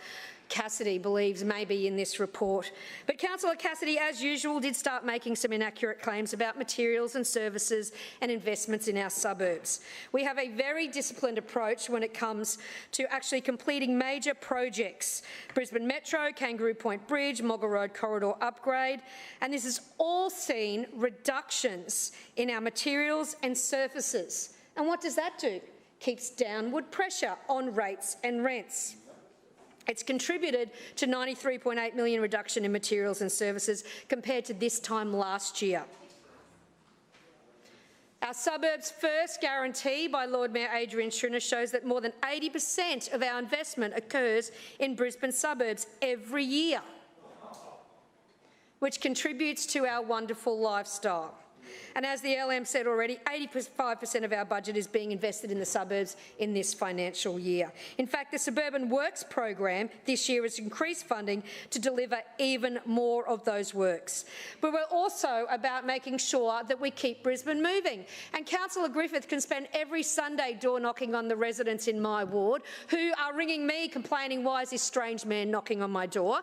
Cassidy believes may be in this report. But Councillor Cassidy, as usual, did start making some inaccurate claims about materials and services and investments in our suburbs. We have a very disciplined approach when it comes to actually completing major projects. Brisbane Metro, Kangaroo Point Bridge, Moggle Road Corridor upgrade, and this has all seen reductions in our materials and surfaces. And what does that do? Keeps downward pressure on rates and rents. It's contributed to $93.8 million reduction in materials and services compared to this time last year. Our suburbs first guarantee by Lord Mayor Adrian Schrinner shows that more than 80% of our investment occurs in Brisbane suburbs every year, which contributes to our wonderful lifestyle. And as the LM said already, 85% of our budget is being invested in the suburbs in this financial year. In fact, the Suburban Works program this year has increased funding to deliver even more of those works. But we're also about making sure that we keep Brisbane moving. And Councillor Griffith can spend every Sunday door knocking on the residents in my ward who are ringing me complaining, why is this strange man knocking on my door?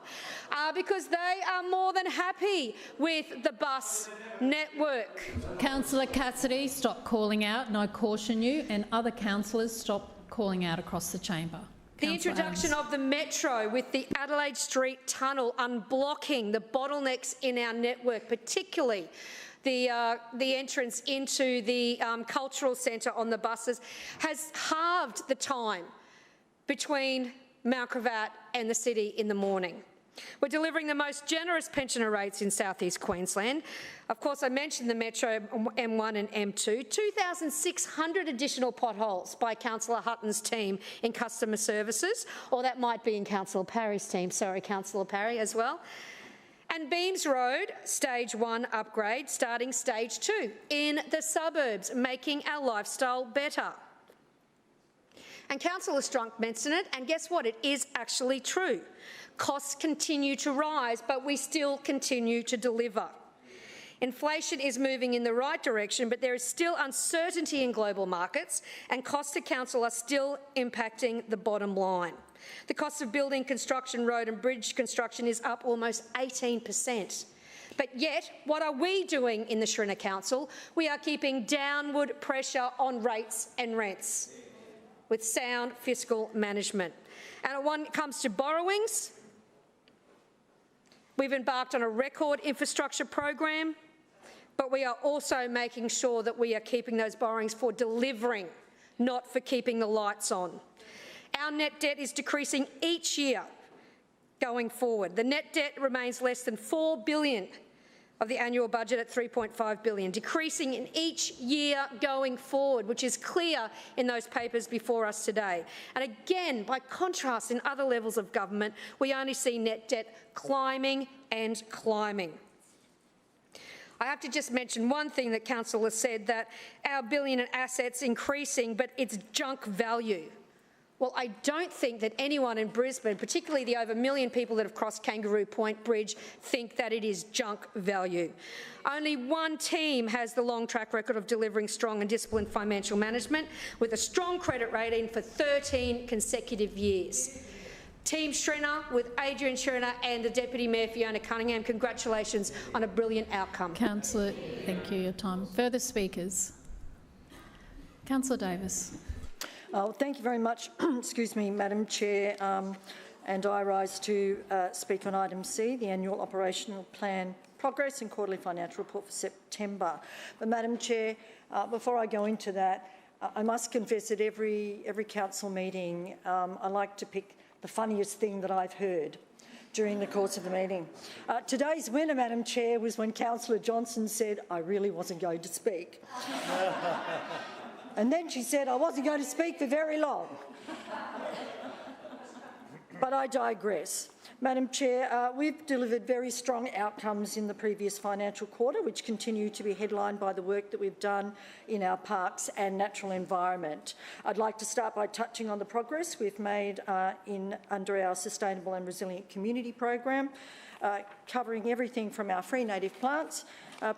Because they are more than happy with the bus network. Councillor Cassidy, stop calling out, and I caution you, and other councillors, stop calling out across the chamber. The introduction of the Metro with the Adelaide Street Tunnel unblocking the bottlenecks in our network, particularly the entrance into the cultural centre on the buses, has halved the time between Mount Gravatt and the city in the morning. We're delivering the most generous pensioner rates in South East Queensland. Of course, I mentioned the Metro M1 and M2, 2,600 additional potholes by Councillor Hutton's team in customer services, or that might be in Councillor Parry's team, sorry, Councillor Parry as well. And Beams Road, Stage 1 upgrade, starting Stage 2 in the suburbs, making our lifestyle better. And Councillor Strunk mentioned it, and guess what? It is actually true. Costs continue to rise, but we still continue to deliver. Inflation is moving in the right direction, but there is still uncertainty in global markets, and costs to council are still impacting the bottom line. The cost of building, construction, road and bridge construction is up almost 18%. But yet, what are we doing in the Schrinner Council? We are keeping downward pressure on rates and rents with sound fiscal management. And when it comes to borrowings, we've embarked on a record infrastructure program, but we are also making sure that we are keeping those borrowings for delivering, not for keeping the lights on. Our net debt is decreasing each year going forward. The net debt remains less than $4 billion of the annual budget at $3.5 billion, decreasing in each year going forward, which is clear in those papers before us today. And again, by contrast, in other levels of government, we only see net debt climbing and climbing. I have to just mention one thing that Councillor said, that our billion in assets increasing, but it's junk value. Well, I don't think that anyone in Brisbane, particularly the over 1 million people that have crossed Kangaroo Point Bridge, think that it is junk value. Only one team has the long track record of delivering strong and disciplined financial management with a strong credit rating for 13 consecutive years. Team Schreiner with Adrian Schreiner and the Deputy Mayor Fiona Cunningham, congratulations on a brilliant outcome. Councillor, thank you. Your time. Further speakers. Councillor Davis. Thank you very much, excuse me, Madam Chair, and I rise to speak on item C, the annual operational plan progress and quarterly financial report for September. But Madam Chair, before I go into that, I must confess that every council meeting I like to pick the funniest thing that I've heard during the course of the meeting. Today's winner, Madam Chair, was when Councillor Johnson said, I really wasn't going to speak. And then she said, I wasn't going to speak for very long. But I digress. Madam Chair, we've delivered very strong outcomes in the previous financial quarter, which continue to be headlined by the work that we've done in our parks and natural environment. I'd like to start by touching on the progress we've made under our Sustainable and Resilient Community program, covering everything from our free native plants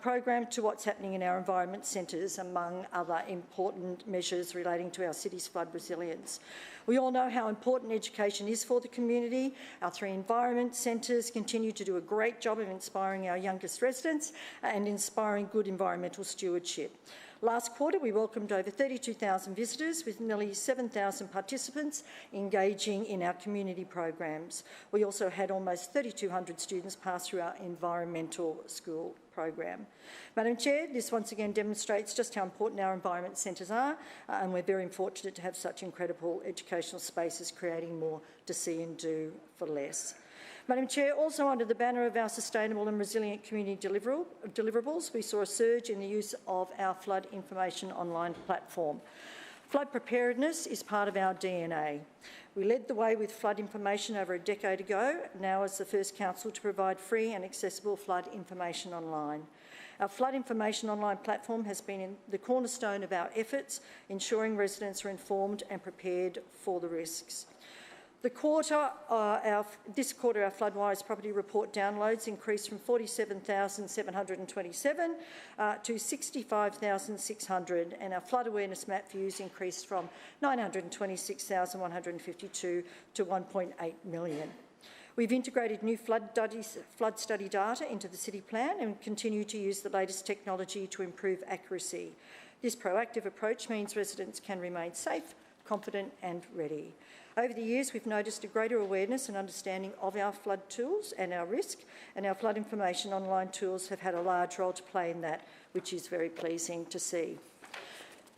program to what's happening in our environment centres, among other important measures relating to our city's flood resilience. We all know how important education is for the community. Our 3 environment centres continue to do a great job of inspiring our youngest residents and inspiring good environmental stewardship. Last quarter, we welcomed over 32,000 visitors with nearly 7,000 participants engaging in our community programs. We also had almost 3,200 students pass through our environmental school program. Madam Chair, this once again demonstrates just how important our environment centres are, and we're very fortunate to have such incredible educational spaces creating more to see and do for less. Madam Chair, also under the banner of our Sustainable and Resilient Community deliverables, we saw a surge in the use of our flood information online platform. Flood preparedness is part of our DNA. We led the way with flood information over a decade ago, now as the first council to provide free and accessible flood information online. Our flood information online platform has been the cornerstone of our efforts, ensuring residents are informed and prepared for the risks. This quarter, our Floodwise property report downloads increased from 47,727 to 65,600, and our flood awareness map views increased from 926,152 to 1.8 million. We've integrated new flood study data into the city plan and continue to use the latest technology to improve accuracy. This proactive approach means residents can remain safe, confident and ready. Over the years, we've noticed a greater awareness and understanding of our flood tools and our risk, and our flood information online tools have had a large role to play in that, which is very pleasing to see.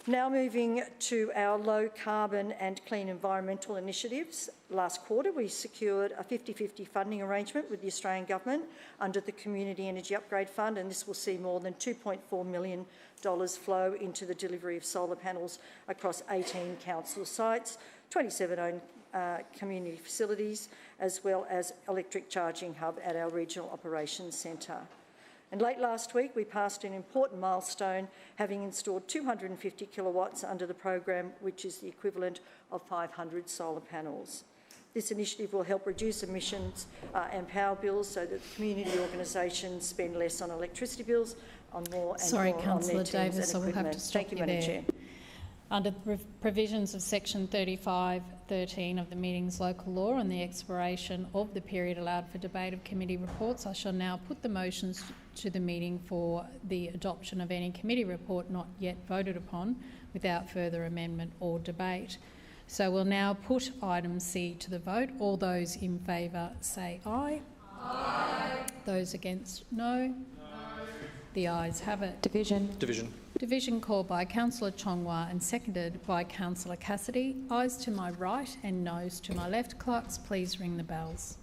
Now moving to our low carbon and clean environmental initiatives. Last quarter, we secured a 50-50 funding arrangement with the Australian Government under the Community Energy Upgrade Fund, and this will see more than $2.4 million flow into the delivery of solar panels across 18 council sites, 27 owned community facilities, as well as electric charging hub at our Regional Operations Centre. And late last week, we passed an important milestone, having installed 250 kilowatts under the program, which is the equivalent of 500 solar panels. This initiative will help reduce emissions and power bills so that community organisations spend less on electricity bills, on more and more on their teams and equipment. Sorry, Councillor Davis, I will have to stop you Madam there. Chair. Under the provisions of section 35(13) of the Meetings Local Law and the expiration of the period allowed for debate of committee reports, I shall now put the motions to the meeting for the adoption of any committee report not yet voted upon without further amendment or debate. So we'll now put item C to the vote. All those in favour say aye. Aye. Those against, no. No. The ayes have it. Division. Division. Division called by Councillor Chongwa and seconded by Councillor Cassidy. Ayes to my right and noes to my left. Clerks, please ring the bells.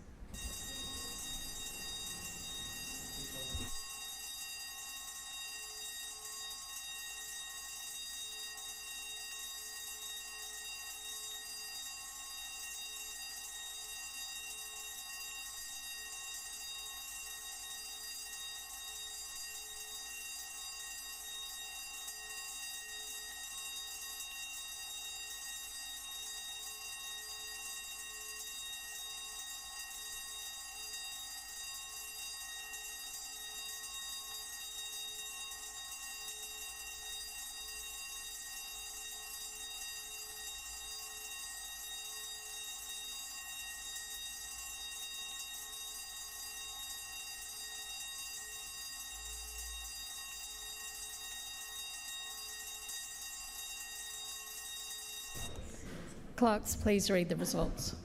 Clerks, please read the results.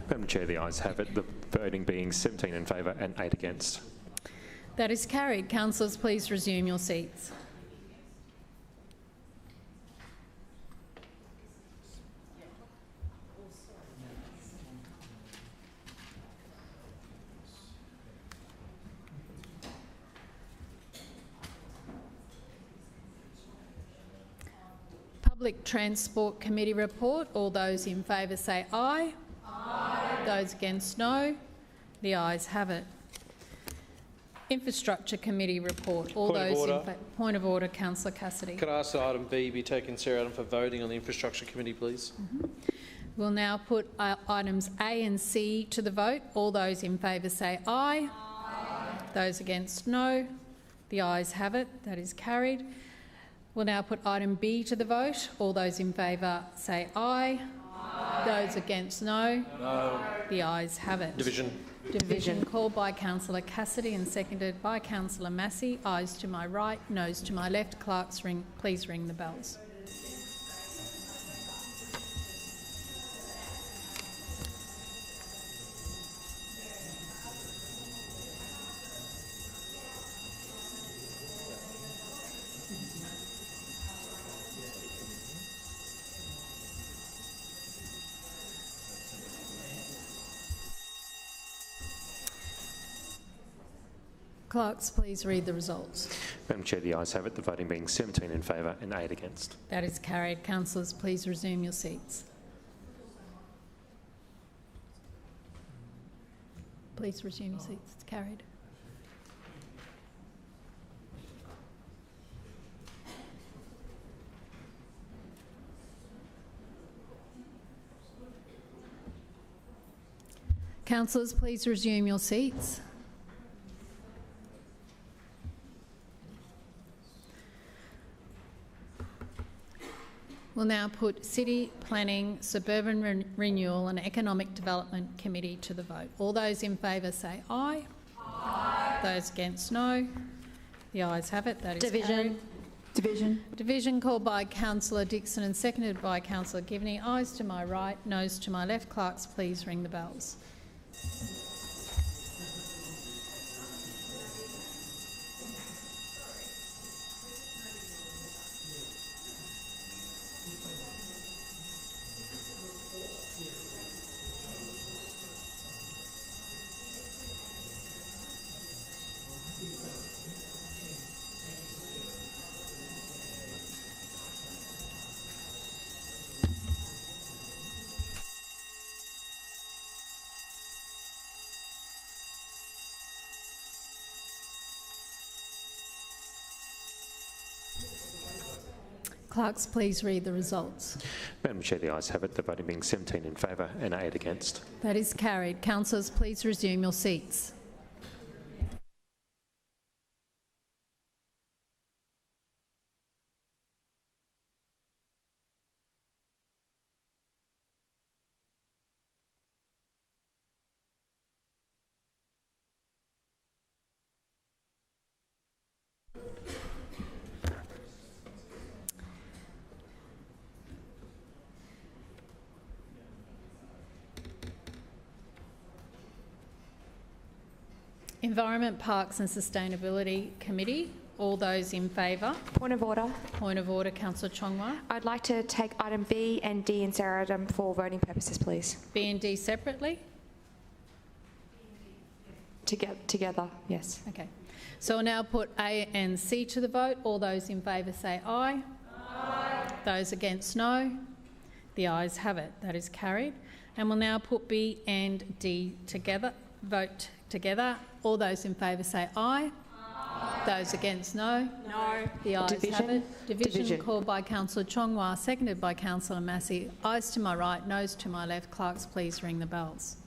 Madam Chair, the ayes have it, the voting being 17 in favour and 8 against. That is carried. Councillors, please resume your seats. Public Transport Committee report. All those in favour say aye. Aye. Those against, no. The ayes have it. Infrastructure Committee report. All those in favour. Point of order, Councillor Cassidy. Could I ask that item B be taken seriatim for voting on the Infrastructure Committee, please? We'll now put items A and C to the vote. All those in favour say aye. Aye. Those against, no. The ayes have it. That is carried. We'll now put item B to the vote. All those in favour say aye. Aye. Those against, no. No. The ayes have it. Division called by Councillor Cassidy and seconded by Councillor Massey. Ayes to my right, noes to my left. Clerks, please ring the bells. Clerks, please read the results. Madam Chair, the ayes have it, the voting being 17 in favour and 8 against. That is carried. Councillors, please resume your seats. Please resume your seats. It's carried. Councillors, please resume your seats. We'll now put City Planning, Suburban Renewal and Economic Development Committee to the vote. All those in favour say aye. Aye. Those against, no. The ayes have it. That is carried. Division called by Councillor Dixon and seconded by Councillor Givney. Ayes to my right, noes to my left. Clerks, please ring the bells. Clerks, please read the results. Madam Chair, the ayes have it, the voting being 17 in favour and 8 against. That is carried. Councillors, please resume your seats. Environment, Parks and Sustainability Committee. All those in favour? Point of order. Point of order, Councillor Chongwa. I'd like to take item B and D in seriatim for voting purposes, please. B and D separately? Together, yes. Okay. So we'll now put A and C to the vote. All those in favour say aye. Aye. Those against, no. The ayes have it. That is carried. And we'll now put B and D together. Vote together. All those in favour say aye. Aye. Those against, no. No. The ayes have it. Division called by Councillor Chongwa, seconded by Councillor Massey. Ayes to my right, noes to my left. Clerks, please ring the bells.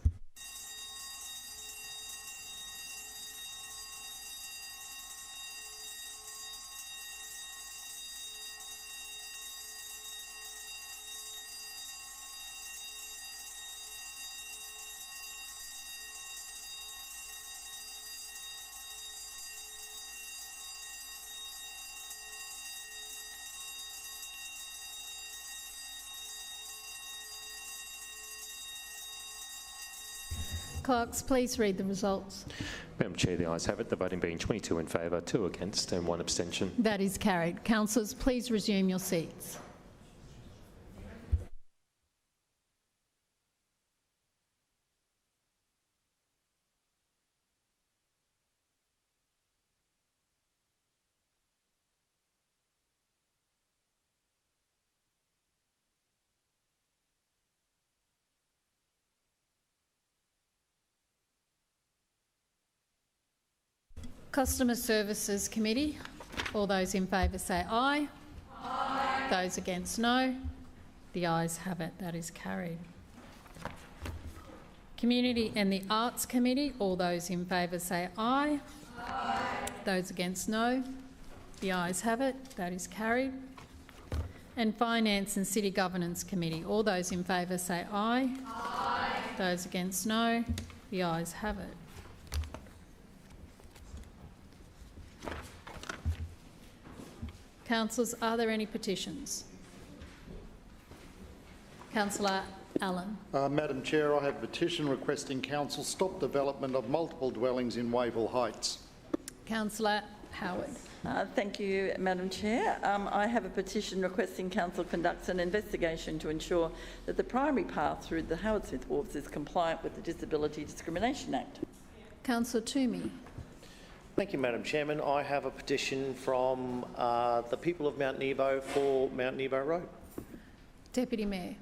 Clerks, please read the results. Madam Chair, the ayes have it, the voting being 22 in favour, 2 against and 1 abstention. That is carried. Councillors, please resume your seats. Customer Services Committee. All those in favour say aye. Aye. Those against no. The ayes have it. That is carried. Community and the Arts Committee. All those in favour say aye. Aye. Those against no. The ayes have it. That is carried. And Finance and City Governance Committee. All those in favour say aye. Aye. Those against no. The ayes have it. Councillors, are there any petitions? Councillor Allen. Madam Chair, I have a petition requesting Council stop development of multiple dwellings in Wavell Heights. Councillor Howard. Thank you, Madam Chair. I have a petition requesting Council conducts an investigation to ensure that the primary path through the Howard Smith Wharves is compliant with the Disability Discrimination Act. Councillor Toomey. Thank you, Madam Chairman. I have a petition from the people of Mount Nebo for Mount Nebo Road. Deputy Mayor.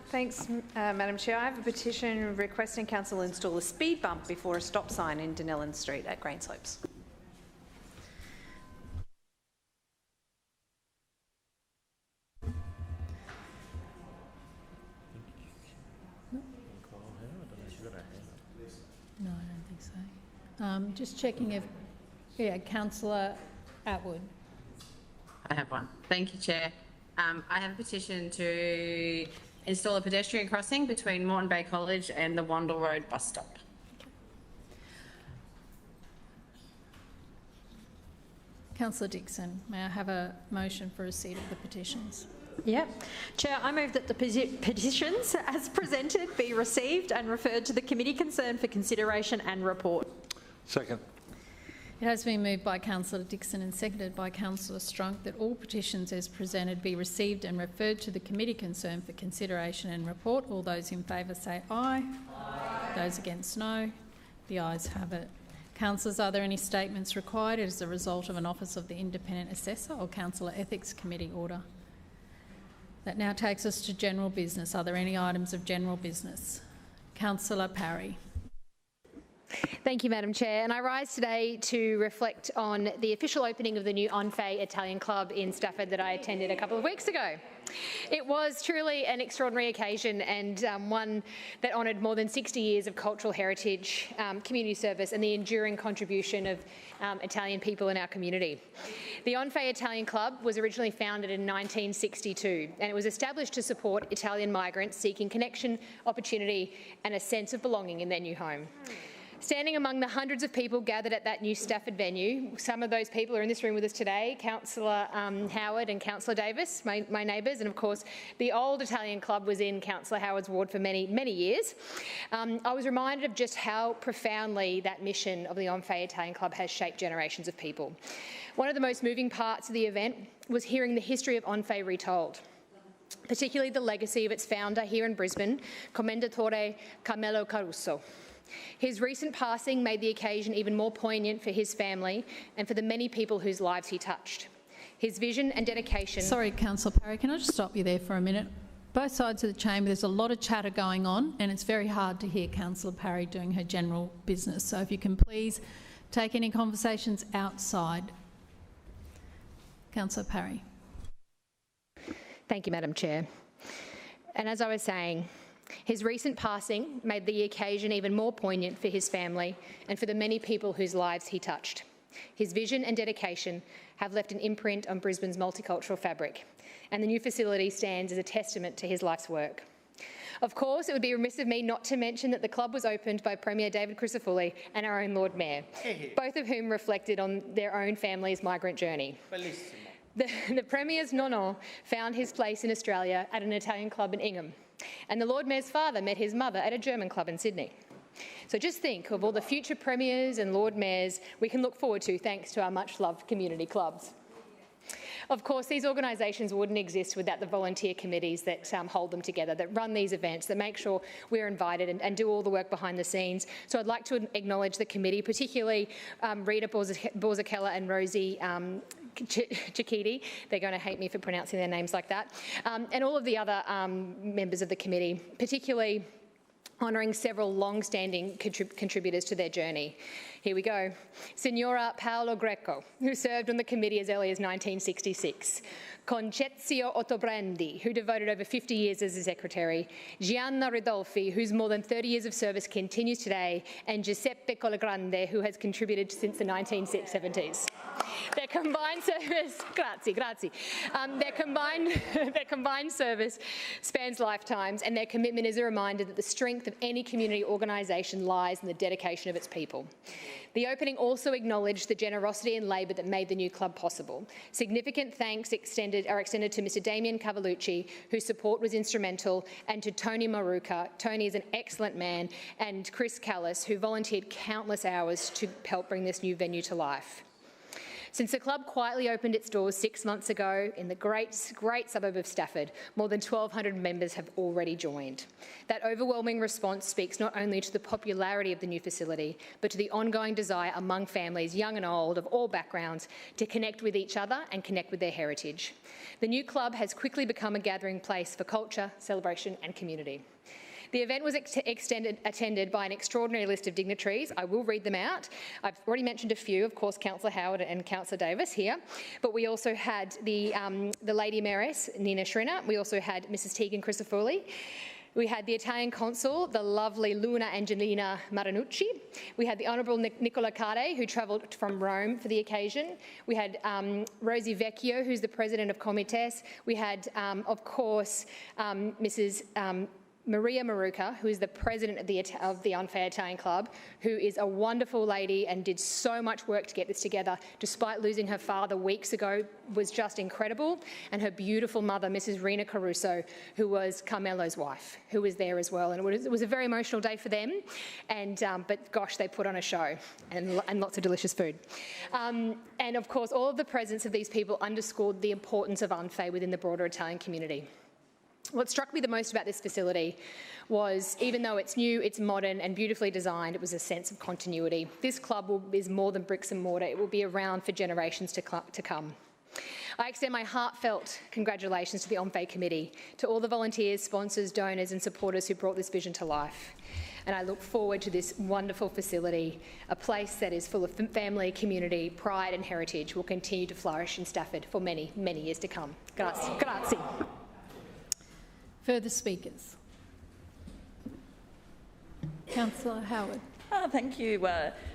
Thanks, Madam Chair. I have a petition requesting Council install a speed bump before a stop sign in Denellen Street at Greenslopes. No, I don't think so. Just checking if, Councillor Atwood. I have one. Thank you, Chair. I have a petition to install a pedestrian crossing between Moreton Bay College and the Wandle Road bus stop. Councillor Dixon, may I have a motion for receipt of the petitions? Yep. Chair, I move that the petitions as presented be received and referred to the committee concerned for consideration and report. Second. It has been moved by Councillor Dixon and seconded by Councillor Strunk that all petitions as presented be received and referred to the committee concerned for consideration and report. All those in favour say aye. Aye. Those against no. The ayes have it. Councillors, are there any statements required as a result of an Office of the Independent Assessor or Councillor Ethics Committee order? That now takes us to general business. Are there any items of general business? Councillor Parry. Thank you, Madam Chair. And I rise today to reflect on the official opening of the new Onfay Italian Club in Stafford that I attended a couple of weeks ago. It was truly an extraordinary occasion and one that honoured more than 60 years of cultural heritage, community service and the enduring contribution of Italian people in our community. The Onfay Italian Club was originally founded in 1962 and it was established to support Italian migrants seeking connection, opportunity and a sense of belonging in their new home. Standing among the hundreds of people gathered at that new Stafford venue, some of those people are in this room with us today, Councillor Howard and Councillor Davis, my neighbours, and of course the old Italian Club was in Councillor Howard's ward for many, many years. I was reminded of just how profoundly that mission of the Onfay Italian Club has shaped generations of people. One of the most moving parts of the event was hearing the history of Onfay retold, particularly the legacy of its founder here in Brisbane, Commendatore Carmelo Caruso. His recent passing made the occasion even more poignant for his family and for the many people whose lives he touched. His vision and dedication... Sorry, Councillor Parry, can I just stop you there for a minute? Both sides of the chamber, there's a lot of chatter going on and it's very hard to hear Councillor Parry doing her general business. So if you can please take any conversations outside. Councillor Parry. Thank you, Madam Chair. And as I was saying, his recent passing made the occasion even more poignant for his family and for the many people whose lives he touched. His vision and dedication have left an imprint on Brisbane's multicultural fabric, and the new facility stands as a testament to his life's work. Of course, it would be remiss of me not to mention that the club was opened by Premier David Crisafulli and our own Lord Mayor, both of whom reflected on their own family's migrant journey. The Premier's nonno found his place in Australia at an Italian club in Ingham, and the Lord Mayor's father met his mother at a German club in Sydney. So just think of all the future premiers and Lord Mayors we can look forward to thanks to our much-loved community clubs. Of course, these organisations wouldn't exist without the volunteer committees that hold them together, that run these events, that make sure we're invited and do all the work behind the scenes. So I'd like to acknowledge the committee, particularly Rita Borzakella and Rosie Chikiti. They're going to hate me for pronouncing their names like that. And all of the other members of the committee, particularly honouring several long-standing contributors to their journey. Here we go. Signora Paolo Greco, who served on the committee as early as 1966. Concezio Ottobrandi, who devoted over 50 years as a secretary. Gianna Ridolfi, whose more than 30 years of service continues today. And Giuseppe Collegrande, who has contributed since the 1970s. Their combined service, grazie. Their combined service spans lifetimes, and their commitment is a reminder that the strength of any community organisation lies in the dedication of its people. The opening also acknowledged the generosity and labour that made the new club possible. Significant thanks are extended to Mr Damien Cavalucci, whose support was instrumental, and to Tony Maruka. Tony is an excellent man, and Chris Callis, who volunteered countless hours to help bring this new venue to life. Since the club quietly opened its doors 6 months ago in the great suburb of Stafford, more than 1,200 members have already joined. That overwhelming response speaks not only to the popularity of the new facility, but to the ongoing desire among families, young and old, of all backgrounds, to connect with each other and connect with their heritage. The new club has quickly become a gathering place for culture, celebration and community. The event was attended by an extraordinary list of dignitaries. I will read them out. I've already mentioned a few, of course, Councillor Howard and Councillor Davis here, but we also had the Lady Mayoress, Nina Schrinner. We also had Mrs Tegan Crisafulli. We had the Italian consul, the lovely Luna Angelina Marinucci. We had the Honourable Nicola Carde, who travelled from Rome for the occasion. We had Rosie Vecchio, who's the president of Comites. We had, of course, Mrs Maria Maruka, who is the president of the Unfair Italian Club, who is a wonderful lady and did so much work to get this together, despite losing her father weeks ago, was just incredible. And her beautiful mother, Mrs Rina Caruso, who was Carmelo's wife, who was there as well. And it was a very emotional day for them. And but gosh, they put on a show and lots of delicious food. And of course, all of the presence of these people underscored the importance of Unfair within the broader Italian community. What struck me the most about this facility was, even though it's new, it's modern and beautifully designed, it was a sense of continuity. This club is more than bricks and mortar. It will be around for generations to come. I extend my heartfelt congratulations to the Unfair Committee, to all the volunteers, sponsors, donors and supporters who brought this vision to life. And I look forward to this wonderful facility, a place that is full of family, community, pride and heritage will continue to flourish in Stafford for many, many years to come. Grazie. Grazie. Further speakers? Councillor Howard. Thank you,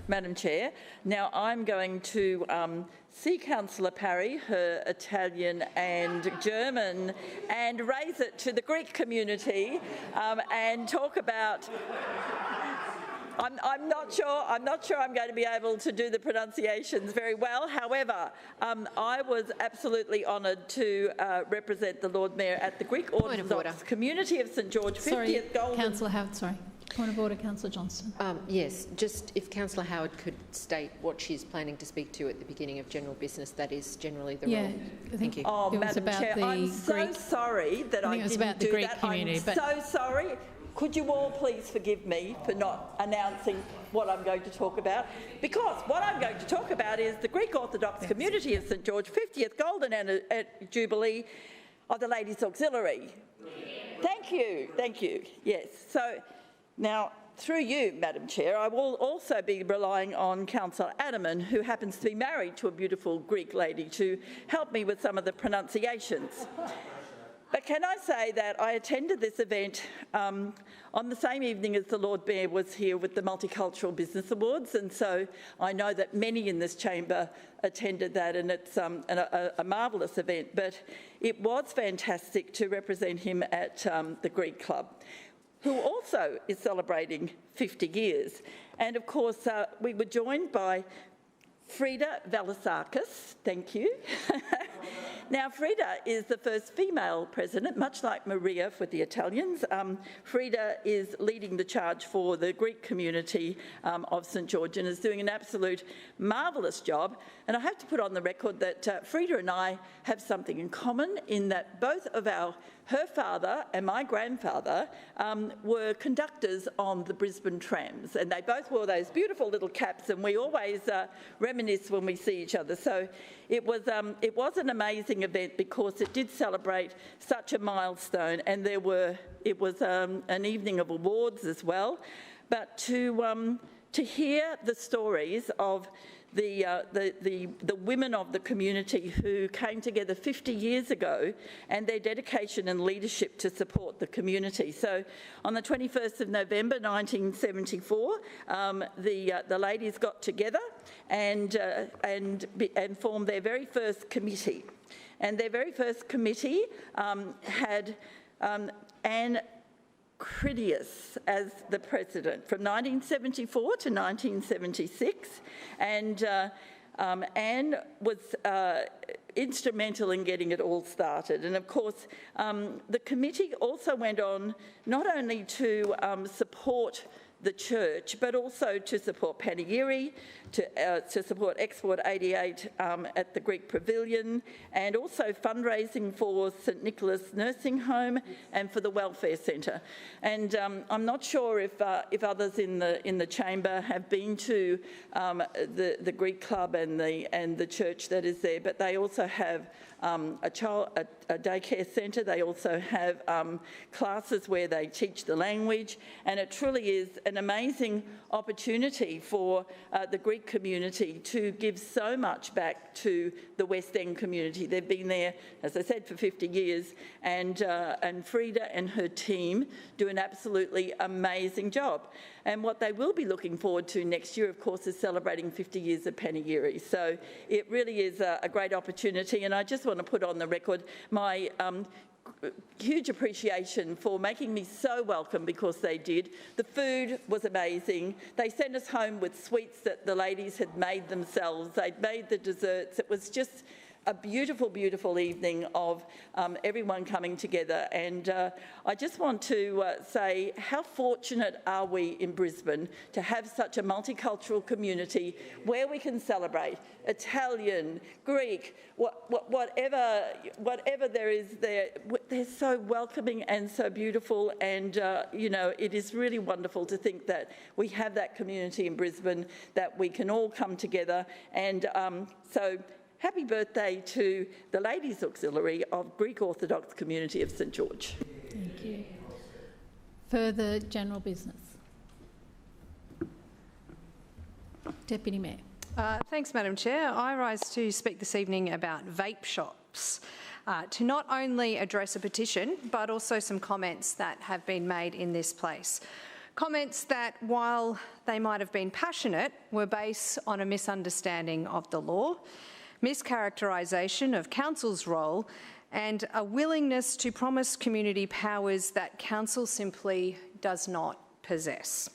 Madam Chair. Now I'm going to see Councillor Parry, her Italian and German, and raise it to the Greek community and talk about. I'm not sure I'm going to be able to do the pronunciations very well. However, I was absolutely honoured to represent the Lord Mayor at the Greek Orthodox Community of St George 50th Golden. Councillor Howard, sorry. Point of order, Councillor Johnston. Yes, just if Councillor Howard could state what she's planning to speak to at the beginning of general business, that is generally the role. Thank you. Oh, Madam Chair, I'm so sorry that I didn't do that. I'm so sorry. Could you all please forgive me for not announcing what I'm going to talk about? Because what I'm going to talk about is the Greek Orthodox Community of St George 50th Golden Jubilee of the Ladies Auxiliary. Thank you. Yes. So now, through you, Madam Chair, I will also be relying on Councillor Adaman, who happens to be married to a beautiful Greek lady, to help me with some of the pronunciations. But can I say that I attended this event on the same evening as the Lord Mayor was here with the Multicultural Business Awards, and so I know that many in this chamber attended that, and it's a marvellous event. But it was fantastic to represent him at the Greek Club, who also is celebrating 50 years. And of course, we were joined by Frida Velasakis, thank you, Now, Frida is the first female president, much like Maria for the Italians. Frida is leading the charge for the Greek community of St George and is doing an absolute marvellous job. And I have to put on the record that Frida and I have something in common in that both of her father and my grandfather were conductors on the Brisbane trams, and they both wore those beautiful little caps, and we always reminisce when we see each other. So it was an amazing event because it did celebrate such a milestone, and it was an evening of awards as well. But to hear the stories of the women of the community who came together 50 years ago and their dedication and leadership to support the community. So on the 21st of November 1974, the ladies got together and formed their very first committee. And their very first committee had Anne Critias as the president from 1974 to 1976, and Anne was instrumental in getting it all started. And of course, the committee also went on not only to support the church, but also to support Panegyri, to support Export 88 at the Greek Pavilion, and also fundraising for St Nicholas Nursing Home and for the Welfare Centre. And I'm not sure if others in the chamber have been to the Greek Club and the church that is there, but they also have a daycare centre. They also have classes where they teach the language, and it truly is an amazing opportunity for the Greek community to give so much back to the West End community. They've been there, as I said, for 50 years, and Frida and her team do an absolutely amazing job. And what they will be looking forward to next year, of course, is celebrating 50 years of Panegyri. So it really is a great opportunity, and I just want to put on the record my huge appreciation for making me so welcome, because they did. The food was amazing. They sent us home with sweets that the ladies had made themselves. They'd made the desserts. It was just a beautiful, beautiful evening of everyone coming together. And I just want to say how fortunate are we in Brisbane to have such a multicultural community where we can celebrate Italian, Greek, whatever there is there. They're so welcoming and so beautiful, and you know, it is really wonderful to think that we have that community in Brisbane, that we can all come together. And so happy birthday to the Ladies Auxiliary of Greek Orthodox Community of St George. Thank you. Further general business. Deputy Mayor. Thanks, Madam Chair. I rise to speak this evening about vape shops, to not only address a petition, but also some comments that have been made in this place. Comments that, while they might have been passionate, were based on a misunderstanding of the law, mischaracterisation of council's role, and a willingness to promise community powers that council simply does not possess.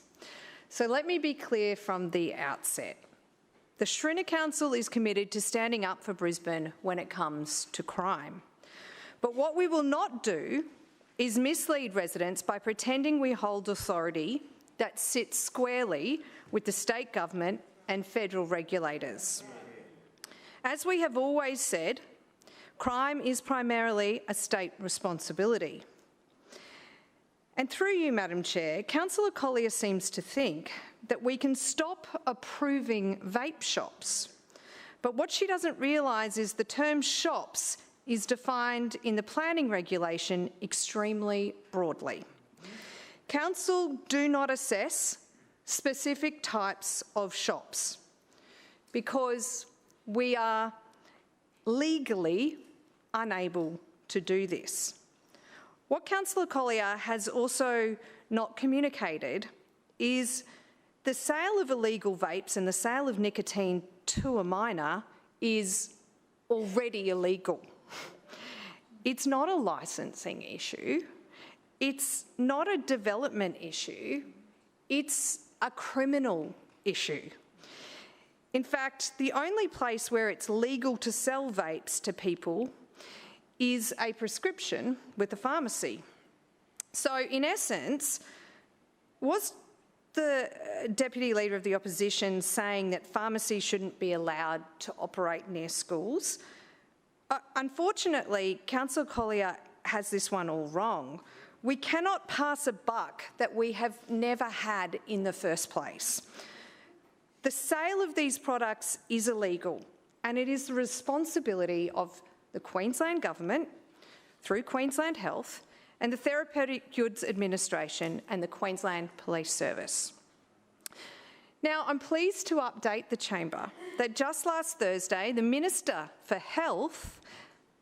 So let me be clear from the outset. The Schrinner Council is committed to standing up for Brisbane when it comes to crime. But what we will not do is mislead residents by pretending we hold authority that sits squarely with the state government and federal regulators. As we have always said, crime is primarily a state responsibility. And through you, Madam Chair, Councillor Collier seems to think that we can stop approving vape shops. But what she doesn't realise is the term shops is defined in the planning regulation extremely broadly. Council do not assess specific types of shops because we are legally unable to do this. What Councillor Collier has also not communicated is the sale of illegal vapes and the sale of nicotine to a minor is already illegal. It's not a licensing issue. It's not a development issue. It's a criminal issue. In fact, the only place where it's legal to sell vapes to people is a prescription with the pharmacy. So in essence, was the Deputy Leader of the Opposition saying that pharmacies shouldn't be allowed to operate near schools? Unfortunately, Councillor Collier has this one all wrong. We cannot pass a buck that we have never had in the first place. The sale of these products is illegal, and it is the responsibility of the Queensland Government, through Queensland Health, and the Therapeutic Goods Administration and the Queensland Police Service. Now, I'm pleased to update the Chamber that just last Thursday, the Minister for Health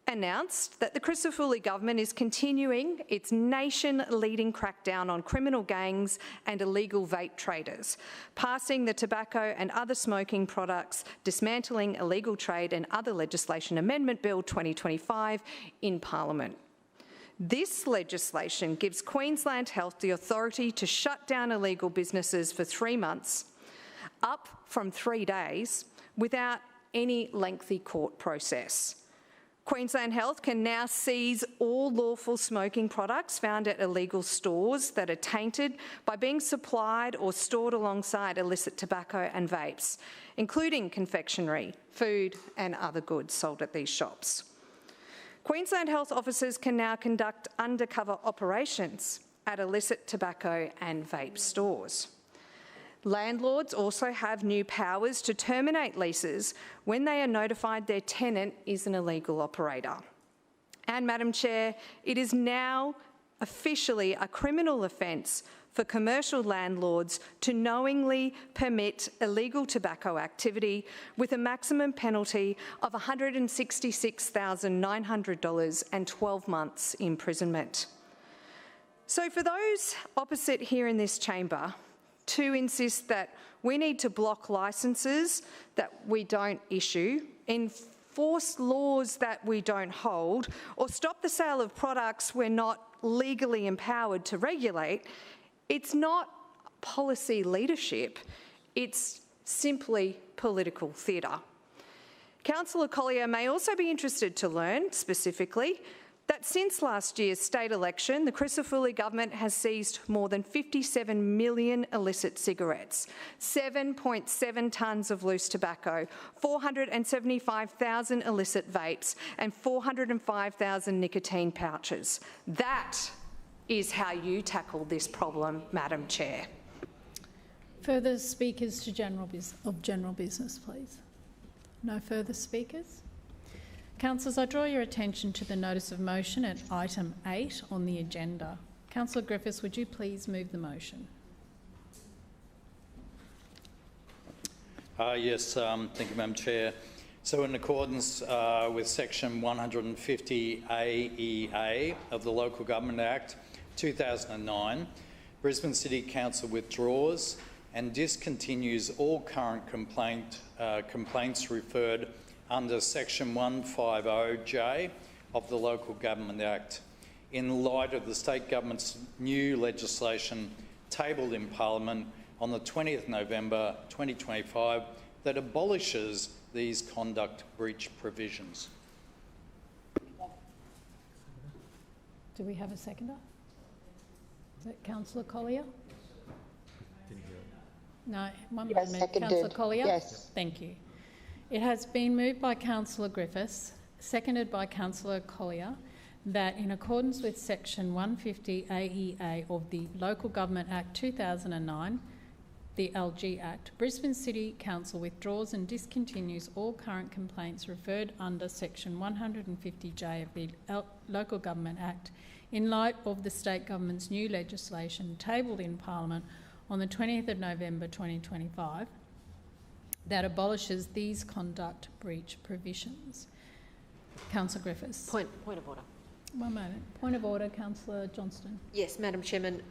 announced that the Crisafulli government is continuing its nation-leading crackdown on criminal gangs and illegal vape traders, passing the Tobacco and Other Smoking Products Dismantling Illegal Trade and Other Legislation Amendment Bill 2025 in Parliament. This legislation gives Queensland Health the authority to shut down illegal businesses for 3 months, up from 3 days, without any lengthy court process. Queensland Health can now seize all lawful smoking products found at illegal stores that are tainted by being supplied or stored alongside illicit tobacco and vapes, including confectionery, food and other goods sold at these shops. Queensland Health officers can now conduct undercover operations at illicit tobacco and vape stores. Landlords also have new powers to terminate leases when they are notified their tenant is an illegal operator. And, Madam Chair, it is now officially a criminal offence for commercial landlords to knowingly permit illegal tobacco activity with a maximum penalty of $166,900 and 12 months imprisonment. So for those opposite here in this chamber to insist that we need to block licences that we don't issue, enforce laws that we don't hold, or stop the sale of products we're not legally empowered to regulate, it's not policy leadership, it's simply political theatre. Councillor Collier may also be interested to learn, specifically, that since last year's state election, the Crisafulli government has seized more than 57 million illicit cigarettes, 7.7 tonnes of loose tobacco, 475,000 illicit vapes and 405,000 nicotine pouches. That is how you tackle this problem, Madam Chair. Further speakers to general business, please. No further speakers? Councillors, I draw your attention to the notice of motion at item 8 on the agenda. Councillor Griffiths, would you please move the motion? Yes, thank you, Madam Chair. So in accordance with section 150 AEA of the Local Government Act 2009, Brisbane City Council withdraws and discontinues all current complaints referred under section 150J of the Local Government Act in light of the state government's new legislation tabled in Parliament on the 20th November 2025 that abolishes these conduct breach provisions. Do we have a seconder? Is it Councillor Collier? No, one moment. Councillor Collier? Yes. Thank you. It has been moved by Councillor Griffiths, seconded by Councillor Collier, that in accordance with section 150 AEA of the Local Government Act 2009, the LG Act, Brisbane City Council withdraws and discontinues all current complaints referred under section 150J of the Local Government Act in light of the state government's new legislation tabled in Parliament on the 20th of November 2025 that abolishes these conduct breach provisions. Councillor Griffiths. Point of order. One moment. Point of order, Councillor Johnston. Yes, Madam Chairman.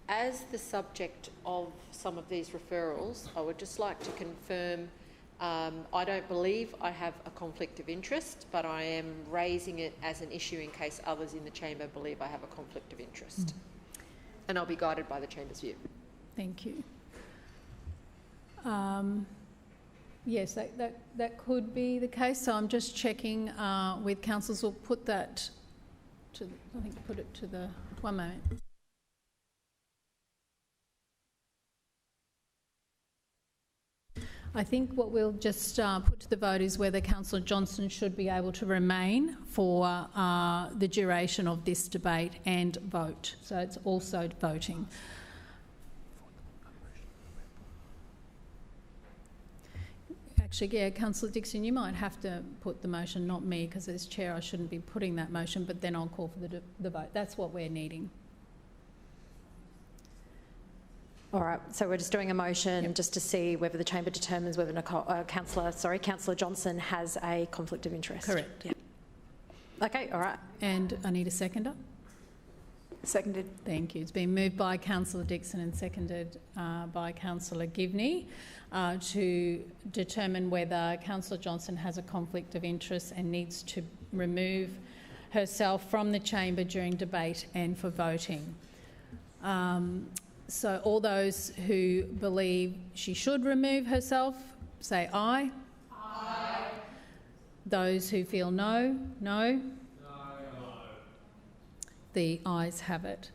As the subject of some of these referrals, I would just like to confirm I don't believe I have a conflict of interest, but I am raising it as an issue in case others in the chamber believe I have a conflict of interest. And I'll be guided by the chamber's view. Thank you. Yes, that could be the case. So I'm just checking with councils. We'll put that to, I think, put it to the, one moment. I think what we'll just put to the vote is whether Councillor Johnson should be able to remain for the duration of this debate and vote. So it's also voting. Actually, yeah, Councillor Dixon, you might have to put the motion, not me, because as chair I shouldn't be putting that motion, but then I'll call for the vote. That's what we're needing. All right, so we're just doing a motion just to see whether the chamber determines whether Councillor Johnson has a conflict of interest. Correct. Yeah. Okay, all right. And I need a seconder. Seconded. Thank you. It's been moved by Councillor Dixon and seconded by Councillor Givney to determine whether Councillor Johnson has a conflict of interest and needs to remove herself from the chamber during debate and for voting. So all those who believe she should remove herself, say aye. Aye. Those who feel no, no. The ayes have it.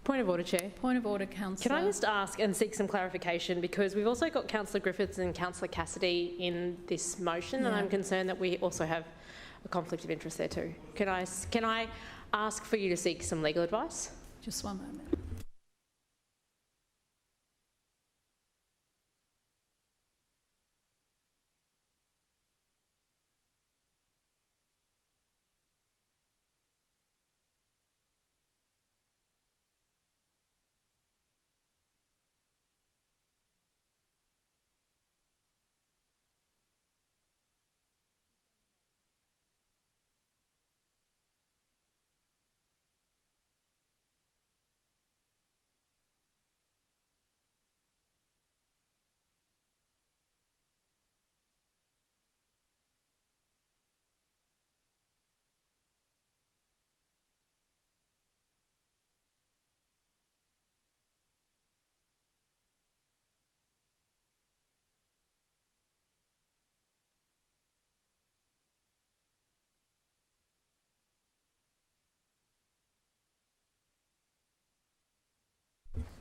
Point of order, Chair. Point of order, Councillor. Can I just ask and seek some clarification, because we've also got Councillor Griffiths and Councillor Cassidy in this motion, and I'm concerned that we also have a conflict of interest there too. Can I ask for you to seek some legal advice? Just one moment.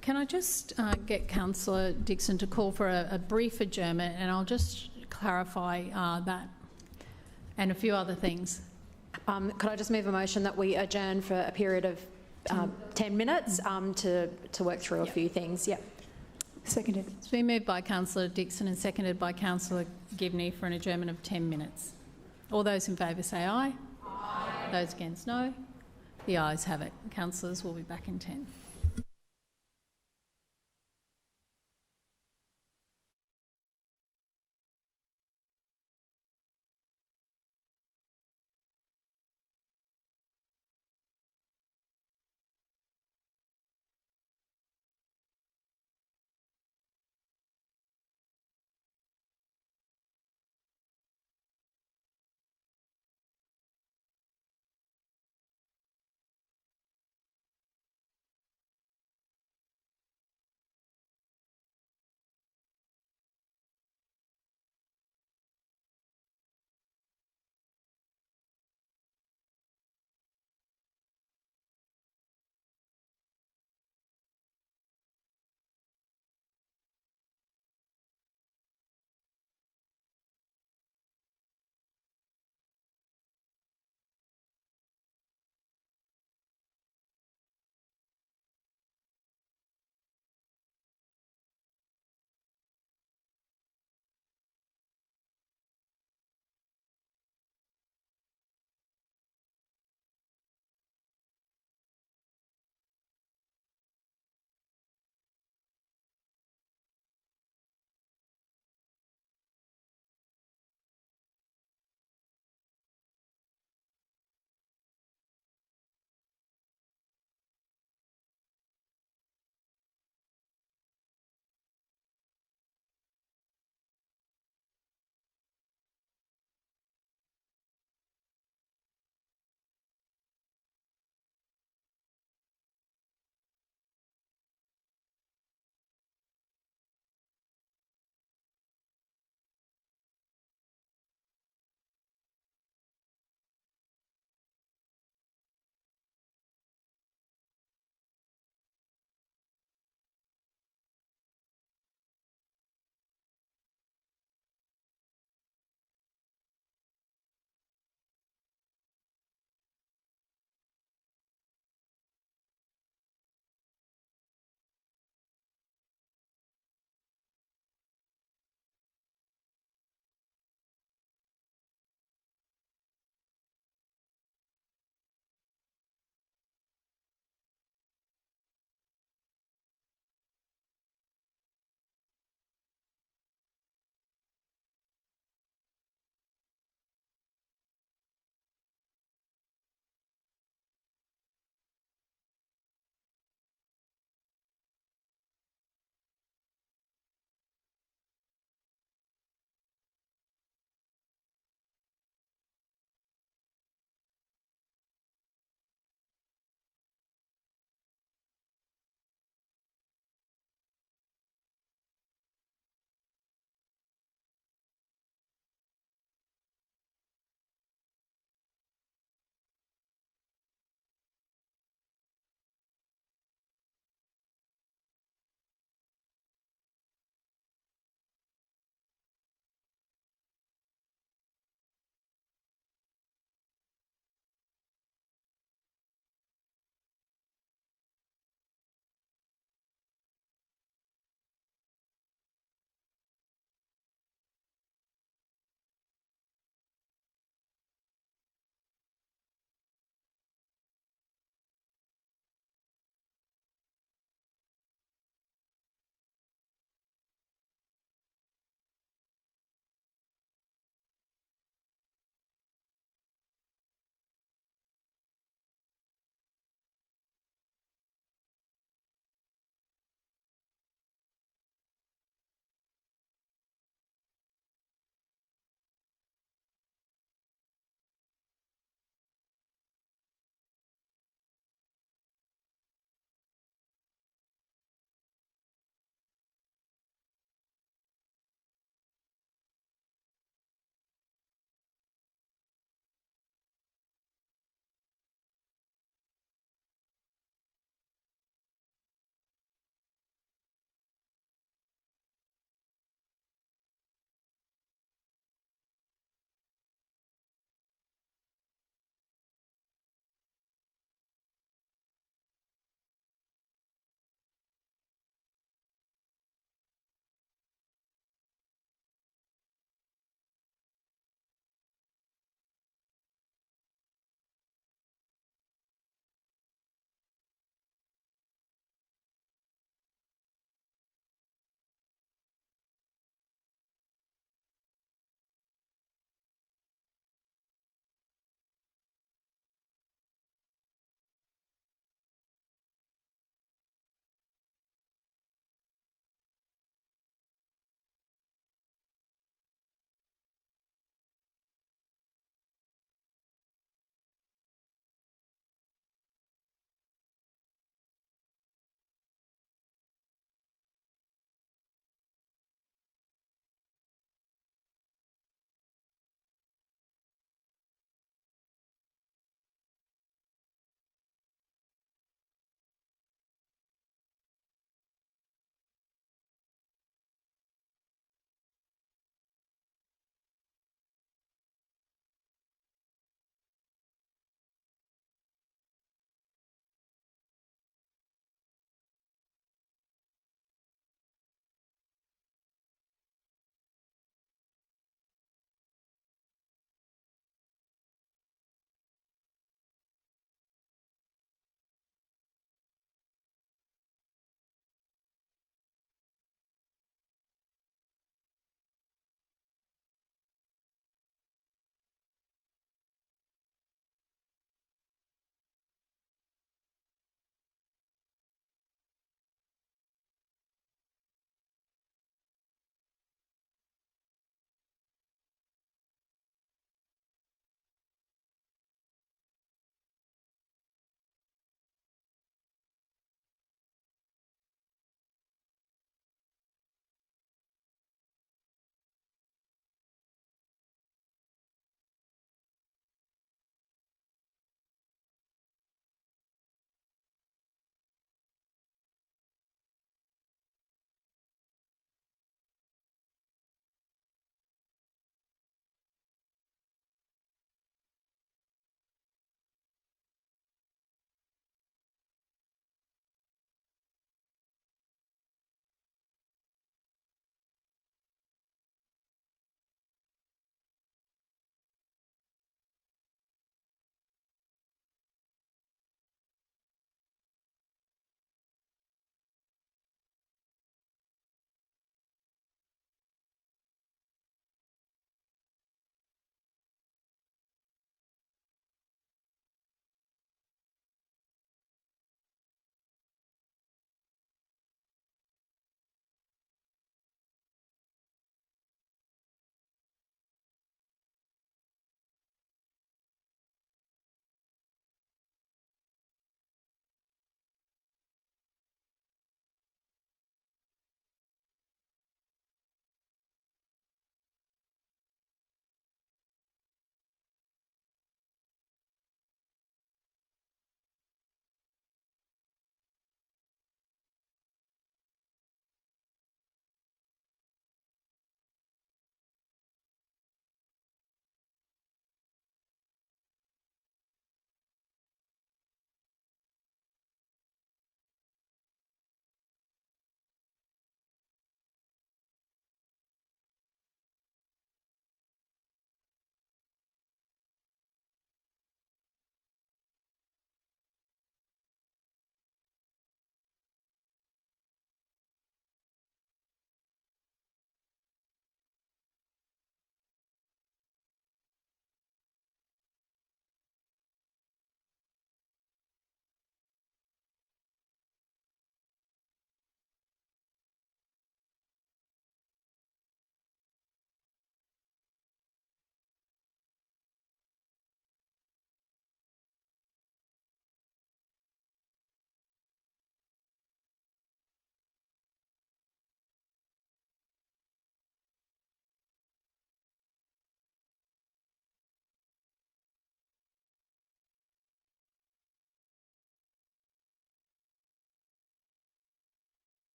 Can I just get Councillor Dixon to call for a brief adjournment, and I'll just clarify that and a few other things. Could I just move a motion that we adjourn for a period of 10 minutes to work through a few things? Yep. Seconded. It's been moved by Councillor Dixon and seconded by Councillor Givney for an adjournment of 10 minutes. All those in favour say aye. Aye. Those against no. The ayes have it. Councillors will be back in 10.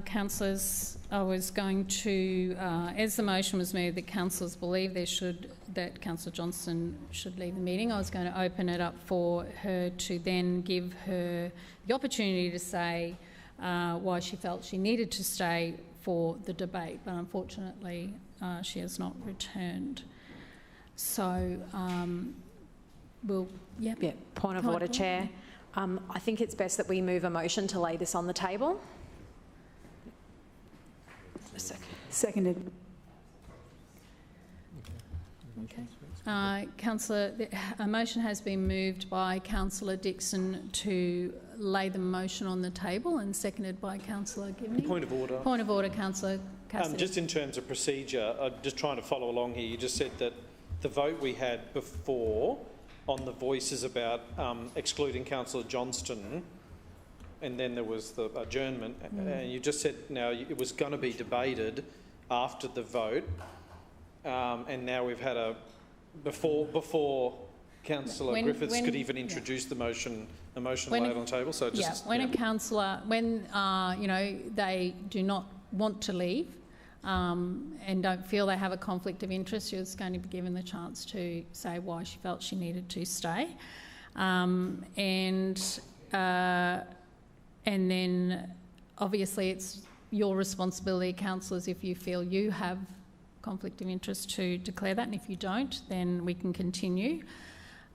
Councillors, I was going to, as the motion was moved that councillors believe that Councillor Johnston should leave the meeting, I was going to open it up for her to then give her the opportunity to say why she felt she needed to stay for the debate, but unfortunately she has not returned. So Point of order, Chair. I think it's best that we move a motion to lay this on the table. Seconded. Okay. Councillor, a motion has been moved by Councillor Dixon to lay the motion on the table and seconded by Councillor Gibney. Point of order. Point of order, Councillor Cassidy. Just in terms of procedure, I'm just trying to follow along here. You just said that the vote we had before on the voices about excluding Councillor Johnston, and then there was the adjournment, and you just said now it was going to be debated after the vote, and now we've had a before Councillor Griffiths could even introduce the motion, a motion laid on the table. So just when a councillor, when you know, they do not want to leave and don't feel they have a conflict of interest, you're going to be given the chance to say why she felt she needed to stay, and then obviously it's your responsibility, councillors, if you feel you have conflict of interest, to declare that, and if you don't, then we can continue.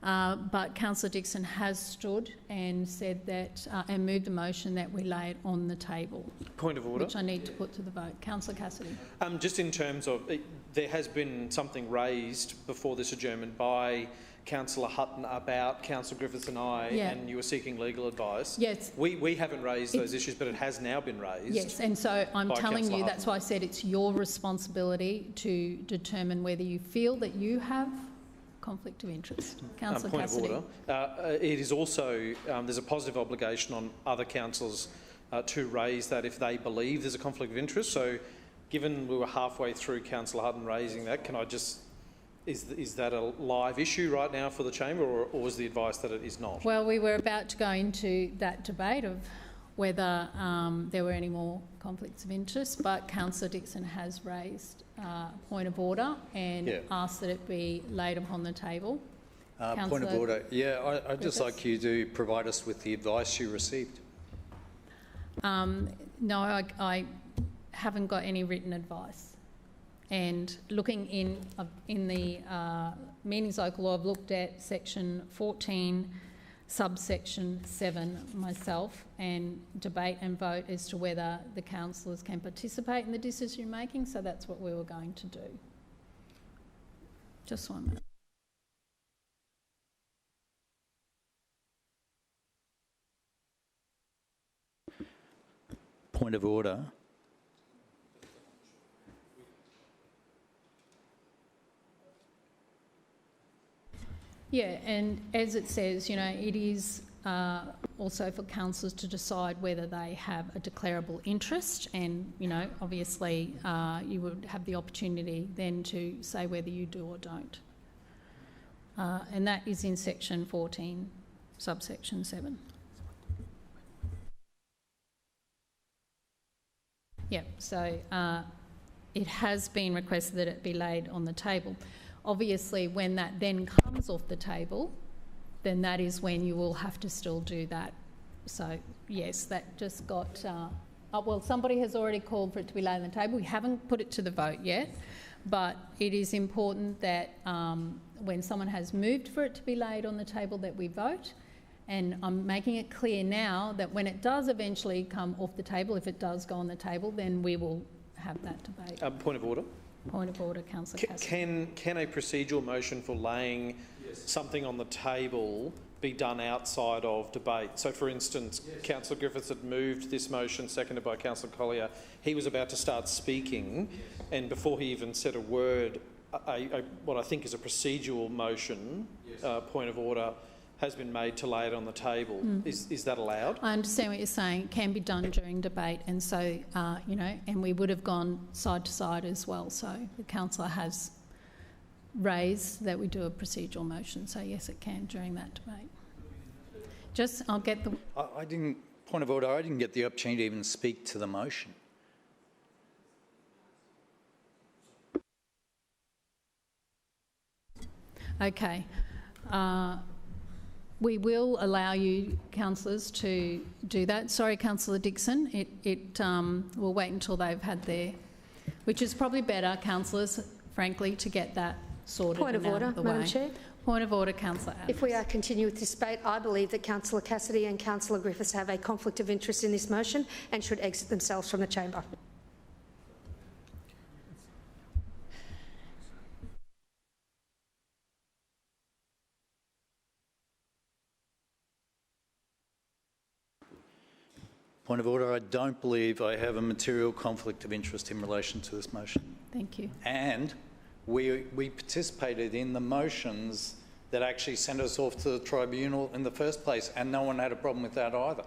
But Councillor Dixon has stood and said that, and moved the motion that we lay it on the table. Point of order. Which I need to put to the vote. Councillor Cassidy. Just in terms of, there has been something raised before this adjournment by Councillor Hutton about Councillor Griffiths and I, and you were seeking legal advice. Yes. We haven't raised those issues, but it has now been raised. Yes, and so I'm telling you, that's Hutton. why I said it's your responsibility to determine whether you feel that you have conflict of interest. Councillor Cassidy. Point of order. It is also, there's a positive obligation on other councillors to raise that if they believe there's a conflict of interest. So given we were halfway through Councillor Hutton raising that, can I just, is that a live issue right now for the chamber, or was the advice that it is not? Well, we were about to go into that debate of whether there were any more conflicts of interest, but Councillor Dixon has raised a point of order and asked that it be laid upon the table. Point of order. Yeah, I'd just like you to provide us with the advice you received. No, I haven't got any written advice. And looking in the meetings local law, I've looked at section 14, subsection 7 myself, and debate and vote as to whether the councillors can participate in the decision making. So that's what we were going to do. Just 1 minute. Point of order. Yeah, and as it says, you know, it is also for councillors to decide whether they have a declarable interest, and, you know, obviously you would have the opportunity then to say whether you do or don't. And that is in section 14, subsection 7. Yeah, so it has been requested that it be laid on the table. Obviously, when that then comes off the table, then that is when you will have to still do that. So, yes, that just got... well, somebody has already called for it to be laid on the table. We haven't put it to the vote yet, but it is important that when someone has moved for it to be laid on the table that we vote. And I'm making it clear now that when it does eventually come off the table, if it does go on the table, then we will have that debate. Point of order. Point of order, Councillor Cassidy. Can a procedural motion for laying something on the table be done outside of debate? So, for instance, Councillor Griffiths had moved this motion, seconded by Councillor Collier. He was about to start speaking, and before he even said a word, what I think is a procedural motion, point of order, has been made to lay it on the table. Is that allowed? I understand what you're saying. It can be done during debate, and so, you know, and we would have gone side to side as well. So the councillor has raised that we do a procedural motion. So yes, it can during that debate. I'll get the... I didn't, point of order, I didn't get the opportunity to even speak to the motion. Okay. We will allow you, councillors, to do that. Sorry, Councillor Dixon. We'll wait until they've had their... Which is probably better, councillors, frankly, to get that sorted. Point of order, Madam Chair. Point of order, Councillor Adams. If we are continuing with this debate, I believe that Councillor Cassidy and Councillor Griffiths have a conflict of interest in this motion and should exit themselves from the chamber. Point of order, I don't believe I have a material conflict of interest in relation to this motion. Thank you. And we participated in the motions that actually sent us off to the tribunal in the first place, and no one had a problem with that either.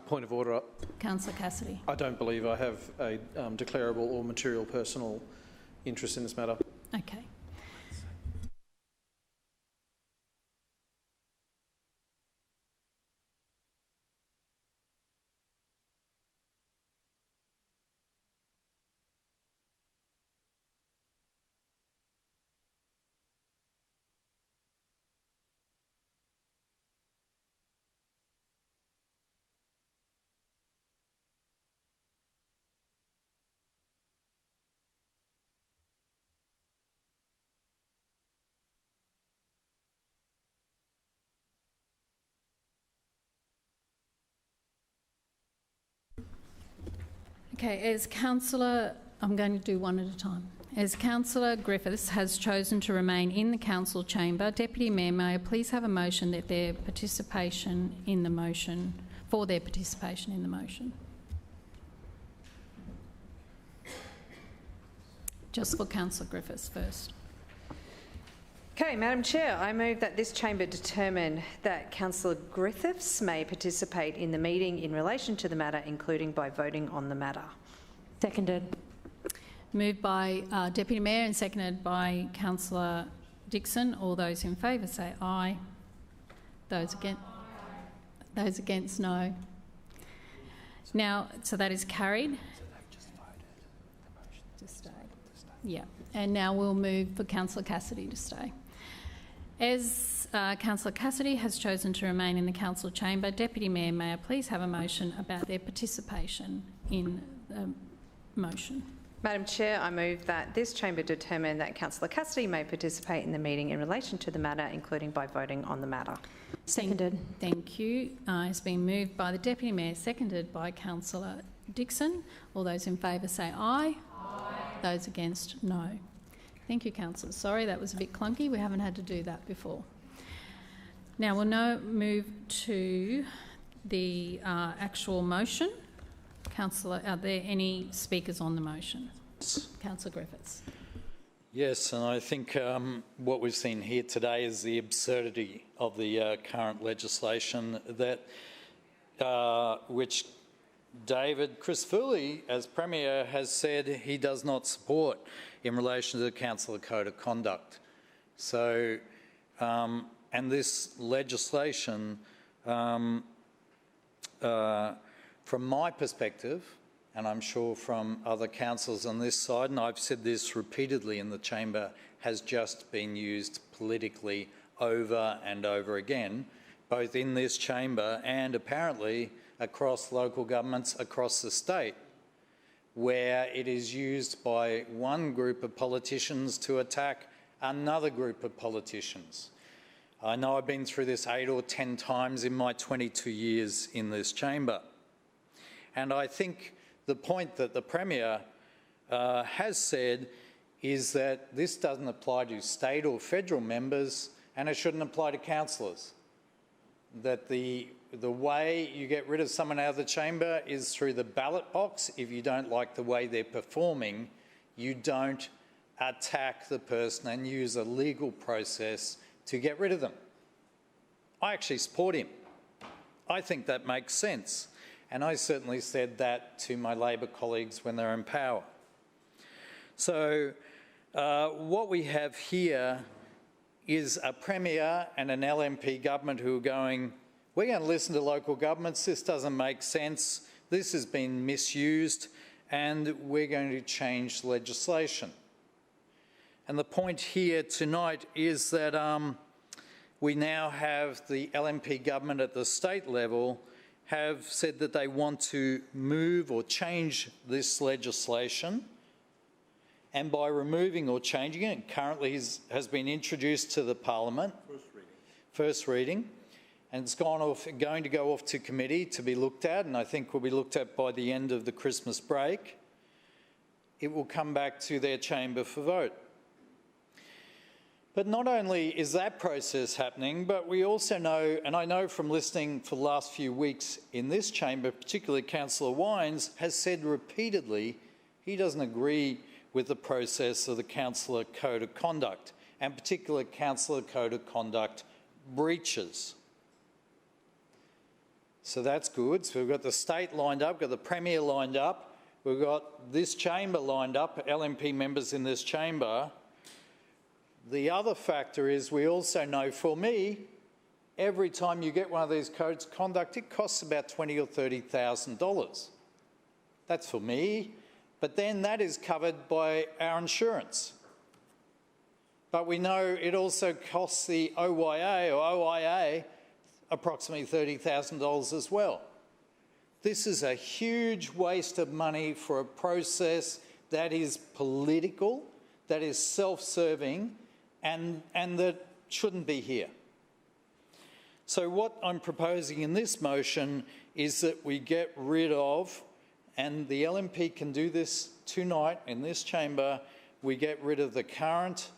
Point of order. Councillor Cassidy. I don't believe I have a declarable or material personal interest in this matter. Okay. Okay, as Councillor, I'm going to do one at a time. As Councillor Griffiths has chosen to remain in the council chamber, Deputy Mayor, may I please have a motion that their participation in the motion, for their participation in the motion? Just for Councillor Griffiths first. Okay, Madam Chair, I move that this chamber determine that Councillor Griffiths may participate in the meeting in relation to the matter, including by voting on the matter. Seconded. Moved by Deputy Mayor and seconded by Councillor Dixon. All those in favour say aye. Those against, no. Now, so that is carried. So they've just voted the motion to stay. Yeah, and now we'll move for Councillor Cassidy to stay. As Councillor Cassidy has chosen to remain in the council chamber, Deputy Mayor, may I please have a motion about their participation in the motion? Madam Chair, I move that this chamber determine that Councillor Cassidy may participate in the meeting in relation to the matter, including by voting on the matter. Seconded. Thank you. It's been moved by the Deputy Mayor, seconded by Councillor Dixon. All those in favour say aye. Aye. Those against, no. Thank you, Councillor. Sorry, that was a bit clunky. We haven't had to do that before. Now we'll now move to the actual motion. Councillor, are there any speakers on the motion? Councillor Griffiths. Yes, and I think what we've seen here today is the absurdity of the current legislation that which David Crisfulli, as Premier, has said he does not support in relation to the Council Code of Conduct. So, and this legislation, from my perspective, and I'm sure from other councillors on this side, and I've said this repeatedly in the chamber, has just been used politically over and over again, both in this chamber and apparently across local governments across the state, where it is used by one group of politicians to attack another group of politicians. I know I've been through this 8 or 10 times in my 22 years in this chamber. And I think the point that the Premier has said is that this doesn't apply to state or federal members, and it shouldn't apply to councillors. That the way you get rid of someone out of the chamber is through the ballot box. If you don't like the way they're performing, you don't attack the person and use a legal process to get rid of them. I actually support him. I think that makes sense. And I certainly said that to my Labor colleagues when they're in power. So what we have here is a Premier and an LNP government who are going, we're going to listen to local governments, this doesn't make sense, this has been misused, and we're going to change legislation. And the point here tonight is that we now have the LNP government at the state level have said that they want to move or change this legislation, and by removing or changing it, currently has been introduced to the Parliament, first reading, and it's going to go off to committee to be looked at, and I think will be looked at by the end of the Christmas break. It will come back to their chamber for vote. But not only is that process happening, but we also know, and I know from listening for the last few weeks in this chamber, particularly Councillor Wines, has said repeatedly he doesn't agree with the process of the Councillor Code of Conduct, and particular Councillor Code of Conduct breaches. So that's good. So we've got the state lined up, we've got the Premier lined up, we've got this chamber lined up, LNP members in this chamber. The other factor is we also know, for me, every time you get one of these codes of conduct, it costs about $20,000 or $30,000. That's for me, but then that is covered by our insurance. But we know it also costs the OYA or OIA approximately $30,000 as well. This is a huge waste of money for a process that is political, that is self-serving, and that shouldn't be here. So what I'm proposing in this motion is that we get rid of, and the LNP can do this tonight in this chamber, we get rid of the current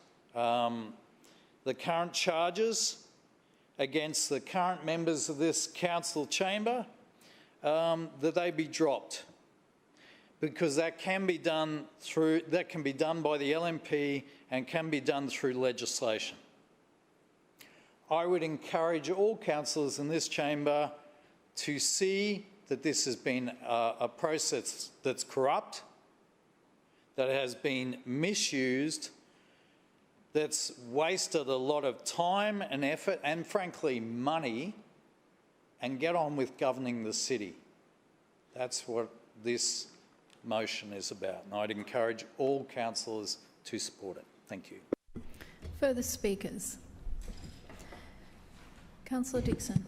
charges against the current members of this council chamber, that they be dropped, because that can be done by the LNP and can be done through legislation. I would encourage all councillors in this chamber to see that this has been a process that's corrupt, that has been misused, that's wasted a lot of time and effort and, frankly, money, and get on with governing the city. That's what this motion is about, and I'd encourage all councillors to support it. Thank you. Further speakers? Councillor Dixon.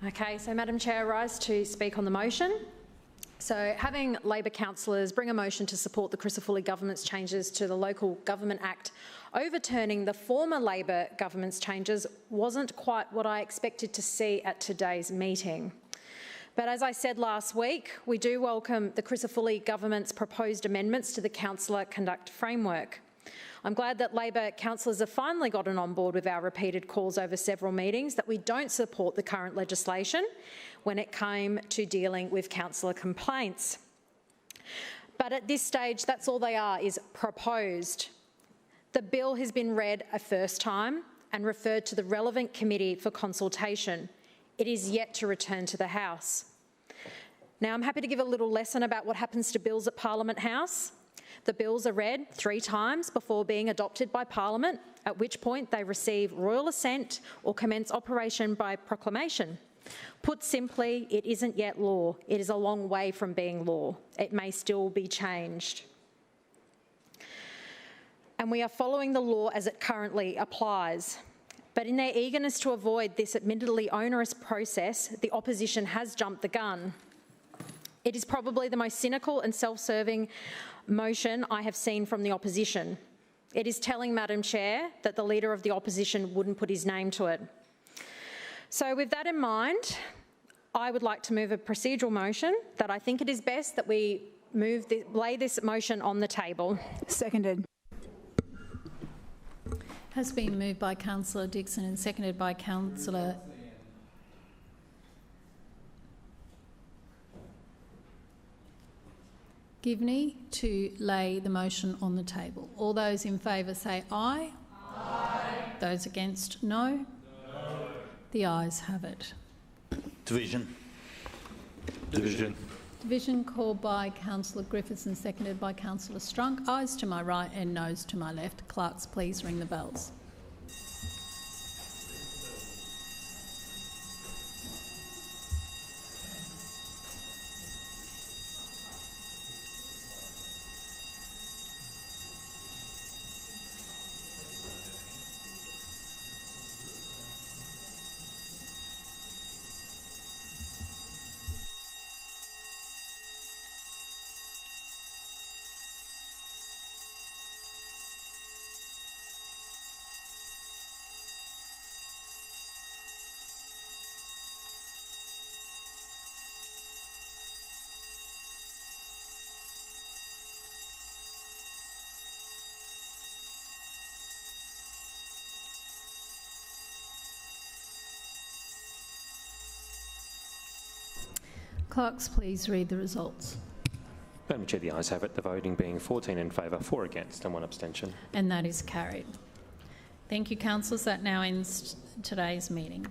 Okay, so Madam Chair, I rise to speak on the motion. So having Labor councillors bring a motion to support the Crisafulli government's changes to the Local Government Act, overturning the former Labor government's changes wasn't quite what I expected to see at today's meeting. But as I said last week, we do welcome the Crisafulli government's proposed amendments to the Councillor Conduct Framework. I'm glad that Labor councillors have finally gotten on board with our repeated calls over several meetings that we don't support the current legislation when it came to dealing with councillor complaints. But at this stage, that's all they are, is proposed. The bill has been read a first time and referred to the relevant committee for consultation. It is yet to return to the House. Now, I'm happy to give a little lesson about what happens to bills at Parliament House. The bills are read 3 times before being adopted by Parliament, at which point they receive royal assent or commence operation by proclamation. Put simply, it isn't yet law. It is a long way from being law. It may still be changed. And we are following the law as it currently applies. But in their eagerness to avoid this admittedly onerous process, the opposition has jumped the gun. It is probably the most cynical and self-serving motion I have seen from the opposition. It is telling, Madam Chair, that the Leader of the Opposition wouldn't put his name to it. So with that in mind, I would like to move a procedural motion that I think it is best that we lay this motion on the table. Seconded. Has been moved by Councillor Dixon and seconded by Councillor Givney to lay the motion on the table. All those in favour say aye. Aye. Those against, no. No. The ayes have it. Division. Division. Division called by Councillor Griffiths and seconded by Councillor Strunk. Ayes to my right and noes to my left. Clerks, please ring the bells. Clerks, please read the results. Madam Chair, the ayes have it, the voting being 14 in favour, 4 against and 1 abstention. And that is carried. Thank you, councillors. That now ends today's meeting.